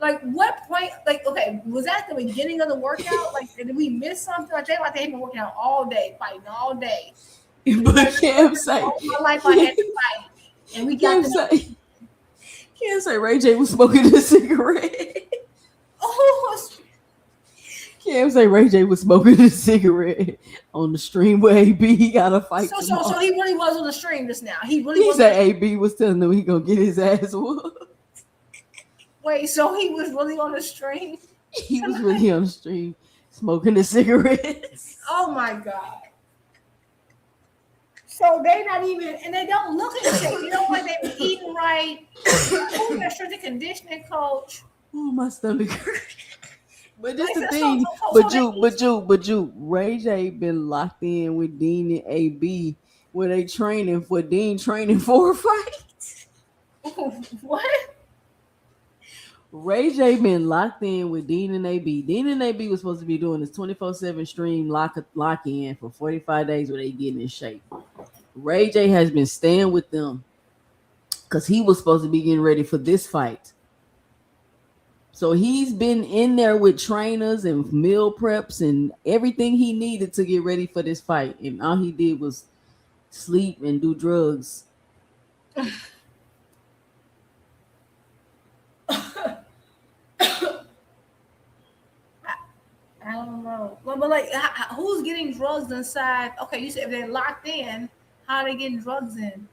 like what point? Like okay, was that the beginning of the workout? Like did we miss something? Like they had been working out all day, fighting all day. But Cam say, all my life I had to fight, and we got Cam say Ray J was smoking a cigarette. Oh. Cam say Ray J was smoking a cigarette on the stream where AB got a fight. So he really was on the stream just now. He said AB was telling him he gonna get his ass whooped. Wait, so he was really on the stream? He was really on the stream smoking a cigarette. Oh my god. So they not even, and they don't look at shit. You know what? They were eating right. Who's their strength and conditioning coach? Oh, my stomach hurts. But this the thing, but you, Ray J been locked in with Dean and AB where they training for Dean training for a fight. What? Ray J been locked in with Dean and AB. Dean and AB was supposed to be doing this 24/7 stream lock in for 45 days where they getting in shape. Ray J has been staying with them because he was supposed to be getting ready for this fight. So he's been in there with trainers and meal preps and everything he needed to get ready for this fight. And all he did was sleep and do drugs. I don't know. But like, who's getting drugs inside? Okay, you said if they're locked in, how are they getting drugs in?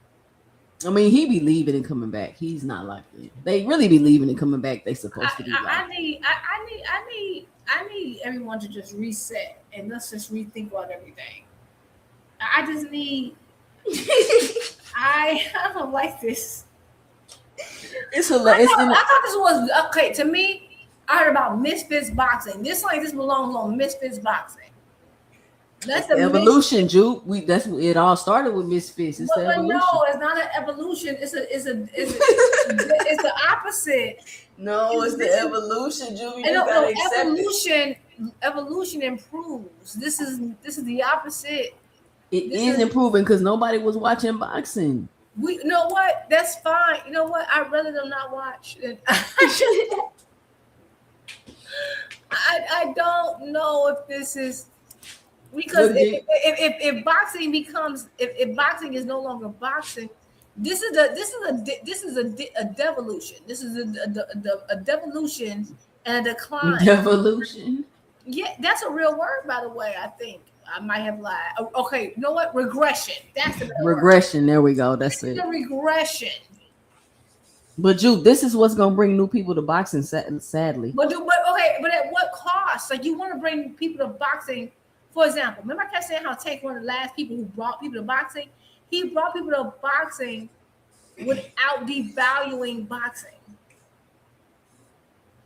I mean, he be leaving and coming back. He's not locked in. They really be leaving and coming back. They supposed to be. I need everyone to just reset and let's just rethink about everything. I just need. I don't like this. It's hilarious. I thought this was okay to me. I heard about Misfits boxing. This belongs on Misfits boxing. That's the evolution, Juke. That's it. All started with Misfits. It's the evolution. No, it's not an evolution. It's the opposite. No, it's the evolution, Juke. Evolution. evolution improves. This is the opposite. It is improving because nobody was watching boxing. You know what? That's fine. You know what? I'd rather them not watch. I don't know if this is because if boxing becomes if boxing is no longer boxing, this is a devolution. This is a devolution and a decline. Devolution. Yeah, that's a real word, by the way. I think I might have lied. Okay, you know what? Regression. That's the regression. There we go. That's it. The regression. But Jude, this is what's gonna bring new people to boxing. Sadly. But at what cost? Like you want to bring people to boxing. For example, remember I kept saying how Tank one of the last people who brought people to boxing. He brought people to boxing without devaluing boxing.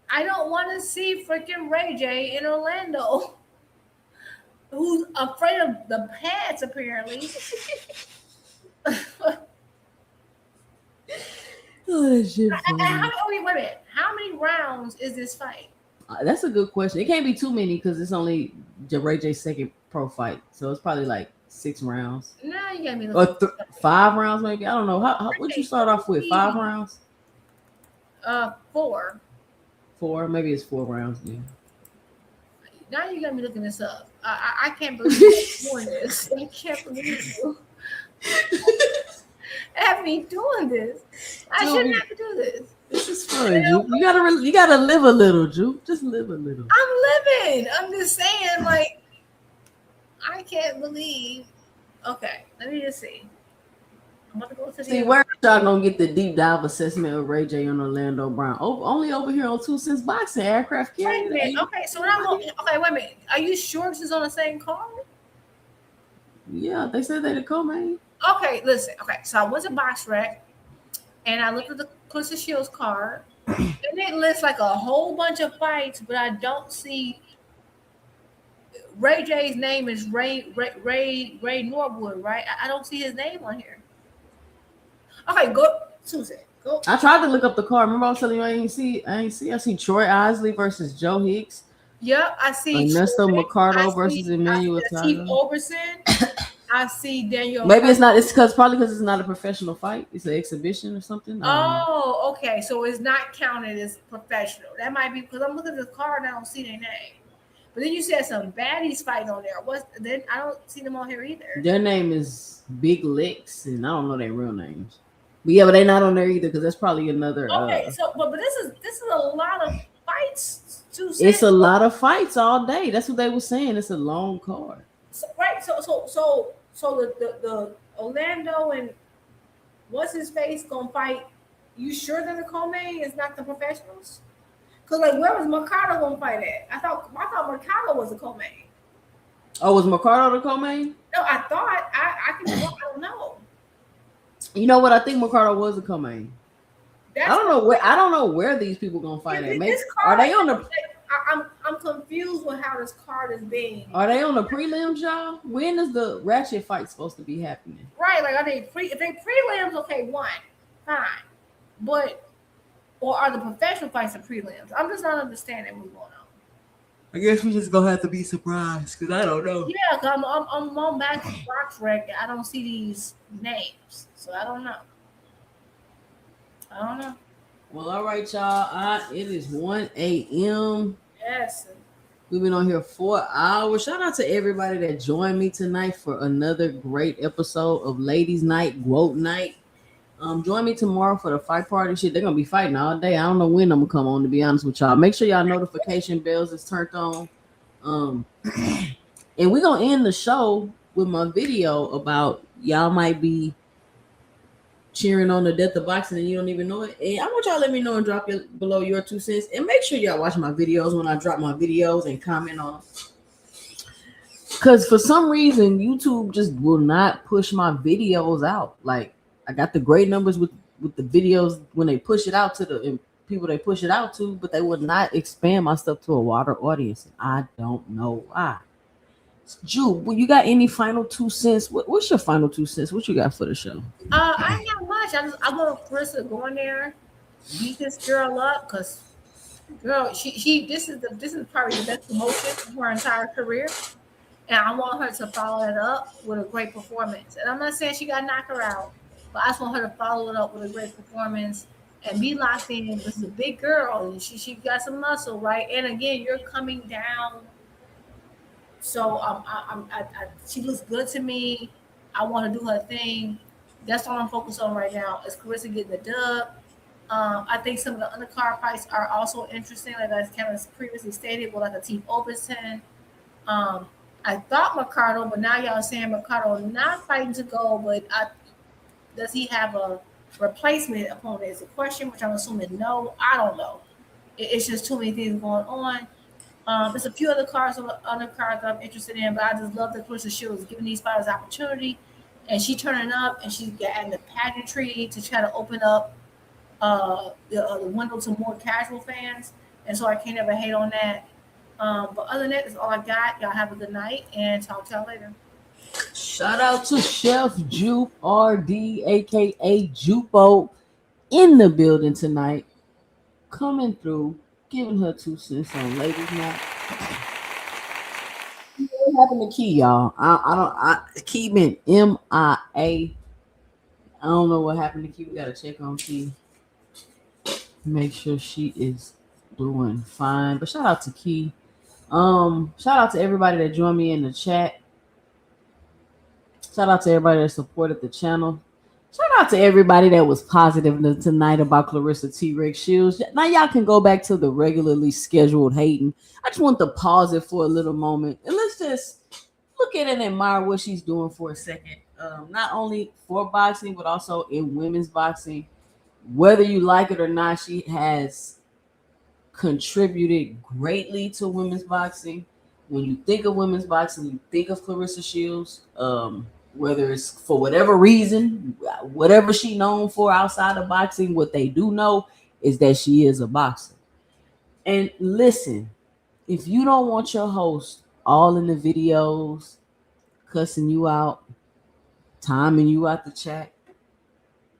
I don't want to see freaking Ray J in Orlando, who's afraid of the pads apparently. Oh, that shit wait a minute. How many rounds is this fight? That's a good question. It can't be too many because it's only Ray J's second pro fight, so it's probably like 6 rounds. No, you got me. Or 5 rounds, maybe. I don't know. How would you start off with? 5 rounds? 4. 4, maybe it's 4 rounds. Yeah. Now you got me looking this up. I can't believe you're doing this. I can't believe you. Have me doing this. I shouldn't have to do this. This is fun, Juke. You gotta live a little, Juke. Just live a little. I'm living. I'm just saying, like, I can't believe. Okay, let me just see. I'm about to go to See, where y'all gonna get the deep dive assessment of Ray J and Orlando Brown? Only over here on 2 Cents Boxing, Aircraft Carrier. Wait a minute. Okay, so now wait a minute. Are you sure this is on the same card? Yeah, they said they the co-main. Okay, listen. Okay, so I went to Box Rec and I looked at the Claressa Shields card, and it lists like a whole bunch of fights, but I don't see Ray J's name is Ray Norwood, right? I don't see his name on here. Okay, go Susan. Go. I tried to look up the card. Remember I was telling you I ain't see. I see Troy Isley versus Joe Hicks. Yep, I see Ernesto Mercado versus Emmanuel Steve Overson. I see Danielle. Maybe it's not. It's probably because it's not a professional fight. It's an exhibition or something. Oh, okay. So it's not counted as professional. That might be because I'm looking at the card and I don't see their name. But then you said some baddies fight on there. Then I don't see them on here either. Their name is Big Licks, and I don't know their real names. But yeah, but they're not on there either because that's probably another. Okay, so but this is a lot of fights. It's a lot of fights all day. That's what they were saying. It's a long card. So, right. So the Orlando and what's his face gonna fight? You sure that the co-main is not the professionals? Cause like where was Mercado gonna fight at? I thought Mercado was the co-main. Oh, was Mercado the co-main? No, I thought I don't know. You know what? I think Mercado was the co-main. I don't know where these people gonna fight at. Maybe, are they on the? I'm confused with how this card is being. Are they on the prelims, y'all? When is the ratchet fight supposed to be happening? Right, like are they if they prelims? Okay, fine, but or are the professional fights the prelims? I'm just not understanding what's going on. I guess we just gonna have to be surprised because I don't know. Yeah, cause I'm on back to Box Rec. I don't see these names, so I don't know. Well, all right, y'all. It is 1 a.m. Yes. We've been on here 4 hours. Shout out to everybody that joined me tonight for another great episode of Ladies Night, GWOAT Night. Join me tomorrow for the fight party shit. They're gonna be fighting all day. I don't know when I'm gonna come on, to be honest with y'all. Make sure y'all notification bells is turned on. And we're gonna end the show with my video about y'all might be cheering on the death of boxing and you don't even know it. And I want y'all to let me know and drop it below your 2 cents. And make sure y'all watch my videos when I drop my videos and comment on. Because for some reason, YouTube just will not push my videos out. Like, I got the great numbers with the videos when they push it out to the people they push it out to, but they would not expand my stuff to a wider audience. And I don't know why. Ju, well, you got any final 2 cents? What's your final 2 cents? What you got for the show? I ain't got much. I want Claressa to go in there, beat this girl up, because Girl, this is probably the best promotion of her entire career. And I want her to follow it up with a great performance. And I'm not saying she got to knock her out, but I just want her to follow it up with a great performance and be locked in. This is a big girl, and she got some muscle, right? And again, you're coming down. So she looks good to me. I want to do her thing. That's all I'm focused on right now. Is Claressa getting the dub? I think some of the undercard fights are also interesting, like I kind of previously stated, with like a Team Overton. Um, I thought Mercado, but now y'all saying Mercado not fighting to go, but does he have a replacement opponent? Is a question, which I'm assuming no. I don't know. It's just too many things going on. There's a few other cards that I'm interested in, but I just love that Claressa Shields is giving these fighters opportunity, and she turning up and she's adding the pageantry to try to open up the window to more casual fans, and so I can't ever hate on that. But other than that, that's all I got. Y'all have a good night and talk to y'all later. Shout out to Chef Jupe RD, aka Jupo, in the building tonight, coming through, giving her 2 cents on ladies night. What happened to Key, y'all? Key been MIA. I don't know what happened to Key. We gotta check on Key. Make sure she is doing fine. But shout out to Key. Shout out to everybody that joined me in the chat. Shout out to everybody that supported the channel. Shout out to everybody that was positive tonight about Claressa T-Rex Shields. Now y'all can go back to the regularly scheduled hating. I just want to pause it for a little moment and let's just look at it and admire what she's doing for a second. Not only for boxing, but also in women's boxing. Whether you like it or not, she has contributed greatly to women's boxing. When you think of women's boxing, you think of Claressa Shields. Whether it's for whatever reason, whatever she's known for outside of boxing, what they do know is that she is a boxer. And listen, if you don't want your host all in the videos, cussing you out, timing you out the chat,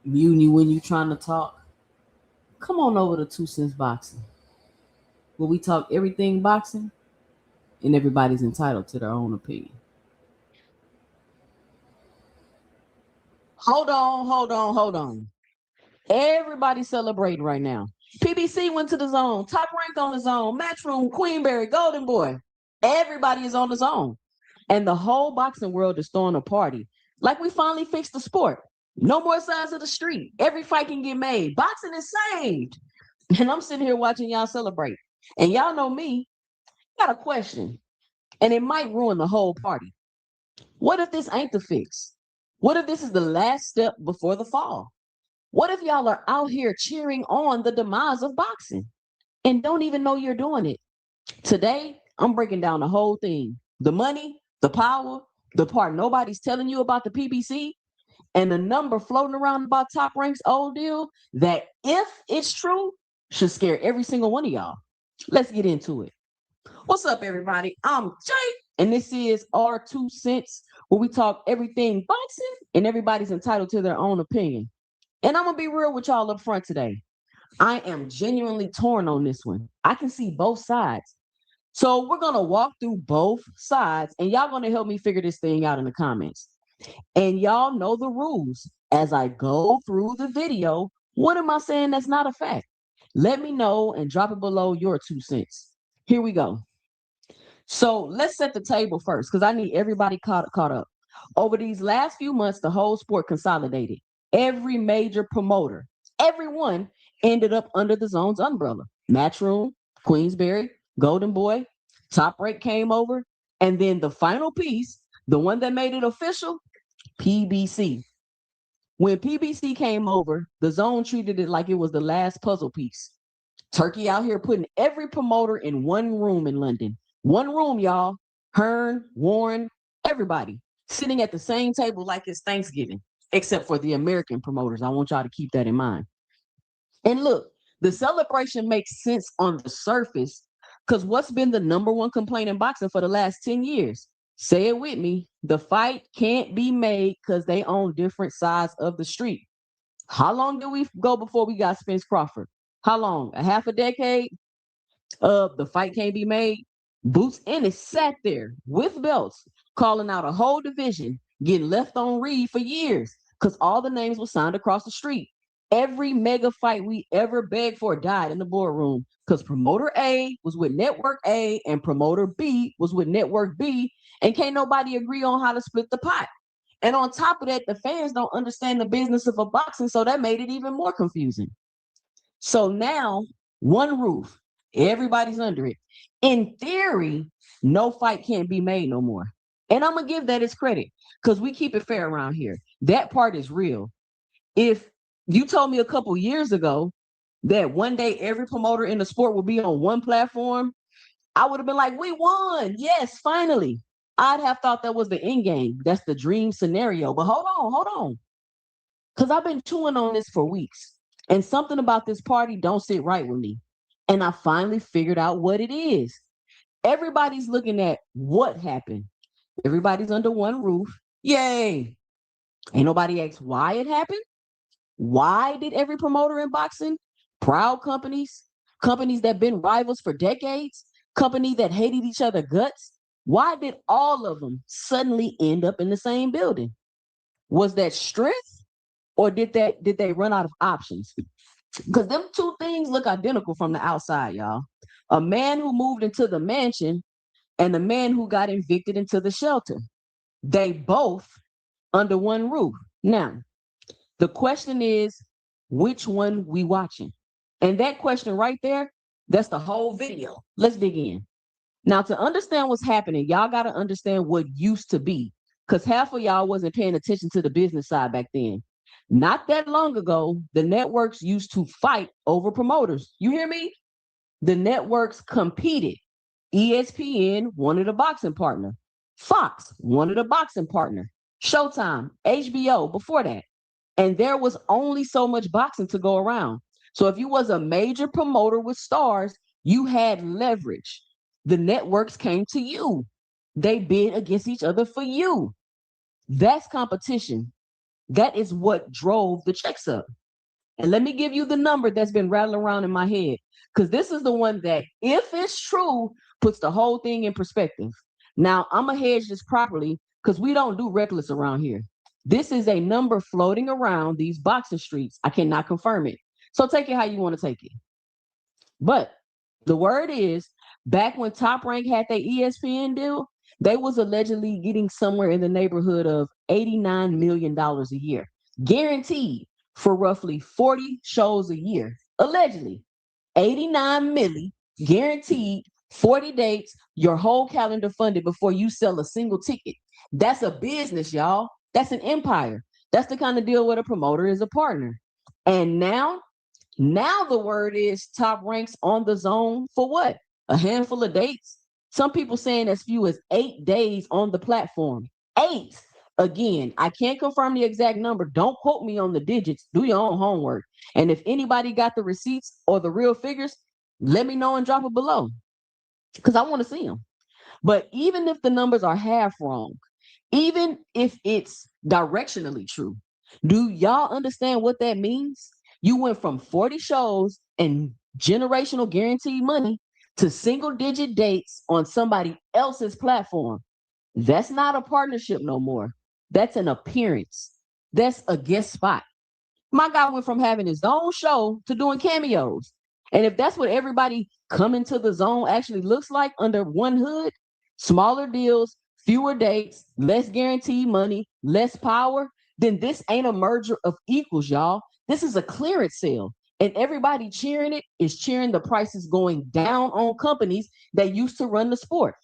muting you when you trying to talk, come on over to 2 Cents Boxing, where we talk everything boxing and everybody's entitled to their own opinion. Hold on. Everybody celebrating right now. PBC went to the zone. Top Rank on the zone. Matchroom, Queenberry, Golden Boy. Everybody is on the zone. And the whole boxing world is throwing a party. Like we finally fixed the sport. No more sides of the street. Every fight can get made. Boxing is saved. And I'm sitting here watching y'all celebrate. And y'all know me. I got a question. And it might ruin the whole party. What if this ain't the fix? What if this is the last step before the fall? What if y'all are out here cheering on the demise of boxing and don't even know you're doing it? Today, I'm breaking down the whole thing. The money, the power, the part nobody's telling you about the PBC, and the number floating around about Top Rank's old deal that, if it's true, should scare every single one of y'all. Let's get into it. What's up, everybody? I'm Jay, and this is our 2 Cents, where we talk everything boxing and everybody's entitled to their own opinion. And I'm going to be real with y'all up front today. I am genuinely torn on this one. I can see both sides. So we're going to walk through both sides, and y'all going to help me figure this thing out in the comments. And y'all know the rules. As I go through the video, what am I saying that's not a fact? Let me know and drop it below your 2 cents. Here we go. So let's set the table first, because I need everybody caught up. Over these last few months, the whole sport consolidated. Every major promoter, everyone ended up under the zone's umbrella. Matchroom, Queensberry, Golden Boy, Top Rank came over, and then the final piece, the one that made it official, PBC. When PBC came over, the zone treated it like it was the last puzzle piece. Turkey out here putting every promoter in one room in London. One room, y'all. Hearn, Warren, everybody sitting at the same table like it's Thanksgiving, except for the American promoters. I want y'all to keep that in mind. And look, the celebration makes sense on the surface, because what's been the number one complaint in boxing for the last 10 years? Say it with me. The fight can't be made because they own different sides of the street. How long did we go before we got Spence Crawford? How long? A half a decade? The fight can't be made. Boots Ennis sat there with belts, calling out a whole division, getting left on read for years because all the names were signed across the street. Every mega fight we ever begged for died in the boardroom because promoter A was with network A and promoter B was with network B, and can't nobody agree on how to split the pot. And on top of that, the fans don't understand the business of a boxing, so that made it even more confusing. So now, one roof, everybody's under it. In theory, no fight can't be made no more. And I'm going to give that its credit because we keep it fair around here. That part is real. If you told me a couple years ago that one day every promoter in the sport will be on one platform, I would have been like, we won. Yes, finally. I'd have thought that was the end game. That's the dream scenario. But hold on. Because I've been chewing on this for weeks. And something about this party don't sit right with me. And I finally figured out what it is. Everybody's looking at what happened. Everybody's under one roof. Yay. Ain't nobody asked why it happened. Why did every promoter in boxing, proud companies that been rivals for decades, companies that hated each other guts, why did all of them suddenly end up in the same building? Was that strength, or did they run out of options? Because them two things look identical from the outside, y'all. A man who moved into the mansion and a man who got evicted into the shelter. They both under one roof. Now, the question is, which one we watching? And that question right there, that's the whole video. Let's dig in. Now, to understand what's happening, y'all got to understand what used to be, because half of y'all wasn't paying attention to the business side back then. Not that long ago, the networks used to fight over promoters. You hear me? The networks competed. ESPN wanted a boxing partner. Fox wanted a boxing partner. Showtime, HBO before that. And there was only so much boxing to go around. So if you was a major promoter with stars, you had leverage. The networks came to you. They bid against each other for you. That's competition. That is what drove the checks up. And let me give you the number that's been rattling around in my head, because this is the one that, if it's true, puts the whole thing in perspective. Now, I'm going to hedge this properly because we don't do reckless around here. This is a number floating around these boxing streets. I cannot confirm it. So take it how you want to take it. But the word is, back when Top Rank had their ESPN deal, they was allegedly getting somewhere in the neighborhood of $89 million a year, guaranteed for roughly 40 shows a year. Allegedly, 89 million, guaranteed, 40 dates, your whole calendar funded before you sell a single ticket. That's a business, y'all. That's an empire. That's the kind of deal where the promoter is a partner. And now the word is Top Rank's on the zone for what? A handful of dates? Some people saying as few as 8 days on the platform. 8. Again, I can't confirm the exact number. Don't quote me on the digits. Do your own homework. And if anybody got the receipts or the real figures, let me know and drop it below, because I want to see them. But even if the numbers are half wrong, even if it's directionally true, do y'all understand what that means? You went from 40 shows and generational guaranteed money to single-digit dates on somebody else's platform. That's not a partnership no more. That's an appearance. That's a guest spot. My guy went from having his own show to doing cameos. And if that's what everybody coming to the zone actually looks like under one hood, smaller deals, fewer dates, less guaranteed money, less power, then this ain't a merger of equals, y'all. This is a clearance sale. And everybody cheering it is cheering the prices going down on companies that used to run the sport.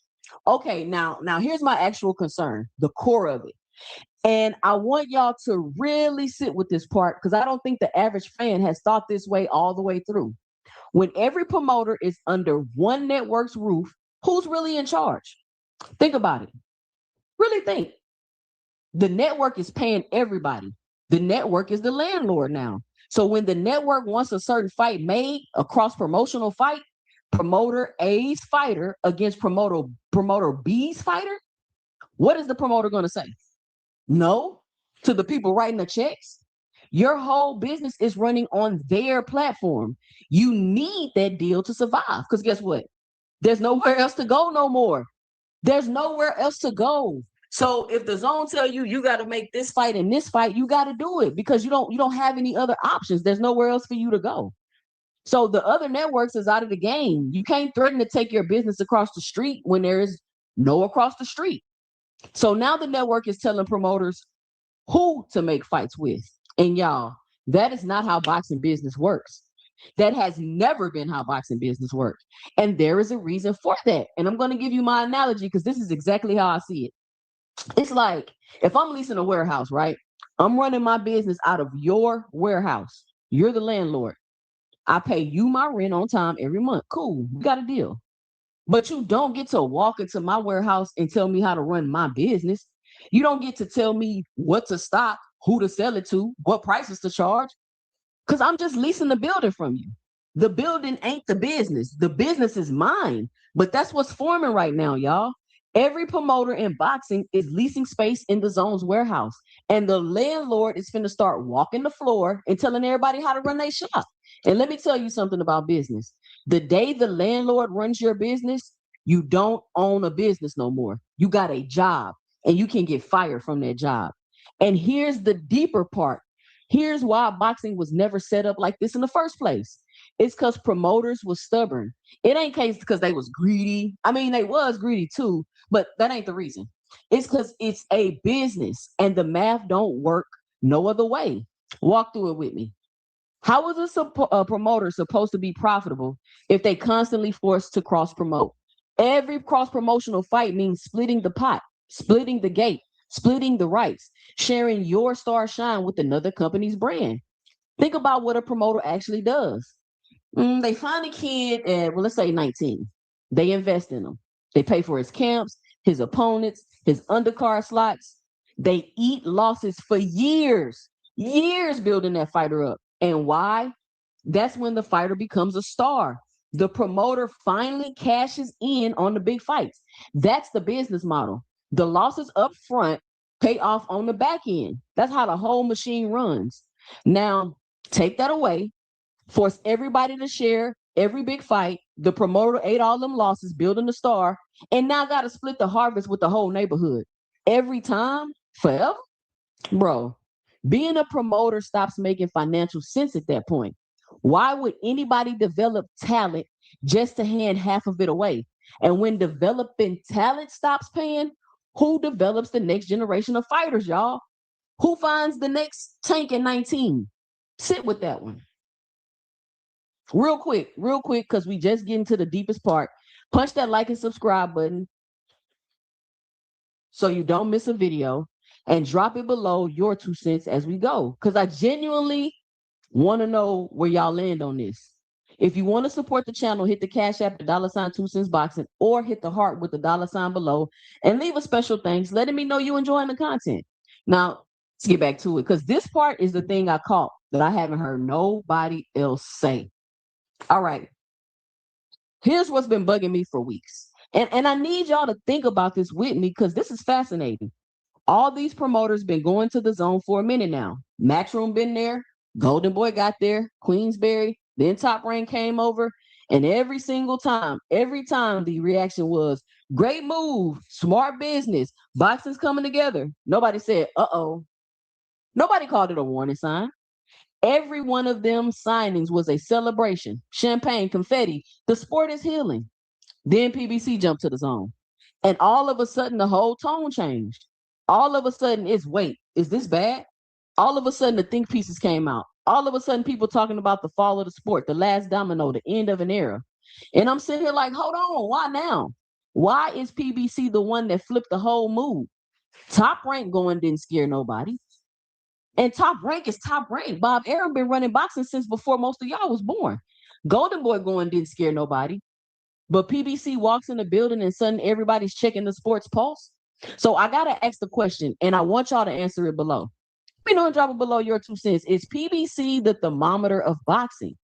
Okay, now here's my actual concern, the core of it. And I want y'all to really sit with this part, because I don't think the average fan has thought this way all the way through. When every promoter is under one network's roof, who's really in charge? Think about it. Really think. The network is paying everybody. The network is the landlord now. So when the network wants a certain fight made, a cross-promotional fight, promoter A's fighter against promoter B's fighter, what is the promoter going to say? No to the people writing the checks? Your whole business is running on their platform. You need that deal to survive. Because guess what? There's nowhere else to go no more. There's nowhere else to go. So if the zone tell you you got to make this fight and this fight, you got to do it because you don't have any other options. There's nowhere else for you to go. So the other networks is out of the game. You can't threaten to take your business across the street when there is no across the street. So now the network is telling promoters who to make fights with. And y'all, that is not how boxing business works. That has never been how boxing business works. And there is a reason for that. And I'm going to give you my analogy because this is exactly how I see it. It's like if I'm leasing a warehouse, right? I'm running my business out of your warehouse. You're the landlord. I pay you my rent on time every month. Cool. We got a deal. But you don't get to walk into my warehouse and tell me how to run my business. You don't get to tell me what to stock, who to sell it to, what prices to charge, because I'm just leasing the building from you. The building ain't the business. The business is mine. But that's what's forming right now, y'all. Every promoter in boxing is leasing space in the zone's warehouse. And the landlord is finna start walking the floor and telling everybody how to run their shop. And let me tell you something about business. The day the landlord runs your business, you don't own a business no more. You got a job and you can get fired from that job. And here's the deeper part. Here's why boxing was never set up like this in the first place. It's because promoters was stubborn. It ain't case because they was greedy. I mean, they was greedy too, but that ain't the reason. It's because it's a business and the math don't work no other way. Walk through it with me. How is a promoter supposed to be profitable if they constantly forced to cross promote? Every cross promotional fight means splitting the pot, splitting the gate, splitting the rights, sharing your star shine with another company's brand. Think about what a promoter actually does. They find a kid at, well, let's say 19. They invest in him. They pay for his camps, his opponents, his undercard slots. They eat losses for years building that fighter up. And why? That's when the fighter becomes a star. The promoter finally cashes in on the big fights. That's the business model. The losses up front pay off on the back end. That's how the whole machine runs. Now, take that away, force everybody to share every big fight. The promoter ate all them losses, building the star, and now got to split the harvest with the whole neighborhood. Every time, forever? Bro, being a promoter stops making financial sense at that point. Why would anybody develop talent just to hand half of it away? And when developing talent stops paying, who develops the next generation of fighters, y'all? Who finds the next Tank in 19? Sit with that one. Real quick, because we just getting to the deepest part. Punch that like and subscribe button so you don't miss a video, and drop it below your 2 cents as we go, because I genuinely want to know where y'all land on this. If you want to support the channel, hit the Cash App, the $ 2 cents boxing, or hit the heart with the $ below, and leave a special thanks, letting me know you enjoying the content. Now, let's get back to it, because this part is the thing I caught that I haven't heard nobody else say. All right. Here's what's been bugging me for weeks. And I need y'all to think about this with me because this is fascinating. All these promoters been going to the zone for a minute now. Matchroom been there. Golden Boy got there. Queensberry. Then Top Rank came over. And every time the reaction was, great move, smart business, boxing's coming together. Nobody said, uh-oh. Nobody called it a warning sign. Every one of them signings was a celebration, champagne, confetti. The sport is healing. Then PBC jumped to the zone. And all of a sudden, the whole tone changed. All of a sudden, it's, wait, is this bad? All of a sudden, the think pieces came out. All of a sudden, people talking about the fall of the sport, the last domino, the end of an era. And I'm sitting here like, hold on, why now? Why is PBC the one that flipped the whole move? Top Rank going didn't scare nobody. And Top Rank is Top Rank. Bob Arum been running boxing since before most of y'all was born. Golden Boy going didn't scare nobody. But PBC walks in the building and suddenly everybody's checking the sports pulse. So I got to ask the question, and I want y'all to answer it below. Let me know and drop it below your 2 cents. Is PBC the thermometer of boxing?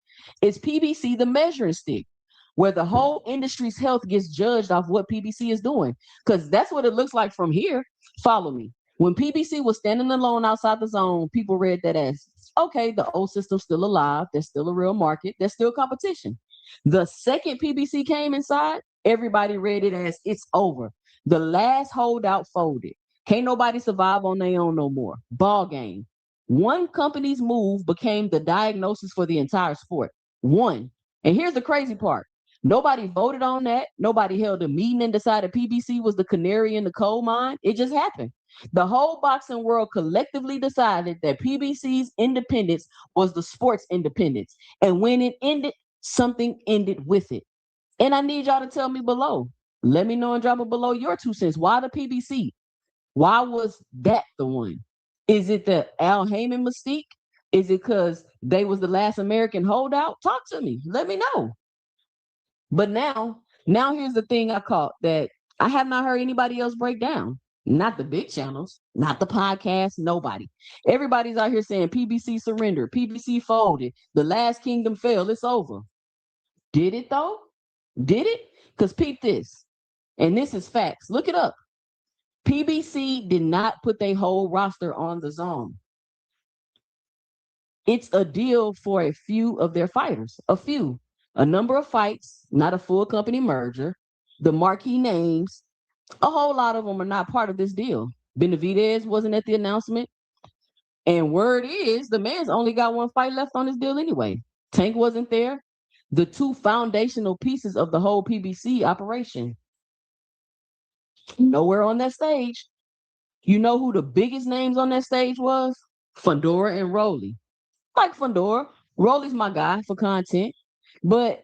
Is PBC the measuring stick where the whole industry's health gets judged off what PBC is doing? Because that's what it looks like from here. Follow me. When PBC was standing alone outside the zone, people read that as Okay, the old system's still alive. There's still a real market. There's still competition. The second PBC came inside, everybody read it as it's over. The last holdout folded. Can't nobody survive on their own no more. Ball game. One company's move became the diagnosis for the entire sport. One. And here's the crazy part. Nobody voted on that. Nobody held a meeting and decided PBC was the canary in the coal mine. It just happened. The whole boxing world collectively decided that PBC's independence was the sport's independence. And when it ended, something ended with it. And I need y'all to tell me below. Let me know and drop it below your 2 cents. Why the PBC? Why was that the one? Is it the Al Heyman mystique? Is it because they was the last American holdout? Talk to me. Let me know. But now here's the thing I caught that I have not heard anybody else break down. Not the big channels, not the podcast, nobody. Everybody's out here saying PBC surrendered, PBC folded, the last kingdom fell, it's over. Did it though? Did it? Because peep this, and this is facts. Look it up. PBC did not put their whole roster on the zone. It's a deal for a few of their fighters, a number of fights, not a full company merger. The marquee names, a whole lot of them are not part of this deal. Benavidez wasn't at the announcement. And word is the man's only got one fight left on his deal anyway. Tank wasn't there. The 2 foundational pieces of the whole PBC operation. Nowhere on that stage. You know who the biggest names on that stage was? Fundora and Rolly. Like Fundora. Rolly's my guy for content. But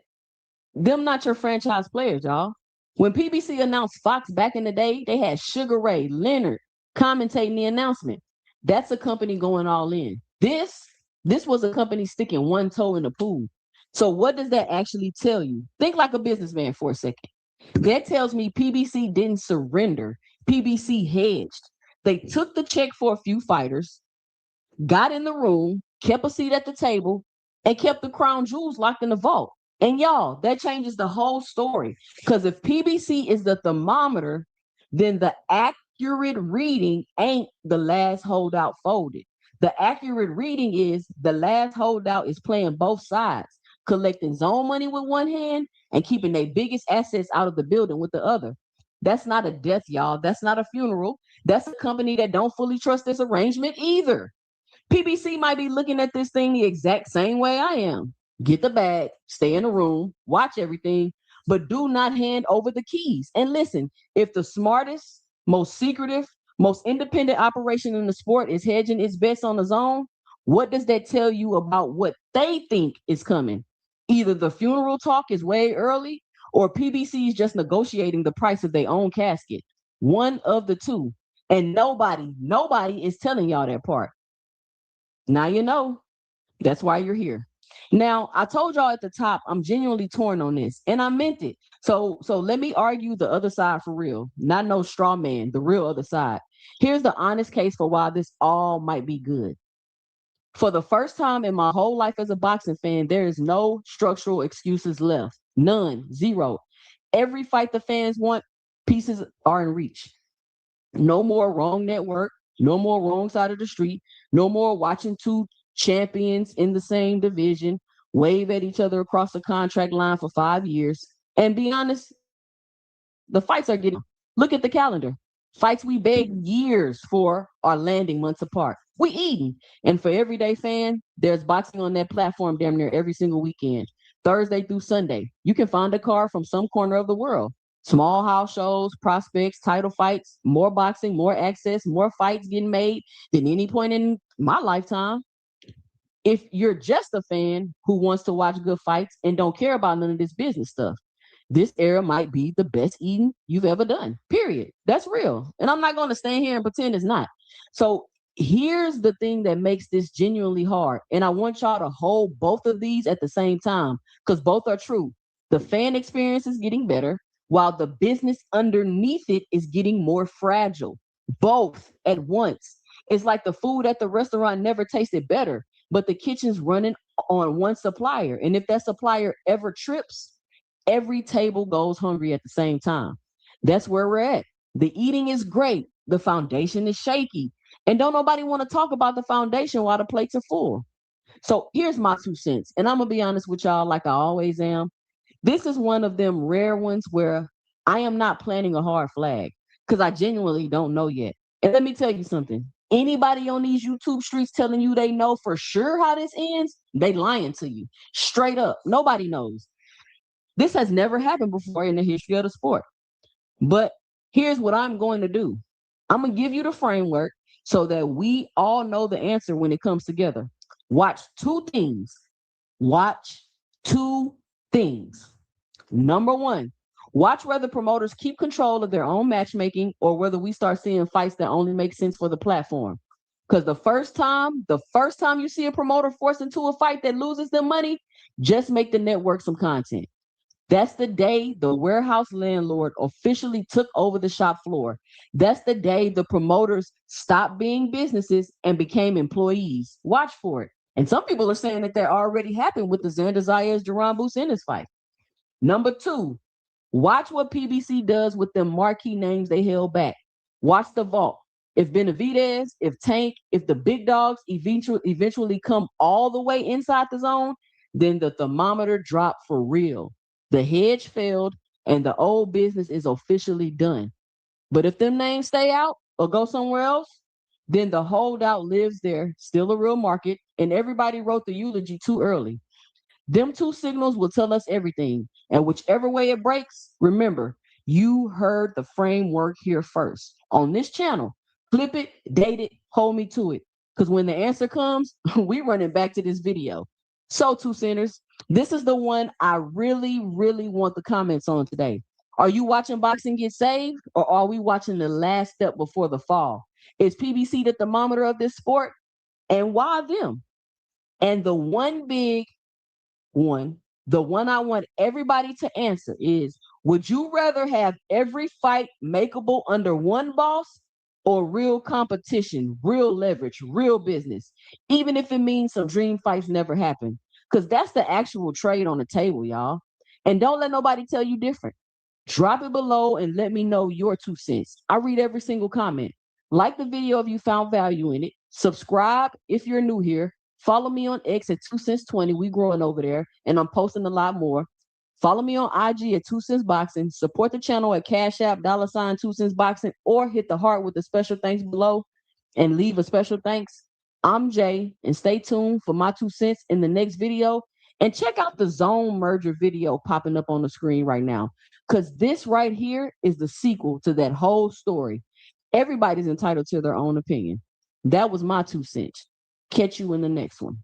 them not your franchise players, y'all. When PBC announced Fox back in the day, they had Sugar Ray Leonard commentating the announcement. That's a company going all in. This was a company sticking one toe in the pool. So what does that actually tell you? Think like a businessman for a second. That tells me PBC didn't surrender. PBC hedged. They took the check for a few fighters, got in the room, kept a seat at the table, and kept the crown jewels locked in the vault. And y'all, that changes the whole story. Because if PBC is the thermometer, then the accurate reading ain't the last holdout folded. The accurate reading is the last holdout is playing both sides, collecting zone money with one hand and keeping their biggest assets out of the building with the other. That's not a death, y'all. That's not a funeral. That's a company that don't fully trust this arrangement either. PBC might be looking at this thing the exact same way I am. Get the bag, stay in the room, watch everything, but do not hand over the keys. And listen, if the smartest, most secretive, most independent operation in the sport is hedging its bets on the zone, what does that tell you about what they think is coming? Either the funeral talk is way early or PBC is just negotiating the price of their own casket. One of the two. And nobody is telling y'all that part. Now you know. That's why you're here. Now, I told y'all at the top, I'm genuinely torn on this, and I meant it. So let me argue the other side for real, not no straw man, the real other side. Here's the honest case for why this all might be good. For the first time in my whole life as a boxing fan, there is no structural excuses left. None, zero. Every fight the fans want, pieces are in reach. No more wrong network, no more wrong side of the street, no more watching 2 champions in the same division wave at each other across the contract line for 5 years. And be honest, the fights are getting. Look at the calendar. Fights we begged years for are landing months apart. We eating. And for everyday fan, there's boxing on that platform damn near every single weekend, Thursday through Sunday. You can find a card from some corner of the world. Small house shows, prospects, title fights, more boxing, more access, more fights getting made than any point in my lifetime. If you're just a fan who wants to watch good fights and don't care about none of this business stuff, this era might be the best eating you've ever done, period. That's real. And I'm not going to stand here and pretend it's not. So here's the thing that makes this genuinely hard. And I want y'all to hold both of these at the same time because both are true. The fan experience is getting better while the business underneath it is getting more fragile. Both at once. It's like the food at the restaurant never tasted better, but the kitchen's running on one supplier. And if that supplier ever trips, every table goes hungry at the same time. That's where we're at. The eating is great. The foundation is shaky. And don't nobody want to talk about the foundation while the plates are full. So here's my 2 cents. And I'm going to be honest with y'all like I always am. This is one of them rare ones where I am not planting a hard flag because I genuinely don't know yet. And let me tell you something. Anybody on these YouTube streets telling you they know for sure how this ends, they lying to you. Straight up. Nobody knows. This has never happened before in the history of the sport. But here's what I'm going to do. I'm going to give you the framework so that we all know the answer when it comes together. Watch two things. Watch two things. Number one, watch whether promoters keep control of their own matchmaking or whether we start seeing fights that only make sense for the platform. Because the first time you see a promoter forced into a fight that loses them money, just make the network some content. That's the day the warehouse landlord officially took over the shop floor. That's the day the promoters stopped being businesses and became employees. Watch for it. And some people are saying that that already happened with the Xander Zayas-Duran Business fight. Number two, watch what PBC does with the marquee names they held back. Watch the vault. If Benavidez, if Tank, if the big dogs eventually come all the way inside the zone, then the thermometer dropped for real. The hedge failed and the old business is officially done. But if them names stay out or go somewhere else, then the holdout lives there, still a real market, and everybody wrote the eulogy too early. Them two signals will tell us everything. And whichever way it breaks, remember, you heard the framework here first. On this channel, flip it, date it, hold me to it. Because when the answer comes, we running back to this video. So, two centers, this is the one I really, really want the comments on today. Are you watching boxing get saved, or are we watching the last step before the fall? Is PBC the thermometer of this sport? And why them? And the one big one, the one I want everybody to answer is, would you rather have every fight makeable under one boss or real competition, real leverage, real business, even if it means some dream fights never happen? Because that's the actual trade on the table, y'all. And don't let nobody tell you different. Drop it below and let me know your 2 cents. I read every single comment. Like the video if you found value in it. Subscribe if you're new here. Follow me on X at 2cents20. We growing over there, and I'm posting a lot more. Follow me on IG at 2cents Boxing. Support the channel at Cash App, $ 2 cents Boxing, or hit the heart with the special thanks below and leave a special thanks. I'm Jay, and stay tuned for my 2 cents in the next video. And check out the Zone merger video popping up on the screen right now, because this right here is the sequel to that whole story. Everybody's entitled to their own opinion. That was my 2 cents. Catch you in the next one.